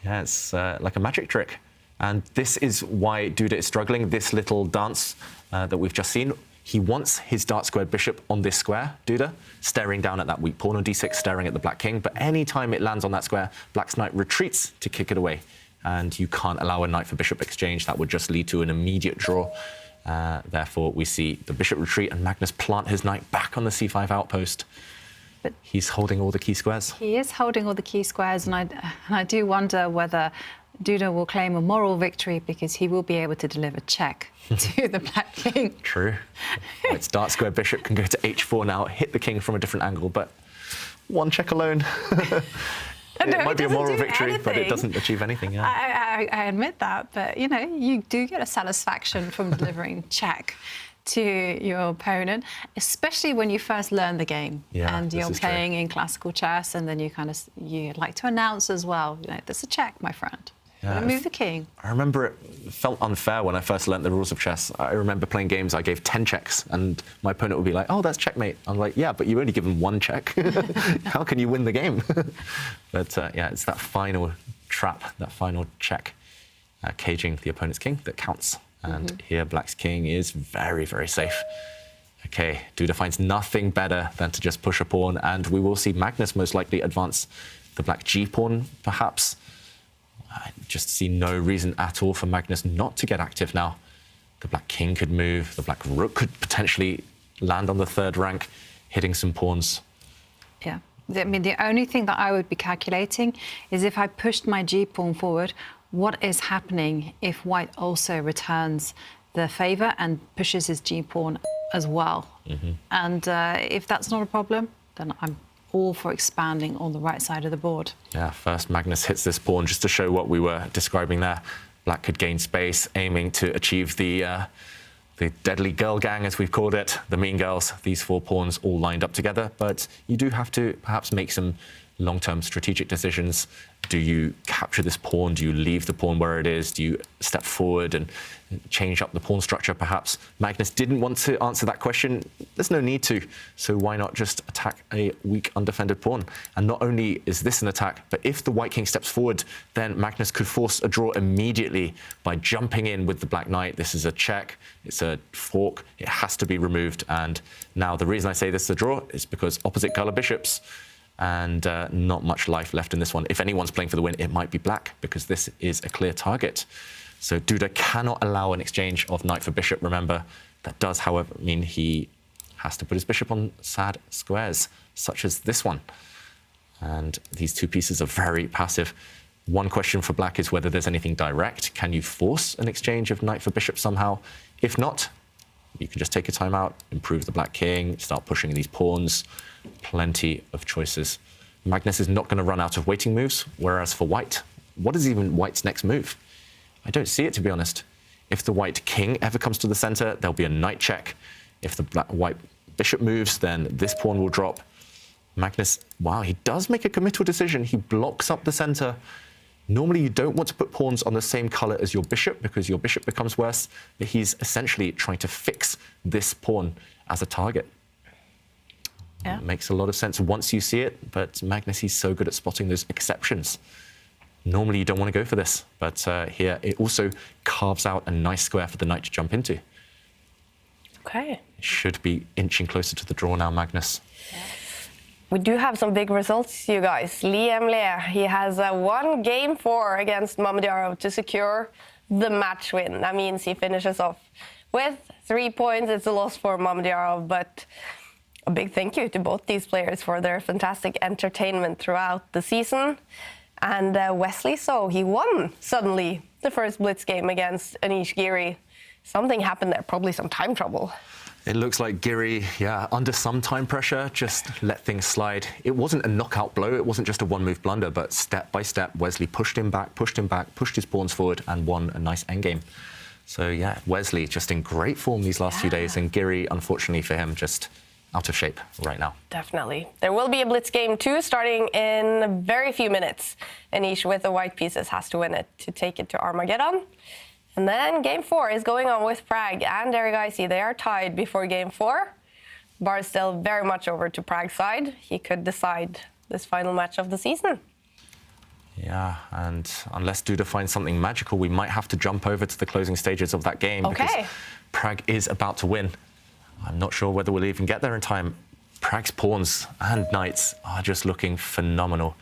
Yeah, it's like a magic trick. And this is why Duda is struggling. This little dance that we've just seen, he wants his dark-squared bishop on this square, Duda, staring down at that weak pawn on d6, staring at the black king. But any time it lands on that square, Black's knight retreats to kick it away. And you can't allow a knight for bishop exchange. That would just lead to an immediate draw. Therefore, we see the bishop retreat and Magnus plant his knight back on the c5 outpost. But he's holding all the key squares. He is holding all the key squares, and I do wonder whether Duda will claim a moral victory because he will be able to deliver check to the black king. True. Its dark square bishop can go to h4 now, hit the king from a different angle, but one check alone. It might be a moral victory, but it doesn't achieve anything. Yeah. I admit that, but you know, you do get a satisfaction from delivering check to your opponent, especially when you first learn the game and you're playing in classical chess, and then you like to announce as well, you know, there's a check, my friend. Gotta move the king. I remember it felt unfair when I first learnt the rules of chess. I remember playing games I gave 10 checks and my opponent would be like, oh, that's checkmate. I'm like, yeah, but you only given one check. How can you win the game? But yeah, it's that final trap, that final check, caging the opponent's king that counts. And here Black's king is very, very safe. Okay, Duda finds nothing better than to just push a pawn, and we will see Magnus most likely advance the black g-pawn, perhaps. I just see no reason at all for Magnus not to get active now. The black king could move, the black rook could potentially land on the third rank, hitting some pawns. Yeah, I mean, the only thing that I would be calculating is if I pushed my g-pawn forward, what is happening if White also returns the favour and pushes his g-pawn as well? And if that's not a problem, then I'm all for expanding on the right side of the board. Yeah, first Magnus hits this pawn just to show what we were describing there. Black could gain space, aiming to achieve the deadly girl gang, as we've called it, the mean girls, these four pawns all lined up together. But you do have to perhaps make some long-term strategic decisions. Do you capture this pawn? Do you leave the pawn where it is? Do you step forward and change up the pawn structure, perhaps? Magnus didn't want to answer that question. There's no need to. So why not just attack a weak, undefended pawn? And not only is this an attack, but if the white king steps forward, then Magnus could force a draw immediately by jumping in with the black knight. This is a check. It's a fork. It has to be removed. And now the reason I say this is a draw is because opposite color bishops, and not much life left in this one. If anyone's playing for the win, it might be black, because this is a clear target. So Duda cannot allow an exchange of knight for bishop, remember. That does, however, mean he has to put his bishop on sad squares, such as this one. And these two pieces are very passive. One question for black is whether there's anything direct. Can you force an exchange of knight for bishop somehow? If not, you can just take a time out, improve the black king, start pushing these pawns. Plenty of choices. Magnus is not going to run out of waiting moves, whereas for white, what is even white's next move? I don't see it, to be honest. If the white king ever comes to the center, there'll be a knight check. If the white bishop moves, then this pawn will drop. Magnus, wow, he does make a committal decision. He blocks up the center. Normally, you don't want to put pawns on the same color as your bishop because your bishop becomes worse, but he's essentially trying to fix this pawn as a target. Yeah. It makes a lot of sense once you see it, but Magnus, he's so good at spotting those exceptions. Normally, you don't want to go for this, but here it also carves out a nice square for the knight to jump into. Okay. Should be inching closer to the draw now, Magnus. We do have some big results, you guys. Liam Le, he has won game 4 against Mamedyarov to secure the match win. That means he finishes off with 3 points. It's a loss for Mamedyarov, but a big thank you to both these players for their fantastic entertainment throughout the season. And Wesley, so he won suddenly the first blitz game against Anish Giri. Something happened there, probably some time trouble. It looks like Giri, under some time pressure, just let things slide. It wasn't a knockout blow, it wasn't just a one-move blunder, but step by step, Wesley pushed him back, pushed his pawns forward, and won a nice endgame. So, yeah, Wesley just in great form these last few days, and Giri, unfortunately for him, just out of shape right now. Definitely. There will be a blitz game 2 starting in a very few minutes. Anish, with the white pieces, has to win it to take it to Armageddon. And then game 4 is going on with Prague and Eric Icey. They are tied before game 4. Bar is still very much over to Prague's side. He could decide this final match of the season. Yeah, and unless Duda finds something magical, we might have to jump over to the closing stages of that game because Prague is about to win. I'm not sure whether we'll even get there in time. Prague's pawns and knights are just looking phenomenal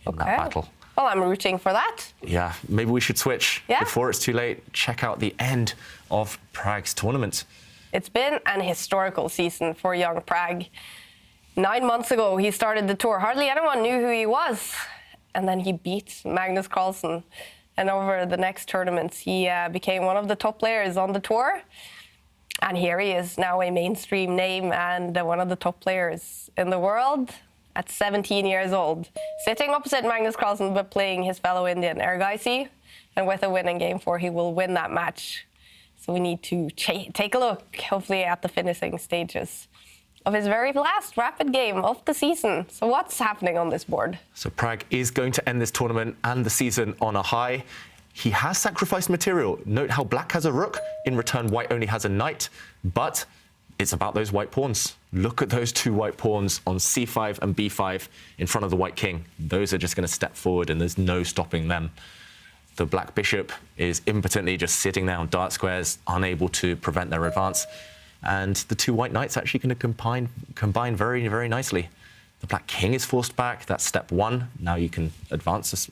in that battle. Well, I'm rooting for that. Yeah, maybe we should switch before it's too late. Check out the end of Prague's tournament. It's been an historical season for young Prague. 9 months ago, he started the tour. Hardly anyone knew who he was. And then he beat Magnus Carlsen. And over the next tournaments, he became one of the top players on the tour. And here he is, now a mainstream name and one of the top players in the world. At 17 years old, sitting opposite Magnus Carlsen but playing his fellow Indian, Eric Icey. And with a win in game 4, he will win that match. So we need to take a look, hopefully at the finishing stages of his very last rapid game of the season. So what's happening on this board? So Prague is going to end this tournament and the season on a high. He has sacrificed material. Note how black has a rook. In return, white only has a knight. But it's about those white pawns. Look at those 2 white pawns on c5 and b5 in front of the white king. Those are just going to step forward and there's no stopping them. The black bishop is impotently just sitting there on dark squares, unable to prevent their advance. And the 2 white knights actually going to combine very, very nicely. The black king is forced back. That's step 1. Now you can advance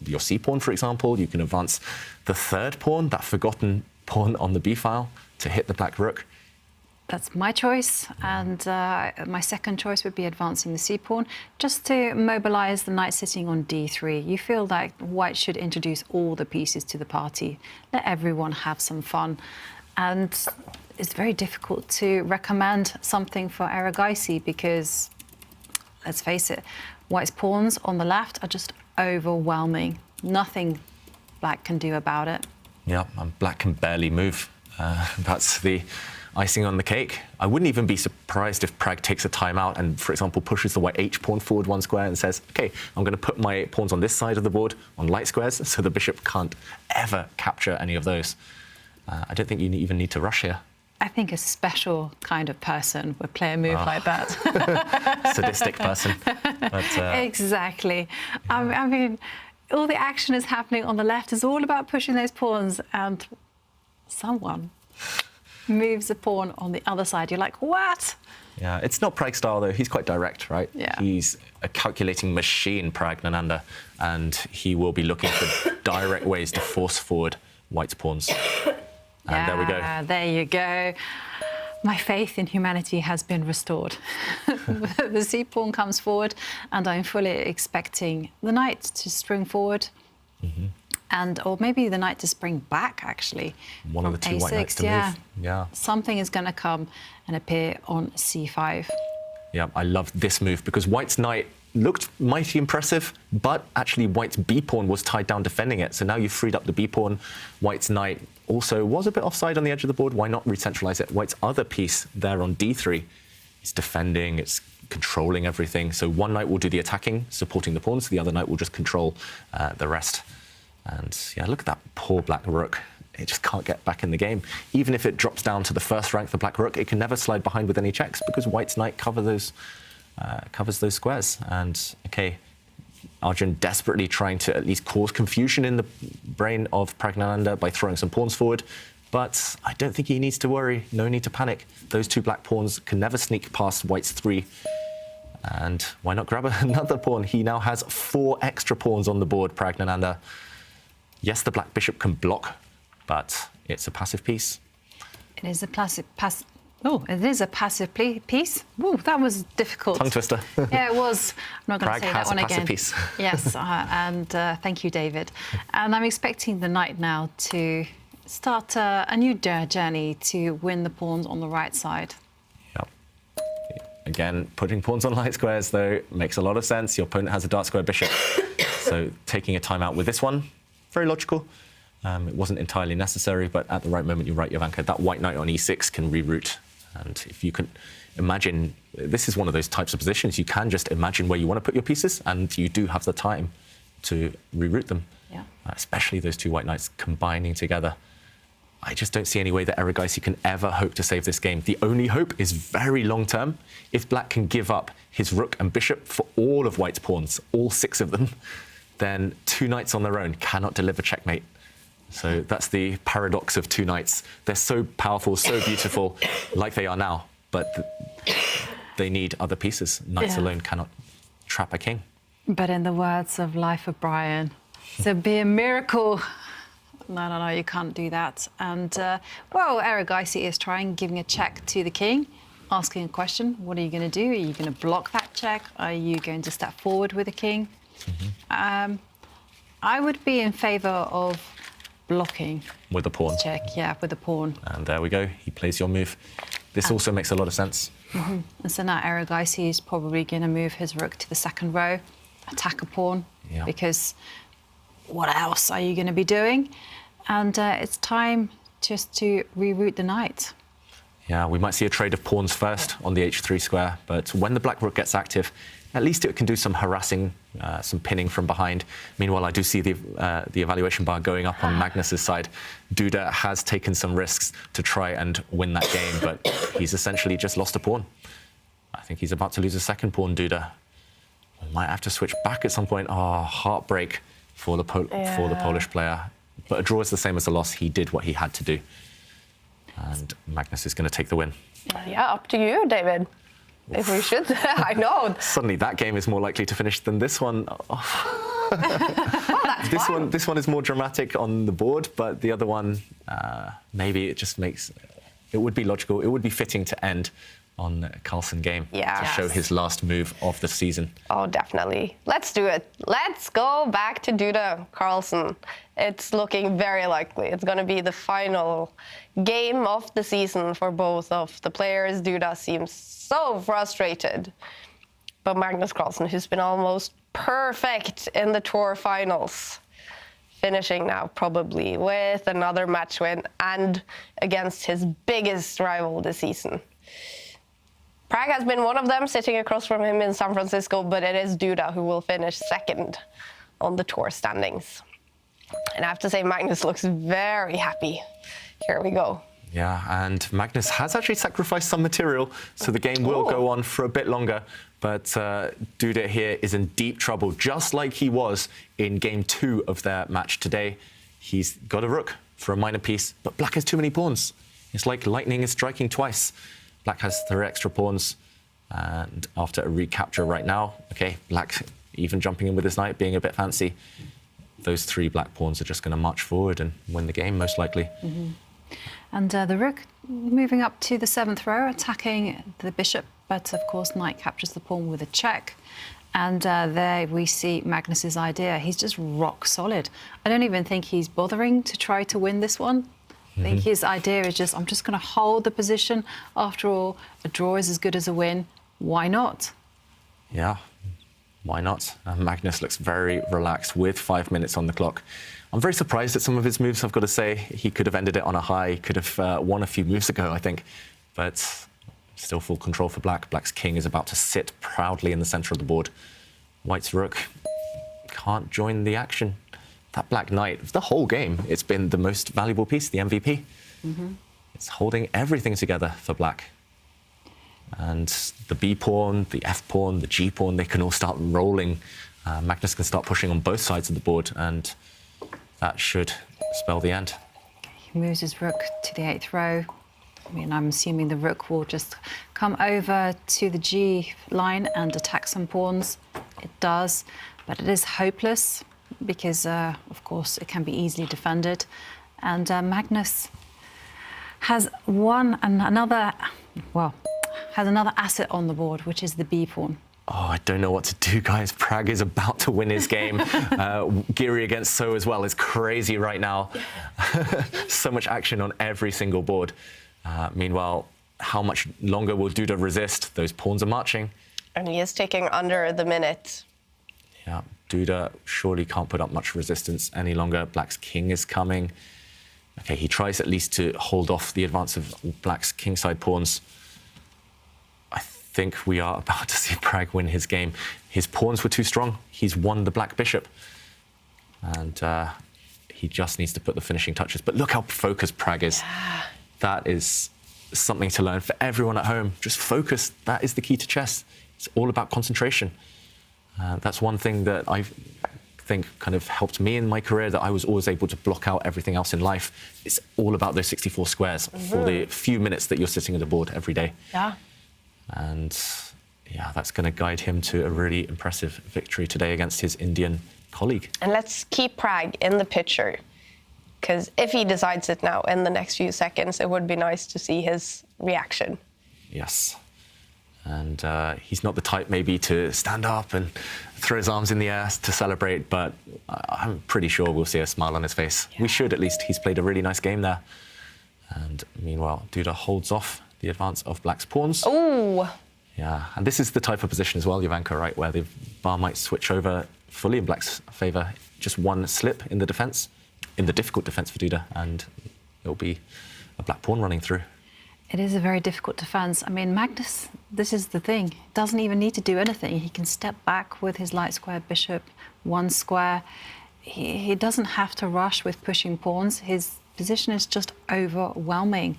your c-pawn, for example. You can advance the 3rd pawn, that forgotten pawn on the b-file, to hit the black rook. That's my choice, and my second choice would be advancing the c-pawn, just to mobilize the knight sitting on d3. You feel like white should introduce all the pieces to the party, let everyone have some fun, and it's very difficult to recommend something for Eric Icey because, let's face it, white's pawns on the left are just overwhelming. Nothing black can do about it. Yeah, and black can barely move. That's the icing on the cake. I wouldn't even be surprised if Prague takes a timeout and, for example, pushes the white h-pawn forward 1 square and says, OK, I'm going to put my pawns on this side of the board on light squares so the bishop can't ever capture any of those. I don't think you even need to rush here. I think a special kind of person would play a move like that. Sadistic person. But, exactly. I mean, all the action is happening on the left. It's all about pushing those pawns, and someone moves a pawn on the other side. You're like, what? Yeah, it's not Prague style, though. He's quite direct, right? Yeah. He's a calculating machine, Prague Nananda, and he will be looking for direct ways to force forward white's pawns. And there we go. There you go. My faith in humanity has been restored. The c-pawn comes forward, and I'm fully expecting the knight to spring forward. Or maybe the knight to spring back, actually. One of the 2 white knights to move. Yeah. Something is going to come and appear on c5. Yeah, I love this move because white's knight looked mighty impressive, but actually white's b-pawn was tied down defending it. So now you've freed up the b-pawn. White's knight also was a bit offside on the edge of the board. Why not recentralize it? White's other piece there on d3 is defending, it's controlling everything. So one knight will do the attacking, supporting the pawns. The other knight will just control the rest. And yeah, look at that poor black rook. It just can't get back in the game. Even if it drops down to the first rank, the black rook, it can never slide behind with any checks because white's knight covers those squares. And okay, Arjun desperately trying to at least cause confusion in the brain of Praggnanandhaa by throwing some pawns forward. But I don't think he needs to worry. No need to panic. Those two black pawns can never sneak past white's 3. And why not grab another pawn? He now has 4 extra pawns on the board, Praggnanandhaa. Yes, the black bishop can block, but it's a passive piece. It is a passive piece. Ooh, that was difficult. Tongue twister. Yeah, it was. I'm not going to say that one again. Piece. Yes, and thank you, David. And I'm expecting the knight now to start a new journey to win the pawns on the right side. Yep. Again, putting pawns on light squares, though, makes a lot of sense. Your opponent has a dark square bishop. So taking a timeout with this one, very logical. It wasn't entirely necessary, but at the right moment, you're right, Jovanka, that white knight on e6 can reroute. And if you can imagine, this is one of those types of positions, you can just imagine where you want to put your pieces, and you do have the time to reroute them. Yeah. Especially those two white knights combining together. I just don't see any way that Erigaisi can ever hope to save this game. The only hope is very long term. If black can give up his rook and bishop for all of white's pawns, all 6 of them, then 2 knights on their own cannot deliver checkmate. So that's the paradox of 2 knights. They're so powerful, so beautiful, like they are now, but they need other pieces. Knights alone cannot trap a king. But in the words of Life of Brian, there'd be a miracle. No, you can't do that. And, well, Erigaisi is trying, giving a check to the king, asking a question. What are you going to do? Are you going to block that check? Are you going to step forward with the king? Mm-hmm. I would be in favour of blocking. With the pawn. Check, yeah, with the pawn. And there we go. He plays your move. This also makes a lot of sense. Mm-hmm. And so now Erigaisi is probably going to move his rook to the second row, attack a pawn, because what else are you going to be doing? And it's time just to reroute the knight. Yeah, we might see a trade of pawns first on the h3 square, but when the black rook gets active, at least it can do some harassing, some pinning from behind. Meanwhile, I do see the evaluation bar going up on Magnus's side. Duda has taken some risks to try and win that game, but he's essentially just lost a pawn. I think he's about to lose a second pawn, Duda. We might have to switch back at some point. Oh, heartbreak for the Polish player. But a draw is the same as a loss. He did what he had to do. And Magnus is going to take the win. Yeah, up to you, David. If we should. I know. Suddenly that game is more likely to finish than this one. This one is more dramatic on the board, but the other one, maybe it just makes... It would be logical. It would be fitting to end on a Carlsen game to show his last move of the season. Oh, definitely. Let's do it. Let's go back to Duda Carlsen. It's looking very likely. It's going to be the final game of the season for both of the players. Duda seems so frustrated. But Magnus Carlsen, who's been almost perfect in the tour finals, finishing now probably with another match win and against his biggest rival this season. Prag has been one of them, sitting across from him in San Francisco, but it is Duda who will finish second on the tour standings. And I have to say, Magnus looks very happy. Here we go. Yeah, and Magnus has actually sacrificed some material, so the game will go on for a bit longer. But Duda here is in deep trouble, just like he was in game 2 of their match today. He's got a rook for a minor piece, but black has too many pawns. It's like lightning is striking twice. Black has 3 extra pawns, and after a recapture right now, okay, black even jumping in with his knight, being a bit fancy. Those 3 black pawns are just going to march forward and win the game, most likely. Mm-hmm. And the rook moving up to the 7th row, attacking the bishop, but of course knight captures the pawn with a check. And there we see Magnus's idea. He's just rock solid. I don't even think he's bothering to try to win this one. I think his idea is just, I'm just going to hold the position. After all, a draw is as good as a win. Why not? Yeah, why not? Magnus looks very relaxed with 5 minutes on the clock. I'm very surprised at some of his moves, I've got to say. He could have ended it on a high, could have won a few moves ago, I think. But still full control for black. Black's king is about to sit proudly in the center of the board. White's rook can't join the action. that black knight, the whole game, it's been the most valuable piece, the MVP. It's holding everything together for black. And the B pawn, the F pawn, the G pawn, they can all start rolling. Magnus can start pushing on both sides of the board, and that should spell the end. He moves his rook to the 8th row. I mean, I'm assuming the rook will just come over to the G line and attack some pawns. It does, but it is hopeless because, of course, it can be easily defended. And Magnus has another asset on the board, which is the B pawn. Oh, I don't know what to do, guys. Pragg is about to win his game. Giri against So as well is crazy right now. So much action on every single board. Meanwhile, how much longer will Duda resist? Those pawns are marching. And he is taking under the minute. Yeah, Duda surely can't put up much resistance any longer. Black's king is coming. Okay, he tries at least to hold off the advance of Black's kingside pawns. I think we are about to see Pragg win his game. His pawns were too strong. He's won the black bishop. And he just needs to put the finishing touches. But look how focused Pragg is. Yeah. That is something to learn for everyone at home. Just focus. That is the key to chess. It's all about concentration. That's one thing that I think kind of helped me in my career, that I was always able to block out everything else in life. It's all about those 64 squares for the few minutes that you're sitting at the board every day. Yeah. And yeah, that's going to guide him to a really impressive victory today against his Indian colleague. And let's keep Pragg in the picture, because if he decides it now in the next few seconds, it would be nice to see his reaction. Yes. And he's not the type maybe to stand up and throw his arms in the air to celebrate, but I'm pretty sure we'll see a smile on his face. Yeah. We should, at least. He's played a really nice game there. And meanwhile, Duda holds off the advance of Black's pawns. Oh! Yeah, and this is the type of position as well, Jovanka, right, where the bar might switch over fully in Black's favour. Just one slip in the defence, in the difficult defence for Duda, and it'll be a black pawn running through. It is a very difficult defence. I mean, Magnus, this is the thing, doesn't even need to do anything. He can step back with his light square bishop, one square. He doesn't have to rush with pushing pawns. His position is just overwhelming.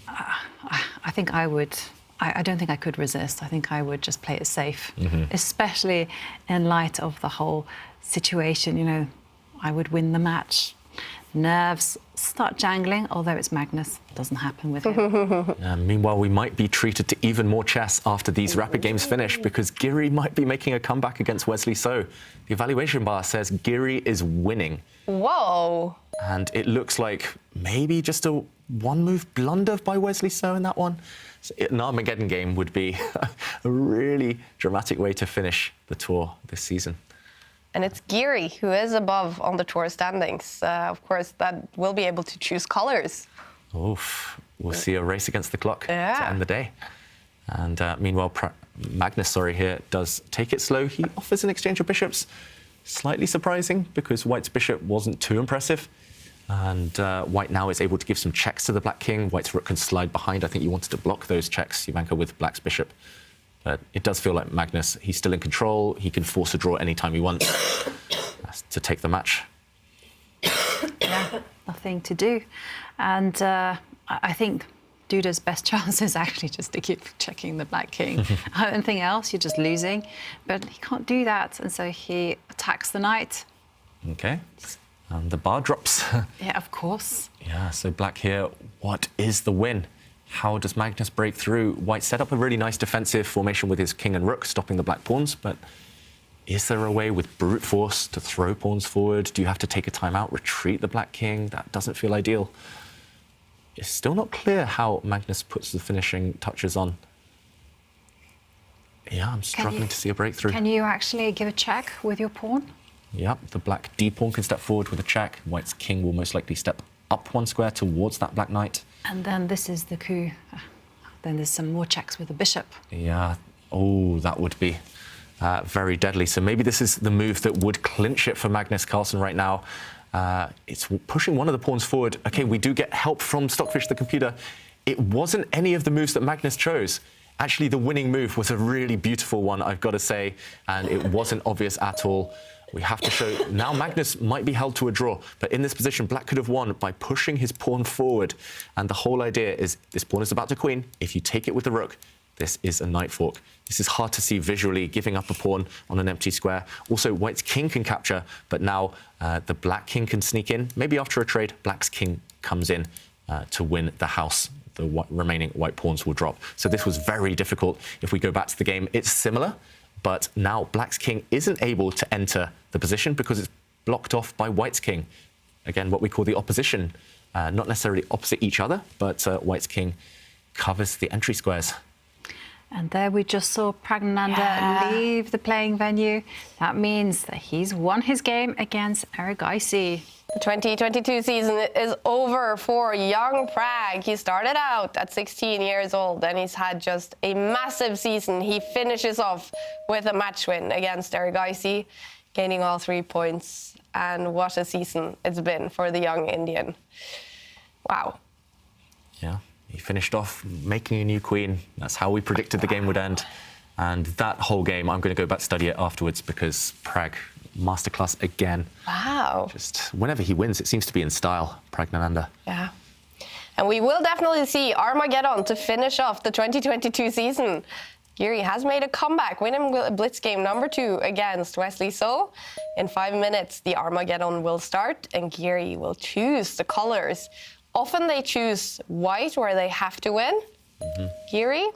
I think I would. I don't think I could resist. I think I would just play it safe, especially in light of the whole situation. You know, I would win the match. Nerves start jangling, although it's Magnus. It doesn't happen with him. Meanwhile, we might be treated to even more chess after these rapid games finish, because Giri might be making a comeback against Wesley So. The evaluation bar says Giri is winning. Whoa. And it looks like maybe just a one-move blunder by Wesley So in that one. So an Armageddon game would be a really dramatic way to finish the tour this season. And it's Giri who is above on the tour standings. Of course, that will be able to choose colours. Oof. We'll see a race against the clock to end the day. And meanwhile, Magnus, here does take it slow. He offers an exchange of bishops. Slightly surprising, because White's bishop wasn't too impressive. And White now is able to give some checks to the Black King. White's rook can slide behind. I think you wanted to block those checks, Jovanka, with Black's bishop. But it does feel like Magnus, he's still in control. He can force a draw anytime he wants to take the match. Yeah, nothing to do. And I think Duda's best chance is actually just to keep checking the Black King. Anything else, you're just losing. But he can't do that, and so he attacks the knight. OK. And the bar drops. Yeah, of course. Yeah, so Black here, what is the win? How does Magnus break through? White set up a really nice defensive formation with his king and rook, stopping the black pawns, but is there a way with brute force to throw pawns forward? Do you have to take a time out, retreat the Black King? That doesn't feel ideal. It's still not clear how Magnus puts the finishing touches on. Yeah, I'm struggling to see a breakthrough. Can you actually give a check with your pawn? Yep, the black D pawn can step forward with a check. White's king will most likely step up one square towards that black knight. And then this is the coup. Then there's some more checks with the bishop. Yeah. Oh, that would be very deadly. So maybe this is the move that would clinch it for Magnus Carlsen right now. It's pushing one of the pawns forward. OK, we do get help from Stockfish, the computer. It wasn't any of the moves that Magnus chose. Actually, the winning move was a really beautiful one, I've got to say, and it wasn't obvious at all. We have to show now Magnus might be held to a draw, but in this position, Black could have won by pushing his pawn forward. And the whole idea is this pawn is about to queen. If you take it with the rook, this is a knight fork. This is hard to see visually, giving up a pawn on an empty square. Also, White's king can capture, but now the Black king can sneak in. Maybe after a trade, Black's king comes in to win the house. The remaining white pawns will drop. So this was very difficult. If we go back to the game, it's similar. But now Black's king isn't able to enter the position because it's blocked off by White's king. Again, what we call the opposition, not necessarily opposite each other, but White's king covers the entry squares. And there we just saw Praggnanandhaa leave the playing venue. That means that he's won his game against Erigaisi. The 2022 season is over for young Pragg. He started out at 16 years old and he's had just a massive season. He finishes off with a match win against Erigaisi, gaining all 3 points. And what a season it's been for the young Indian. Wow. Yeah, he finished off making a new queen. That's how we predicted the game would end. And that whole game, I'm going to go back to study it afterwards because Pragg, masterclass again. Wow. Just whenever he wins, it seems to be in style, Praggnanandhaa. Yeah. And we will definitely see Armageddon to finish off the 2022 season. Geary has made a comeback, winning Blitz game number 2 against Wesley So. In 5 minutes, the Armageddon will start and Geary will choose the colors. Often they choose white where they have to win. Geary,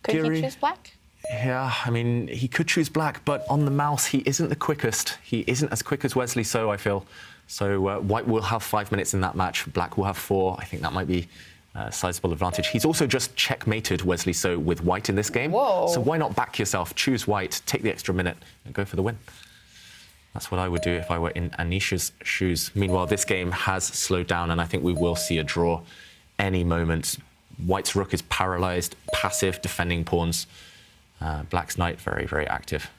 could he choose black? Yeah, I mean, he could choose black, but on the mouse, he isn't the quickest. He isn't as quick as Wesley So, I feel. So White will have 5 minutes in that match. Black will have 4. I think that might be a sizable advantage. He's also just checkmated Wesley So with White in this game. Whoa. So why not back yourself, choose White, take the extra minute, and go for the win? That's what I would do if I were in Anisha's shoes. Meanwhile, this game has slowed down, and I think we will see a draw any moment. White's rook is paralyzed, passive, defending pawns. Black's knight, very, very active.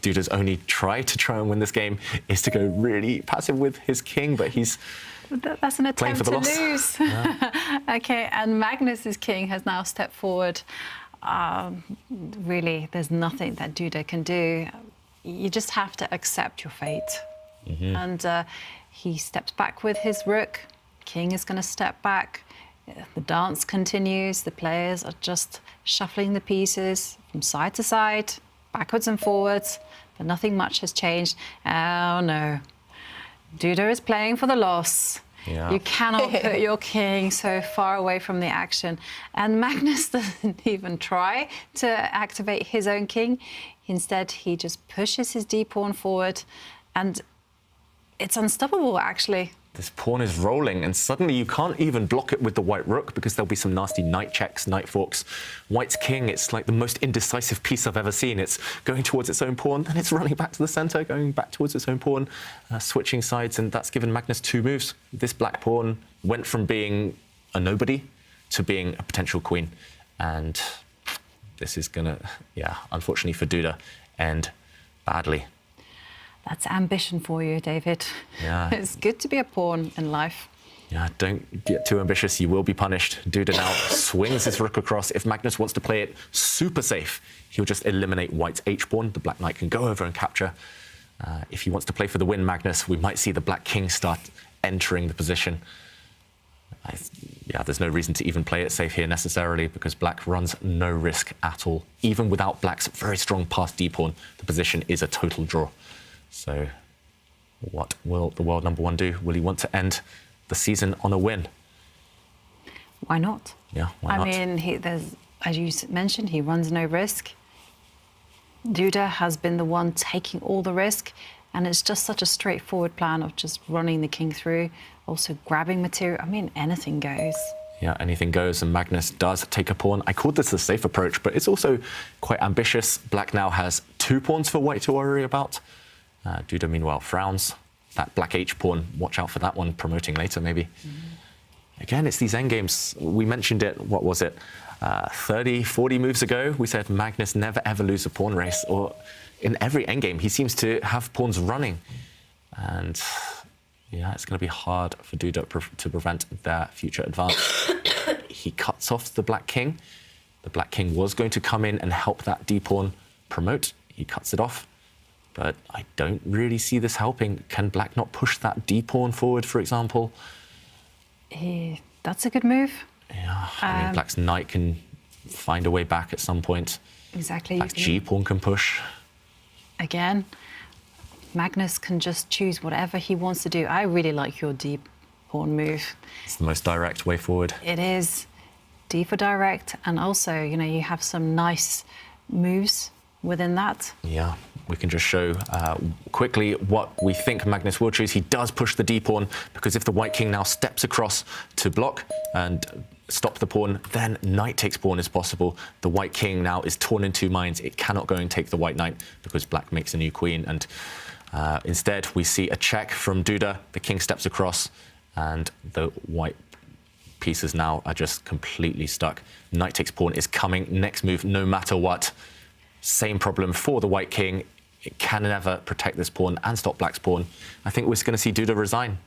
Duda's only try and win this game is to go really passive with his king, but he's That's an attempt to lose. Yeah. Okay, and Magnus's king has now stepped forward. Really, there's nothing that Duda can do. You just have to accept your fate. And he steps back with his rook. King is going to step back. The dance continues. The players are just shuffling the pieces from side to side, backwards and forwards, but nothing much has changed. Oh no, Duda is playing for the loss. Yeah. You cannot put your king so far away from the action. And Magnus doesn't even try to activate his own king. Instead, he just pushes his d-pawn forward, and it's unstoppable, actually. This pawn is rolling, and suddenly you can't even block it with the white rook because there'll be some nasty knight checks, knight forks. White's king, it's like the most indecisive piece I've ever seen. It's going towards its own pawn, then it's running back to the center, going back towards its own pawn, switching sides, and that's given Magnus 2 moves. This black pawn went from being a nobody to being a potential queen. And this is gonna, unfortunately for Duda, end badly. That's ambition for you, David. Yeah. It's good to be a pawn in life. Yeah, don't get too ambitious. You will be punished. Duda now swings his rook across. If Magnus wants to play it super safe, he'll just eliminate White's h-pawn. The black knight can go over and capture. If he wants to play for the win, Magnus, we might see the black king start entering the position. There's no reason to even play it safe here necessarily because black runs no risk at all. Even without black's very strong passed d-pawn, the position is a total draw. So what will the world number 1 do? Will he want to end the season on a win? Why not? Yeah, why not? I mean, as you mentioned, he runs no risk. Duda has been the one taking all the risk, and it's just such a straightforward plan of just running the king through, also grabbing material. I mean, anything goes. Yeah, anything goes, and Magnus does take a pawn. I called this a safe approach, but it's also quite ambitious. Black now has 2 pawns for White to worry about. Duda, meanwhile, frowns. That black h-pawn, watch out for that one, promoting later, maybe. Again, it's these endgames. We mentioned it, what was it, 30, 40 moves ago? We said Magnus never, ever lose a pawn race, or in every endgame, he seems to have pawns running. And yeah, it's going to be hard for Duda to prevent their future advance. He cuts off the black king. The Black King was going to come in and help that d-pawn promote. He cuts it off. But I don't really see this helping. Can Black not push that d-pawn forward, for example? That's a good move. Yeah, I mean, Black's knight can find a way back at some point. Exactly. Black's g-pawn can push. Again, Magnus can just choose whatever he wants to do. I really like your d-pawn move. It's the most direct way forward. It is. D for direct, and also, you know, you have some nice moves within that. Yeah, we can just show quickly what we think Magnus will choose. He does push the d-pawn, because if the white king now steps across to block and stop the pawn, then knight takes pawn is possible. The white king now is torn in two minds. It cannot go and take the white knight because Black makes a new queen. And instead, we see a check from Duda. The king steps across, and the white pieces now are just completely stuck. Knight takes pawn is coming. Next move, no matter what. Same problem for the white king. It can never protect this pawn and stop Black's pawn. I think we're going to see Duda resign.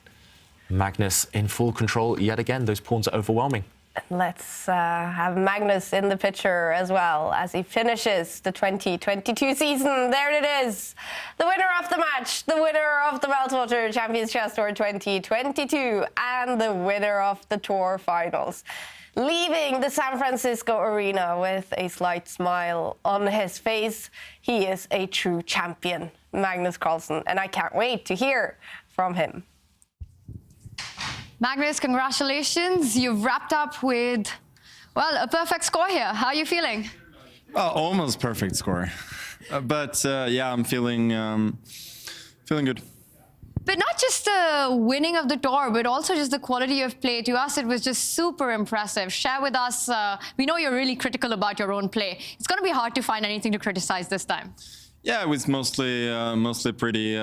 Magnus in full control yet again. Those pawns are overwhelming. Let's have Magnus in the picture as well as he finishes the 2022 season. There it is. The winner of the match, the winner of the Meltwater Champions Chess Tour 2022, and the winner of the tour finals. Leaving the San Francisco arena with a slight smile on his face. He is a true champion, Magnus Carlsen, and I can't wait to hear from him. Magnus, congratulations. You've wrapped up with, well, a perfect score here. How are you feeling? Almost perfect score. But yeah, I'm feeling good. But not just the winning of the tour, but also just the quality of play. To us, it was just super impressive. Share with us. We know you're really critical about your own play. It's going to be hard to find anything to criticize this time. Yeah, it was mostly pretty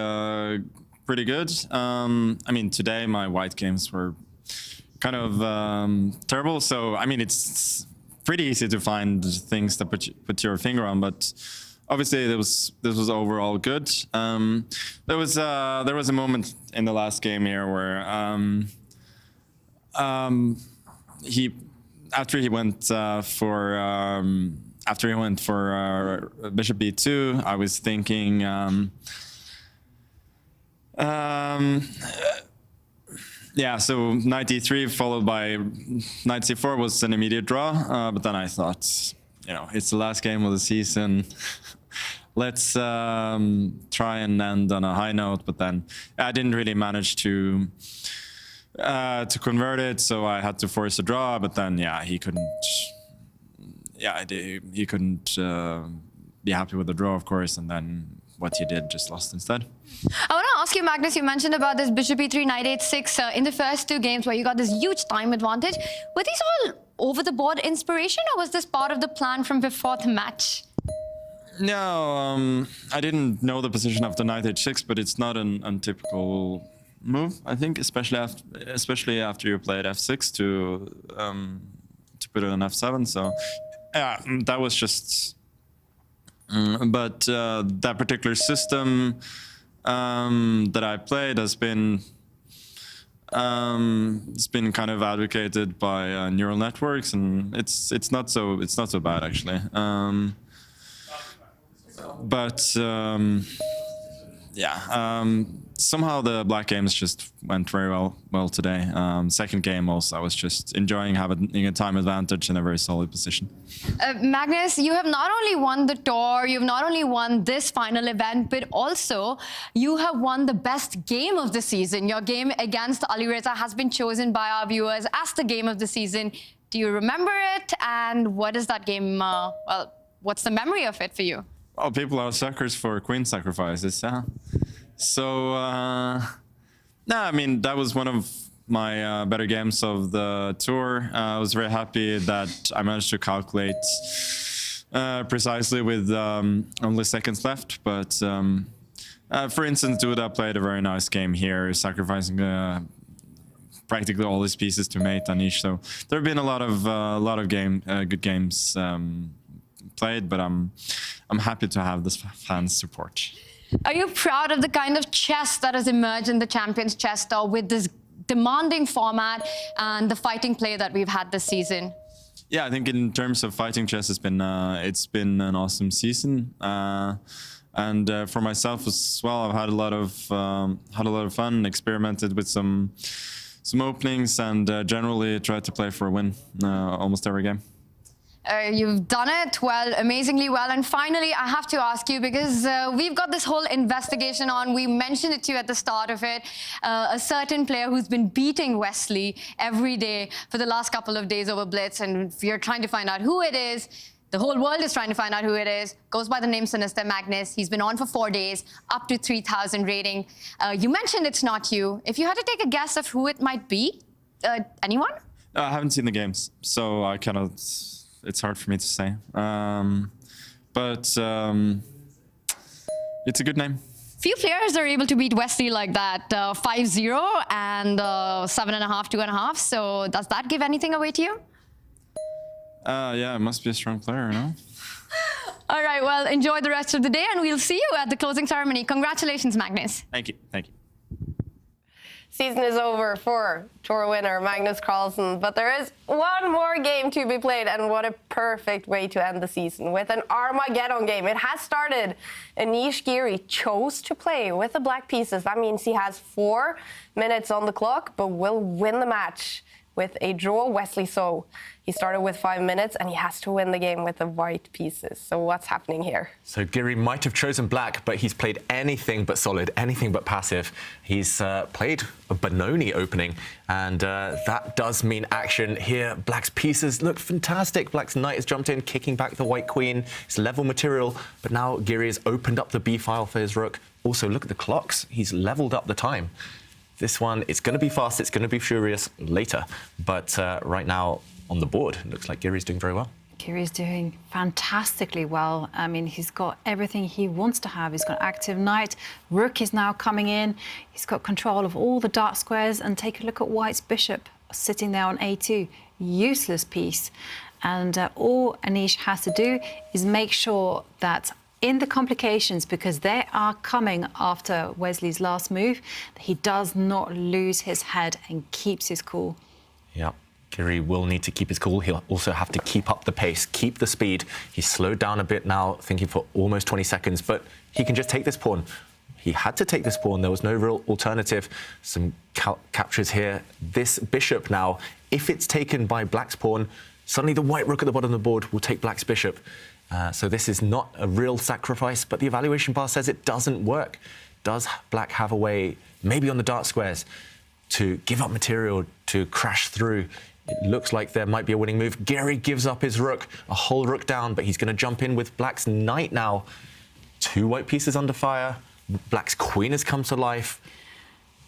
good. I mean, today my white games were kind of terrible. So, I mean, it's pretty easy to find things to put your finger on, but obviously this was overall good. There was a moment in the last game here where after he went for bishop b2, I was thinking. Yeah, so knight e3 followed by knight c4 was an immediate draw, but then I thought, you know, it's the last game of the season. Let's try and end on a high note, but then I didn't really manage to convert it, so I had to force a draw. But then, yeah, he couldn't. Yeah, he couldn't be happy with the draw, of course, and then what he did just lost instead. I want to ask you, Magnus, you mentioned about this bishop e3, knight h6 in the first two games where you got this huge time advantage. Were these all over-the-board inspiration, or was this part of the plan from before the match? No, I didn't know the position of the knight h6, but it's not an untypical move, I think, especially after you played f6 to put it on f7. So, yeah, that was just. But that particular system that I played has been it's been kind of advocated by neural networks, and it's not so bad actually. But yeah, somehow the black games just went very well today. Second game also, I was just enjoying having a time advantage in a very solid position. Magnus, you have not only won the tour, you've not only won this final event, but also you have won the best game of the season. Your game against Alireza has been chosen by our viewers as the game of the season. Do you remember it? And what is that game, well, what's the memory of it for you? Well, people are suckers for queen sacrifices, yeah. So, no, I mean, that was one of my better games of the tour. I was very happy that I managed to calculate precisely with only seconds left. But for instance, Duda played a very nice game here, sacrificing practically all his pieces to mate on each. So there have been a lot of good games played, but I'm happy to have this fan support. Are you proud of the kind of chess that has emerged in the Champions Chess Tour with this demanding format and the fighting play that we've had this season? Yeah, I think in terms of fighting chess, it's been an awesome season, and for myself as well, I've had a lot of fun, experimented with some openings, and generally tried to play for a win almost every game. You've done it well, amazingly well. And finally, I have to ask you, because we've got this whole investigation on. We mentioned it to you at the start of it. A certain player who's been beating Wesley every day for the last couple of days over Blitz, and we're trying to find out who it is. The whole world is trying to find out who it is. Goes by the name Sinister Magnus. He's been on for 4 days, up to 3,000 rating. You mentioned it's not you. If you had to take a guess of who it might be, anyone? No, I haven't seen the games, so I cannot. It's hard for me to say, but it's a good name. Few players are able to beat Wesley like that, 5-0 and 7.5, 2.5. So does that give anything away to you? Yeah, it must be a strong player, no? All right, well, enjoy the rest of the day, and we'll see you at the closing ceremony. Congratulations, Magnus. Thank you. Thank you. Season is over for tour winner Magnus Carlsen, but there is one more game to be played, and what a perfect way to end the season with an Armageddon game. It has started. Anish Giri chose to play with the black pieces. That means he has 4 minutes on the clock, but will win the match with a draw. Wesley So. He started with 5 minutes, and he has to win the game with the white pieces. So what's happening here? So Giri might have chosen black, but he's played anything but solid, anything but passive. He's played a Benoni opening, and that does mean action here. Black's pieces look fantastic. Black's knight has jumped in, kicking back the white queen. It's level material, but now Giri has opened up the B file for his rook. Also, look at the clocks. He's leveled up the time. This one, it's going to be fast, it's going to be furious later, but right now, on the board, it looks like Giri's doing very well. Giri's doing fantastically well. I mean, he's got everything he wants to have. He's got active knight. Rook is now coming in. He's got control of all the dark squares. And take a look at White's bishop sitting there on A2. Useless piece. And all Anish has to do is make sure that in the complications, because they are coming after Wesley's last move, that he does not lose his head and keeps his cool. Yeah. Giri will need to keep his cool. He'll also have to keep up the pace, keep the speed. He's slowed down a bit now, thinking for almost 20 seconds, but he can just take this pawn. He had to take this pawn. There was no real alternative. Some captures here. This bishop now, if it's taken by Black's pawn, suddenly the white rook at the bottom of the board will take Black's bishop. So this is not a real sacrifice, but the evaluation bar says it doesn't work. Does Black have a way, maybe on the dark squares, to give up material, to crash through? It looks like there might be a winning move. Giri gives up his rook, a whole rook down, but he's going to jump in with Black's knight now. 2 white pieces under fire. Black's queen has come to life.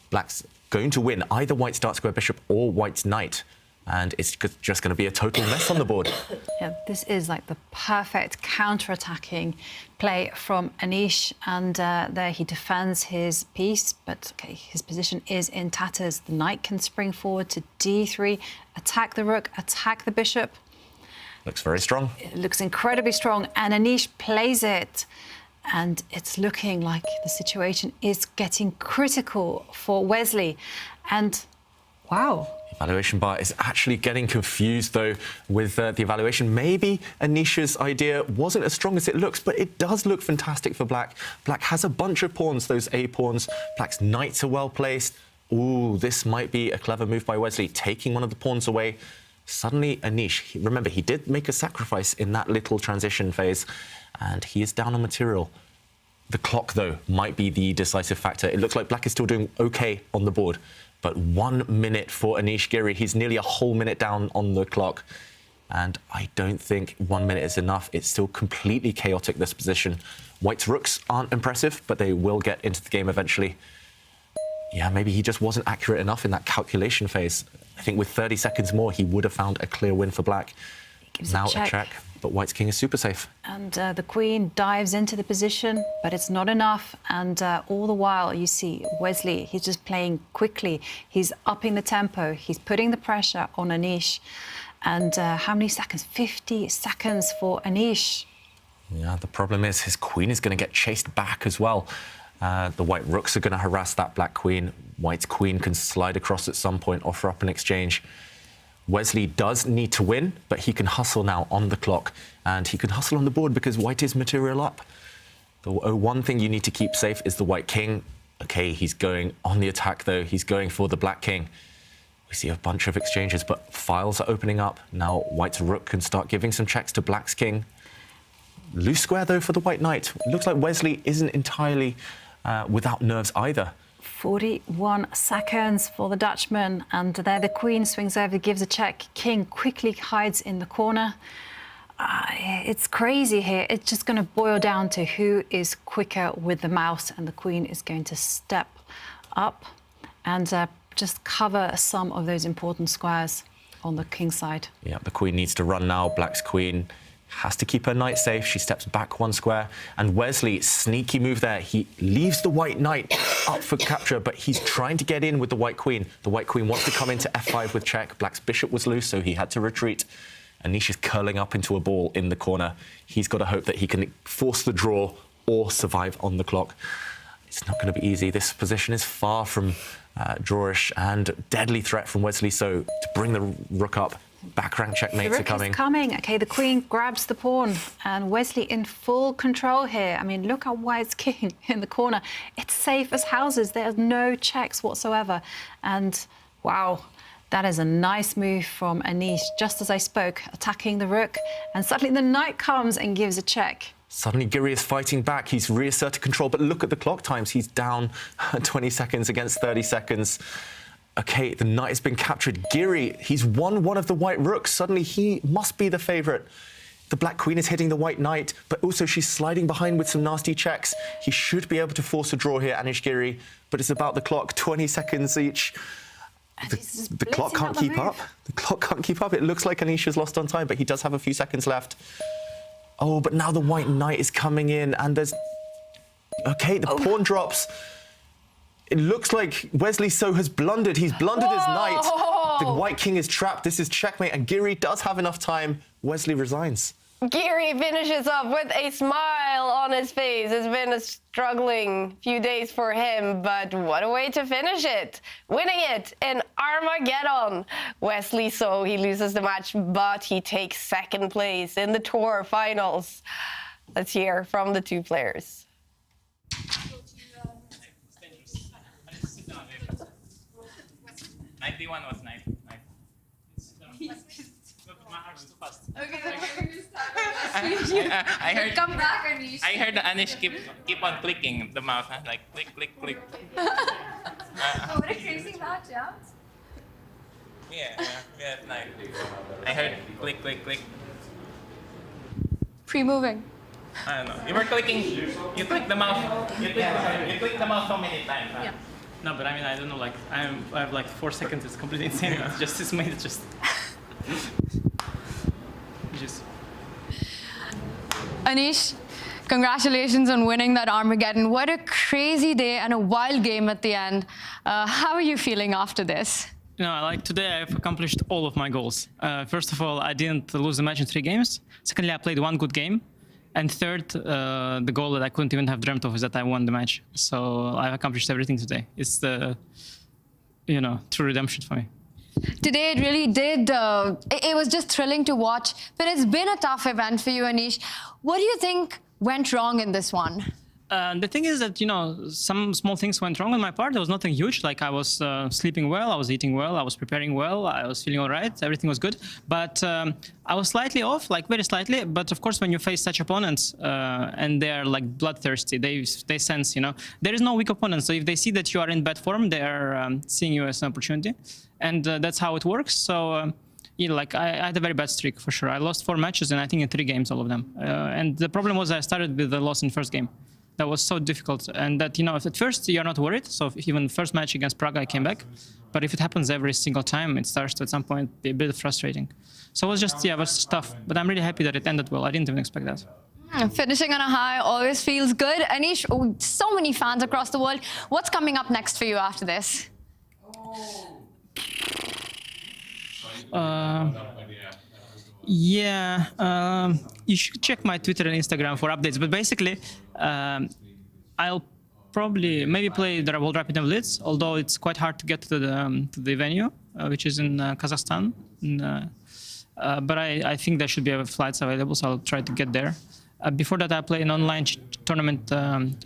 Black's going to win either White's dark square bishop or White's knight. And it's just going to be a total mess on the board. Yeah, this is like the perfect counter-attacking play from Anish, and there he defends his piece, but okay, his position is in tatters. The knight can spring forward to D3, attack the rook, attack the bishop. Looks very strong. It looks incredibly strong, and Anish plays it. And it's looking like the situation is getting critical for Wesley. And wow. Evaluation bar is actually getting confused, though, with the evaluation. Maybe Anish's idea wasn't as strong as it looks, but it does look fantastic for Black. Black has a bunch of pawns, those A pawns. Black's knights are well placed. Ooh, this might be a clever move by Wesley, taking one of the pawns away. Suddenly, Anish, remember, he did make a sacrifice in that little transition phase, and he is down on material. The clock, though, might be the decisive factor. It looks like Black is still doing OK on the board. But 1 minute for Anish Giri. He's nearly a whole minute down on the clock. And I don't think 1 minute is enough. It's still completely chaotic, this position. White's rooks aren't impressive, but they will get into the game eventually. Yeah, maybe he just wasn't accurate enough in that calculation phase. I think with 30 seconds more, he would have found a clear win for Black. Now a check, but White's king is super safe. And the queen dives into the position, but it's not enough. And all the while, you see Wesley, he's just playing quickly. He's upping the tempo. He's putting the pressure on Anish. And how many seconds? 50 seconds for Anish. Yeah, the problem is his queen is going to get chased back as well. The white rooks are going to harass that black queen. White's queen can slide across at some point, offer up an exchange. Wesley does need to win, but he can hustle now on the clock, and he can hustle on the board because white is material up. The one thing you need to keep safe is the white king. Okay, he's going on the attack, though. He's going for the black king. We see a bunch of exchanges, but files are opening up. Now white's rook can start giving some checks to black's king. Loose square, though, for the white knight. It looks like Wesley isn't entirely without nerves either. 41 seconds for the Dutchman, and there the queen swings over, gives a check. King quickly hides in the corner. It's crazy here. It's just going to boil down to who is quicker with the mouse, and the queen is going to step up and just cover some of those important squares on the king side. Yeah, the queen needs to run now. Black's queen has to keep her knight safe. She steps back one square, and Wesley, sneaky move there. He leaves the white knight up for capture, but he's trying to get in with the white queen. The white queen wants to come into f5 with check. Black's bishop was loose, so he had to retreat. Anish is curling up into a ball in the corner. He's got to hope that he can force the draw or survive on the clock. It's not going to be easy. This position is far from drawish, and deadly threat from Wesley, so to bring the rook up. Back rank checkmates are coming. Is coming. Okay, the queen grabs the pawn, and Wesley in full control here. I mean, look at white's king in the corner. It's safe as houses. There's no checks whatsoever. And wow, that is a nice move from Anish. Just as I spoke, attacking the rook, and suddenly the knight comes and gives a check. Suddenly Giri is fighting back. He's reasserted control, but look at the clock times. He's down 20 seconds against 30 seconds. Okay, the knight has been captured. Giri, he's won one of the white rooks. Suddenly he must be the favourite. The black queen is hitting the white knight, but also she's sliding behind with some nasty checks. He should be able to force a draw here, Anish Giri, but it's about the clock, 20 seconds each. The clock can't keep up. The clock can't keep up. It looks like Anish has lost on time, but he does have a few seconds left. Oh, but now the white knight is coming in, and there's... Okay, the pawn drops. It looks like Wesley So has blundered. He's blundered his knight. The white king is trapped. This is checkmate, and Giri does have enough time. Wesley resigns. Giri finishes up with a smile on his face. It's been a struggling few days for him, but what a way to finish it. Winning it in Armageddon. Wesley So, he loses the match, but he takes second place in the tour finals. Let's hear from the two players. 91 was nice. Okay, I heard. Come back, Anish. I heard Anish keep on clicking the mouse, huh? Like click, click, click. What a crazy match, yeah. Yeah, it's nice. I heard click, click, click. Pre-moving. I don't know. You were clicking. You click the mouse. You click the mouse so many times. Huh? Yeah. No, but I mean, I don't know. Like, I have like 4 seconds. It's completely insane. It's made it just. Anish, congratulations on winning that Armageddon. What a crazy day and a wild game at the end. How are you feeling after this? You know, like today I've accomplished all of my goals. First of all, I didn't lose the match in 3 games. Secondly, I played 1 good game. And third, the goal that I couldn't even have dreamt of is that I won the match. So I've accomplished everything today. It's the, true redemption for me. Today it really did. It was just thrilling to watch. But it's been a tough event for you, Anish. What do you think went wrong in this one? The thing is that, some small things went wrong on my part. There was nothing huge. Like I was sleeping well, I was eating well, I was preparing well, I was feeling all right, everything was good. But I was slightly off, like very slightly. But of course, when you face such opponents and they're like bloodthirsty, they sense, there is no weak opponent. So if they see that you are in bad form, they are seeing you as an opportunity. And that's how it works. So, I had a very bad streak for sure. I lost 4 matches and I think in 3 games, all of them. And the problem was I started with the loss in first game. That was so difficult, and that, if at first you're not worried, so even first match against Prague, I came back, but if it happens every single time, it starts to at some point be a bit frustrating. So it was just, it was tough, but I'm really happy that it ended well. I didn't even expect that. Finishing on a high always feels good. Anish, so many fans across the world. What's coming up next for you after this? You should check my Twitter and Instagram for updates. But basically, I'll probably maybe play the World Rapid and Blitz, although it's quite hard to get to the venue. which is in Kazakhstan. But I think there should be flights available, so I'll try to get there. Before that, I played an online tournament,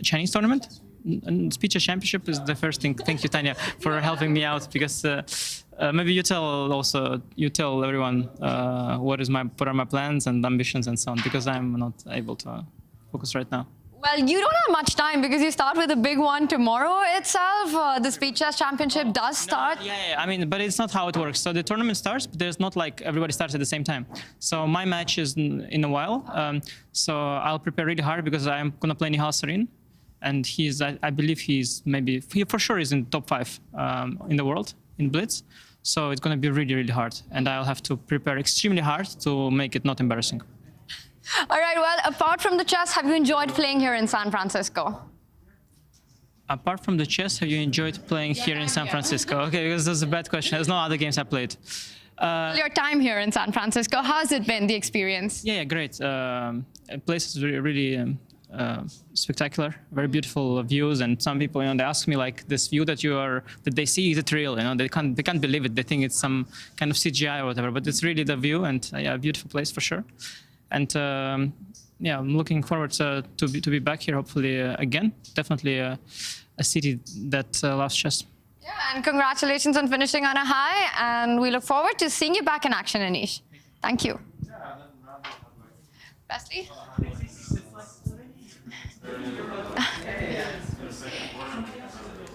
Chinese tournament. And Speeches Championship is the first thing. Thank you, Tanya, for helping me out, because maybe you tell everyone what are my plans and ambitions and so on, because I'm not able to focus right now. Well, you don't have much time because you start with a big one tomorrow itself. The Speeches Championship does start. Yeah, I mean, but it's not how it works. So the tournament starts, but there's not like everybody starts at the same time. So my match is in a while. So I'll prepare really hard because I'm going to play Houska. And I believe he for sure is in top 5 in the world in Blitz. So it's going to be really, really hard. And I'll have to prepare extremely hard to make it not embarrassing. All right, well, apart from the chess, have you enjoyed playing here in San Francisco? Apart from the chess, have you enjoyed playing here in San Francisco? Okay, because that's a bad question. There's no other games I played. Your time here in San Francisco, how's it been, the experience? Yeah, great. The place is really spectacular, very beautiful views, and some people, they ask me like, this view that they see, is it real? They can't believe it. They think it's some kind of CGI or whatever, but it's really the view, and yeah, beautiful place for sure. And yeah, I'm looking forward to be back here, hopefully again. Definitely a city that loves chess. Yeah, and congratulations on finishing on a high, and we look forward to seeing you back in action, Anish. Thank you. Wesley?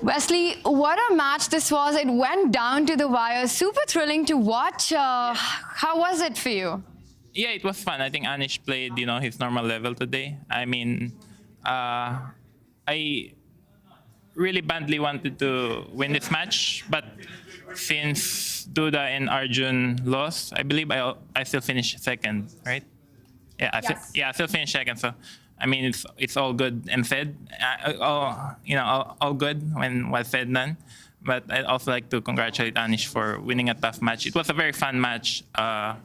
Wesley, what a match this was. It went down to the wire. Super thrilling to watch. How was it for you? Yeah, it was fun. I think Anish played, his normal level today. I mean, I really badly wanted to win this match, but since Duda and Arjun lost, I believe I still finished second, right? Yeah, I still finished second. So, I mean, it's all good and said. All good when well said done. But I'd also like to congratulate Anish for winning a tough match. It was a very fun match. I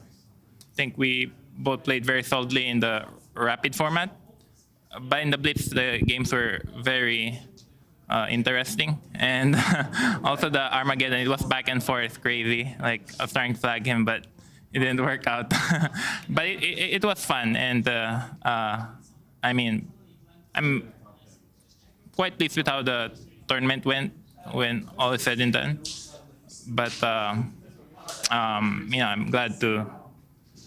think we both played very solidly in the rapid format. But in the Blitz, the games were very interesting. And also the Armageddon, it was back and forth, crazy. Like, I was trying to flag him, but it didn't work out. But it was fun. And I mean, I'm quite pleased with how the tournament went when all is said and done. But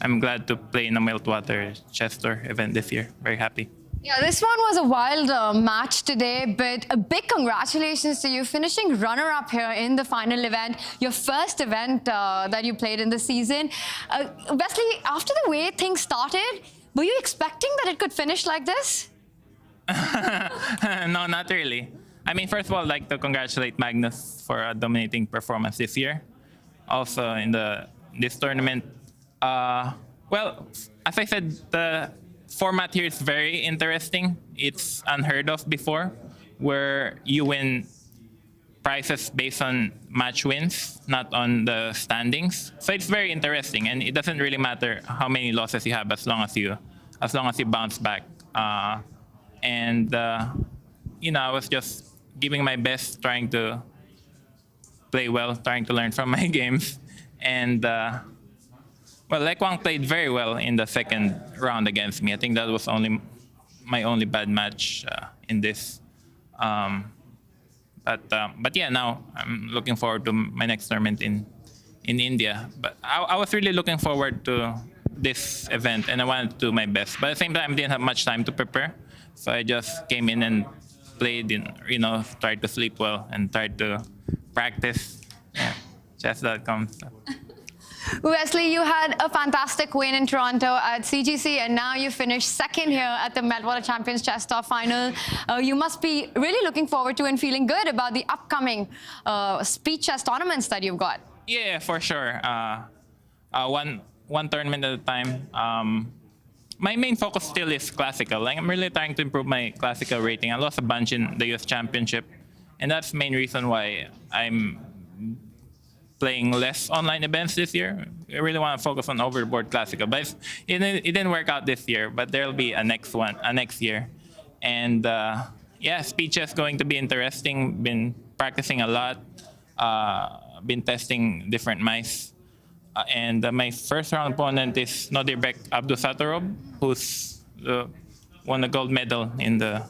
I'm glad to play in a Meltwater chess tour event this year. Very happy. Yeah, this one was a wild match today, but a big congratulations to you finishing runner-up here in the final event, your first event that you played in the season. Wesley, after the way things started, were you expecting that it could finish like this? No, not really. I mean, first of all, I'd like to congratulate Magnus for a dominating performance this year. Also in this tournament. Well, as I said, the format here is very interesting. It's unheard of before, where you win prizes based on match wins, not on the standings. So it's very interesting, and it doesn't really matter how many losses you have as long as you bounce back. I was just giving my best, trying to play well, trying to learn from my games, and well, Lekwang played very well in the second round against me. I think that was my only bad match in this. But yeah, now I'm looking forward to my next tournament in India. But I was really looking forward to this event, and I wanted to do my best. But at the same time, I didn't have much time to prepare, so I just came in and played. Tried to sleep well and tried to practice. Yeah, chess.com stuff. Wesley, you had a fantastic win in Toronto at CGC, and now you finished second here at the Meltwater Champions Chess Tour Final. You must be really looking forward to and feeling good about the upcoming speed chess tournaments that you've got. Yeah, for sure. One tournament at a time. My main focus still is classical. Like, I'm really trying to improve my classical rating. I lost a bunch in the US Championship, and that's the main reason why I'm playing less online events this year. I really want to focus on overboard classical, but it didn't work out this year. But there'll be a next year, and yeah, speed chess going to be interesting. Been practicing a lot. been testing different mice. And my first round opponent is Nodirbek Abdusatorob, who's won the gold medal in the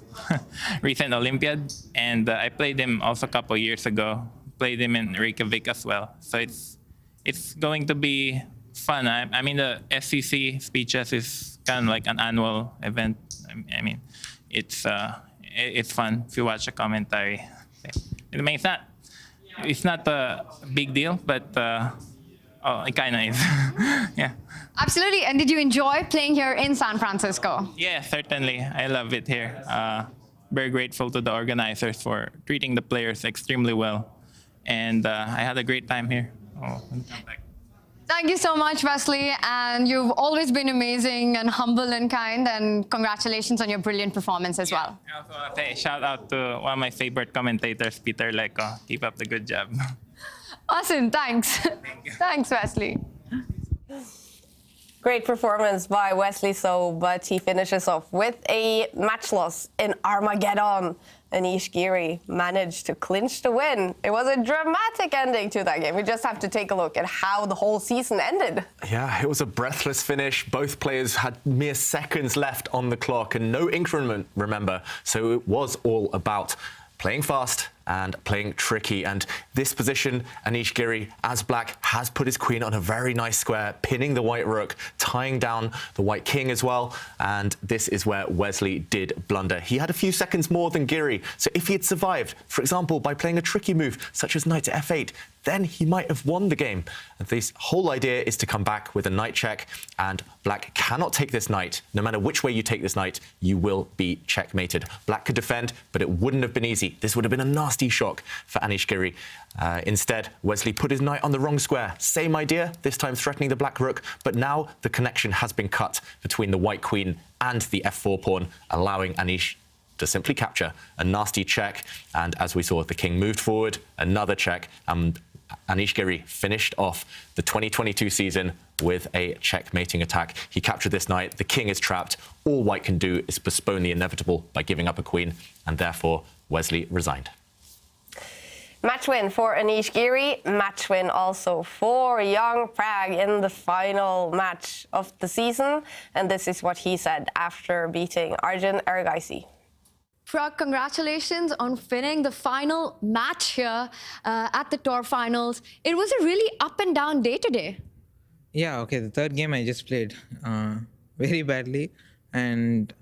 recent Olympiad. And I played him also a couple years ago. Played him in Reykjavik as well. So it's going to be fun. I mean, the SCC speeches is kind of like an annual event. I mean, it's fun if you watch a commentary. I mean, it's not a big deal, but it kind of is. Yeah. Absolutely. And did you enjoy playing here in San Francisco? Yeah, certainly. I love it here. Very grateful to the organizers for treating the players extremely well. And I had a great time here. Thank you so much, Wesley. And you've always been amazing and humble and kind. And congratulations on your brilliant performance as well. I also want to say shout out to one of my favorite commentators, Peter Leko. Keep up the good job. Awesome. Thanks. Thanks, Wesley. Great performance by Wesley So, but he finishes off with a match loss in Armageddon. Anish Giri managed to clinch the win. It was a dramatic ending to that game. We just have to take a look at how the whole season ended. Yeah, it was a breathless finish. Both players had mere seconds left on the clock and no increment, remember. So it was all about playing fast and playing tricky. And this position, Anish Giri, as black, has put his queen on a very nice square, pinning the white rook, tying down the white king as well. And this is where Wesley did blunder. He had a few seconds more than Giri. So if he had survived, for example, by playing a tricky move, such as knight to f8, then he might have won the game. And this whole idea is to come back with a knight check, and black cannot take this knight. No matter which way you take this knight, you will be checkmated. Black could defend, but it wouldn't have been easy. This would have been a nasty shock for Anish Giri. Instead, Wesley put his knight on the wrong square. Same idea, this time threatening the black rook, but now the connection has been cut between the white queen and the f4 pawn, allowing Anish to simply capture a nasty check. And as we saw, the king moved forward, another check, and Anish Giri finished off the 2022 season with a checkmating attack. He captured this knight, the king is trapped. All white can do is postpone the inevitable by giving up a queen, and therefore Wesley resigned. Match win for Anish Giri. Match win also for Young Prag in the final match of the season. And this is what he said after beating Arjun Erigaisi. Prag, congratulations on winning the final match here at the tour finals. It was a really up and down day today. Yeah, okay, the third game I just played very badly. And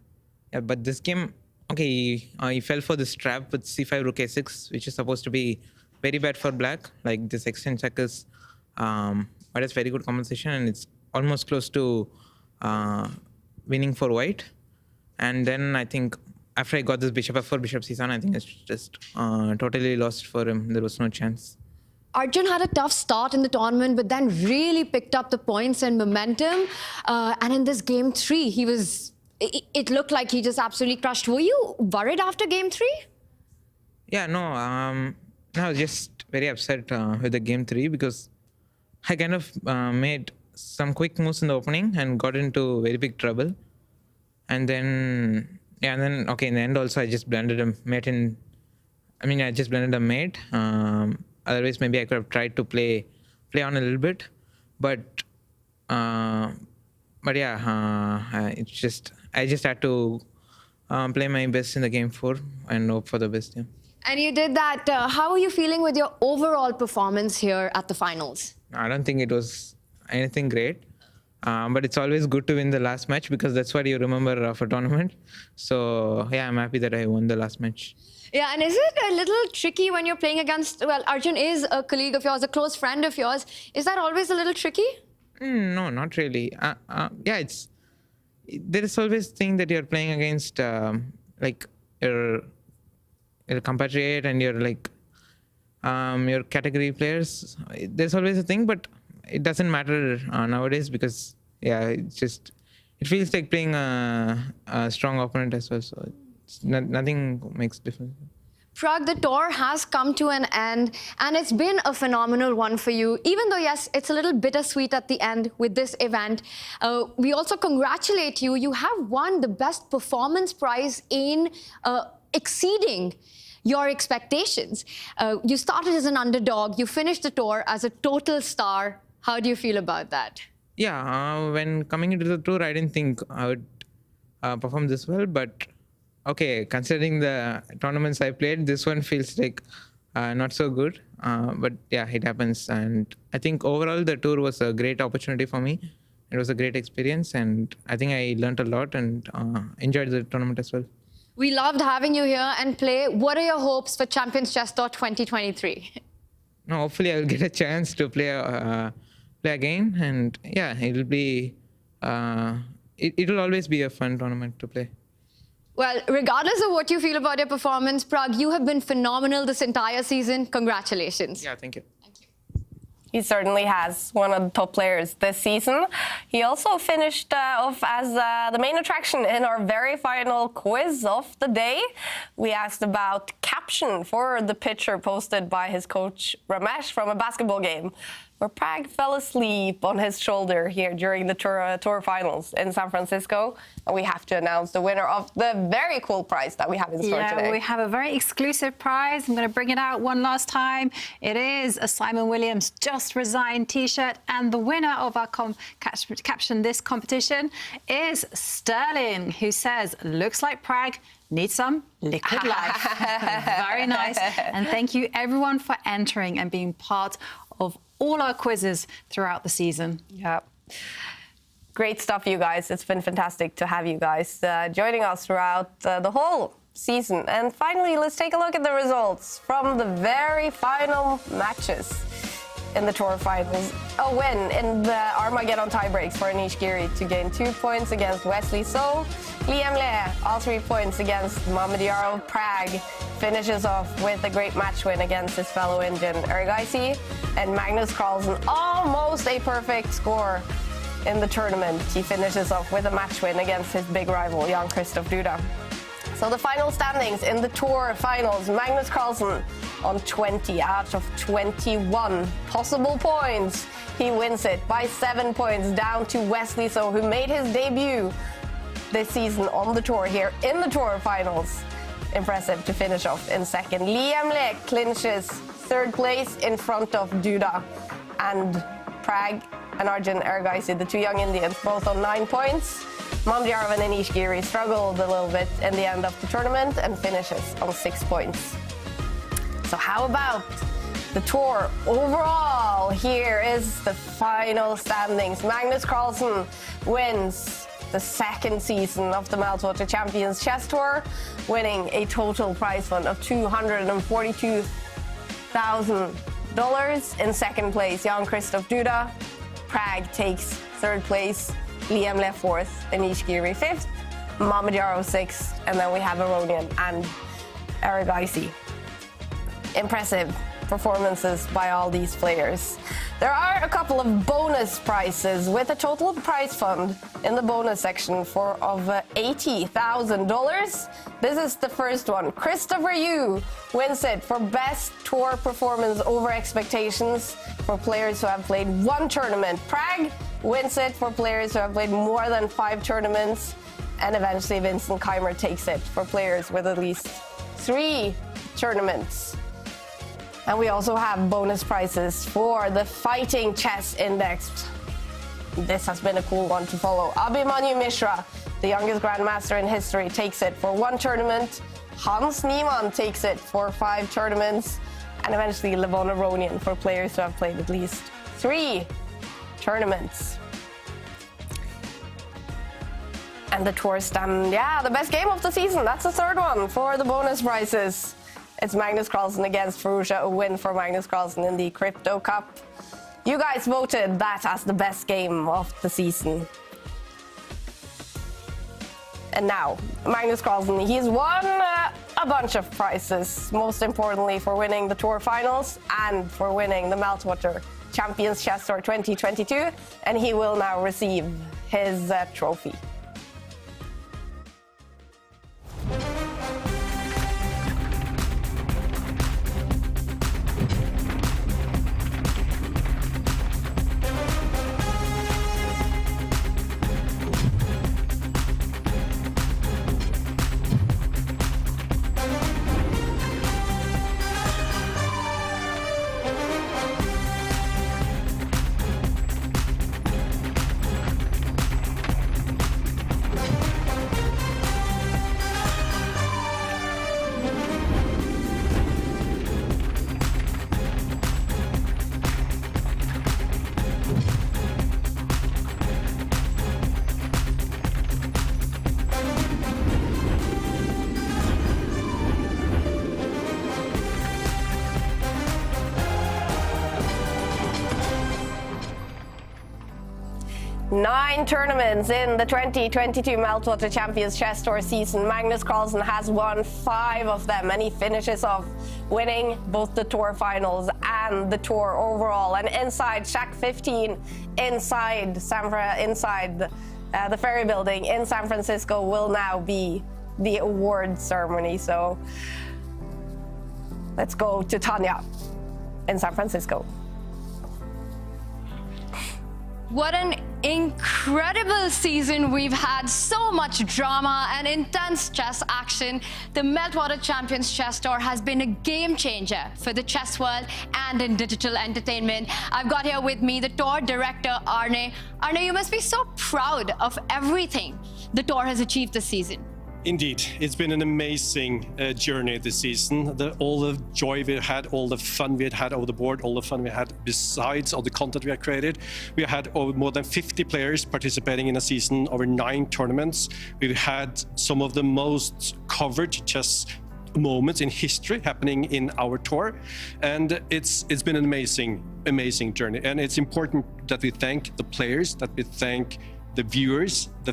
yeah, but this game, okay, he fell for this trap with c5 rook a6, which is supposed to be very bad for black. Like this extend check is, but it's very good compensation, and it's almost close to winning for white. And then I think after I got this bishop f4, bishop c7, I think it's just totally lost for him. There was no chance. Arjun had a tough start in the tournament, but then really picked up the points and momentum. And in this game 3, he was... It looked like he just absolutely crushed. Were you worried after game 3? Yeah, no. I was just very upset with the game 3 because I kind of made some quick moves in the opening and got into very big trouble. And then, yeah, and then, okay, in the end also I just blended a mate in... I mean, I just blended a mate. Otherwise, maybe I could have tried to play on a little bit. But yeah, it's just... I just had to play my best in the game 4 and hope for the best. Yeah. And you did that. How are you feeling with your overall performance here at the finals? I don't think it was anything great. But it's always good to win the last match because that's what you remember of a tournament. So, yeah, I'm happy that I won the last match. Yeah, and is it a little tricky when you're playing against... Well, Arjun is a colleague of yours, a close friend of yours. Is that always a little tricky? No, not really. Yeah, it's... There is always thing that you're playing against, like, your compatriot and your, like, your category players. There's always a thing, but it doesn't matter nowadays because, yeah, it's just... It feels like playing a strong opponent as well, so it's nothing makes difference. Prag, the tour has come to an end, and it's been a phenomenal one for you. Even though, yes, it's a little bittersweet at the end with this event, we also congratulate you. You have won the Best Performance Prize in exceeding your expectations. You started as an underdog, you finished the tour as a total star. How do you feel about that? Yeah, when coming into the tour, I didn't think I would perform this well, but okay, considering the tournaments I played, this one feels like not so good. But yeah, it happens. And I think overall the tour was a great opportunity for me. It was a great experience, and I think I learned a lot and enjoyed the tournament as well. We loved having you here and play. What are your hopes for Champions Chess Tour 2023? No, hopefully I'll get a chance to play again, and yeah, it'll be it'll always be a fun tournament to play. Well, regardless of what you feel about your performance, Prag, you have been phenomenal this entire season. Congratulations. Yeah, thank you. He certainly has, one of the top players this season. He also finished off as the main attraction in our very final quiz of the day. We asked about caption for the picture posted by his coach Ramesh from a basketball game, where Prag fell asleep on his shoulder here during the tour finals in San Francisco. And we have to announce the winner of the very cool prize that we have in store today. Yeah, we have a very exclusive prize. I'm going to bring it out one last time. It is a Simon Williams Just Resigned t-shirt. And the winner of our caption this competition is Sterling, who says, looks like Prag needs some liquid life. Very nice. And thank you everyone for entering and being part of all our quizzes throughout the season. Yeah. Great stuff, you guys. It's been fantastic to have you guys joining us throughout the whole season. And finally, let's take a look at the results from the very final matches in the tour finals. A win in the Armageddon tiebreaks for Anish Giri to gain 2 points against Wesley So. Liam Le, all 3 points against Mamadiyaro. Prag finishes off with a great match win against his fellow Indian Ergaisi. And Magnus Carlsen, almost a perfect score in the tournament. He finishes off with a match win against his big rival, Jan-Krzysztof Duda. So the final standings in the tour finals, Magnus Carlsen on 20 out of 21 possible points. He wins it by 7 points down to Wesley So, who made his debut this season on the tour here in the tour finals. Impressive to finish off in second. Liam Le clinches third place in front of Duda, and Prag and Arjun Ergaisi, the two young Indians, both on 9 points. Mamadiyaro and Anish Giri struggled a little bit in the end of the tournament and finishes on 6 points. So how about the tour overall? Here is the final standings. Magnus Carlsen wins the second season of the Meltwater Champions Chess Tour, winning a total prize fund of $242,000. In second place, Jan-Krzysztof Duda. Prag takes third place. Liam Le fourth, Anish Giri fifth, Mamadiyaro sixth, and then we have Aronian and Ergaisi. Impressive performances by all these players. There are a couple of bonus prizes with a total prize fund in the bonus section of $80,000. This is the first one. Christopher Yu wins it for best tour performance over expectations for players who have played one tournament. Prag wins it for players who have played more than 5 tournaments. And eventually Vincent Keimer takes it for players with at least 3 tournaments. And we also have bonus prizes for the Fighting Chess Index. This has been a cool one to follow. Abhimanyu Mishra, the youngest grandmaster in history, takes it for 1 tournament. Hans Niemann takes it for 5 tournaments. And eventually Levon Aronian for players who have played at least 3 tournaments. And the tour stand, the best game of the season. That's the third one for the bonus prizes. It's Magnus Carlsen against Furusha, a win for Magnus Carlsen in the Crypto Cup. You guys voted that as the best game of the season. And now, Magnus Carlsen, he's won a bunch of prizes, most importantly for winning the tour finals and for winning the Meltwater Champions Chess Tour 2022, and he will now receive his trophy. 9 tournaments in the 2022 Meltwater Champions Chess Tour season. Magnus Carlsen has won 5 of them, and he finishes off winning both the tour finals and the tour overall. And inside Shack 15, inside the Ferry Building in San Francisco will now be the award ceremony. So let's go to Tanya in San Francisco. What an incredible season we've had. So much drama and intense chess action. The Meltwater Champions Chess Tour has been a game changer for the chess world and in digital entertainment. I've got here with me the tour director, Arne. Arne, you must be so proud of everything the tour has achieved this season. Indeed, it's been an amazing journey this season. All the joy we had, all the fun we had over the board, all the fun we had besides all the content we had created. We had over more than 50 players participating in a season, over 9 tournaments. We've had some of the most covered chess moments in history happening in our tour, and it's been an amazing journey. And it's important that we thank the players, that we thank the viewers, we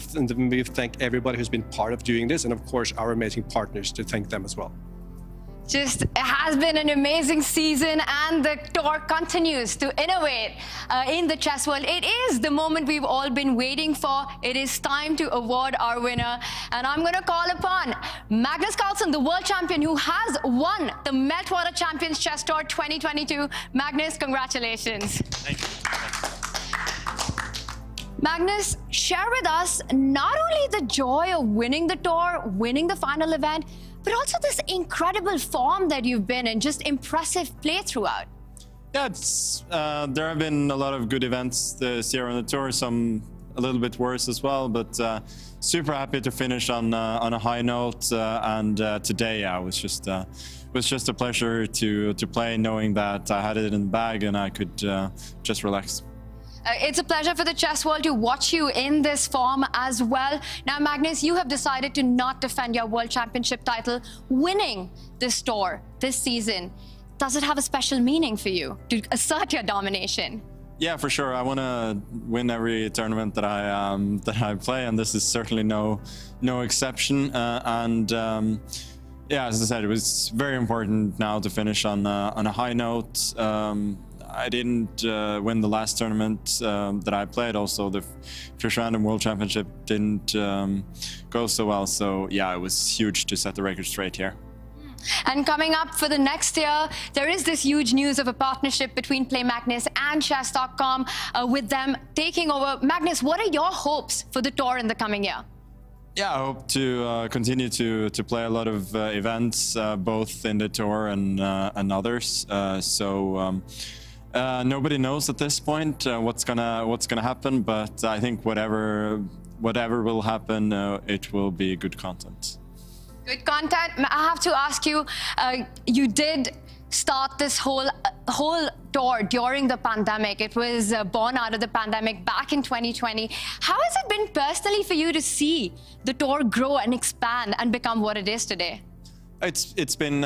thank everybody who's been part of doing this, and of course our amazing partners, to thank them as well. It has been an amazing season, and the tour continues to innovate in the chess world. It is the moment we've all been waiting for. It is time to award our winner, and I'm going to call upon Magnus Carlsen, the world champion who has won the Meltwater Champions Chess Tour 2022. Magnus, congratulations. Thank you. Magnus, share with us not only the joy of winning the tour, winning the final event, but also this incredible form that you've been in, just impressive play throughout. Yeah, there have been a lot of good events this year on the tour, some a little bit worse as well, but super happy to finish on a high note. And today, yeah, it was just a pleasure to play, knowing that I had it in the bag and I could just relax. It's a pleasure for the chess world to watch you in this form as well. Now, Magnus, you have decided to not defend your world championship title. Winning this tour this season, does it have a special meaning for you to assert your domination? Yeah, for sure. I want to win every tournament that I play, and this is certainly no exception. Yeah, as I said, it was very important now to finish on a high note. I didn't win the last tournament that I played. Also, the first random world championship didn't go so well. So yeah, it was huge to set the record straight here. And coming up for the next year, there is this huge news of a partnership between Play Magnus and Chess.com, with them taking over. Magnus, what are your hopes for the tour in the coming year? Yeah, I hope to continue to play a lot of events, both in the tour and others. Nobody knows at this point what's gonna happen, but I think whatever will happen, it will be good content. Good content. I have to ask you, you did start this whole tour during the pandemic. It was born out of the pandemic back in 2020. How has it been personally for you to see the tour grow and expand and become what it is today? It's been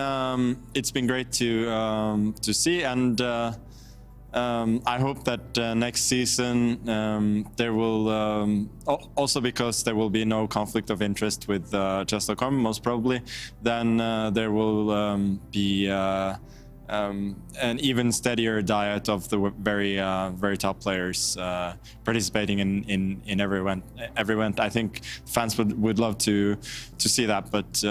great to see, and I hope that next season there will also, because there will be no conflict of interest with Chess.com, most probably, then there will be an even steadier diet of the very top players participating in every event. I think fans would love to see that, but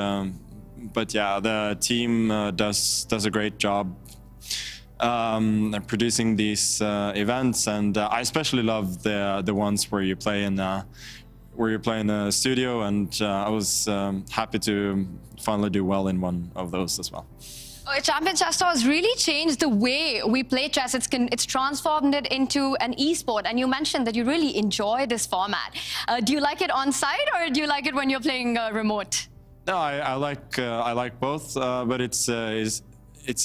yeah, the team does a great job producing these events, and I especially love the ones where you play in the studio, and I was happy to finally do well in one of those as well. Champions Chess Tour has really changed the way we play chess. It's transformed it into an e-sport, and you mentioned that you really enjoy this format. Do you like it on site, or do you like it when you're playing remote? No, I like both, but it's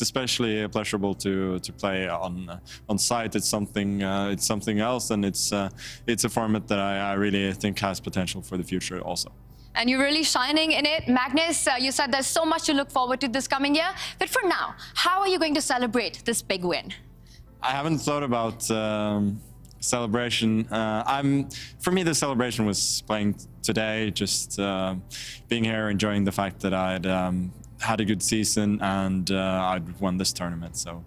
especially pleasurable to play on site. It's something else, and it's a format that I really think has potential for the future also. And you're really shining in it. Magnus, you said there's so much to look forward to this coming year, but for now, how are you going to celebrate this big win? I haven't thought about celebration. For me, the celebration was playing today, just being here, enjoying the fact that I'd had a good season and I'd won this tournament. So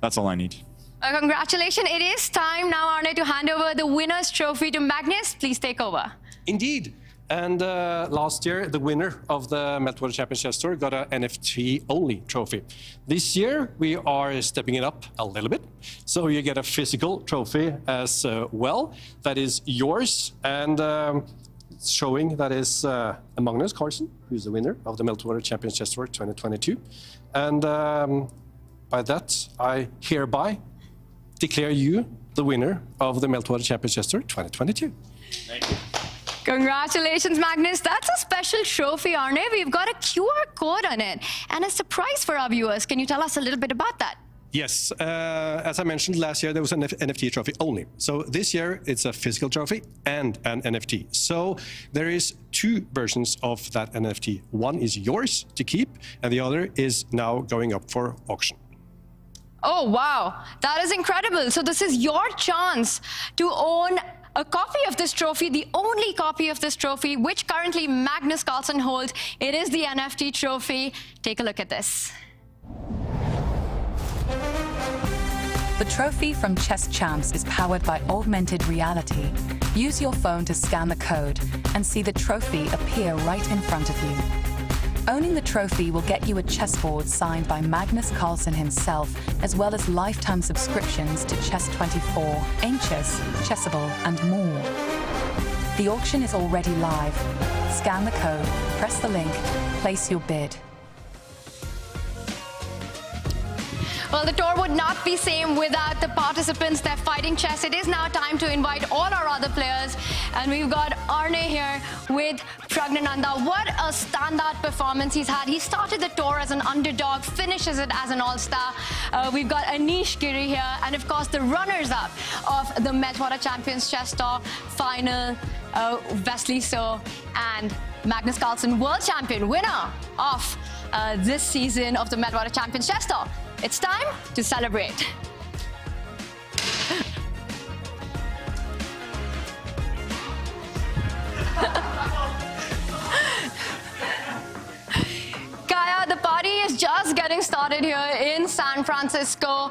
that's all I need. Congratulations. It is time now, Arne, to hand over the winner's trophy to Magnus. Please take over. Indeed. And last year, the winner of the Meltwater Champions Chess Tour got an NFT-only trophy. This year, we are stepping it up a little bit. So you get a physical trophy as well. That is yours. And showing that is Magnus Carlsen, who's the winner of the Meltwater Champions Chess Tour 2022. And by that, I hereby declare you the winner of the Meltwater Champions Chess Tour 2022. Thank you. Congratulations, Magnus. That's a special trophy, Arne. We've got a QR code on it and a surprise for our viewers. Can you tell us a little bit about that? Yes, as I mentioned, last year there was an NFT trophy only. So this year it's a physical trophy and an NFT. So there is two versions of that NFT. One is yours to keep and the other is now going up for auction. Oh, wow. That is incredible. So this is your chance to own a copy of this trophy, the only copy of this trophy, which currently Magnus Carlsen holds. It is the NFT trophy. Take a look at this. The trophy from Chess Champs is powered by augmented reality. Use your phone to scan the code and see the trophy appear right in front of you. Owning the trophy will get you a chessboard signed by Magnus Carlsen himself, as well as lifetime subscriptions to Chess24, Aimchess, Chessable, and more. The auction is already live. Scan the code, press the link, place your bid. Well, the tour would not be same without the participants. They're fighting chess. It is now time to invite all our other players. And we've got Arne here with Pragnananda. What a standout performance he's had. He started the tour as an underdog, finishes it as an all-star. We've got Anish Giri here. And of course, the runners-up of the Meltwater Champions Chess Tour final, Wesley So and Magnus Carlsen, world champion, winner of this season of the Meltwater Champions Chess Tour. It's time to celebrate. Kaja, the party is just getting started here in San Francisco.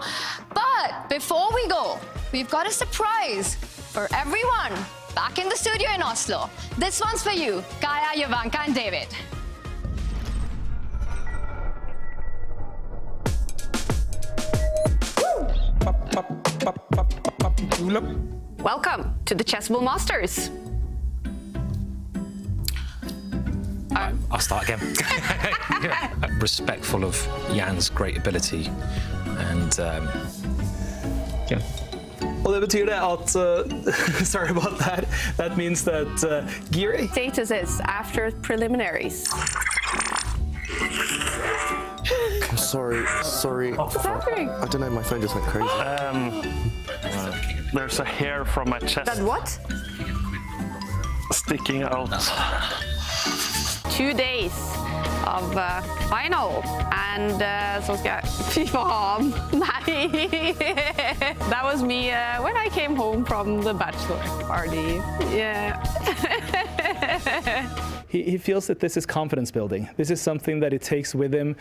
But before we go, we've got a surprise for everyone back in the studio in Oslo. This one's for you, Kaja, Jovanka, and David. Welcome to the Chessable Masters. I'll start again. Respectful of Jan's great ability and yeah. Og det betyr det at, sorry about that, that means that Giri... Status is after preliminaries. I'm sorry. What's happening? I don't know, my phone just went crazy. There's a hair from my chest. That what? Sticking out. 2 days of final. And så ska jag... Fy fan. Nej. That was me when I came home from the bachelor party. Yeah. He feels that this is confidence building. This is something that he takes with him.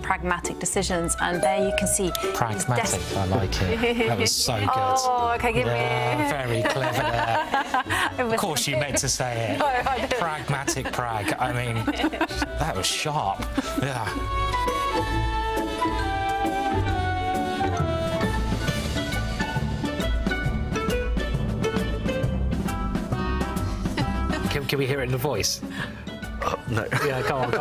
Pragmatic decisions, and there you can see. Pragmatic, I like it. That was so good. Oh, okay, give me. Very clever there. Of course, you meant to say it. Pragmatic Prag. I mean, that was sharp. Yeah. Can we hear it in the voice? No. Yeah, come on.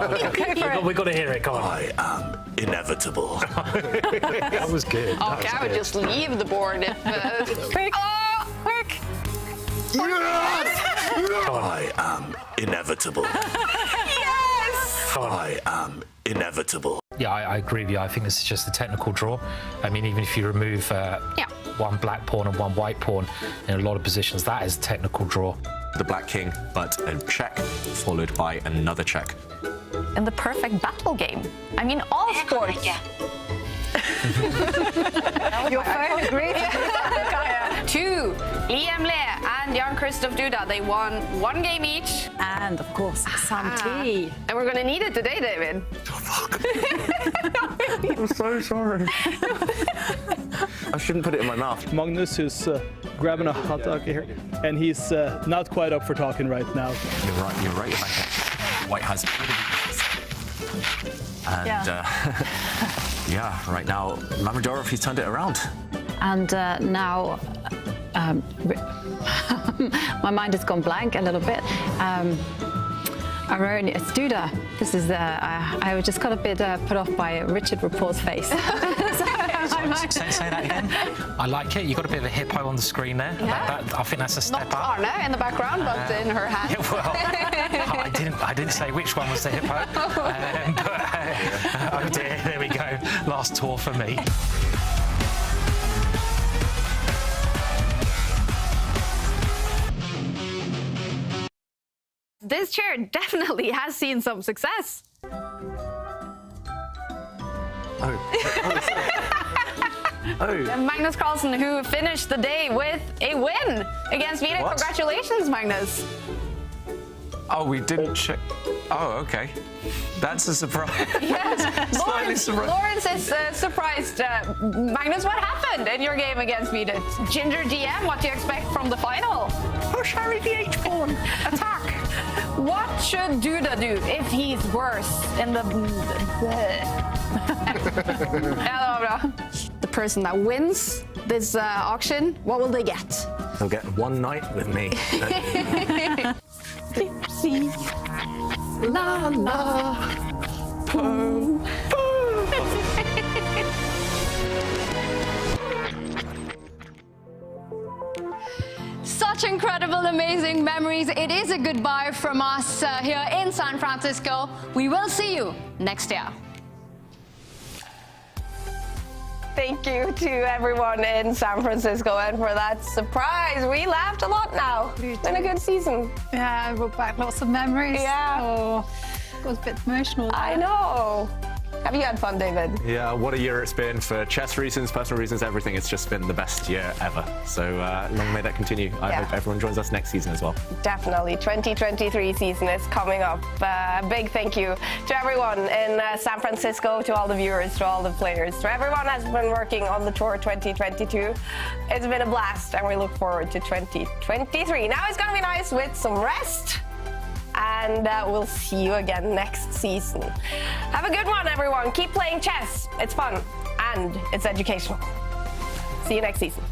We've got to hear it, come on. I am inevitable. That was good. Okay, I would just leave the board if... quick! Oh, quick! Yes! I am inevitable. Yes! I am inevitable. Yeah, I agree with you. I think this is just a technical draw. I mean, even if you remove one black pawn and one white pawn in a lot of positions. That is a technical draw. The black king, but a check followed by another check. In the perfect battle game. I mean, all sports. Your phone agrees. Two, Liam Le and Jan-Krzysztof Duda. They won one game each. And of course, some tea. And we're going to need it today, David. I'm so sorry. I shouldn't put it in my mouth. Magnus, who's grabbing a hot dog here, and he's not quite up for talking right now. You're right, Jovanka. White has and yeah, right now, Mamadorov, he's turned it around. And now, my mind has gone blank a little bit. Aaron, it's Duda. This is I just got a bit put off by Richard Rapport's face. Say that again. I like it. You got a bit of a hippo on the screen there. Yeah. I think that's a step Not up. Arne in the background, but in her hand. Yeah, well, I didn't say which one was the hippo. Oh dear, there we go. Last tour for me. This chair definitely has seen some success. Magnus Carlsen, who finished the day with a win against Vita. What? Congratulations, Magnus. Oh, we didn't check. Oh, okay. That's a surprise. Yes, Slightly surprised. Lawrence is surprised. Magnus, what happened in your game against Vita? Ginger DM, what do you expect from the final? Push Harry the H-pawn. Attack. What should Duda do if he's worse in the... The person that wins this auction, what will they get? They'll get one night with me. Flipsy. La la. Po. Such incredible, amazing memories. It is a goodbye from us here in San Francisco. We will see you next year. Thank you to everyone in San Francisco and for that surprise. We laughed a lot now. It's been a good season. Yeah, I brought back lots of memories. Yeah. Oh, it was a bit emotional. I know. Have you had fun, David? Yeah, what a year it's been for chess reasons, personal reasons, everything. It's just been the best year ever. So long may that continue. I hope everyone joins us next season as well. Definitely. 2023 season is coming up. A big thank you to everyone in San Francisco, to all the viewers, to all the players, to everyone that's been working on the Tour 2022. It's been a blast, and we look forward to 2023. Now it's going to be nice with some rest. And we'll see you again next season. Have a good one, everyone. Keep playing chess. It's fun and it's educational. See you next season.